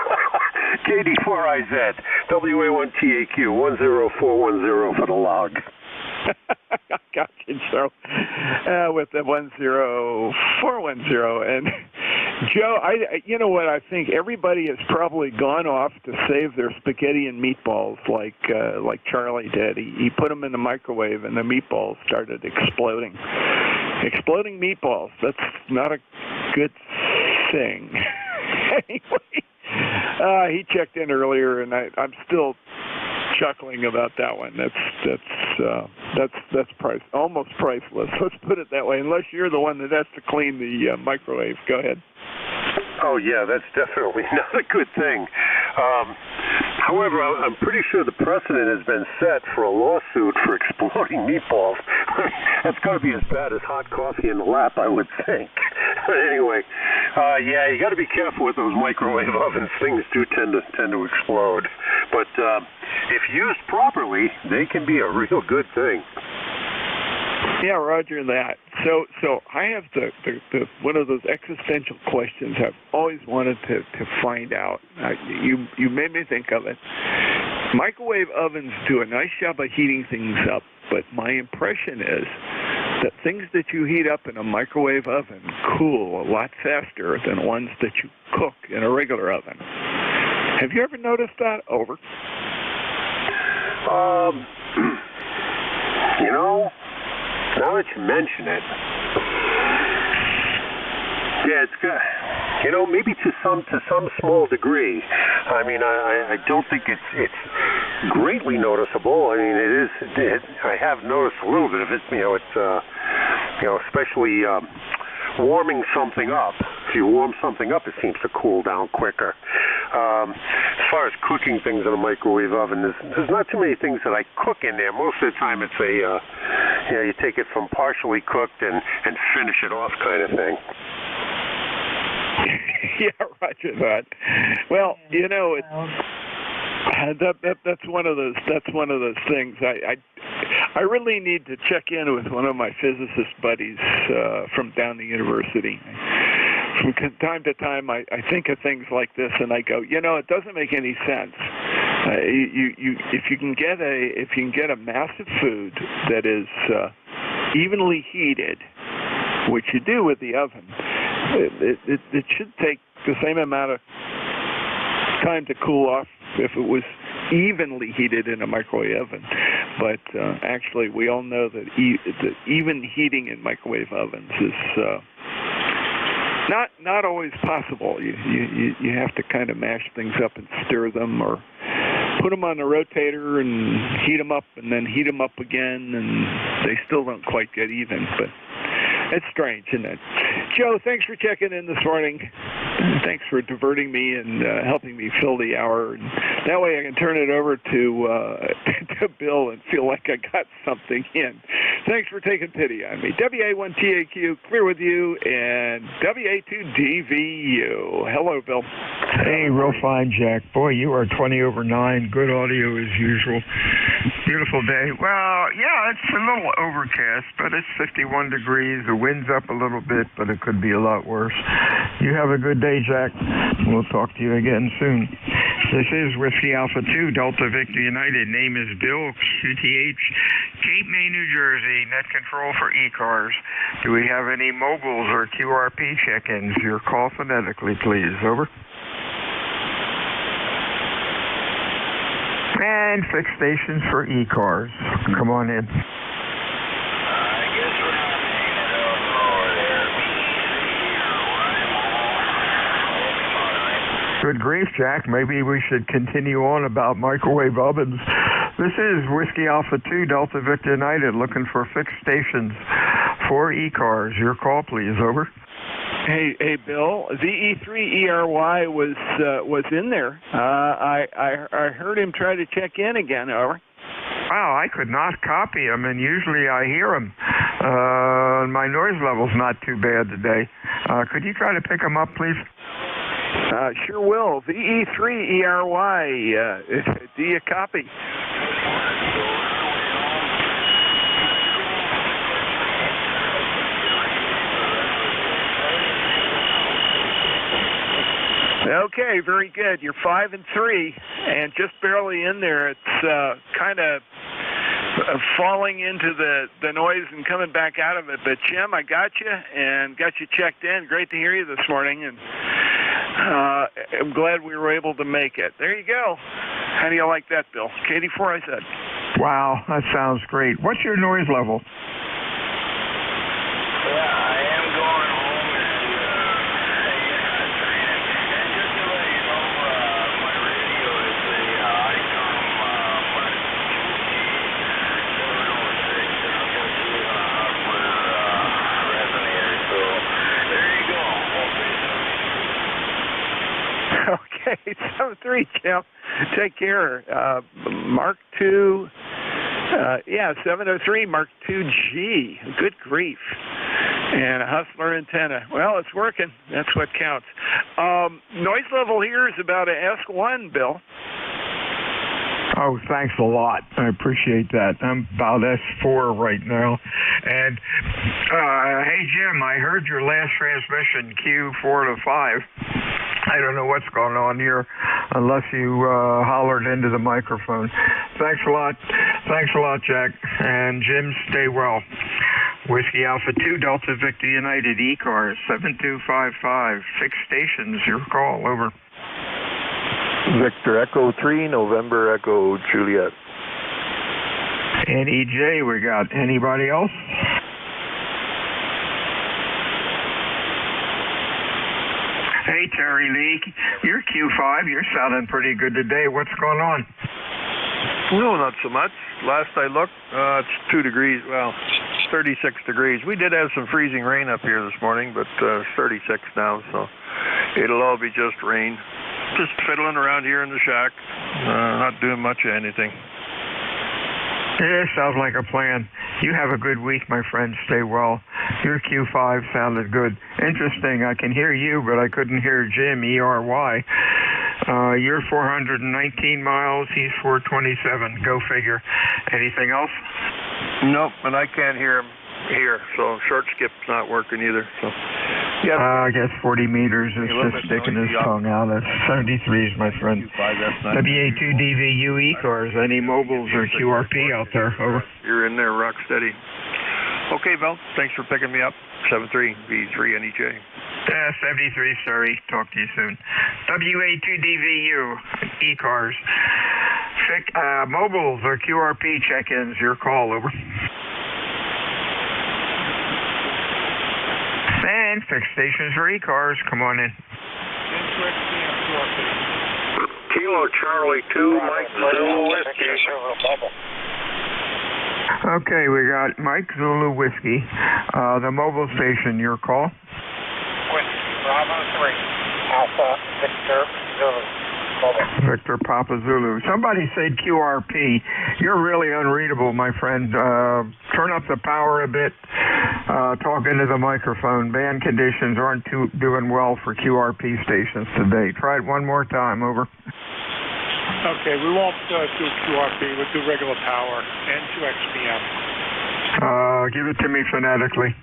KD4IZ, WA1TAQ, 10410 for the log. Gotcha, Joe. With the 10410. And Joe, you know what? I think everybody has probably gone off to save their spaghetti and meatballs like Charlie did. He put them in the microwave, and the meatballs started exploding. Exploding meatballs. That's not a good thing. Anyway, he checked in earlier, and I'm still chuckling about that one. That's almost priceless. Let's put it that way. Unless you're the one that has to clean the microwave. Go ahead. Oh yeah, that's definitely not a good thing. However, I'm pretty sure the precedent has been set for a lawsuit for exploding meatballs. That's got to be as bad as hot coffee in the lap, I would think. But anyway, yeah, you got to be careful with those microwave ovens. Things do tend to explode. But if used properly, they can be a real good thing. Yeah, roger that. So I have the one of those existential questions I've always wanted to find out. You made me think of it. Microwave ovens do a nice job of heating things up, but my impression is that things that you heat up in a microwave oven cool a lot faster than ones that you cook in a regular oven. Have you ever noticed that? Over. You know, now that you mention it, yeah, it's good. You know, maybe to some small degree. I mean, I don't think it's greatly noticeable. I mean, I have noticed a little bit of it. You know, it's especially warming something up. If you warm something up, it seems to cool down quicker. As far as cooking things in a microwave oven, there's not too many things that I cook in there. Most of the time, it's you take it from partially cooked and finish it off kind of thing. Yeah, roger that. Well, you know, that's one of those things. I really need to check in with one of my physicist buddies from down the university. From time to time, I think of things like this, and I go, you know, it doesn't make any sense. If you can get a massive food that is evenly heated, which you do with the oven, it should take the same amount of time to cool off if it was evenly heated in a microwave oven. But actually, we all know that even heating in microwave ovens is not always possible. You have to kind of mash things up and stir them, or put them on the rotator and heat them up, and then heat them up again, and they still don't quite get even. But it's strange, isn't it? Joe, thanks for checking in this morning. Thanks for diverting me and helping me fill the hour. And that way I can turn it over to Bill and feel like I got something in. Thanks for taking pity on me. WA1TAQ, clear with you, and WA2DVU. Hello, Bill. Hey, real fine, Jack. Boy, you are 20 over 9. Good audio as usual. Beautiful day. Well, yeah, it's a little overcast, but it's 51 degrees. The wind's up a little bit, but it could be a lot worse. You have a good day, Jack. We'll talk to you again soon. This is Whiskey Alpha 2, Delta Victor United. Name is Bill, QTH, Cape May, New Jersey. Net control for e-cars. Do we have any mobiles or QRP check-ins? Your call phonetically, please. Over. And fixed stations for e-cars. Come on in. Good grief, Jack. Maybe we should continue on about microwave ovens. This is Whiskey Alpha 2, Delta Victor United, looking for fixed stations for e-cars. Your call, please. Over. Hey, Bill. VE3ERY was in there. I heard him try to check in again. Over. Wow, I could not copy him, and usually I hear him. My noise level's not too bad today. Could you try to pick him up, please? Sure will. VE3ERY. Do you copy? Okay, very good. You're 5 and 3, and just barely in there. It's kind of falling into the noise and coming back out of it. But Jim, I got you and got you checked in. Great to hear you this morning, and I'm glad we were able to make it. There you go. How do you like that, Bill? K84, I said. Wow, that sounds great. What's your noise level? Okay, 7-3, Jim. Take care. Mark II, 703, Mark IIG. Good grief. And a Hustler antenna. Well, it's working. That's what counts. Noise level here is about a S1, Bill. Oh, thanks a lot. I appreciate that. I'm about S4 right now. And, hey, Jim, I heard your last transmission, Q4 to 5. I don't know what's going on here unless you hollered into the microphone. Thanks a lot. Thanks a lot, Jack. And Jim, stay well. Whiskey Alpha 2, Delta Victor United, E-Cars, 7255. Fixed stations, your call. Over. Victor Echo 3, November Echo Juliet. NEJ, we got anybody else? Hey, Terry Lee, you're Q5. You're sounding pretty good today. What's going on? No, not so much. Last I looked, it's 2 degrees. Well, 36 degrees. We did have some freezing rain up here this morning, but 36 now, so it'll all be just rain. Just fiddling around here in the shack, not doing much of anything. Yeah, sounds like a plan. You have a good week, my friend. Stay well. Your Q5 sounded good. Interesting. I can hear you, but I couldn't hear Jim, ERY. You're 419 miles. He's 427. Go figure. Anything else? Nope, and I can't hear him here, so short skip's not working either. So, yeah. I guess 40 meters is just sticking his tongue out. That's 73s, my friend. WA2DVU E-Cars. Any mobiles or QRP out there? Over. You're in there, rock steady. Okay, Bill. Thanks for picking me up. 73 V3 NEJ. 73, sorry. Talk to you soon. WA2DVU E-Cars. Mobiles or QRP check-ins. Your call. Over. And fixed stations for e-cars. Come on in. Kilo Charlie 2, Mike Zulu Whiskey. Okay, we got Mike Zulu Whiskey. The mobile station, your call. Whiskey Bravo 3, Alpha Victor Zulu. Victor Papa Zulu. Somebody said QRP. You're really unreadable, my friend. Turn up the power a bit. Talk into the microphone. Band conditions aren't doing well for QRP stations today. Try it one more time. Over. Okay, we won't do QRP. We'll do regular power. N2XPM. Give it to me phonetically.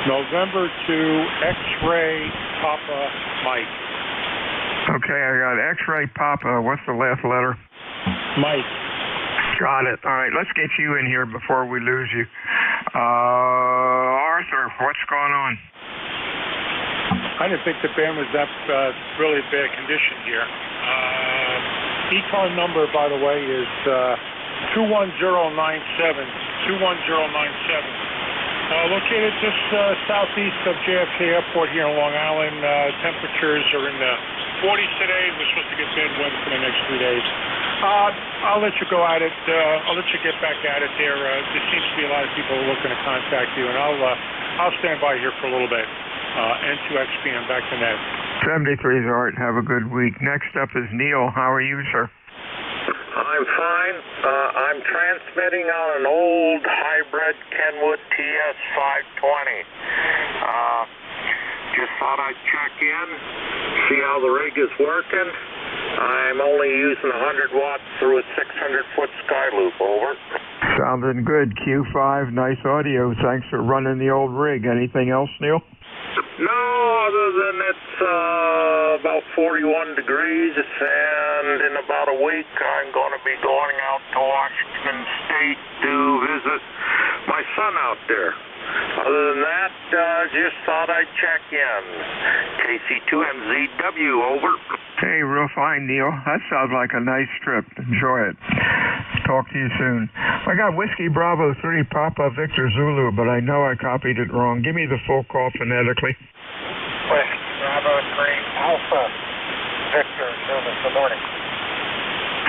November 2, X-ray Papa Mike. Okay, I got X-ray Papa. What's the last letter? Mike. Got it. All right, let's get you in here before we lose you. Arthur, what's going on? I didn't think the band was that really bad condition here. E-car number, by the way, is 21097. 21097. Located just southeast of JFK Airport here in Long Island. Temperatures are in the 40s today. We're supposed to get bad weather for the next 3 days. I'll let you go at it. I'll let you get back at it there. There seems to be a lot of people looking to contact you, and I'll stand by here for a little bit. N2XPM, back to net. 73's Art. Have a good week. Next up is Neil. How are you, sir? I'm fine. I'm transmitting on an old hybrid Kenwood TS520. Just thought I'd check in, see how the rig is working. I'm only using 100 watts through a 600-foot sky loop. Over. Sounding good. Q5, nice audio. Thanks for running the old rig. Anything else, Neil? No, other than it's about 41 degrees, and in about a week I'm going to be going out to Washington State to visit my son out there. Other than that, just thought I'd check in. KC2MZW, over. Hey, real fine, Neil. That sounds like a nice trip. Enjoy it. Talk to you soon. I got Whiskey Bravo 3 Papa Victor Zulu, but I know I copied it wrong. Give me the full call phonetically. Whiskey Bravo 3 Alpha Victor Zulu. Good morning.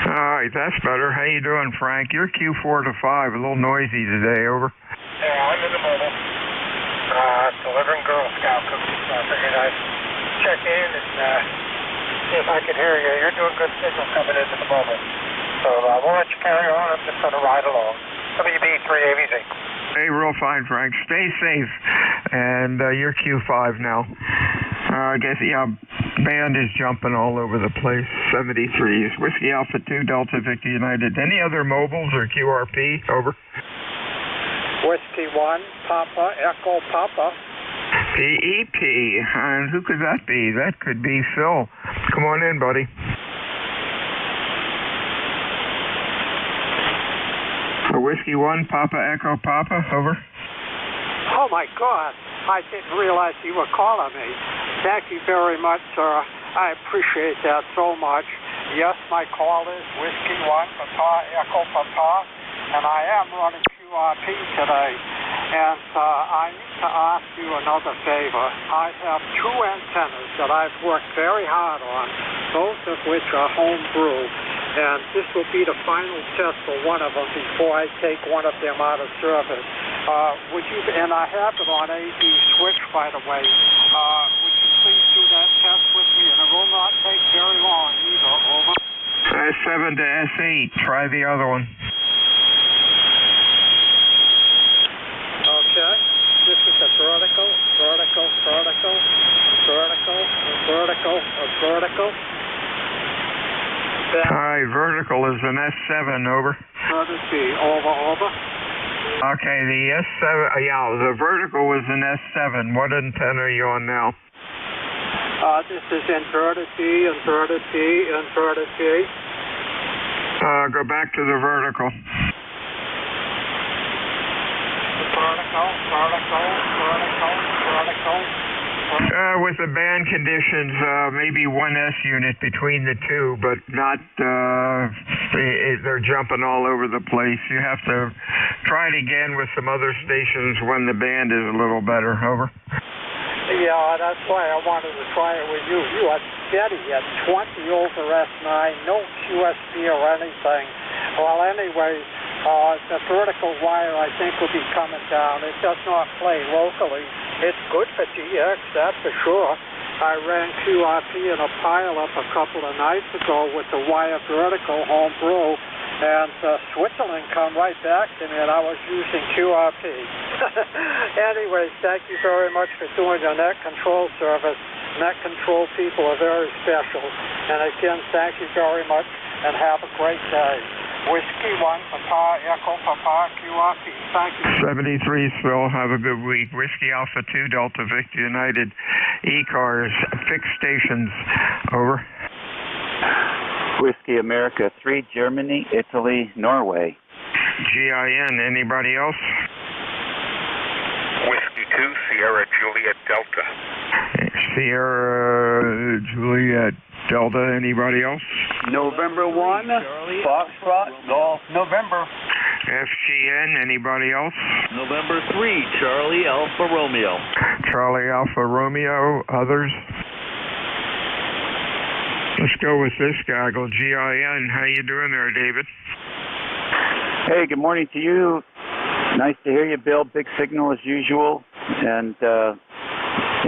All right, that's better. How you doing, Frank? You're Q4 to 5. A little noisy today. Over. Yeah, I'm in the mobile. Delivering Girl Scout cookies. So I figured I'd check in and see if I could hear you. You're doing good signal coming into the mobile. So we'll let you carry on. I'm just going to ride along. WB3AVZ. Hey, real fine, Frank. Stay safe. And you're Q5 now. I guess, yeah, band is jumping all over the place. 73s. Whiskey Alpha 2, Delta Victor United. Any other mobiles or QRP? Over. Whiskey 1, Papa, Echo Papa. PEP. And who could that be? That could be Phil. Come on in, buddy. Whiskey 1, Papa, Echo Papa. Over. Oh, my God. I didn't realize you were calling me. Thank you very much, sir. I appreciate that so much. Yes, my call is Whiskey 1, Papa, Echo Papa, and I am running QRP today. And I need to ask you another favor. I have two antennas that I've worked very hard on, both of which are homebrew. And this will be the final test for one of them before I take one of them out of service. Would you, and I have it on AD switch, by the way, would you please do that test with me? And it will not take very long either. Over. S7 to S8. Try the other one. Okay. This is a vertical, vertical, vertical, vertical, vertical, vertical. All right, vertical is an S7, over. Over. Okay, the S7, yeah, the vertical was an S7. What antenna are you on now? This is inverted B, inverted B, inverted B. Go back to the vertical. Vertical, vertical, vertical, vertical. With the band conditions, maybe one S unit between the two, but not, they're jumping all over the place. You have to try it again with some other stations when the band is a little better. Over. Yeah, that's why I wanted to try it with you. You are steady at 20 over S9, no QSB or anything. Well, anyway, the vertical wire, I think, will be coming down. It does not play locally. It's good for GX, that's for sure. I ran QRP in a pileup a couple of nights ago with the wire vertical home brew, and Switzerland come right back to me, and I was using QRP. Anyways, thank you very much for doing your net control service. Net control people are very special. And again, thank you very much, and have a great day. Whiskey 1, Papa, Echo, Papa, QRP. Thank you. 73, Phil. Have a good week. Whiskey Alpha 2, Delta Victor United, E-Cars, fixed stations. Over. Whiskey America 3, Germany, Italy, Norway. GIN, anybody else? Whiskey 2, Sierra Juliet Delta. Sierra Juliet Delta, anybody else? November 1, Foxtrot, Golf, November. FGN, anybody else? November 3, Charlie Alpha Romeo. Charlie Alpha Romeo, others? Let's go with this gaggle, GIN. How you doing there, David? Hey, good morning to you. Nice to hear you, Bill. Big signal as usual. And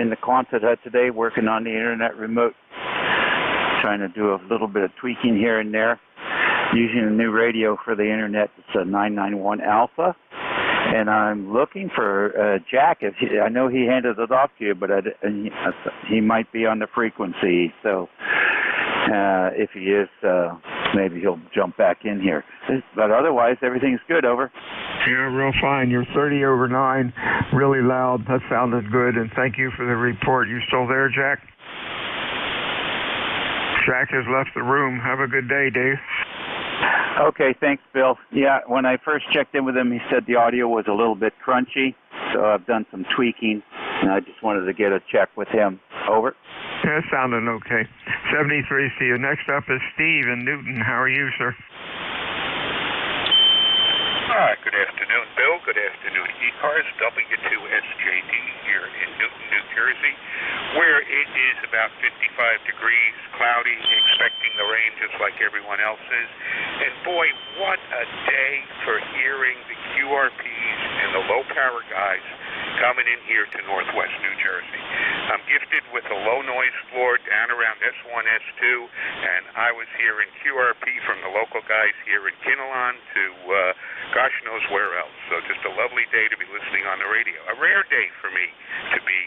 in the Quonset hut today, working on the internet remote, trying to do a little bit of tweaking here and there, using a new radio for the internet. It's a 991 Alpha. And I'm looking for Jack. I know he handed it off to you, but he might be on the frequency. So if he is, maybe he'll jump back in here. But otherwise, everything's good. Over. Yeah, real fine. You're 30 over 9, really loud. That sounded good, and thank you for the report. You still there, Jack? Jack has left the room. Have a good day, Dave. Okay, thanks, Bill. Yeah, when I first checked in with him, he said the audio was a little bit crunchy, so I've done some tweaking, and I just wanted to get a check with him. Over. Yeah, sounding okay. 73, see you. Next up is Steve in Newton. How are you, sir? Good afternoon, Bill. Good afternoon, E-Cars. W2SJD here in Newton, New Jersey, where it is about 55 degrees, cloudy, expecting the rain just like everyone else is. And boy, what a day for hearing the QRPs and the low-power guys coming in here to northwest New Jersey. I'm gifted with a low-noise floor down around S1, S2, and I was hearing QRP from the local guys here in Kinnelon to gosh knows where else. So just a lovely day to be listening on the radio. A rare day for me to be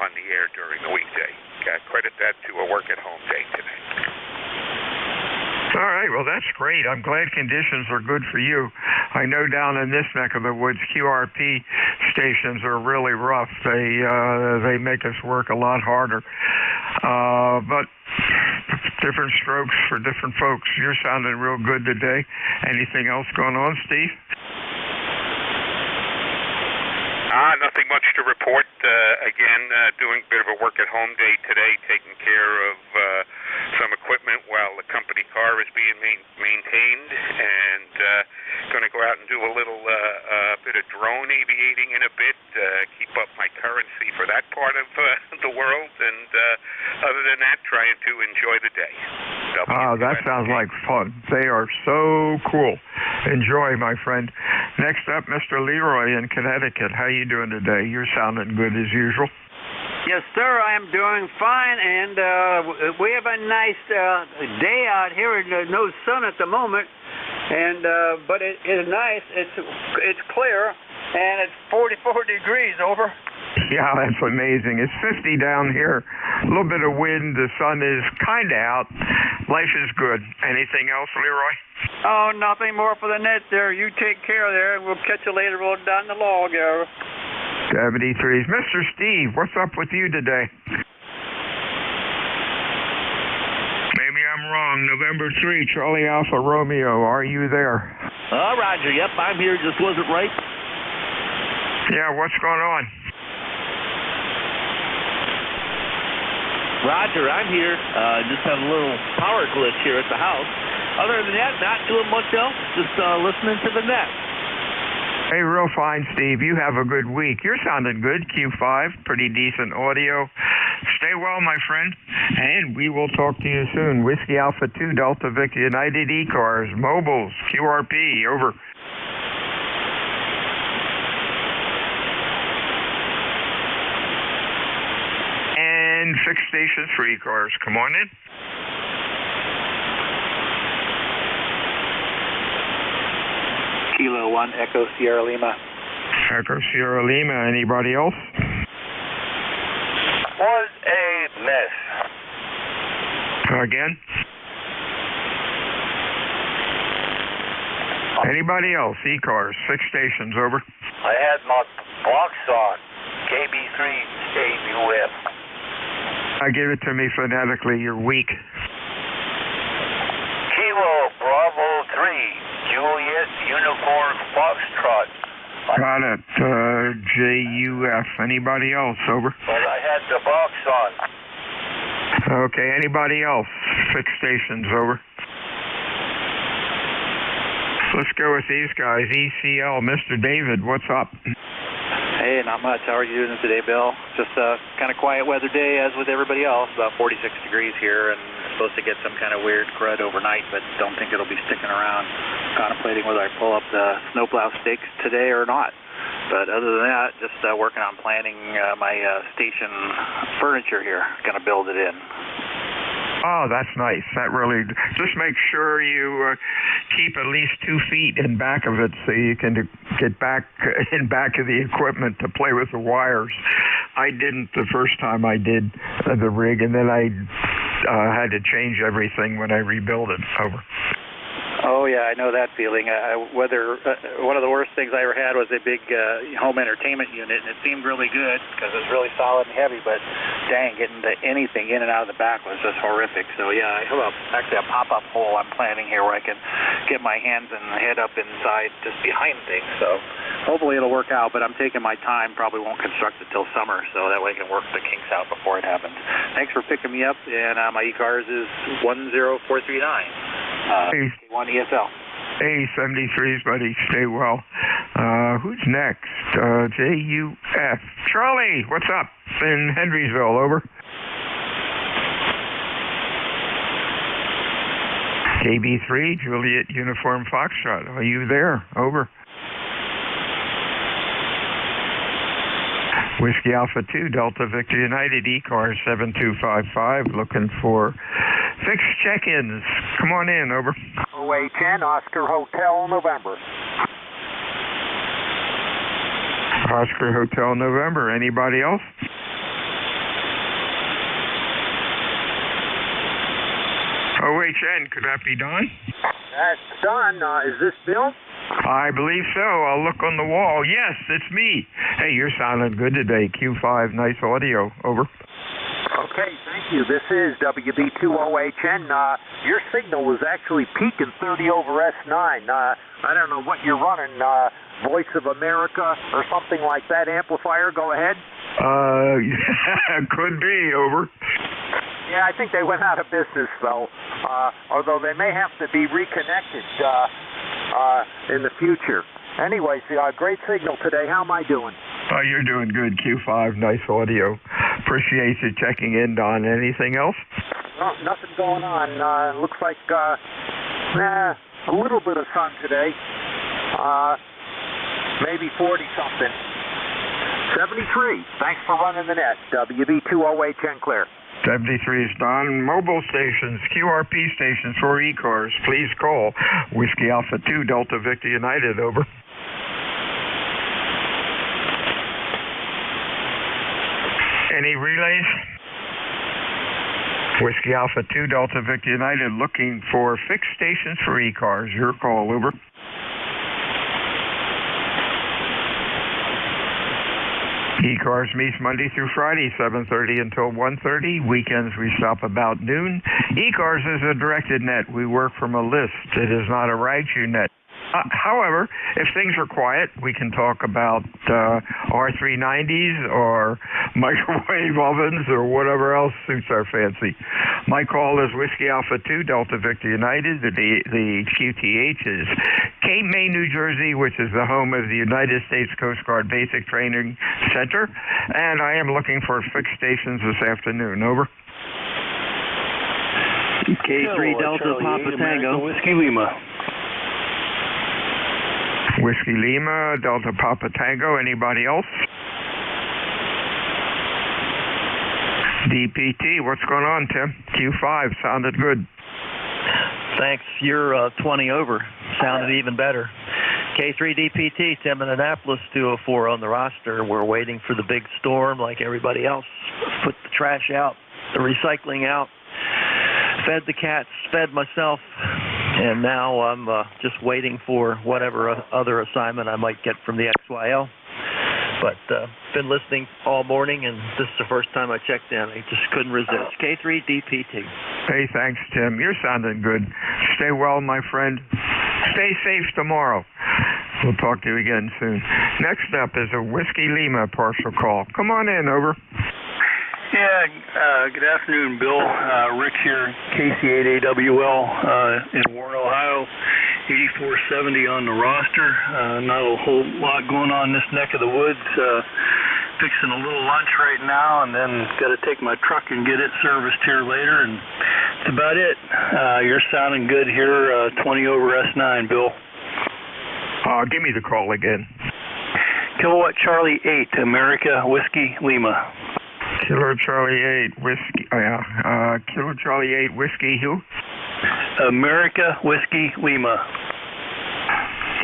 on the air during the weekday. Credit that to a work-at-home day today. All right, well, that's great. I'm glad conditions are good for you. I know down in this neck of the woods, QRP stations are really rough. They make us work a lot harder. But different strokes for different folks. You're sounding real good today. Anything else going on, Steve? Nothing much to report. Again, doing a bit of a work-at-home day today, taking care of some equipment while the company car is being maintained, and going to go out and do a little bit of drone aviating in a bit, keep up my currency for that part of the world, and other than that, trying to enjoy the day. That sounds like fun. They are so cool. Enjoy, my friend. Next up, Mr. Leroy in Connecticut. How you doing today? You're sounding good as usual. Yes, sir, I am doing fine, and we have a nice day out here, and no sun at the moment, and but it is nice. It's clear, and it's 44 degrees. Over. Yeah, that's amazing. It's 50 down here. A little bit of wind. The sun is kind of out. Life is good. Anything else, Leroy? Oh, nothing more for the net there. You take care there, and we'll catch you later on down the log there. 73s. Mr. Steve, what's up with you today? Maybe I'm wrong. November 3, Charlie Alpha Romeo. Are you there? Roger. Yep, I'm here. Just wasn't right. Yeah, what's going on? Roger, I'm here. Just have a little power glitch here at the house. Other than that, not doing much else. Just listening to the net. Hey, real fine, Steve. You have a good week. You're sounding good. Q5, pretty decent audio. Stay well, my friend, and we will talk to you soon. Whiskey Alpha 2, Delta Victor United E-Cars, Mobiles, QRP, over. And fixed stations for e-cars. Come on in. Kilo 1, Echo Sierra Lima. Echo Sierra Lima. Anybody else? Was a mess. Again? Anybody else? E-cars, fixed stations, over. I had my box on. KB3 AUF. Give it to me phonetically. You're weak. Kilo Bravo 3, Juliet Unicorn Foxtrot. Got it. JUF. Anybody else? Over. But I had the box on. Okay. Anybody else? Fixed stations. Over. Let's go with these guys. ECL. Mr. David, what's up? Hey, not much. How are you doing today, Bill? Just a kind of quiet weather day, as with everybody else. About 46 degrees here, and supposed to get some kind of weird crud overnight, but don't think it'll be sticking around. Contemplating whether I pull up the snowplow stakes today or not. But other than that, just working on planning my station furniture here. Going to build it in. Oh, that's nice. That really, just make sure you keep at least 2 feet in back of it so you can get back in back of the equipment to play with the wires. I didn't the first time I did the rig, and then I had to change everything when I rebuilt it. Over. Oh, yeah, I know that feeling. One of the worst things I ever had was a big home entertainment unit, and it seemed really good because it was really solid and heavy, but dang, getting anything in and out of the back was just horrific. So, yeah, I have actually a pop-up hole I'm planning here where I can get my hands and head up inside just behind things. So hopefully it'll work out, but I'm taking my time. Probably won't construct it till summer, so that way I can work the kinks out before it happens. Thanks for picking me up, and my e-cars is 10439. K1 ESL. Hey, 73s, buddy. Stay well. Who's next? JUF. Charlie, what's up? In Henrysville, over. KB3, Juliet Uniform Foxtrot. Are you there? Over. Whiskey Alpha 2, Delta Victor United, E-Car 7255, looking for fixed check-ins. Come on in, over. OA10, Oscar Hotel, November. Oscar Hotel, November. Anybody else? OHN, could that be Don? That's Don. Is this Bill? I believe so. I'll look on the wall. Yes, it's me. Hey, you're sounding good today. Q5, nice audio. Over. Okay, thank you. This is WB2OHN. Your signal was actually peaking 30 over S9. I don't know what you're running, Voice of America or something like that amplifier. Go ahead. Could be. Over. Yeah, I think they went out of business, though, although they may have to be reconnected in the future. Anyways, great signal today. How am I doing? Oh, you're doing good, Q5. Nice audio. Appreciate you checking in, Don. Anything else? No, nothing going on. Looks like a little bit of sun today. Maybe 40-something. 73. Thanks for running the net. WB2OHN clear. 73 is Don. Mobile stations, QRP stations for e-cars. Please call Whiskey Alpha 2, Delta Victor United. Over. Any relays? Whiskey Alpha 2, Delta Victor United, looking for fixed stations for e-cars. Your call, over. E-Cars meets Monday through Friday, 7:30 until 1:30. Weekends we stop about noon. E-Cars is a directed net. We work from a list. It is not a ride-you net. However, if things are quiet, we can talk about R390s or microwave ovens or whatever else suits our fancy. My call is Whiskey Alpha 2, Delta Victor United. The QTH is Cape May, New Jersey, which is the home of the United States Coast Guard Basic Training Center. And I am looking for fixed stations this afternoon. Over. K3 Delta Papa Tango. Whiskey Lima. Whiskey Lima, Delta Papa Tango. Anybody else? DPT, what's going on, Tim? Q5 sounded good. Thanks. You're 20 over. Sounded even better. K3DPT, Tim in Annapolis, 204 on the roster. We're waiting for the big storm like everybody else. Put the trash out, the recycling out, fed the cats, fed myself, and now I'm just waiting for whatever other assignment I might get from the XYL. But been listening all morning, and this is the first time I checked in. I just couldn't resist. K3DPT. Hey, thanks, Tim. You're sounding good. Stay well, my friend. Stay safe tomorrow. We'll talk to you again soon. Next up is a Whiskey Lima partial call. Come on in, over. Yeah, good afternoon, Bill. Rick here, KC8AWL in Warren, Ohio. 8470 on the roster. Not a whole lot going on in this neck of the woods. Fixing a little lunch right now, and then got to take my truck and get it serviced here later, and that's about it. You're sounding good here, 20 over S9, Bill. Give me the call again. Kilowatt Charlie 8, America Whiskey Lima. Kilo Charlie 8 Whiskey. Kilo Charlie 8 Whiskey who? America Whiskey Lima.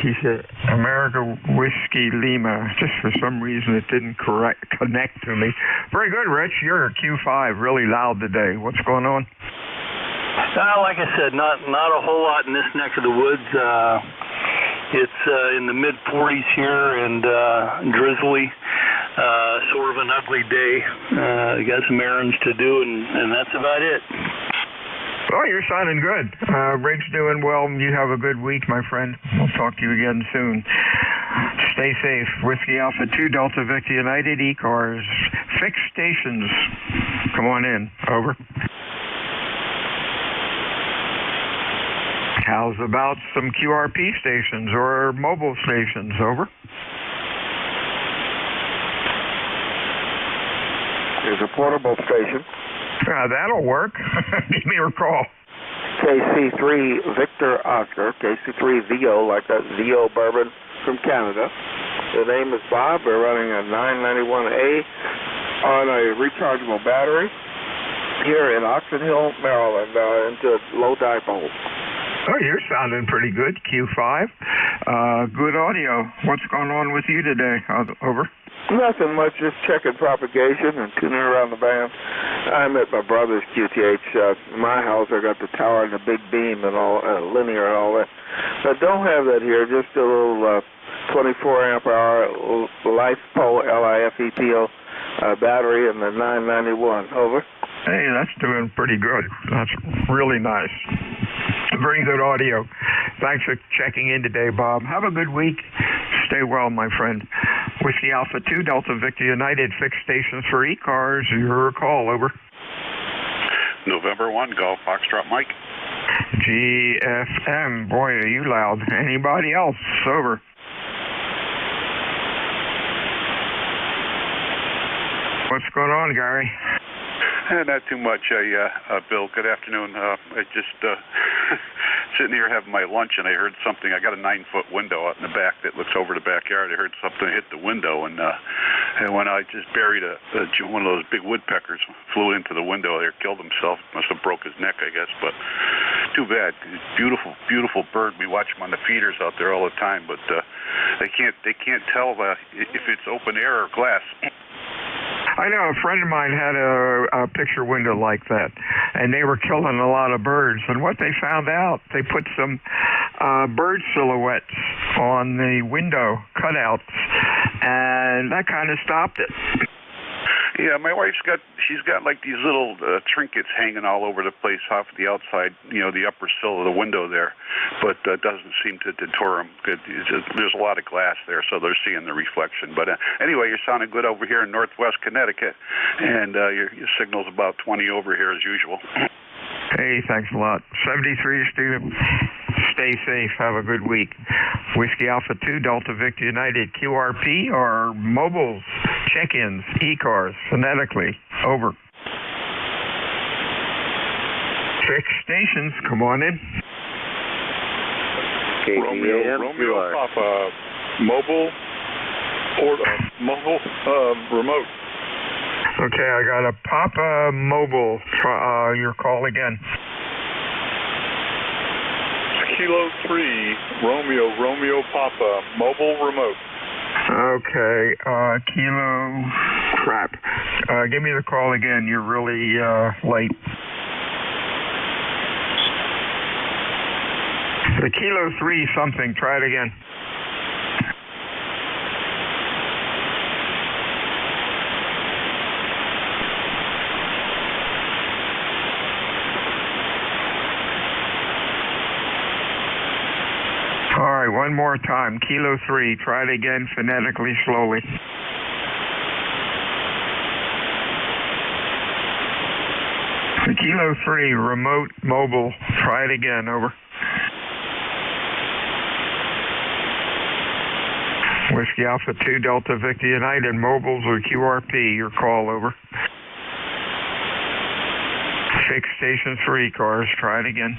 He said America Whiskey Lima. Just for some reason it didn't connect to me. Very good, Rich. You're a Q5, really loud today. What's going on? Like I said, not a whole lot in this neck of the woods. It's in the mid-40s here and drizzly. Sort of an ugly day. Got some errands to do, and that's about it. Oh, you're sounding good. Rick's doing well. You have a good week, my friend. We'll talk to you again soon. Stay safe. Whiskey Alpha 2, Delta Victor United, E-Cars. Fixed stations. Come on in. Over. How's about some QRP stations or mobile stations? Over. There's a portable station. That'll work. Give me a call. KC3 Victor Oscar, KC3 VO, like that VO bourbon from Canada. The name is Bob. We're running a 991A on a rechargeable battery here in Oxon Hill, Maryland, into low dipole. Oh, you're sounding pretty good, Q5. Good audio. What's going on with you today? Over. Nothing much, just checking propagation and tuning around the band. I'm at my brother's QTH. My house, I got the tower and the big beam and all, linear and all that. But don't have that here, just a little 24 amp hour LifePo, LIFEPO battery and the 991. Over. Hey, that's doing pretty good. That's really nice. Very good audio. Thanks for checking in today, Bob. Have a good week. Stay well, my friend. Whiskey Alpha 2, Delta Victor United, fixed stations for E-Cars. Your call, over. November 1, Golf Foxtrot Mike. GFM. Boy, are you loud. Anybody else? Over. What's going on, Gary? Not too much, Bill. Good afternoon. I just sitting here having my lunch, and I heard something. I got a 9-foot window out in the back that looks over the backyard. I heard something hit the window, and when I just buried one of those big woodpeckers, flew into the window there, killed himself. Must have broke his neck, I guess. But too bad. Beautiful, beautiful bird. We watch them on the feeders out there all the time, but they can't tell if it's open air or glass. I know a friend of mine had a picture window like that, and they were killing a lot of birds. And what they found out, they put some bird silhouettes on the window cutouts, and that kind of stopped it. Yeah, my wife's got like these little trinkets hanging all over the place off the outside, the upper sill of the window there, but doesn't seem to deter them. There's a lot of glass there, so they're seeing the reflection. But anyway, you're sounding good over here in Northwest Connecticut, and your signal's about 20 over here as usual. Hey, thanks a lot. 73 student. Stay safe. Have a good week. Whiskey Alpha 2, Delta Victor United, QRP, or mobiles, check-ins, E-Cars, phonetically. Over. Fixed stations. Come on in. Romeo Papa, mobile, remote. Okay, I got a Papa Mobile. Your call again. Kilo 3, Romeo Papa, mobile remote. Okay, Kilo crap. Give me the call again. You're really late. The Kilo 3 something. Try it again. All right, one more time. Kilo 3. Try it again phonetically, slowly. The Kilo 3, remote, mobile. Try it again. Over. Whiskey Alpha 2, Delta Victor United, mobiles or QRP. Your call. Over. Fixed station 3 cars. Try it again.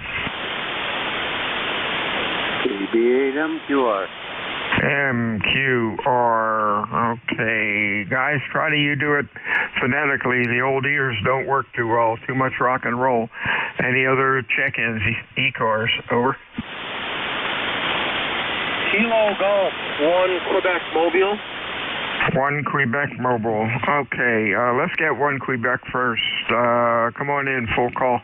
KB8MQR. MQR. Okay. Guys, try to you do it phonetically. The old ears don't work too well. Too much rock and roll. Any other check-ins? E-cars. Over. Kilo Golf 1 Quebec Mobile. 1 Quebec Mobile. Okay. Let's get 1 Quebec first. Come on in. Full call.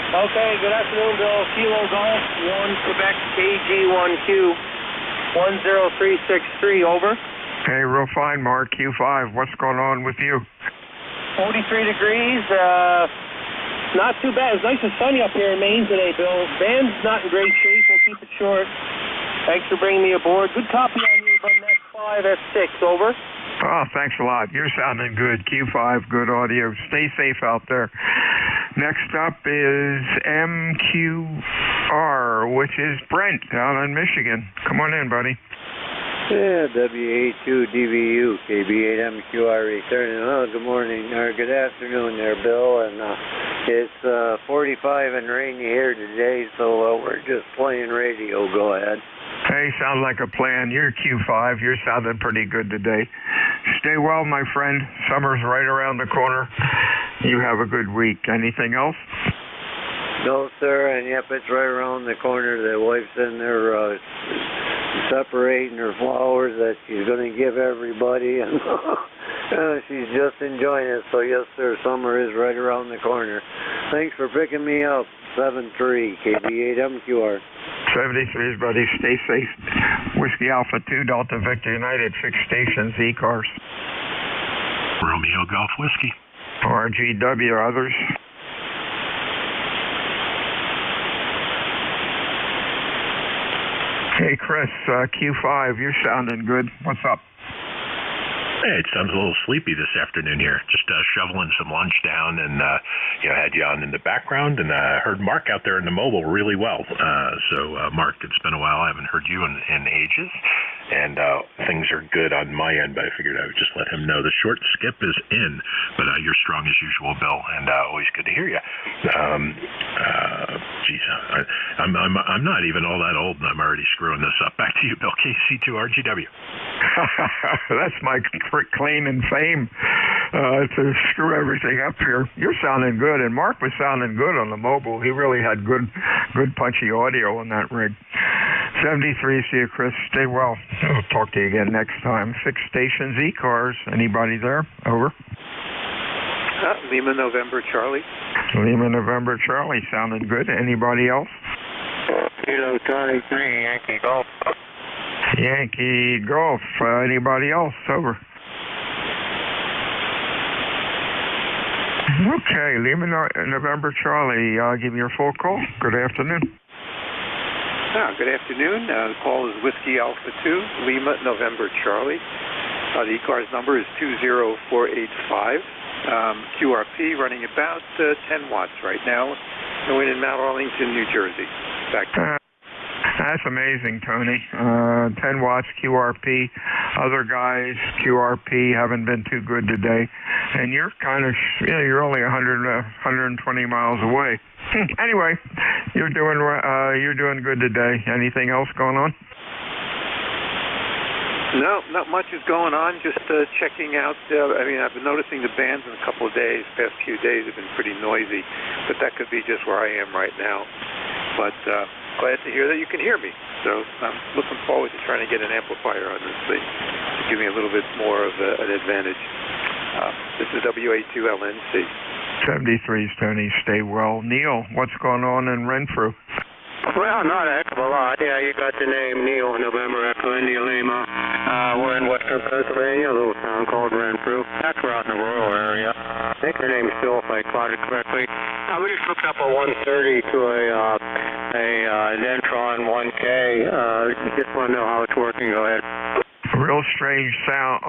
Okay, good afternoon, Bill. Kilo Golf 1 Quebec KG1Q 10363, over. Hey, real fine, Mark. Q5. What's going on with you? 43 degrees. Not too bad. It's nice and sunny up here in Maine today, Bill. Van's not in great shape. We'll keep it short. Thanks for bringing me aboard. Good copy on you, but F5, F6, over. Oh, thanks a lot. You're sounding good. Q5, good audio. Stay safe out there. Next up is MQR, which is Brent down in Michigan. Come on in, buddy. Yeah, W82DVU, KB8MQR returning. Oh, good morning, or good afternoon there, Bill. And it's 45 and rainy here today, so we're just playing radio. Go ahead. Hey, sounds like a plan. You're Q5. You're sounding pretty good today. Stay well, my friend. Summer's right around the corner. You have a good week. Anything else? No, sir. And yep, it's right around the corner. The wife's in there separating her flowers that she's going to give everybody, and she's just enjoying it. So yes, sir, summer is right around the corner. Thanks for picking me up. 7-3 KB8MQR. 73s, buddy. Stay safe. Whiskey Alpha 2, Delta Victor United, fixed stations, E-cars. Romeo Golf Whiskey. RGW, others. Hey, Chris, Q5, you're sounding good. What's up? Hey, it sounds a little sleepy this afternoon here. Just shoveling some lunch down, and had you on in the background, and heard Mark out there in the mobile really well. So, Mark, it's been a while. I haven't heard you in ages, and things are good on my end. But I figured I would just let him know the short skip is in. But you're strong as usual, Bill, and always good to hear you. Geez, I'm not even all that old, and I'm already screwing this up. Back to you, Bill. KC2RGW. That's my claim and fame to screw everything up here. You're sounding good, and Mark was sounding good on the mobile. He really had good punchy audio on that rig. 73, see you, Chris. Stay well. I'll talk to you again next time. Fixed stations, E-cars. Anybody there? Over. Lima November Charlie. Lima November Charlie, sounding good. Anybody else? Kilo 23 Yankee Golf. Yankee Golf. Anybody else? Over. Okay, Lima November Charlie, I'll give you your full call. Good afternoon. Good afternoon. The call is Whiskey Alpha 2, Lima November Charlie. The E-car's number is 20485. QRP running about 10 watts right now. Going in Mount Arlington, New Jersey. Back to That's amazing, Tony. 10 watts QRP. Other guys, QRP, haven't been too good today. And you're you're only 120 miles away. Anyway, you're doing good today. Anything else going on? No, not much is going on. Just checking out. I've been noticing the bands in a couple of days. Past few days have been pretty noisy, but that could be just where I am right now. But glad to hear that you can hear me. So I'm looking forward to trying to get an amplifier on this thing to give me a little bit more of an advantage. This is WA2LNC. 73's Tony. Stay well. Neil, what's going on in Renfrew? Well, not a heck of a lot. Yeah, you got the name Neil, November Echo India Lima. We're in western Pennsylvania, a little town called Renfrew. That's we're out in the rural area. I think your name's Phil, if I caught it correctly. We just hooked up a 130 to a Dentron 1K. Just want to know how it's working. Go ahead. Real strange sound,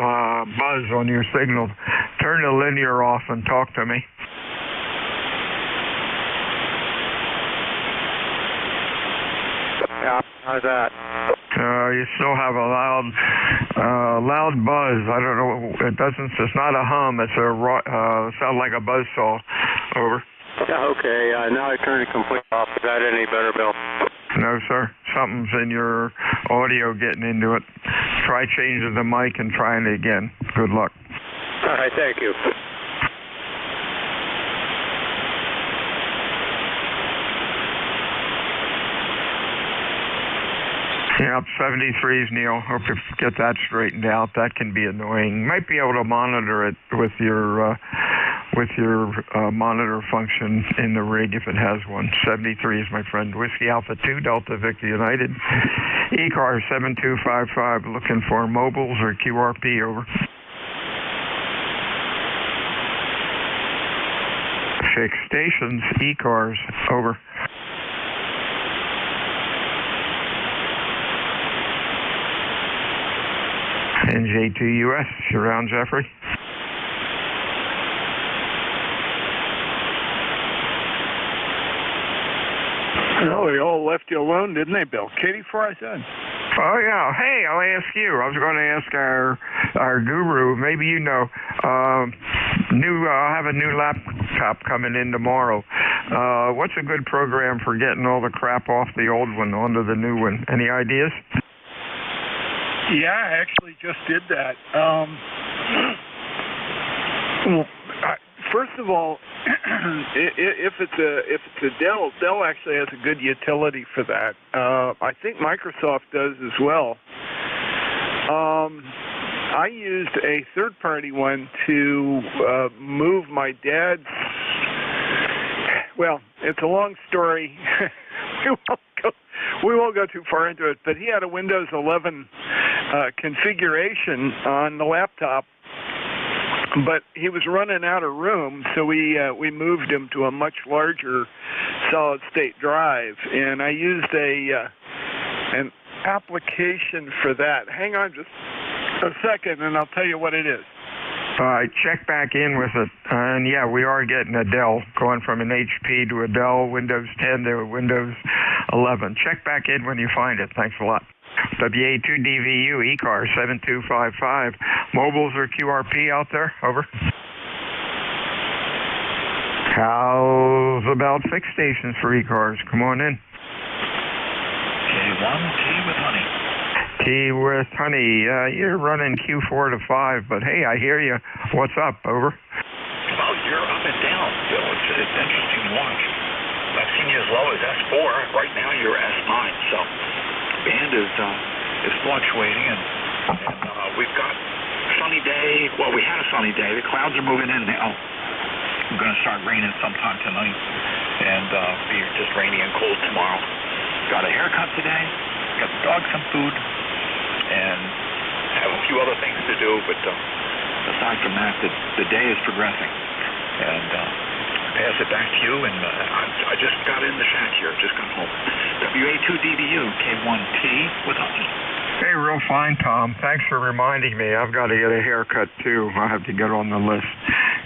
buzz on your signal. Turn the linear off and talk to me. Yeah, how's that? You still have a loud buzz. I don't know. It's not a hum. It's sound like a buzzsaw. Over. Yeah, okay. Now I turned it completely off. Is that any better, Bill? No, sir. Something's in your audio getting into it. Try changing the mic and trying it again. Good luck. All right, thank you. Yeah, 73s, Neil. Hope you get that straightened out. That can be annoying. Might be able to monitor it with your monitor function in the rig if it has one. 73s, my friend. Whiskey Alpha 2, Delta Victor United. ECAR 7255, looking for mobiles or QRP, over. Fixed stations, ECARs, over. NJ2US, you around, Jeffrey? Oh, they all left you alone, didn't they, Bill? Katie for us then. Oh, yeah. Hey, I'll ask you. I was going to ask our guru, maybe you know, I'll have a new laptop coming in tomorrow. What's a good program for getting all the crap off the old one onto the new one? Any ideas? Yeah, I actually just did that. First of all, if it's a Dell actually has a good utility for that. I think Microsoft does as well. I used a third-party one to move my dad's. Well, it's a long story. We won't go too far into it, but he had a Windows 11 configuration on the laptop, but he was running out of room, so we moved him to a much larger solid-state drive, and I used an application for that. Hang on just a second, and I'll tell you what it is. Check back in with it, and yeah, we are getting a Dell, going from an HP to a Dell, Windows 10 to a Windows 11. Check back in when you find it. Thanks a lot. WA2DVU, ECAR 7255. Mobiles or QRP out there? Over. How's about fixed stations for ECARs? Come on in. K1, T with honey. T with honey. You're running Q4 to 5, but hey, I hear you. What's up? Over. Well, you're up and down, Bill. It's interesting to watch. I've seen you as low as S4. Right now, you're S9. So the band is fluctuating, and we've got a sunny day. Well, we had a sunny day. The clouds are moving in now. We're going to start raining sometime tonight, and be just rainy and cold tomorrow. Got a haircut today. Got the dog some food, and have a few other things to do, but aside from that, the day is progressing. And pass it back to you, and I just got in the shack here, just got home. WA2DVU, K1T with honey. Hey, real fine, Tom. Thanks for reminding me. I've got to get a haircut, too. I have to get on the list.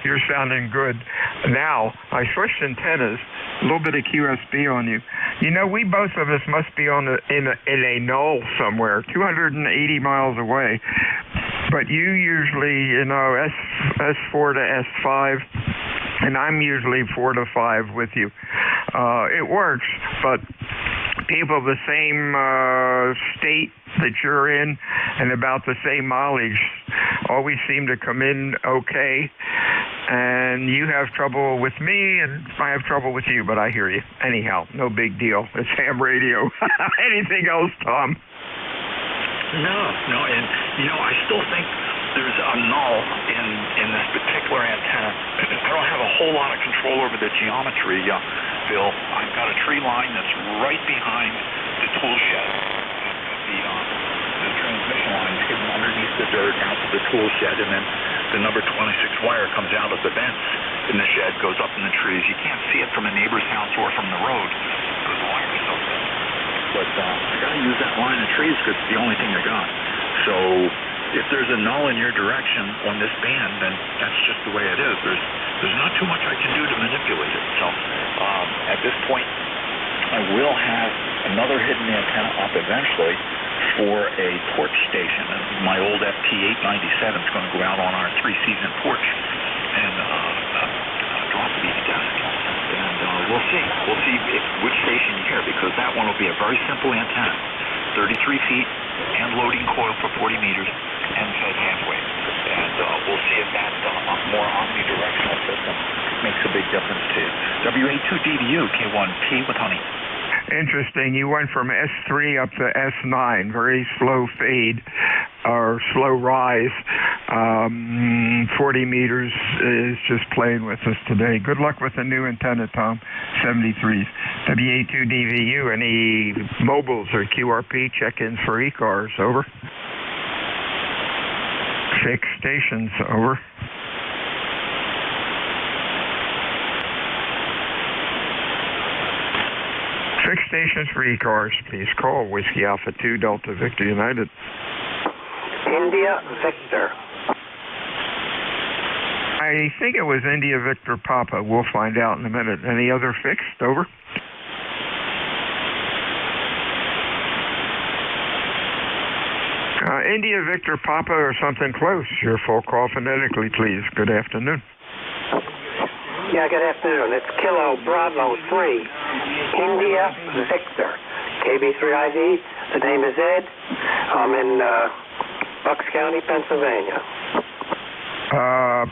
You're sounding good. Now, I switched antennas, a little bit of QSB on you. You know, we both of us must be in a knoll somewhere, 280 miles away. But you usually, S4 to S5, and I'm usually 4 to 5 with you. It works, but people of the same state, that you're in and about the same mileage always seem to come in okay. And you have trouble with me, and I have trouble with you, but I hear you. Anyhow, no big deal. It's ham radio. Anything else, Tom? No, and I still think there's a null in this particular antenna. I don't have a whole lot of control over the geometry, Bill. I've got a tree line that's right behind the tool shed. The transmission line is hidden underneath the dirt out to the tool shed, and then the number 26 wire comes out of the vents in the shed, goes up in the trees. You can't see it from a neighbor's house or from the road because the wire is so thin. But I got to use that line of trees because it's the only thing I got. So if there's a null in your direction on this band, then that's just the way it is. There's not too much I can do to manipulate it. So at this point, I will have another hidden antenna up eventually for a porch station. My old FT897 is going to go out on our 3-season porch and drop the desk. And we'll see which station you hear, because that one will be a very simple antenna, 33 feet and loading coil for 40 meters and fed halfway. And we'll see if that more omnidirectional system makes a big difference to you. WA2DVU, K1P with honey. Interesting. You went from S3 up to S9. Very slow fade or slow rise. 40 meters is just playing with us today. Good luck with the new antenna, Tom. 73s. WA2DVU, any mobiles or QRP check-ins for E-cars? Over. Fixed stations. Over. Fixed stations for E-cars, please call Whiskey Alpha 2 Delta Victor United. India Victor. I think it was India Victor Papa. We'll find out in a minute. Any other fixed? Over. India Victor Papa or something close. Your full call phonetically, please. Good afternoon. Yeah, good afternoon. It's Kilo Bravo 3, India Victor, KB3ID. The name is Ed. I'm in Bucks County, Pennsylvania.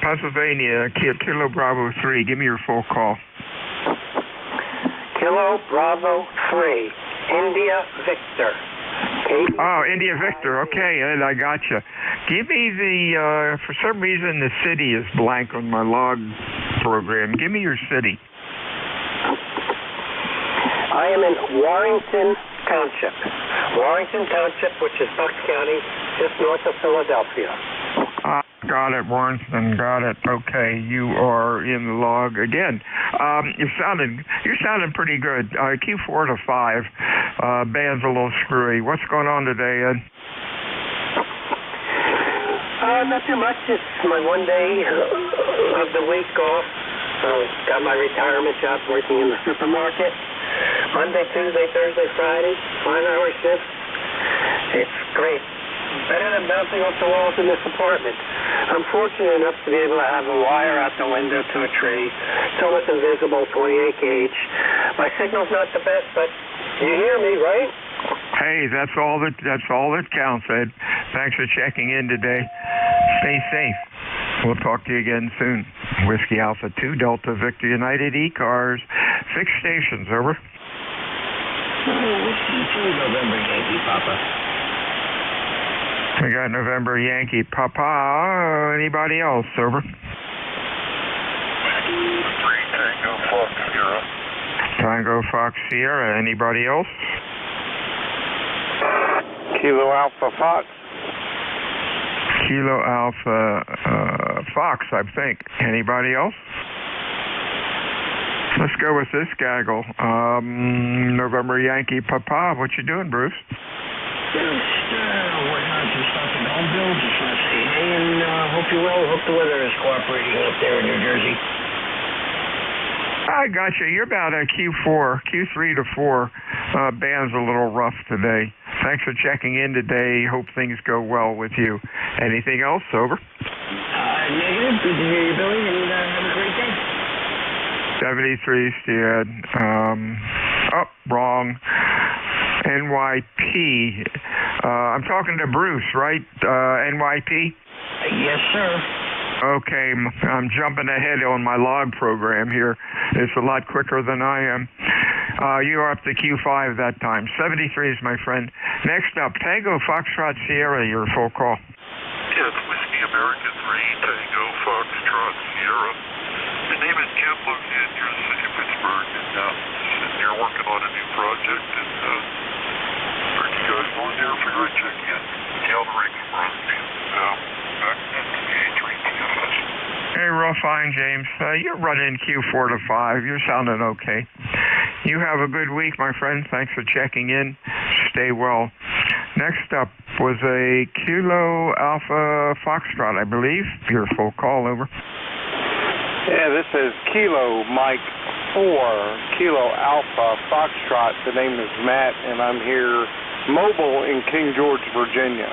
Pennsylvania, Kilo Bravo 3. Give me your full call. Kilo Bravo 3, India Victor. Oh, India Victor. Okay, Ed, I got you. Give me the, for some reason the city is blank on my log program. Give me your city. I am in Warrington Township. Warrington Township, which is Bucks County, just north of Philadelphia. Got it, Warrington. Got it. Okay, you are in the log again. You're sounding pretty good. Q4 to 5. Band's a little screwy. What's going on today, Ed? Not too much. It's my one day of the week off. Got my retirement job working in the supermarket. Monday, Tuesday, Thursday, Friday, 5-hour shifts. It's great. Better than bouncing off the walls in this apartment. I'm fortunate enough to be able to have a wire out the window to a tree. It's almost invisible, 28 gauge. My signal's not the best, but you hear me, right? Hey, that's all that counts, Ed. Thanks for checking in today. Stay safe. We'll talk to you again soon. Whiskey Alpha 2 Delta Victor United E-cars. Fixed stations, over. November Yankee Papa. We got November Yankee Papa. Anybody else? Over. Tango Fox Sierra. Tango Fox Sierra. Anybody else? Kilo Alpha Fox. Kilo Alpha Fox, I think. Anybody else? Let's go with this gaggle. November Yankee Papa. What you doing, Bruce? Working on some stuff at home, Bill. Just want to say hey and hope you're well. Hope the weather is cooperating up there in New Jersey. I got you. You're about a Q3 to 4. Band's a little rough today. Thanks for checking in today. Hope things go well with you. Anything else? Over. Negative. Good to hear you, Billy, and have a great day. 73 Stead. Wrong. NYP. I'm talking to Bruce, right? NYP? Yes, sir. Okay, I'm jumping ahead on my log program here. It's a lot quicker than I am. You are up to Q5 that time. 73 is my friend. Next up, Tango Foxtrot Sierra, your full call. Yeah, it's Whiskey American 3, Tango Foxtrot Sierra. The name is Jim, located near the city of Pittsburgh, and sitting here working on a new project, and heard you guys on there for your check-in. See how the rigs run, back at NJ2US. Hey, real fine, James. You're running Q4 to 5. You're sounding okay. You have a good week, my friend. Thanks for checking in. Stay well. Next up was a Kilo Alpha Foxtrot, I believe. Your full call, over. Yeah, this is Kilo Mike 4, Kilo Alpha Foxtrot. The name is Matt, and I'm here mobile in King George, Virginia.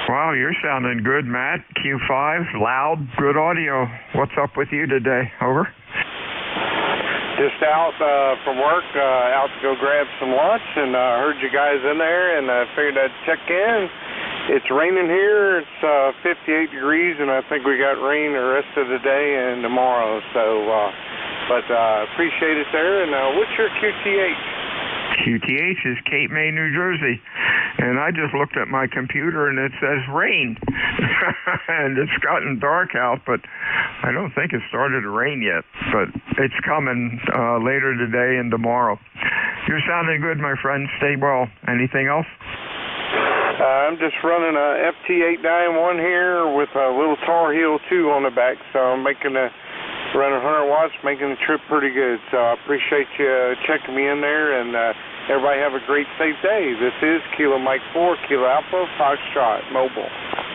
Wow, you're sounding good, Matt. Q5, loud, good audio. What's up with you today? Over. Just out from work, out to go grab some lunch, and heard you guys in there, and I figured I'd check in. It's raining here. It's 58 degrees, and I think we got rain the rest of the day and tomorrow. So, but appreciate it there. And what's your QTH? QTH is Cape May, New Jersey. And I just looked at my computer, and it says rain. And it's gotten dark out, but I don't think it started to rain yet. But it's coming later today and tomorrow. You're sounding good, my friend. Stay well. Anything else? I'm just running a FT891 here with a little Tar Heel 2 on the back, so I'm running 100 watts, making the trip pretty good. So I appreciate you checking me in there, and everybody have a great, safe day. This is Kilo Mike 4, Kilo Alpha, Foxtrot, mobile.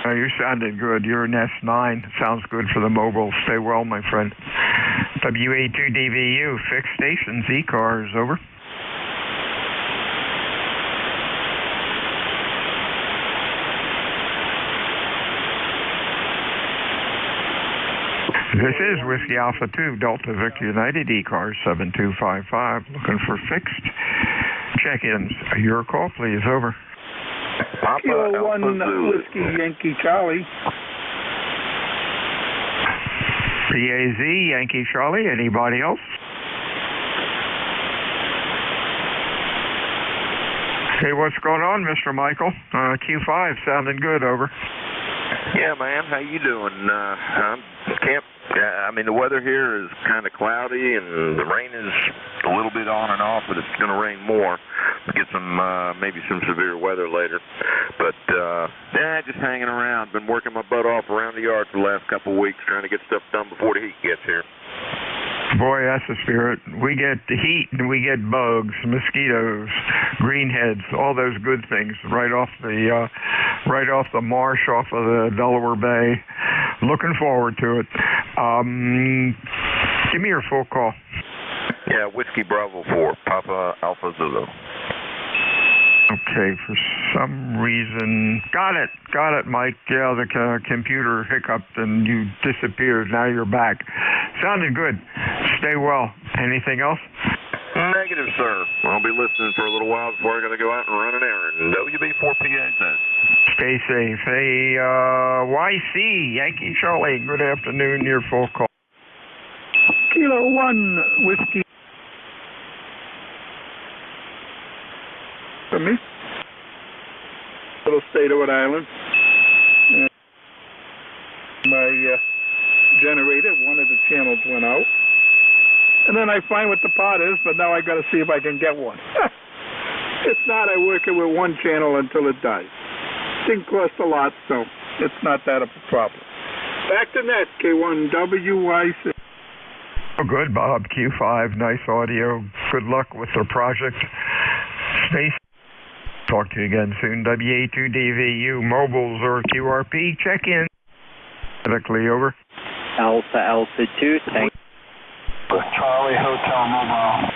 You're sounding good. You're an S9. Sounds good for the mobile. Stay well, my friend. WA2DVU, fixed station, Z-cars, over. This is Whiskey Alpha 2, Delta Victor United, E-Cars 7255, looking for fixed check-ins. Your call, please, over. Kilo 1 Whiskey Yankee Charlie. PAZ, Yankee Charlie, anybody else? Hey, what's going on, Mr. Michael? Q5, sounding good, over. Yeah, man, how you doing? I mean, the weather here is kind of cloudy, and the rain is a little bit on and off, but it's going to rain more. We'll get some, maybe some severe weather later. But, yeah, just hanging around. Been working my butt off around the yard for the last couple of weeks, trying to get stuff done before the heat gets here. Boy, that's the spirit. We get the heat, and we get bugs, mosquitoes, greenheads, all those good things right off the marsh, off of the Delaware Bay. Looking forward to it. Give me your full call. Yeah, Whiskey Bravo 4, Papa Alpha Zulu. Okay, for some reason, got it, Mike. Yeah, the computer hiccuped and you disappeared. Now you're back. Sounded good. Stay well. Anything else? Negative, sir. I'll be listening for a little while before I got to go out and run an errand. WB4PA. Stay safe. Hey, YC, Yankee Charlie, good afternoon. Your full call. Kilo 1 Whiskey. For me? Little state of Rhode Island. My generator, one of the channels went out. And then I find what the part is, but now I got to see if I can get one. If not, I work it with one channel until it dies. Didn't cost a lot, so it's not that of a problem. Back to net, K1WYC. Oh, good, Bob. Q5, nice audio. Good luck with the project. Stay safe. Talk to you again soon. WA2DVU, mobiles or QRP, check in. Medically, over. Alpha 2, tank. Charlie Hotel Mobile.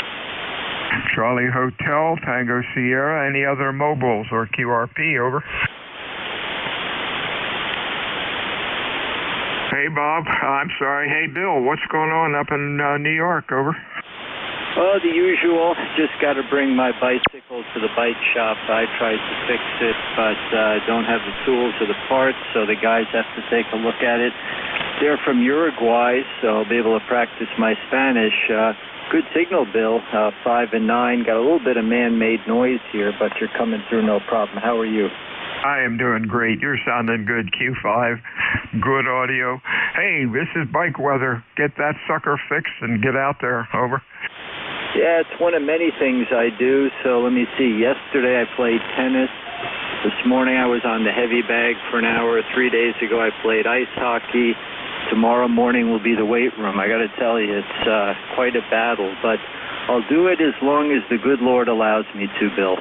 Charlie Hotel, Tango Sierra, any other mobiles or QRP, over. Hey, Bob. I'm sorry. Hey, Bill, what's going on up in New York, over? Oh, the usual. Just got to bring my bicycle to the bike shop. I tried to fix it, but don't have the tools or the parts, so the guys have to take a look at it. They're from Uruguay, so I'll be able to practice my Spanish. Good signal, Bill. 5 and 9. Got a little bit of man-made noise here, but you're coming through no problem. How are you? I am doing great. You're sounding good, Q5. Good audio. Hey, this is bike weather. Get that sucker fixed and get out there. Over. Yeah, it's one of many things I do. So let me see. Yesterday I played tennis. This morning I was on the heavy bag for an hour. 3 days ago I played ice hockey. Tomorrow morning will be the weight room. I got to tell you, it's quite a battle. But I'll do it as long as the good Lord allows me to, Bill.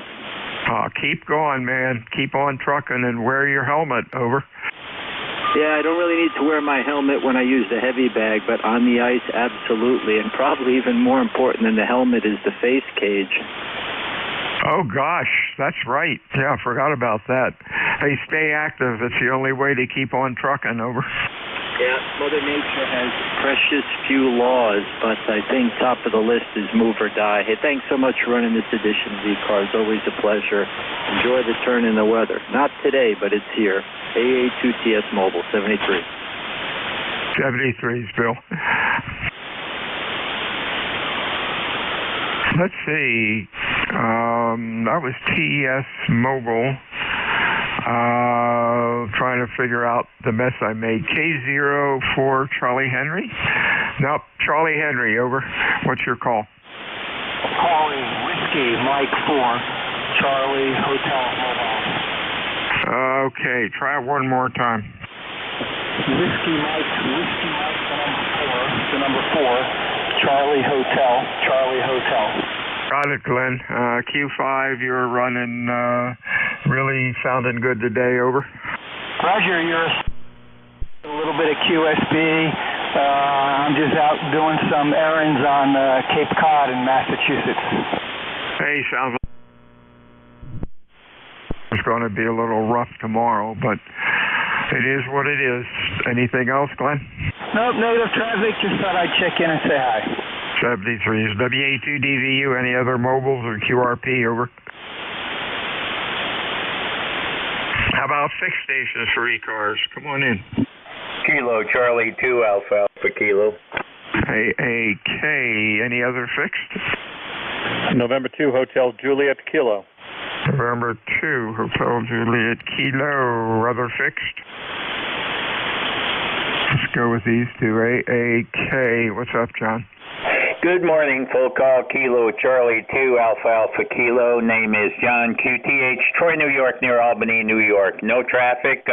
Keep going, man. Keep on trucking and wear your helmet. Over. Yeah, I don't really need to wear my helmet when I use the heavy bag, but on the ice, absolutely. And probably even more important than the helmet is the face cage. Oh, gosh, that's right. Yeah, I forgot about that. Hey, stay active. It's the only way to keep on trucking. Over. Yeah, Mother Nature has precious few laws, but I think top of the list is move or die. Hey, thanks so much for running this edition of V-Cars. Always a pleasure. Enjoy the turn in the weather. Not today, but it's here. AA2TS Mobile, 73. 73's, Bill. Let's see. That was TES Mobile. Trying to figure out the mess I made. K0 for Charlie Henry? Nope, Charlie Henry, over. What's your call? Calling Whiskey, Mike 4, Charlie Hotel Mobile. Okay, try it one more time. Whiskey, Mike, the number 4, Charlie Hotel. Got it, Glenn. Q5, you're running really sounding good today, over. Roger, you're a little bit of QSB. I'm just out doing some errands on Cape Cod in Massachusetts. Hey, sounds like it's going to be a little rough tomorrow, but it is what it is. Anything else, Glenn? Nope, negative traffic. Just thought I'd check in and say hi. 73 is WA2DVU. Any other mobiles or QRP, over? How about fixed stations for e-cars? Come on in. Kilo, Charlie 2, Alpha Kilo. AAK. Any other fixed? November 2, Hotel Juliet Kilo. November 2, Hotel Juliet Kilo. Other fixed? Let's go with these two. AAK. What's up, John? Good morning, full call, Kilo, Charlie 2, Alpha Kilo. Name is John QTH, Troy, New York, near Albany, New York. No traffic,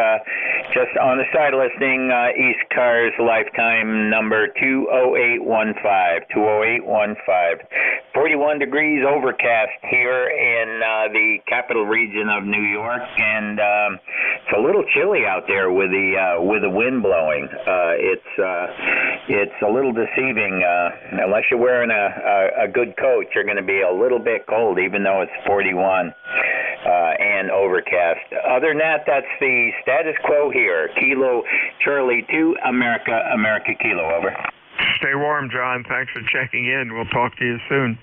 just on the side listing, East Cars, lifetime number 20815. 41 degrees overcast here in the capital region of New York, and it's a little chilly out there with the wind blowing. It's a little deceiving, unless you're wearing a good coat, you're going to be a little bit cold, even though it's 41 and overcast. Other than that, that's the status quo here. Kilo, Charlie 2, America Kilo, over. Stay warm, John. Thanks for checking in. We'll talk to you soon.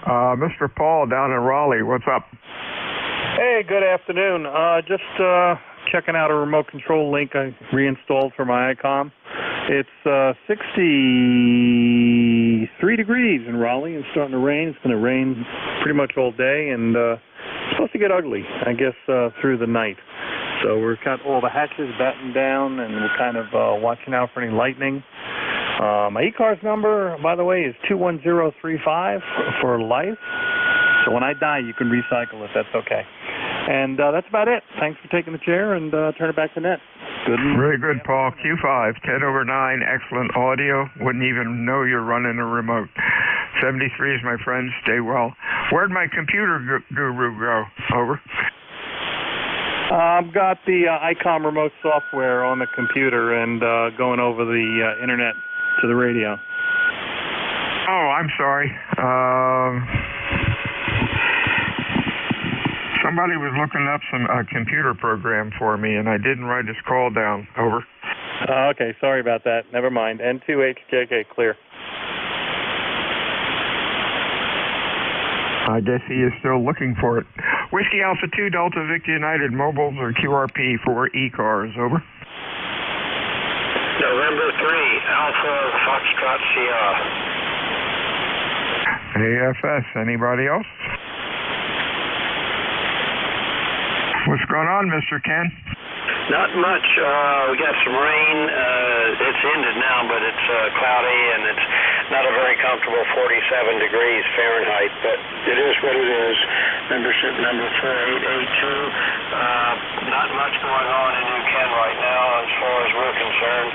Mr. Paul down in Raleigh, what's up? Hey, good afternoon. Just checking out a remote control link I reinstalled for my ICOM. It's 63 degrees in Raleigh and starting to rain. It's going to rain pretty much all day, and it's supposed to get ugly, I guess, through the night. So we've got all the hatches battened down, and we're kind of watching out for any lightning. My e-cars number, by the way, is 21035 for life. So when I die, you can recycle it. That's okay. And that's about it. Thanks for taking the chair, and turn it back to net. Good. Very good, Paul. Q5, 10/9, excellent audio. Wouldn't even know you're running a remote. 73 is my friend. Stay well. Where'd my computer guru go? Over. I've got the ICOM remote software on the computer and going over the internet to the radio. Oh, I'm sorry. Somebody was looking up some computer program for me, and I didn't write his call down. Over. Okay, sorry about that. Never mind. N2HJK, clear. I guess he is still looking for it. Whiskey Alpha 2, Delta Victor United, mobiles or QRP for E-cars, over. November 3, Alpha Foxtrot Sierra. AFS, anybody else? What's going on, Mr. Ken? Not much. We got some rain. It's ended now, but it's cloudy, and it's not a very comfortable 47 degrees Fahrenheit, but it is what it is. Membership number 4882. Not much going on in New Ken right now as far as we're concerned.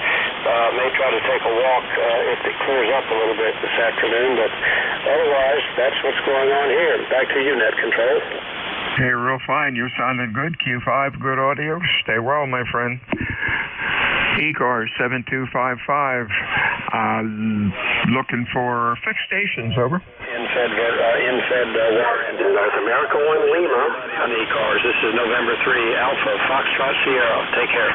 May try to take a walk if it clears up a little bit this afternoon, but otherwise, that's what's going on here. Back to you, Net Control. Hey, real fine. You're sounding good. Q5, good audio. Stay well, my friend. E-cars 7255. Looking for fixed stations, over. Infed warrant in North America 1 Lima on E-cars. This is November 3, Alpha Foxtrot Sierra. Take care.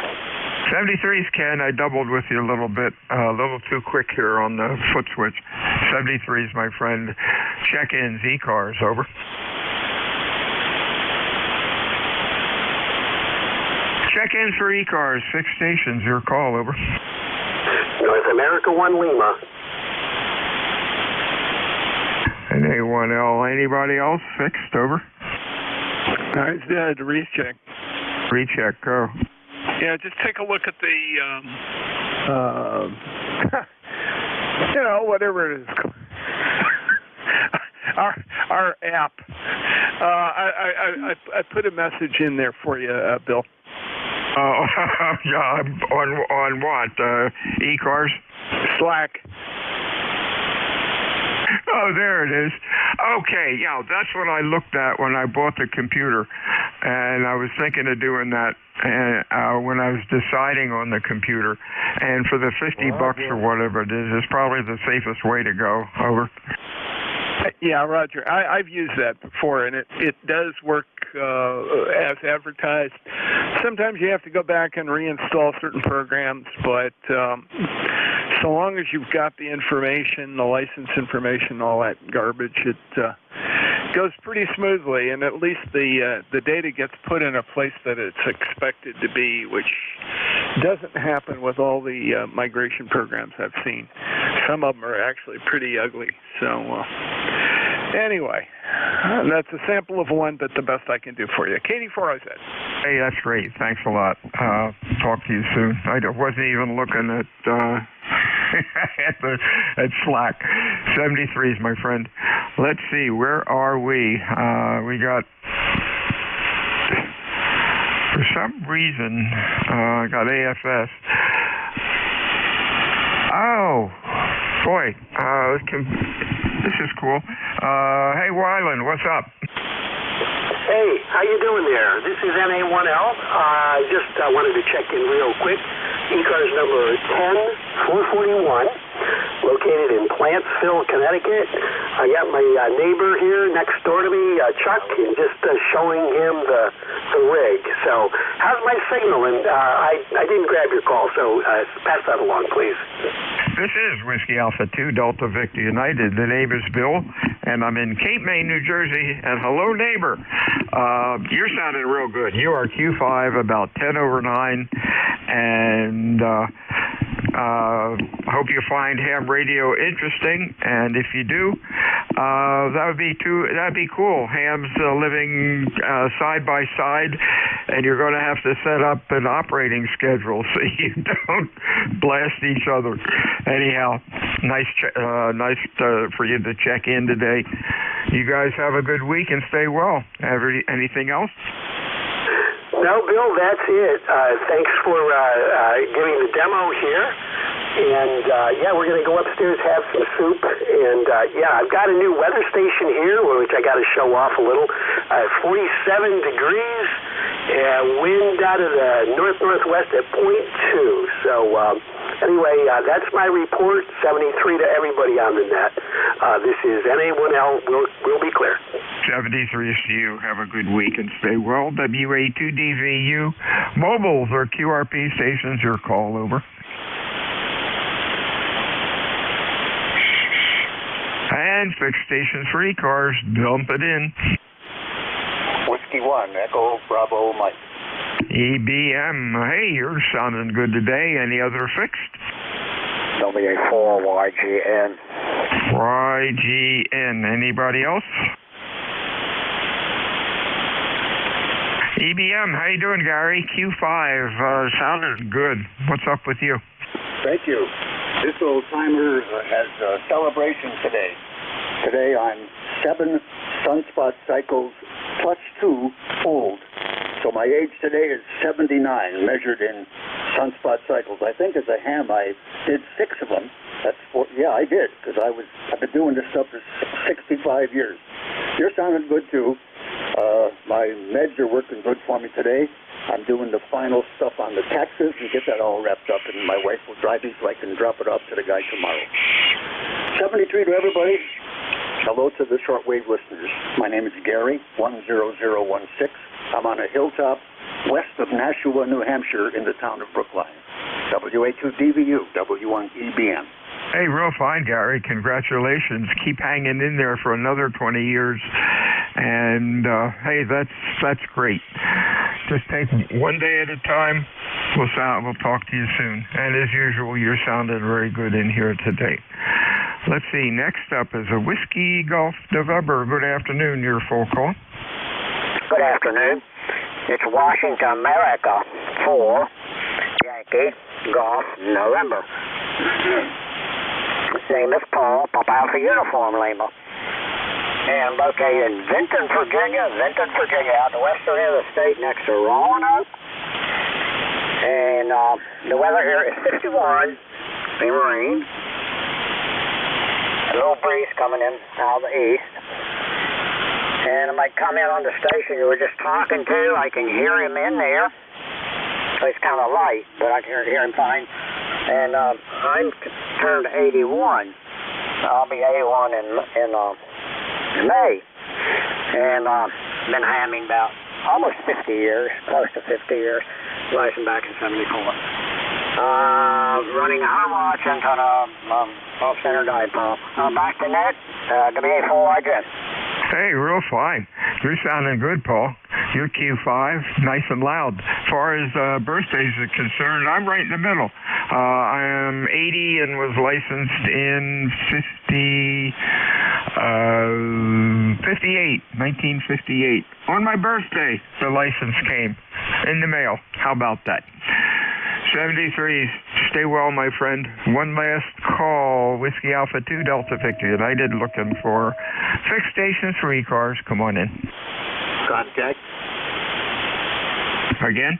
73's, Ken. I doubled with you a little bit. A little too quick here on the foot switch. 73's, my friend. Check-ins, E-cars, over. Check-ins for E-cars, fixed stations, your call, over. North America 1 Lima. And A1L, anybody else fixed, over? It's dead, recheck. Recheck, go. Yeah, just take a look at the, whatever it is. Our app. I put a message in there for you, Bill. Oh, yeah, on what? E-cars? Slack. Oh, there it is. Okay, yeah, that's what I looked at when I bought the computer, and I was thinking of doing that when I was deciding on the computer. And for the $50 or whatever it is, it's probably the safest way to go. Over. Yeah, Roger. I've used that before, and it does work as advertised. Sometimes you have to go back and reinstall certain programs, but so long as you've got the information, the license information, all that garbage, it goes pretty smoothly, and at least the data gets put in a place that it's expected to be, which doesn't happen with all the migration programs I've seen. Some of them are actually pretty ugly. So anyway, that's a sample of one, but the best I can do for you. Katie 4OZ. Hey, that's great. Thanks a lot. Talk to you soon. I wasn't even looking at at Slack. 73's, my friend. Let's see, where are we? We got, for some reason, I got AFS. Oh, boy, this is cool. Hey, Wyland, what's up? Hey, how you doing there? This is NA1L. I just wanted to check in real quick. E-cars number 10441, located in Plantsville, Connecticut. I got my neighbor here next door to me, Chuck, and just showing him the rig. So how's my signal? And I didn't grab your call, so pass that along, please. This is Whiskey Alpha 2, Delta Victor United. The name is Bill, and I'm in Cape May, New Jersey. And hello, neighbor. You're sounding real good. You are Q5, about 10 over 9. And hope you find ham radio interesting. And if you do, that'd be cool. Ham's living side by side, and you're going to have to set up an operating schedule so you don't blast each other. Anyhow, nice for you to check in today. You guys have a good week and stay well. Anything else? No, Bill, that's it. Thanks for giving the demo here. And, we're going to go upstairs, have some soup. And, I've got a new weather station here, which I got to show off a little. 47 degrees, wind out of the north-northwest at 0.2. So, anyway, that's my report. 73 to everybody on the net. This is NA1L. We'll be clear. 73 to you. Have a good week and stay well. WA2DVU. Mobiles or QRP stations, your call, over. And fixed station 3 cars, dump it in. Whiskey 1, Echo Bravo Mike. EBM, hey, you're sounding good today. Any other fixed? WA4 YGN. YGN. Anybody else? EBM, how you doing, Gary? Q5, sounded good. What's up with you? Thank you. This old timer has a celebration today. Today I'm 7 sunspot cycles plus 2 old. So my age today is 79, measured in sunspot cycles. I think as a ham I did 6 of them. Yeah, I did, because I've been doing this stuff for 65 years. You're sounding good too. My meds are working good for me today. I'm doing the final stuff on the taxes and get that all wrapped up, and my wife will drive me so I can drop it off to the guy tomorrow. 73 to everybody. Hello to the shortwave listeners. My name is Gary, 10016. I'm on a hilltop west of Nashua, New Hampshire, in the town of Brookline. WA2DVU, W1EBM. Hey, real fine, Gary. Congratulations. Keep hanging in there for another 20 years. And, hey, that's great. Just take one day at a time. We'll talk to you soon. And as usual, you're sounding very good in here today. Let's see. Next up is a Whiskey Golf November. Good afternoon. Your full call. Good afternoon. It's Washington, America, 4, Yankee, Golf, November. Name is Paul, Papa Alpha Uniform Lima. And located in Vinton, Virginia, out the western end of the state next to Roanoke. And the weather here is 51, and rain. A little breeze coming in out of the east. And I might comment on the station you were just talking to. I can hear him in there. It's kind of light, but I can hear him fine. And I'm turned 81. I'll be 81 in May. And been hamming about almost 50 years, close to 50 years. Licensed back in 74. Running a home watch into the off-center dipole. Back to net, WA4 again. Hey, real fine. You're sounding good, Paul. You're Q5, nice and loud. As far as birthdays are concerned, I'm right in the middle. I am 80 and was licensed in 1958. On my birthday, the license came in the mail. How about that? 73, stay well, my friend. One last call, Whiskey Alpha 2 Delta Victor United, looking for fixed station 3 cars. Come on in. Contact. Again?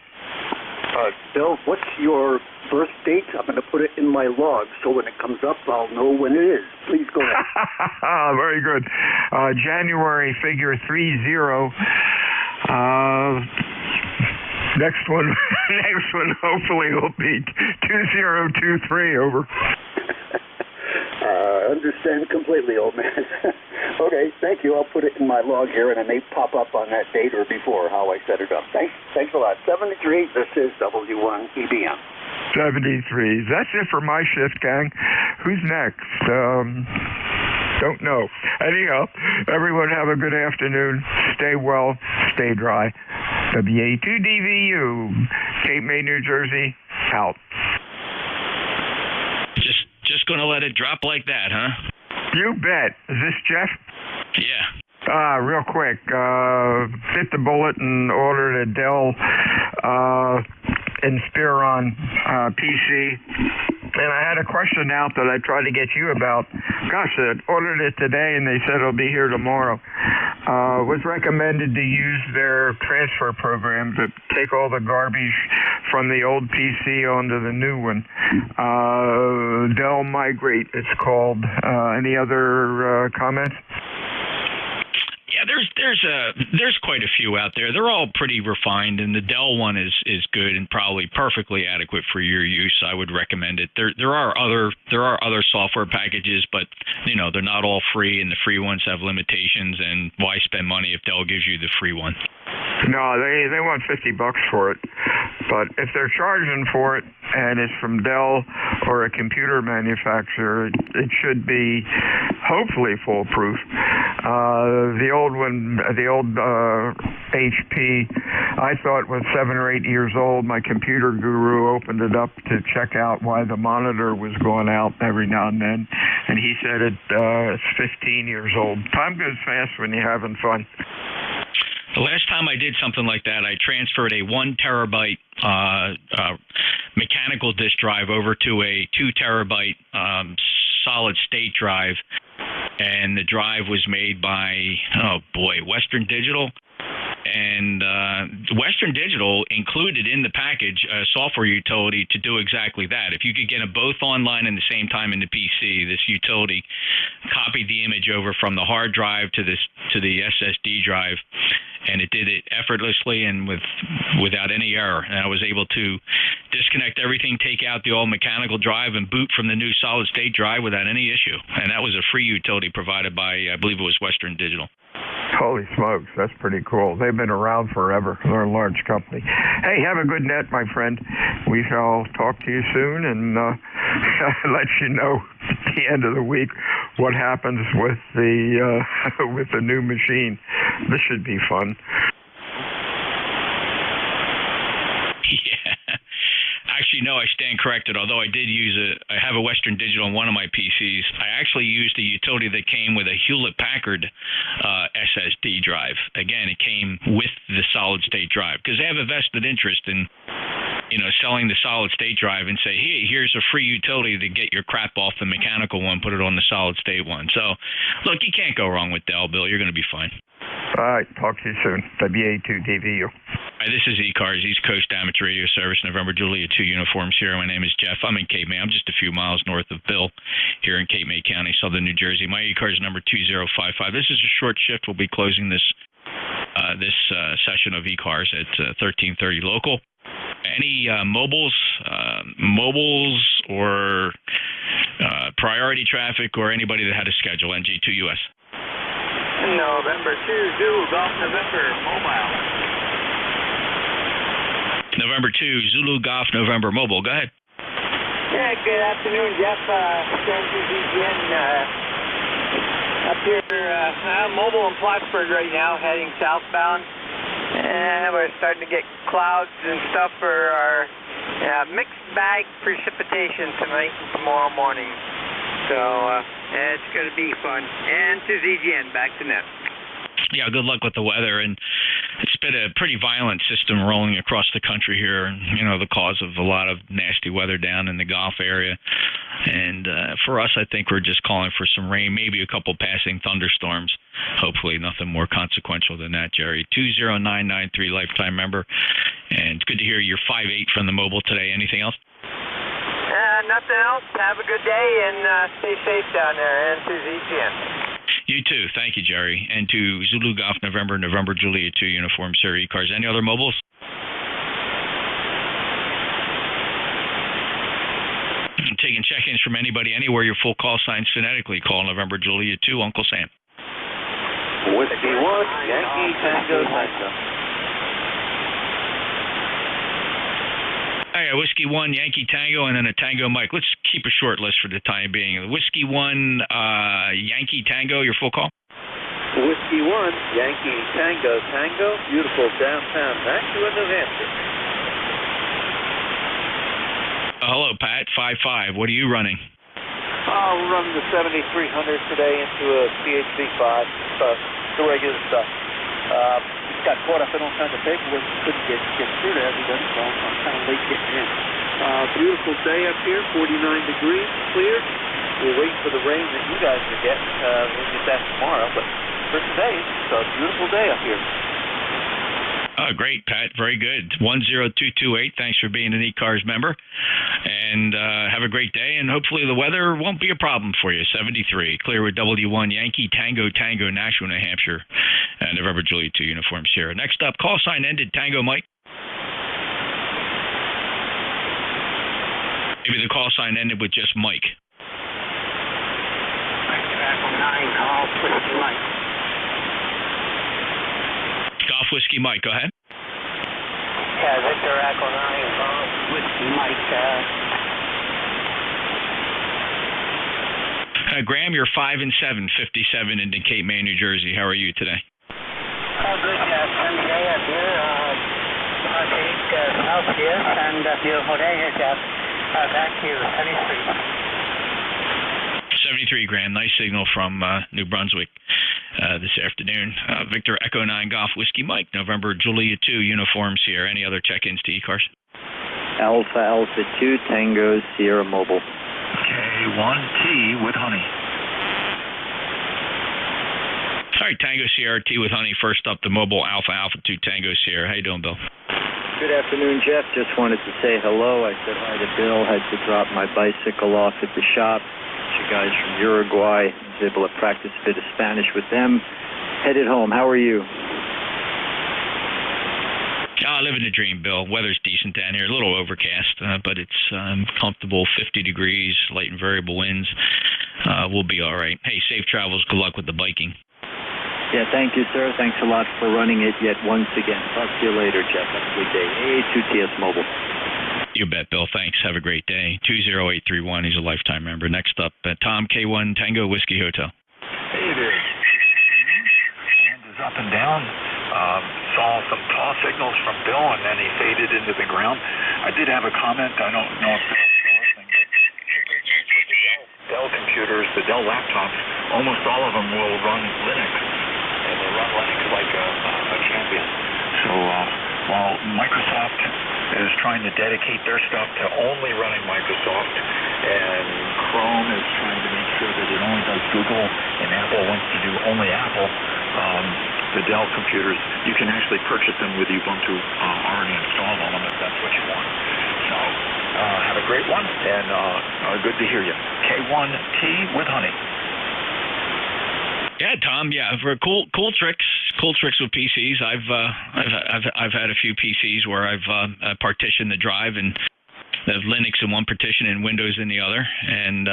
Bill, what's your birth date? I'm going to put it in my log, so when it comes up, I'll know when it is. Please go ahead. Very good. January, figure 30. Next one hopefully will be 2023, over. Understand completely, old man. Okay, thank you. I'll put it in my log here, and it may pop up on that date or before how I set it up. Thanks a lot. 73, this is W1EBM. 73. That's it for my shift, gang. Who's next? Don't know. Anyhow, everyone have a good afternoon. Stay well, stay dry. WA2DVU, Cape May, New Jersey, out. Just gonna let it drop like that, huh? You bet. Is this Jeff? Yeah. Real quick. Bit the bullet and ordered a Dell Inspiron PC. And I had a question out that I tried to get you about. Gosh, I ordered it today and they said it'll be here tomorrow. Was recommended to use their transfer program to take all the garbage from the old PC onto the new one. Dell Migrate, it's called. Any other comments? Yeah, there's quite a few out there. They're all pretty refined, and the Dell one is good and probably perfectly adequate for your use. I would recommend it. There are other software packages, but they're not all free, and the free ones have limitations. And why spend money if Dell gives you the free one? No, they want $50 for it. But if they're charging for it and it's from Dell or a computer manufacturer, it should be hopefully foolproof. The old one, the old HP, I thought was 7 or 8 years old. My computer guru opened it up to check out why the monitor was going out every now and then, and he said it's 15 years old. Time goes fast when you're having fun. The last time I did something like that, I transferred a 1 terabyte mechanical disk drive over to a 2 terabyte solid state drive, and the drive was made by, Western Digital. And Western Digital included in the package a software utility to do exactly that. If you could get them both online at the same time in the PC, this utility copied the image over from the hard drive to the SSD drive, and it did it effortlessly and without any error. And I was able to disconnect everything, take out the old mechanical drive, and boot from the new solid state drive without any issue. And that was a free utility provided by, I believe it was Western Digital. Holy smokes, that's pretty cool. They've been around forever. They're a large company. Hey, have a good net, my friend. We shall talk to you soon and let you know at the end of the week what happens with the with the new machine. This should be fun. Yeah. Actually, no, I stand corrected. Although I have a Western Digital on one of my PCs. I actually used a utility that came with a Hewlett-Packard SSD drive. Again, it came with the solid-state drive because they have a vested interest in, selling the solid-state drive and say, hey, here's a free utility to get your crap off the mechanical one, put it on the solid-state one. So, look, you can't go wrong with Dell, Bill. You're going to be fine. All right, talk to you soon. WA2DVU. Hi, this is E-Cars, East Coast Amateur Radio Service, November Juliet 2 uniforms here. My name is Jeff. I'm in Cape May. I'm just a few miles north of Bill here in Cape May County, Southern New Jersey. My E-Cars number 2055. This is a short shift. We'll be closing this session of E-Cars at 13:30 local. Any mobiles or priority traffic or anybody that had a schedule, NJ2US. November 2, Zulu Golf November Mobile. November 2, Zulu Golf November Mobile. Go ahead. Yeah, good afternoon, Jeff. ZGN up here, mobile in Plattsburgh right now, heading southbound. And we're starting to get clouds and stuff for our mixed bag precipitation tonight and tomorrow morning. So it's going to be fun. And to ZGN, back to net. Yeah, good luck with the weather. And it's been a pretty violent system rolling across the country here, and the cause of a lot of nasty weather down in the Gulf area. And for us, I think we're just calling for some rain, maybe a couple passing thunderstorms. Hopefully nothing more consequential than that, Jerry. 20993 lifetime member. And it's good to hear you're 5'8" from the mobile today. Anything else? Nothing else. Have a good day and stay safe down there. And to ZGN. You too. Thank you, Jerry. And to Zulu Golf November, November Juliet 2 uniform, Sir E-Cars. Any other mobiles? Taking check-ins from anybody, anywhere. Your full call signs phonetically. Call November Juliet 2, Uncle Sam. Whiskey 1, Yankee Tango Tango. All right, Whiskey 1, Yankee Tango, and then a Tango Mike. Let's keep a short list for the time being. Whiskey 1, Yankee Tango, your full call? Whiskey 1, Yankee Tango Tango, beautiful downtown Nashua, New Hampshire. Hello, Pat, 5'5". What are you running? We're running the 7300 today into a CHV5, the regular stuff. Got caught up in all kinds of paperwork, couldn't get through to everybody, so I'm kind of late getting in. Beautiful day up here, 49 degrees, clear. We're waiting for the rain that you guys are getting. We'll get that tomorrow, but for today, it's a beautiful day up here. Oh, great, Pat. Very good. 10228. Thanks for being an E-Cars member. And have a great day. And hopefully the weather won't be a problem for you. 73. Clear with W1 Yankee Tango Tango, Nashua, New Hampshire. November Juliet 2 uniform Sierra. Next up, call sign ended. Tango Mike. Maybe the call sign ended with just Mike. Echo 9, call Whiskey Mike. Golf Whiskey Mike, go ahead. Yeah, Victor Echo 9, Whiskey Mike. Graham, you're 5 and 7, 57 in Cape May, New Jersey. How are you today? Oh, good, sunny day up here. Celsius, and beautiful day here, Jeff. Back to you, 73, Graham. Nice signal from New Brunswick this afternoon. Victor Echo 9 Golf Whiskey Mike, November Julia 2 uniforms here. Any other check-ins to E-Cars? Alpha 2 Tango Sierra Mobile. K1T with honey. All right, Tango Sierra T with honey. First up, the mobile Alpha 2 Tango Sierra. How you doing, Bill? Good afternoon, Jeff. Just wanted to say hello. I said hi to Bill. Had to drop my bicycle off at the shop. You guys from Uruguay. I was able to practice a bit of Spanish with them. Headed home. How are you? Living the dream, Bill. Weather's decent down here. A little overcast, but it's comfortable. 50 degrees, light and variable winds. We'll be all right. Hey, safe travels. Good luck with the biking. Yeah, thank you, sir. Thanks a lot for running it yet once again. Talk to you later, Jeff. Have a good day. A2TS Mobile. You bet, Bill. Thanks. Have a great day. 20831. He's a lifetime member. Next up, Tom K1 Tango Whiskey Hotel. Hey there. Hand is up and down. Saw some tall signals from Bill, and then he faded into the ground. I did have a comment. I don't know if Bill's still listening, but the good news with the Dell computers, the Dell laptops, almost all of them will run Linux, and they run Linux like a champion. So while Microsoft is trying to dedicate their stuff to only running Microsoft, and Chrome is trying to make sure that it only does Google, and Apple wants to do only Apple, the Dell computers, you can actually purchase them with Ubuntu already installed on them if that's what you want. So have a great one, and good to hear you. K1T with honey. Yeah, Tom. Yeah, for cool tricks with PCs. I've had a few PCs where I've partitioned the drive and have Linux in one partition and Windows in the other, and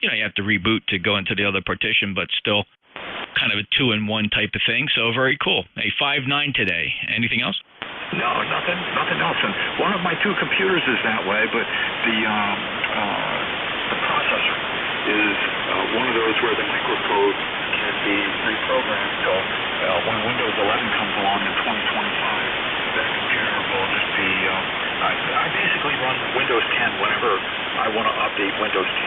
you have to reboot to go into the other partition, but still kind of a 2-in-1 type of thing. So very cool. A 5.9 today. Anything else? No, nothing else. And one of my two computers is that way, but the processor is one of those where the microcode can be reprogrammed. So when Windows 11 comes along in 2025, that computer will just be. I basically run Windows 10 whenever I want to update Windows 10,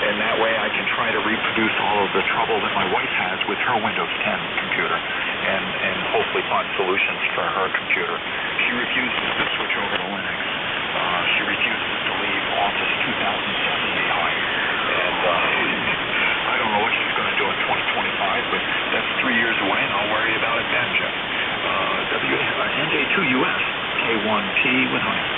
and that way I can try to reproduce all of the trouble that my wife has with her Windows 10 computer, and hopefully find solutions for her computer. She refuses to switch over to Linux. She refuses to leave Office 2007 behind, and I don't know what she's going to do in 2025, but that's 3 years away, and I'll worry about it then, Jeff. NJ2US K1T with honey.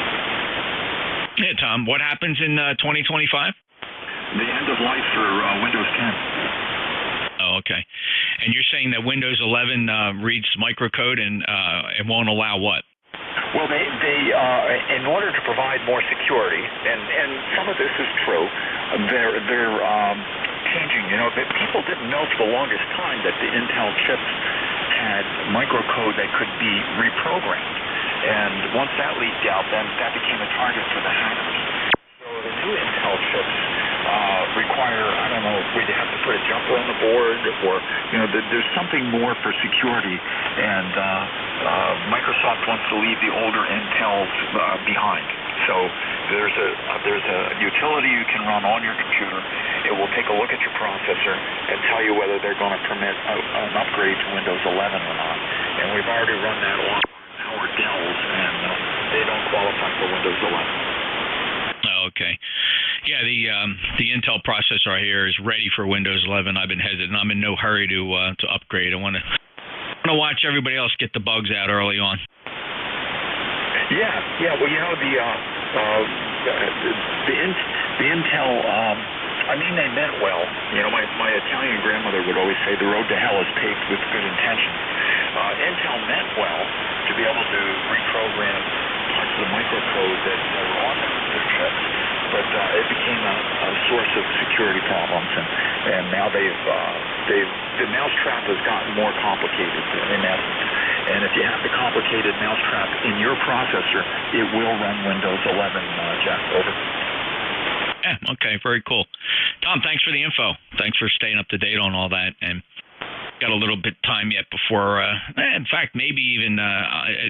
Yeah, Tom, what happens in 2025? The end of life for Windows 10. Oh, okay. And you're saying that Windows 11 reads microcode and it won't allow what? Well, they in order to provide more security, and some of this is true, they're changing. People didn't know for the longest time that the Intel chips had microcode that could be reprogrammed. And once that leaked out, then that became a target for the hackers. So the new Intel chips require, I don't know, whether you have to put a jumper on the board or, there's something more for security. And Microsoft wants to leave the older Intels behind. So there's a utility you can run on your computer. It will take a look at your processor and tell you whether they're going to permit an upgrade to Windows 11 or not. And we've already run that on our Dells, and they don't qualify for Windows 11. Oh, okay. Yeah, the Intel processor here is ready for Windows 11. I've been hesitant. I'm in no hurry to upgrade. I want to watch everybody else get the bugs out early on. Yeah. Well, the Intel. They meant well. My Italian grandmother would always say the road to hell is paved with good intentions. Intel meant well to be able to reprogram parts of the microcode that were on their chips, but it became a source of security problems, and now the mousetrap has gotten more complicated in essence. And if you have the complicated mousetrap in your processor, it will run Windows 11, Jeff. Over. Yeah. Okay. Very cool. Tom, thanks for the info. Thanks for staying up to date on all that. And got a little bit time yet before, in fact, maybe even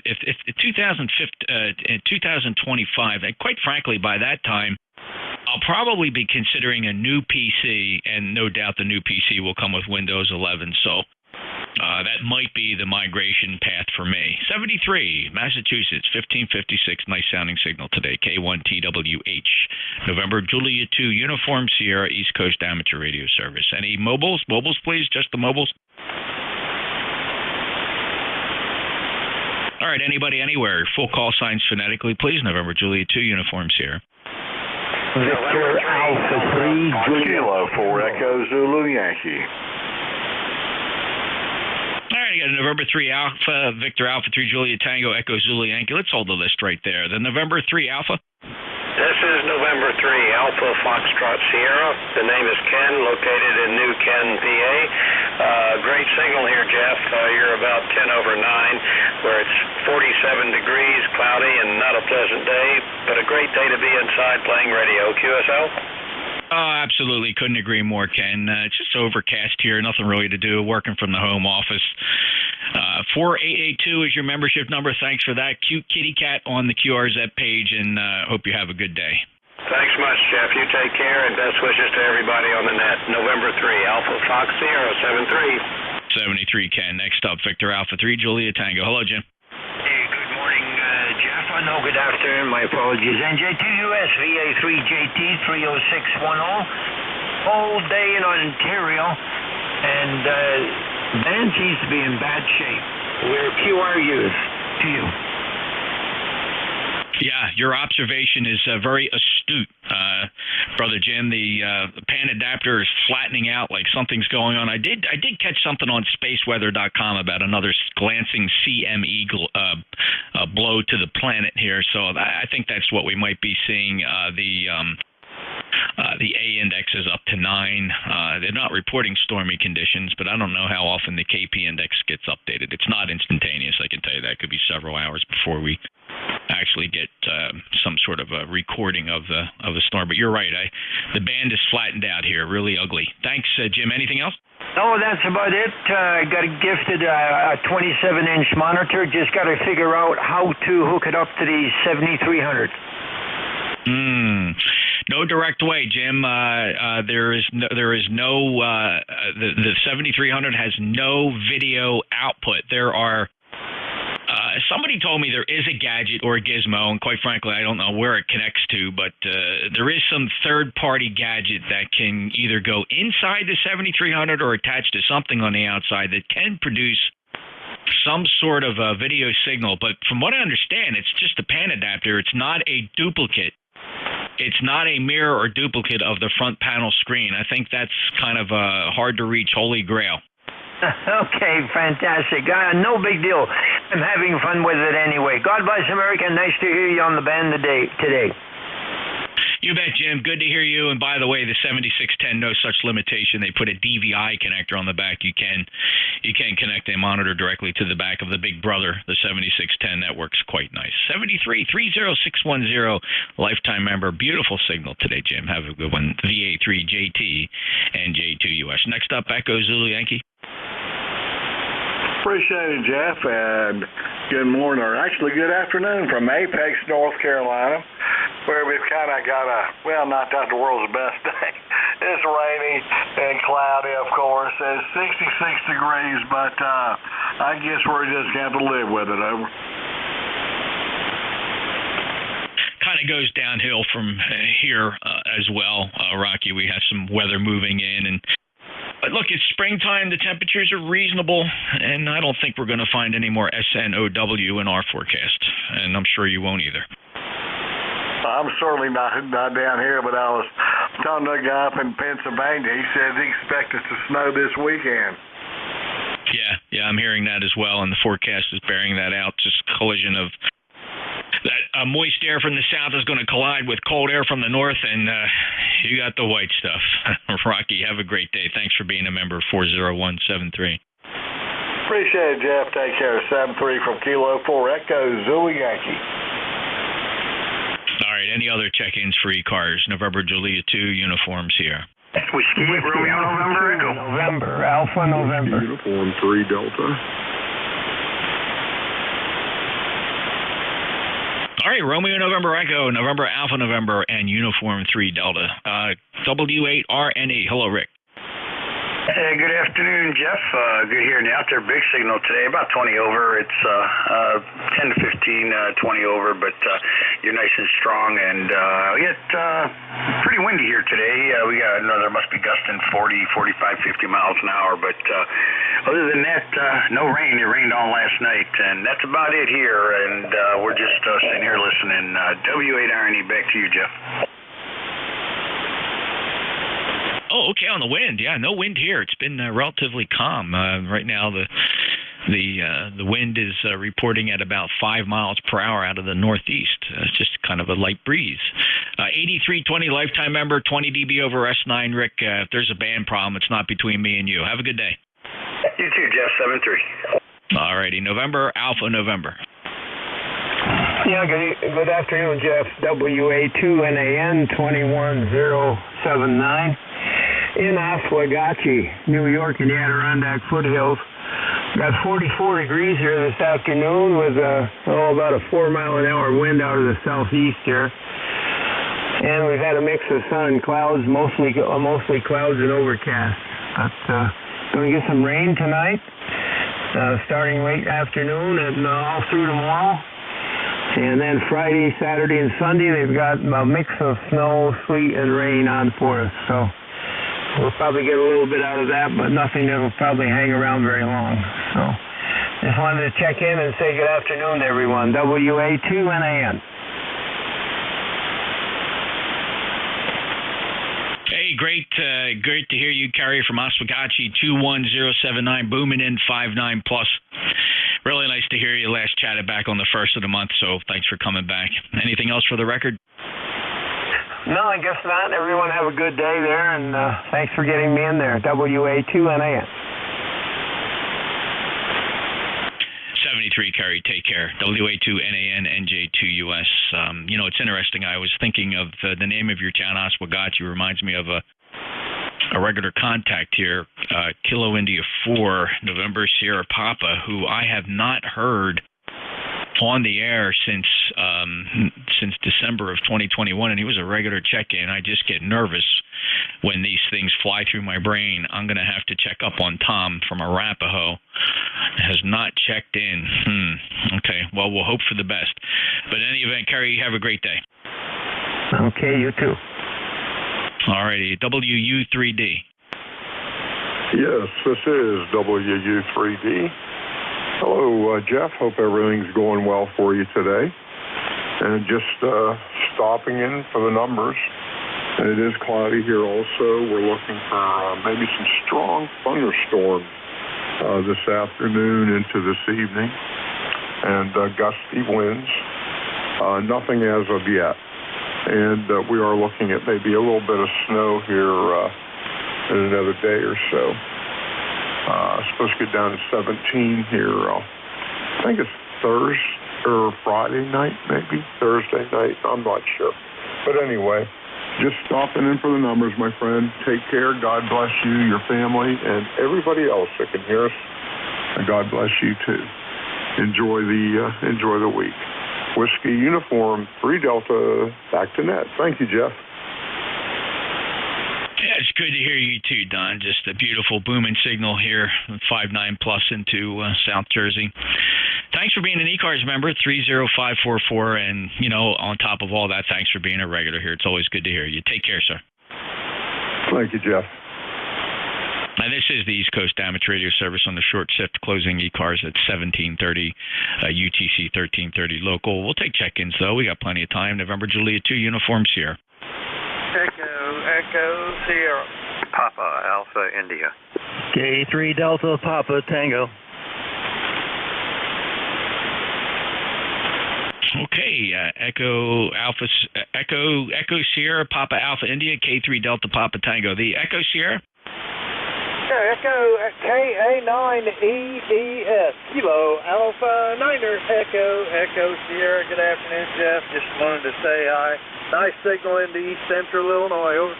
if 2025, and quite frankly, by that time, I'll probably be considering a new PC, and no doubt the new PC will come with Windows 11. So that might be the migration path for me. 73, Massachusetts, 1556, nice sounding signal today, K1TWH. November Julia 2, Uniform Sierra, East Coast Amateur Radio Service. Any mobiles? Mobiles, please, just the mobiles. All right, anybody, anywhere, full call signs phonetically, please. November Julia 2, Uniform Sierra. Victor Alpha 3, Kilo 4 Echo Zulu Yankee. All right, you got a November 3 Alpha, Victor Alpha 3, Julia Tango, Echo Zulu Yankee. Let's hold the list right there. The November 3 Alpha. This is November 3 Alpha Foxtrot Sierra. The name is Ken, located in New Ken, PA. Great signal here, Jeff. You're about 10 over 9, where it's 47 degrees, cloudy, and not a pleasant day, but a great day to be inside playing radio. QSL? Oh, absolutely. Couldn't agree more, Ken. It's just overcast here. Nothing really to do. Working from the home office. 4882 is your membership number. Thanks for that. Cute kitty cat on the QRZ page, and hope you have a good day. Thanks much, Jeff. You take care, and best wishes to everybody on the net. November 3, Alpha Fox Sierra, 73. 73, Ken. Next up, Victor Alpha 3, Julia Tango. Hello, Jim. Hey, good morning, Jeff. No, good afternoon. My apologies. NJ2US VA3JT 30610. All day in Ontario, and band seems to be in bad shape. We're QRUs to you. Yeah, your observation is very astute, Brother Jim. The pan adapter is flattening out like something's going on. I did catch something on spaceweather.com about another glancing CME blow to the planet here. So I think that's what we might be seeing. The A index is up to 9. They're not reporting stormy conditions, but I don't know how often the KP index gets updated. It's not instantaneous, I can tell you that. It could be several hours before we actually get some sort of a recording of the storm. But you're right, the band is flattened out here, really ugly. Thanks, Jim. Anything else? No, that's about it. Got gifted a 27-inch monitor. Just got to figure out how to hook it up to the 7300. No direct way, Jim. The 7300 has no video output. There are somebody told me there is a gadget or a gizmo, and quite frankly, I don't know where it connects to, but there is some third-party gadget that can either go inside the 7300 or attach to something on the outside that can produce some sort of a video signal. But from what I understand, it's just a pan adapter. It's not a duplicate. It's not a mirror or duplicate of the front panel screen. I think that's kind of a hard-to-reach holy grail. Okay, fantastic. No big deal. I'm having fun with it anyway. God bless America. Nice to hear you on the band today. You bet, Jim. Good to hear you. And by the way, the 7610, no such limitation. They put a DVI connector on the back. You can connect a monitor directly to the back of the Big Brother, the 7610. That works quite nice. 73-30610, lifetime member. Beautiful signal today, Jim. Have a good one. VA3JT and NJ2US. Next up, Echo Zulu Yankee. Appreciate it, Jeff, and good morning, or actually good afternoon from Apex, North Carolina, where we've kind of got not the world's best day. It's rainy and cloudy, of course. It's 66 degrees, but I guess we're just going to have to live with it. Over. Kind of goes downhill from here as well, Rocky. We have some weather moving in, and but look, it's springtime. The temperatures are reasonable, and I don't think we're going to find any more SNOW in our forecast, and I'm sure you won't either. I'm certainly not down here, but I was talking to a guy up in Pennsylvania. He said he expects it to snow this weekend. Yeah, I'm hearing that as well, and the forecast is bearing that out. Just collision of that moist air from the south is going to collide with cold air from the north, and you got the white stuff. Rocky, have a great day. Thanks for being a member of 40173. Appreciate it, Jeff. Take care. 73 from Kilo 4 Echo Zulu Yankee. All right, right. Any other check-ins for E-Cars? November Juliet 2 uniform Sierra. Whiskey Romeo November Echo. November, Alpha November. Uniform 3 Delta. All right, Romeo November Echo, November Alpha November, and Uniform 3 Delta. W8RNE. Hello, Rick. Hey, good afternoon, Jeff. Good hearing you out there. Big signal today, about 20 over. It's 10 to 15, 20 over, but you're nice and strong. And pretty windy here today. We got there must be gusting 40, 45, 50 miles an hour. But other than that, no rain. It rained all last night, and that's about it here. And we're just sitting here listening. W8RNE, back to you, Jeff. Oh, okay, on the wind. Yeah, no wind here. It's been relatively calm. Right now, the wind is reporting at about 5 miles per hour out of the northeast. It's just kind of a light breeze. 8320 lifetime member, 20 dB over S9. Rick, if there's a band problem, it's not between me and you. Have a good day. You too, Jeff. 7-3. All righty, November, Alpha November. Yeah, good afternoon, Jeff. WA2NAN 21079. In Oswegatchie, New York, in the Adirondack foothills. Got 44 degrees here this afternoon with about a 4 mile an hour wind out of the southeast here. And we've had a mix of sun and clouds, mostly clouds and overcast. But going to get some rain tonight, starting late afternoon and all through tomorrow. And then Friday, Saturday, and Sunday, they've got a mix of snow, sleet, and rain on for us. So we'll probably get a little bit out of that, but nothing that'll probably hang around very long. So just wanted to check in and say good afternoon to everyone. WA2NAN. Hey, great to hear you, Carrier from Oswegatchie, 21079, booming in 59 plus. Really nice to hear you. Last chatted back on the 1st of the month, so thanks for coming back. Anything else for the record? No, I guess not. Everyone have a good day there, and thanks for getting me in there. WA2NAN. 73, Kerry. Take care. WA2NAN, NJ2US. It's interesting. I was thinking of the name of your town, Oswegatchie, reminds me of a regular contact here, Kilo India 4, November Sierra Papa, who I have not heard on the air since December of 2021, and he was a regular check-in. I just get nervous when these things fly through my brain. I'm going to have to check up on Tom from Arapahoe. Has not checked in. Okay, well, we'll hope for the best. But in any event, Kerry, have a great day. Okay, you too. All righty, WU3D. Yes, this is WU3D. Hello, Jeff. Hope everything's going well for you today. And just stopping in for the numbers. And it is cloudy here also. We're looking for maybe some strong thunderstorms this afternoon into this evening. And gusty winds. Nothing as of yet. And we are looking at maybe a little bit of snow here in another day or so. Supposed to get down to 17 here. I think it's Thursday or Friday night, maybe Thursday night. I'm not sure. But anyway, just stopping in for the numbers, my friend. Take care. God bless you, your family, and everybody else that can hear us. And God bless you too. Enjoy the week. Whiskey Uniform 3 Delta, back to net. Thank you, Jeff. Yeah, it's good to hear you too, Don. Just a beautiful booming signal here, 5.9 plus into South Jersey. Thanks for being an E-Cars member, 30544, and, on top of all that, thanks for being a regular here. It's always good to hear you. Take care, sir. Thank you, Jeff. And this is the East Coast Amateur Radio Service on the short shift, closing E-Cars at 17:30, UTC 13:30 local. We'll take check-ins, though. We got plenty of time. November Juliet 2 uniforms here. Echo, Sierra. Papa, Alpha, India. K3 Delta, Papa, Tango. Okay, Echo Sierra, Papa Alpha India, K3 Delta Papa Tango. The Echo Sierra? Echo KA9EES, Kilo Alpha Niner, Echo Sierra. Good afternoon, Jeff. Just wanted to say hi. Nice signal into East Central Illinois. Over.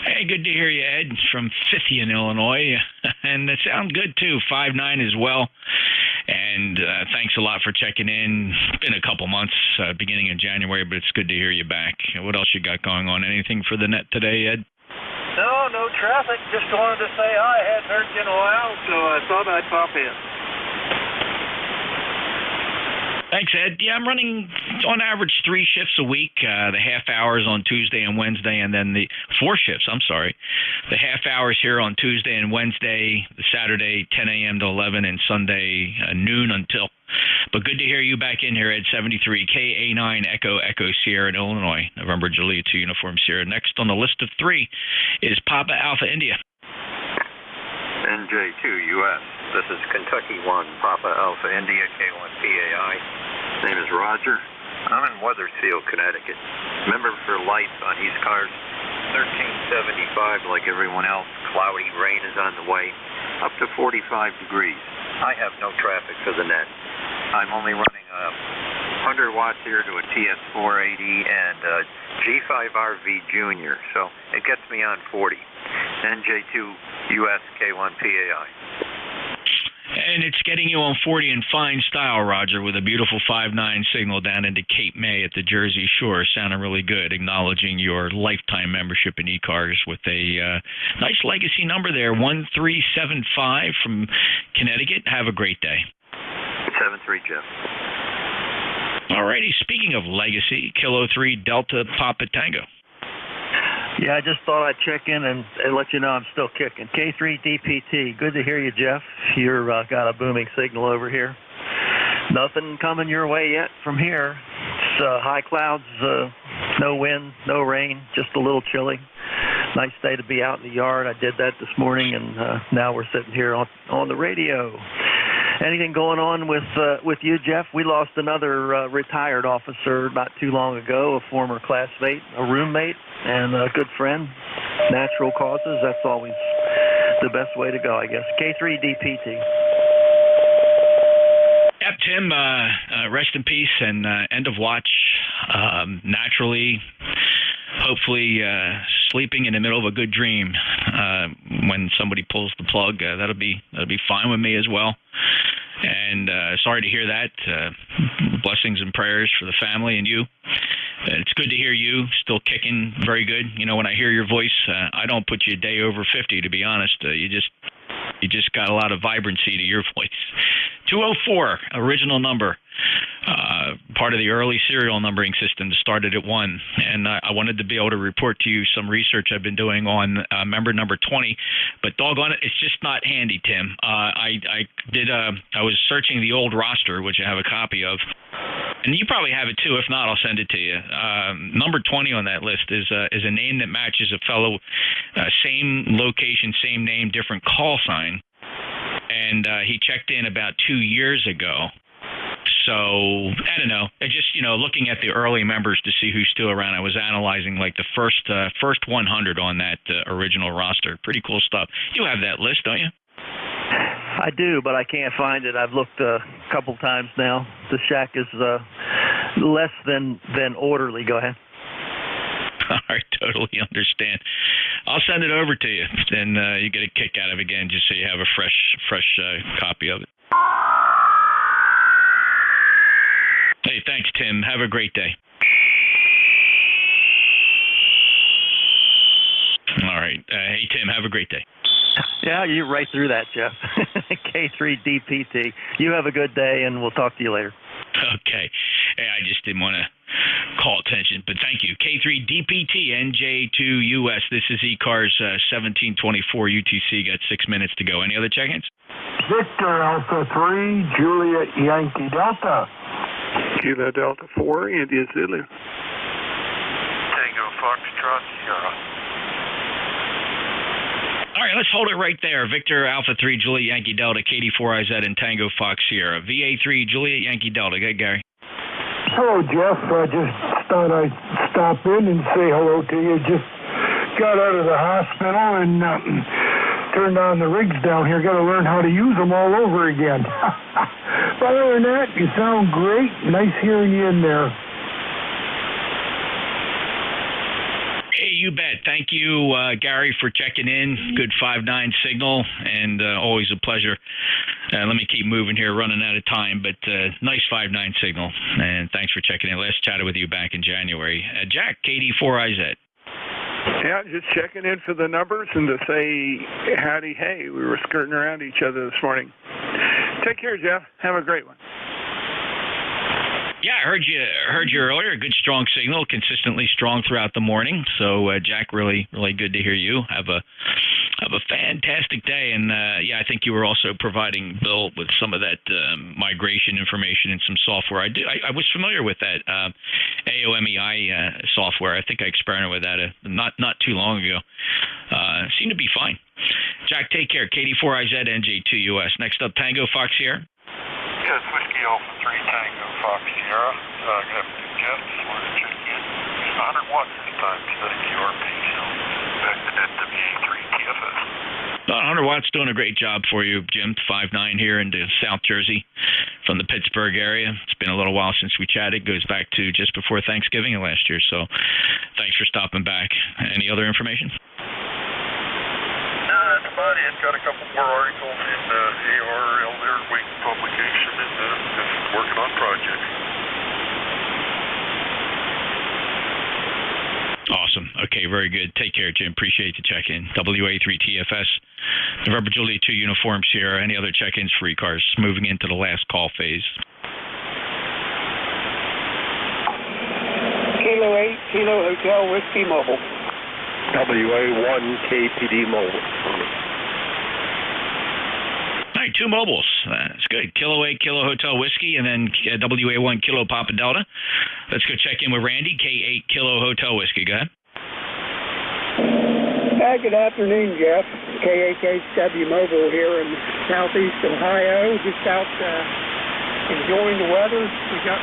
Hey, good to hear you, Ed, from Fithian, Illinois. And it sounds good, too. 5'9" as well. And thanks a lot for checking in. It's been a couple months, beginning of January, but it's good to hear you back. What else you got going on? Anything for the net today, Ed? No traffic. Just wanted to say hi. Hadn't heard you in a while, so I thought I'd pop in. Thanks, Ed. Yeah, I'm running on average 3 shifts a week, the half hours on Tuesday and Wednesday, and then the 4 shifts, the half hours here on Tuesday and Wednesday, the Saturday 10 a.m. to 11, and Sunday noon until. But good to hear you back in here at 73 KA9 Echo Sierra in Illinois, November Juliet 2 Uniform Sierra. Next on the list of 3 is Papa Alpha India. NJ2US. This is Kentucky 1, Papa Alpha India, K1PAI. Name is Roger. I'm in Wethersfield, Connecticut. Member for life on East Cars. 1375 like everyone else. Cloudy, rain is on the way. Up to 45 degrees. I have no traffic for the net. I'm only running 100 watts here to a TS480 and a G5RV Junior, so it gets me on 40. NJ2US K1PAI. And it's getting you on 40 in fine style, Roger, with a beautiful 5.9 signal down into Cape May at the Jersey Shore. Sounding really good, acknowledging your lifetime membership in e-cars with a nice legacy number there, 1375 from Connecticut. Have a great day. 73, Jeff. All righty, speaking of legacy, Kilo 3 Delta Papa Tango. Yeah, I just thought I'd check in and let you know I'm still kicking. K3DPT, good to hear you, Jeff. You're got a booming signal over here. Nothing coming your way yet from here. It's high clouds, no wind, no rain, just a little chilly. Nice day to be out in the yard. I did that this morning, and now we're sitting here on the radio. Anything going on with you, Jeff? We lost another retired officer not too long ago, a former classmate, a roommate, and a good friend. Natural causes, that's always the best way to go, I guess. K3DPT. Yep, Tim, rest in peace and end of watch. Naturally, hopefully sleeping in the middle of a good dream when somebody pulls the plug. That'll be fine with me as well. And sorry to hear that. Blessings and prayers for the family and you. It's good to hear you still kicking very good. You know, when I hear your voice, I don't put you a day over 50, to be honest. You just got a lot of vibrancy to your voice. 204, original number. Part of the early serial numbering system started at 1. And I wanted to be able to report to you some research I've been doing on member number 20. But doggone it, it's just not handy, Tim. I was searching the old roster, which I have a copy of. And you probably have it too. If not, I'll send it to you. Number 20 on that list is a name that matches a fellow, same location, same name, different call sign. And he checked in about 2 years ago. So, I don't know. Just, looking at the early members to see who's still around, I was analyzing like the first 100 on that original roster. Pretty cool stuff. You have that list, don't you? I do, but I can't find it. I've looked a couple times now. The shack is less than orderly. Go ahead. All right, totally understand. I'll send it over to you, and you get a kick out of it again, just so you have a fresh copy of it. Hey, thanks, Tim. Have a great day. All right. Hey, Tim, have a great day. Yeah, you're right through that, Jeff. K3DPT. You have a good day, and we'll talk to you later. Okay. Hey, I just didn't want to call attention, but thank you. K3DPT, NJ2US. This is eCars 1724 UTC. Got 6 minutes to go. Any other check-ins? Victor Alpha 3, Juliet Yankee Delta. Kilo Delta 4, India Zulu. Tango Foxtrot Sierra. All right, let's hold it right there. Victor Alpha 3, Juliet Yankee Delta, KD4IZ, and Tango Fox Sierra. VA3, Juliet Yankee Delta. Good, Gary. Hello, Jeff. I just thought I'd stop in and say hello to you. Just got out of the hospital and turned on the rigs down here. Got to learn how to use them all over again. But other than that, you sound great. Nice hearing you in there. Hey, you bet. Thank you, Gary, for checking in. Good 5.9 signal, and always a pleasure. Let me keep moving here, running out of time, but nice 5.9 signal, and thanks for checking in. Last chatted with you back in January. Jack, KD4IZ. Yeah, just checking in for the numbers and to say howdy, hey. We were skirting around each other this morning. Take care, Jeff. Have a great one. Yeah, I heard you earlier. A good strong signal, consistently strong throughout the morning. So, Jack, really good to hear you. Have a fantastic day. And yeah, I think you were also providing Bill with some of that migration information and some software. I was familiar with that AOMEI software. I think I experimented with that not too long ago. Seemed to be fine. Jack, take care. KD4IZ, NJ2US. Next up, Tango Fox Sierra. Yes, Whiskey Alpha 3 Tango Fox Sierra. Good afternoon, Jeff. Just wanted to check in. 100 watts this time instead of QRP, so back to that WA3 TFS. 100 watts doing a great job for you, Jim. 5.9 here into South Jersey from the Pittsburgh area. It's been a little while since we chatted. Goes back to just before Thanksgiving of last year, so thanks for stopping back. Any other information? No, that's about it. Got a couple more articles in ARL there, waiting publication, and just working on projects. Awesome. Okay, very good. Take care, Jim. Appreciate the check-in. WA3 TFS, November Juliet 2 Uniform Sierra. Any other check-ins for e-cars? Moving into the last call phase. Kilo 8, Kilo Hotel Whiskey Mobile. WA1 KPD Mobile. All right, two mobiles. That's good. Kilo 8, Kilo Hotel Whiskey, and then WA1 Kilo Papa Delta. Let's go check in with Randy, K8 Kilo Hotel Whiskey. Go ahead. Good afternoon, Jeff. KHHW Mobile here in southeast Ohio, just out enjoying the weather. We got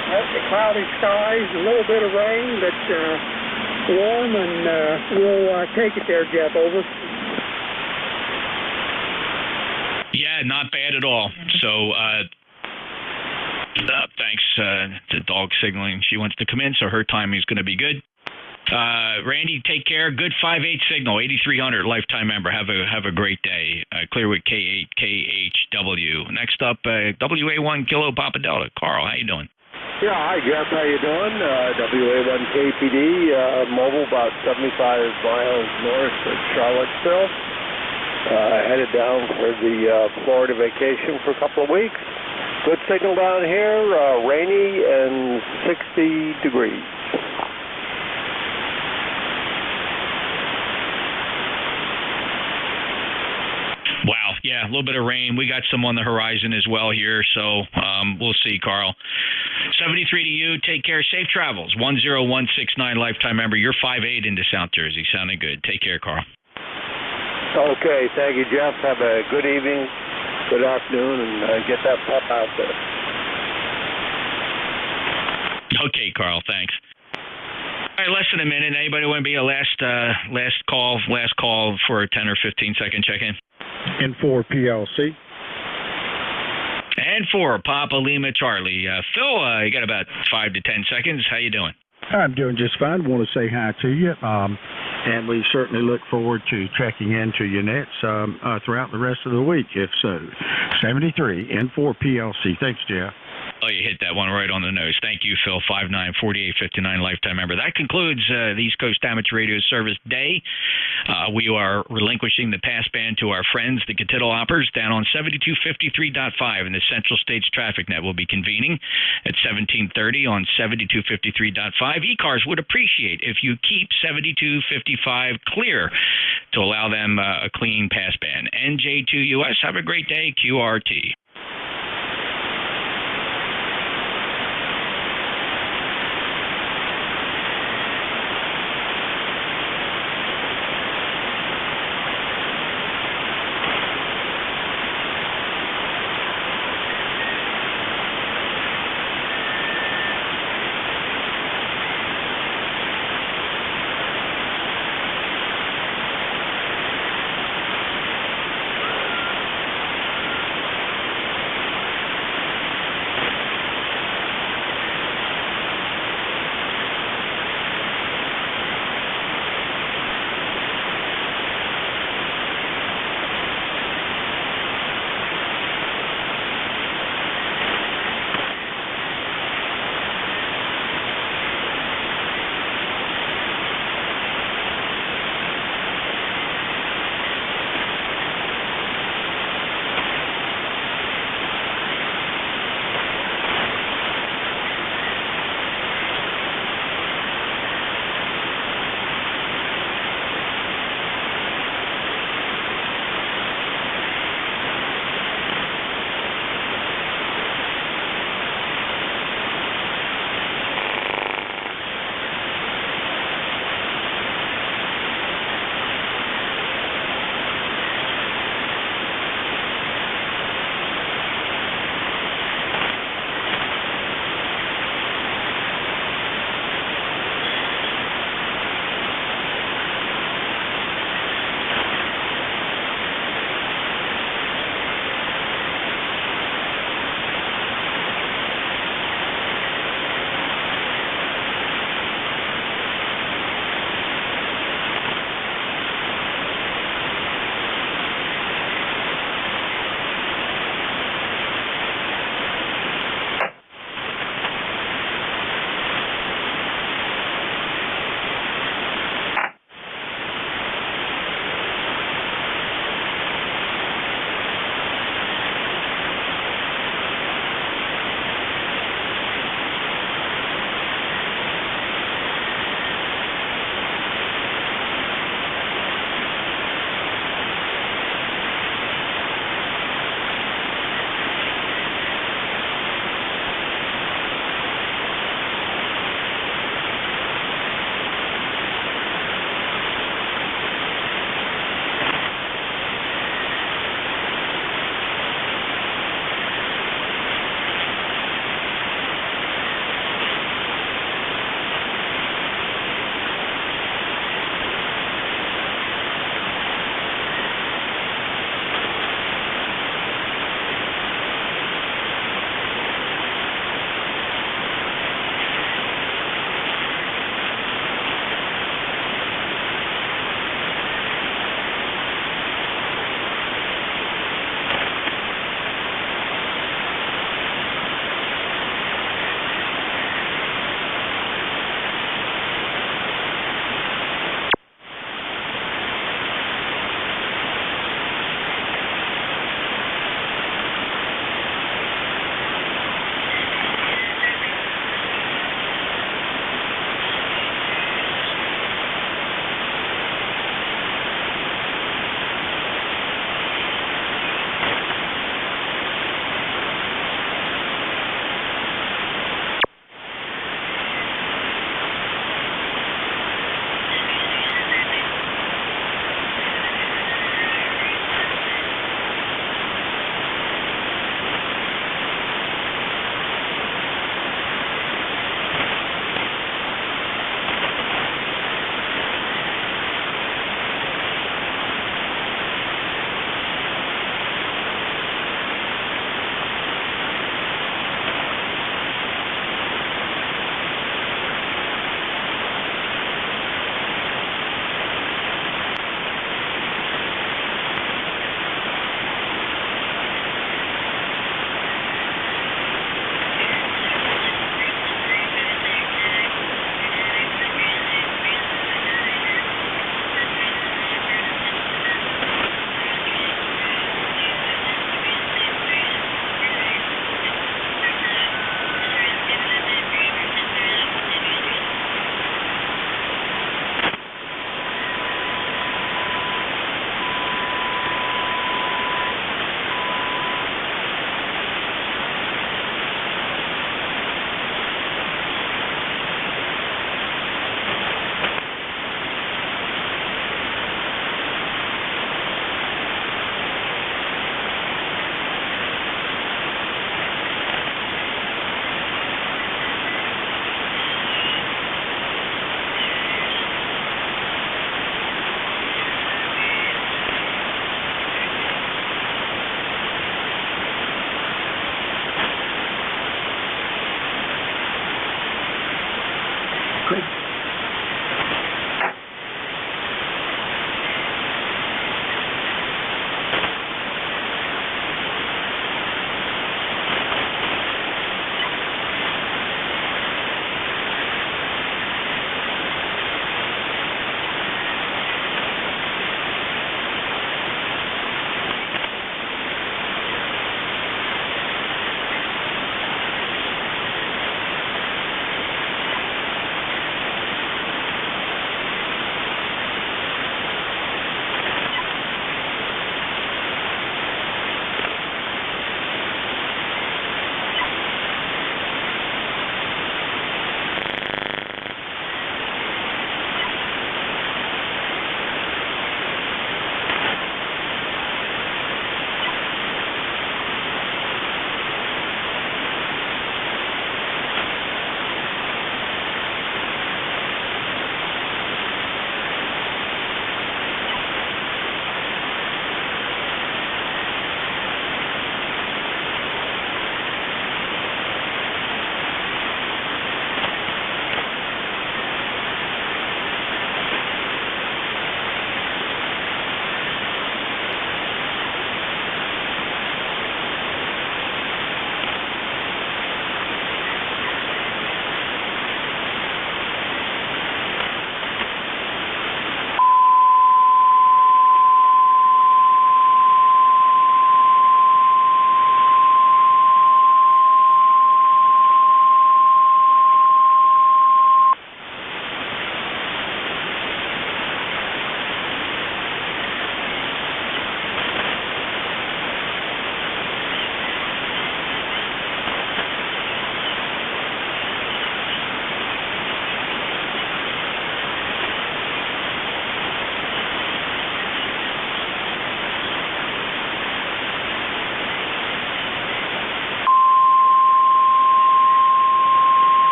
cloudy skies, a little bit of rain, but warm, and we'll take it there, Jeff. Over. Yeah, not bad at all. So, thanks. The dog signaling she wants to come in, so her timing is going to be good. Randy, take care. Good 5.8 signal, 8,300 lifetime member. Have a great day. Clearwood K8 KHW. Next up, WA1 Kilo Papa Delta. Carl, how you doing? Yeah, hi Jeff. How you doing? WA1 KPD mobile, about 75 miles north of Charlottesville. Headed down for the Florida vacation for a couple of weeks. Good signal down here, rainy and 60 degrees. Wow, yeah, a little bit of rain. We got some on the horizon as well here, so we'll see, Carl. 73 to you. Take care. Safe travels. 10169 lifetime member. You're 5.8 into South Jersey. Sounding good. Take care, Carl. Okay, thank you, Jeff. Have a good evening, good afternoon, and get that pup out there. Okay, Carl, thanks. All right, less than a minute. Anybody want to be a last call for a 10 or 15 second check-in? N4 PLC. And for Papa Lima Charlie. Phil, you got about 5 to 10 seconds. How you doing? I'm doing just fine. Want to say hi to you. And we certainly look forward to checking into your nets throughout the rest of the week, if so. 73 N4 PLC. Thanks, Jeff. Oh, you hit that one right on the nose. Thank you, Phil. 5'9", 4859 lifetime member. That concludes the East Coast Amateur Radio Service Day. We are relinquishing the passband to our friends, the Catittle Hoppers, down on 7253.5 in the Central States Traffic Net. We'll be convening at 1730 on 7253.5. E-Cars would appreciate if you keep 7255 clear to allow them a clean passband. NJ2US, have a great day. QRT.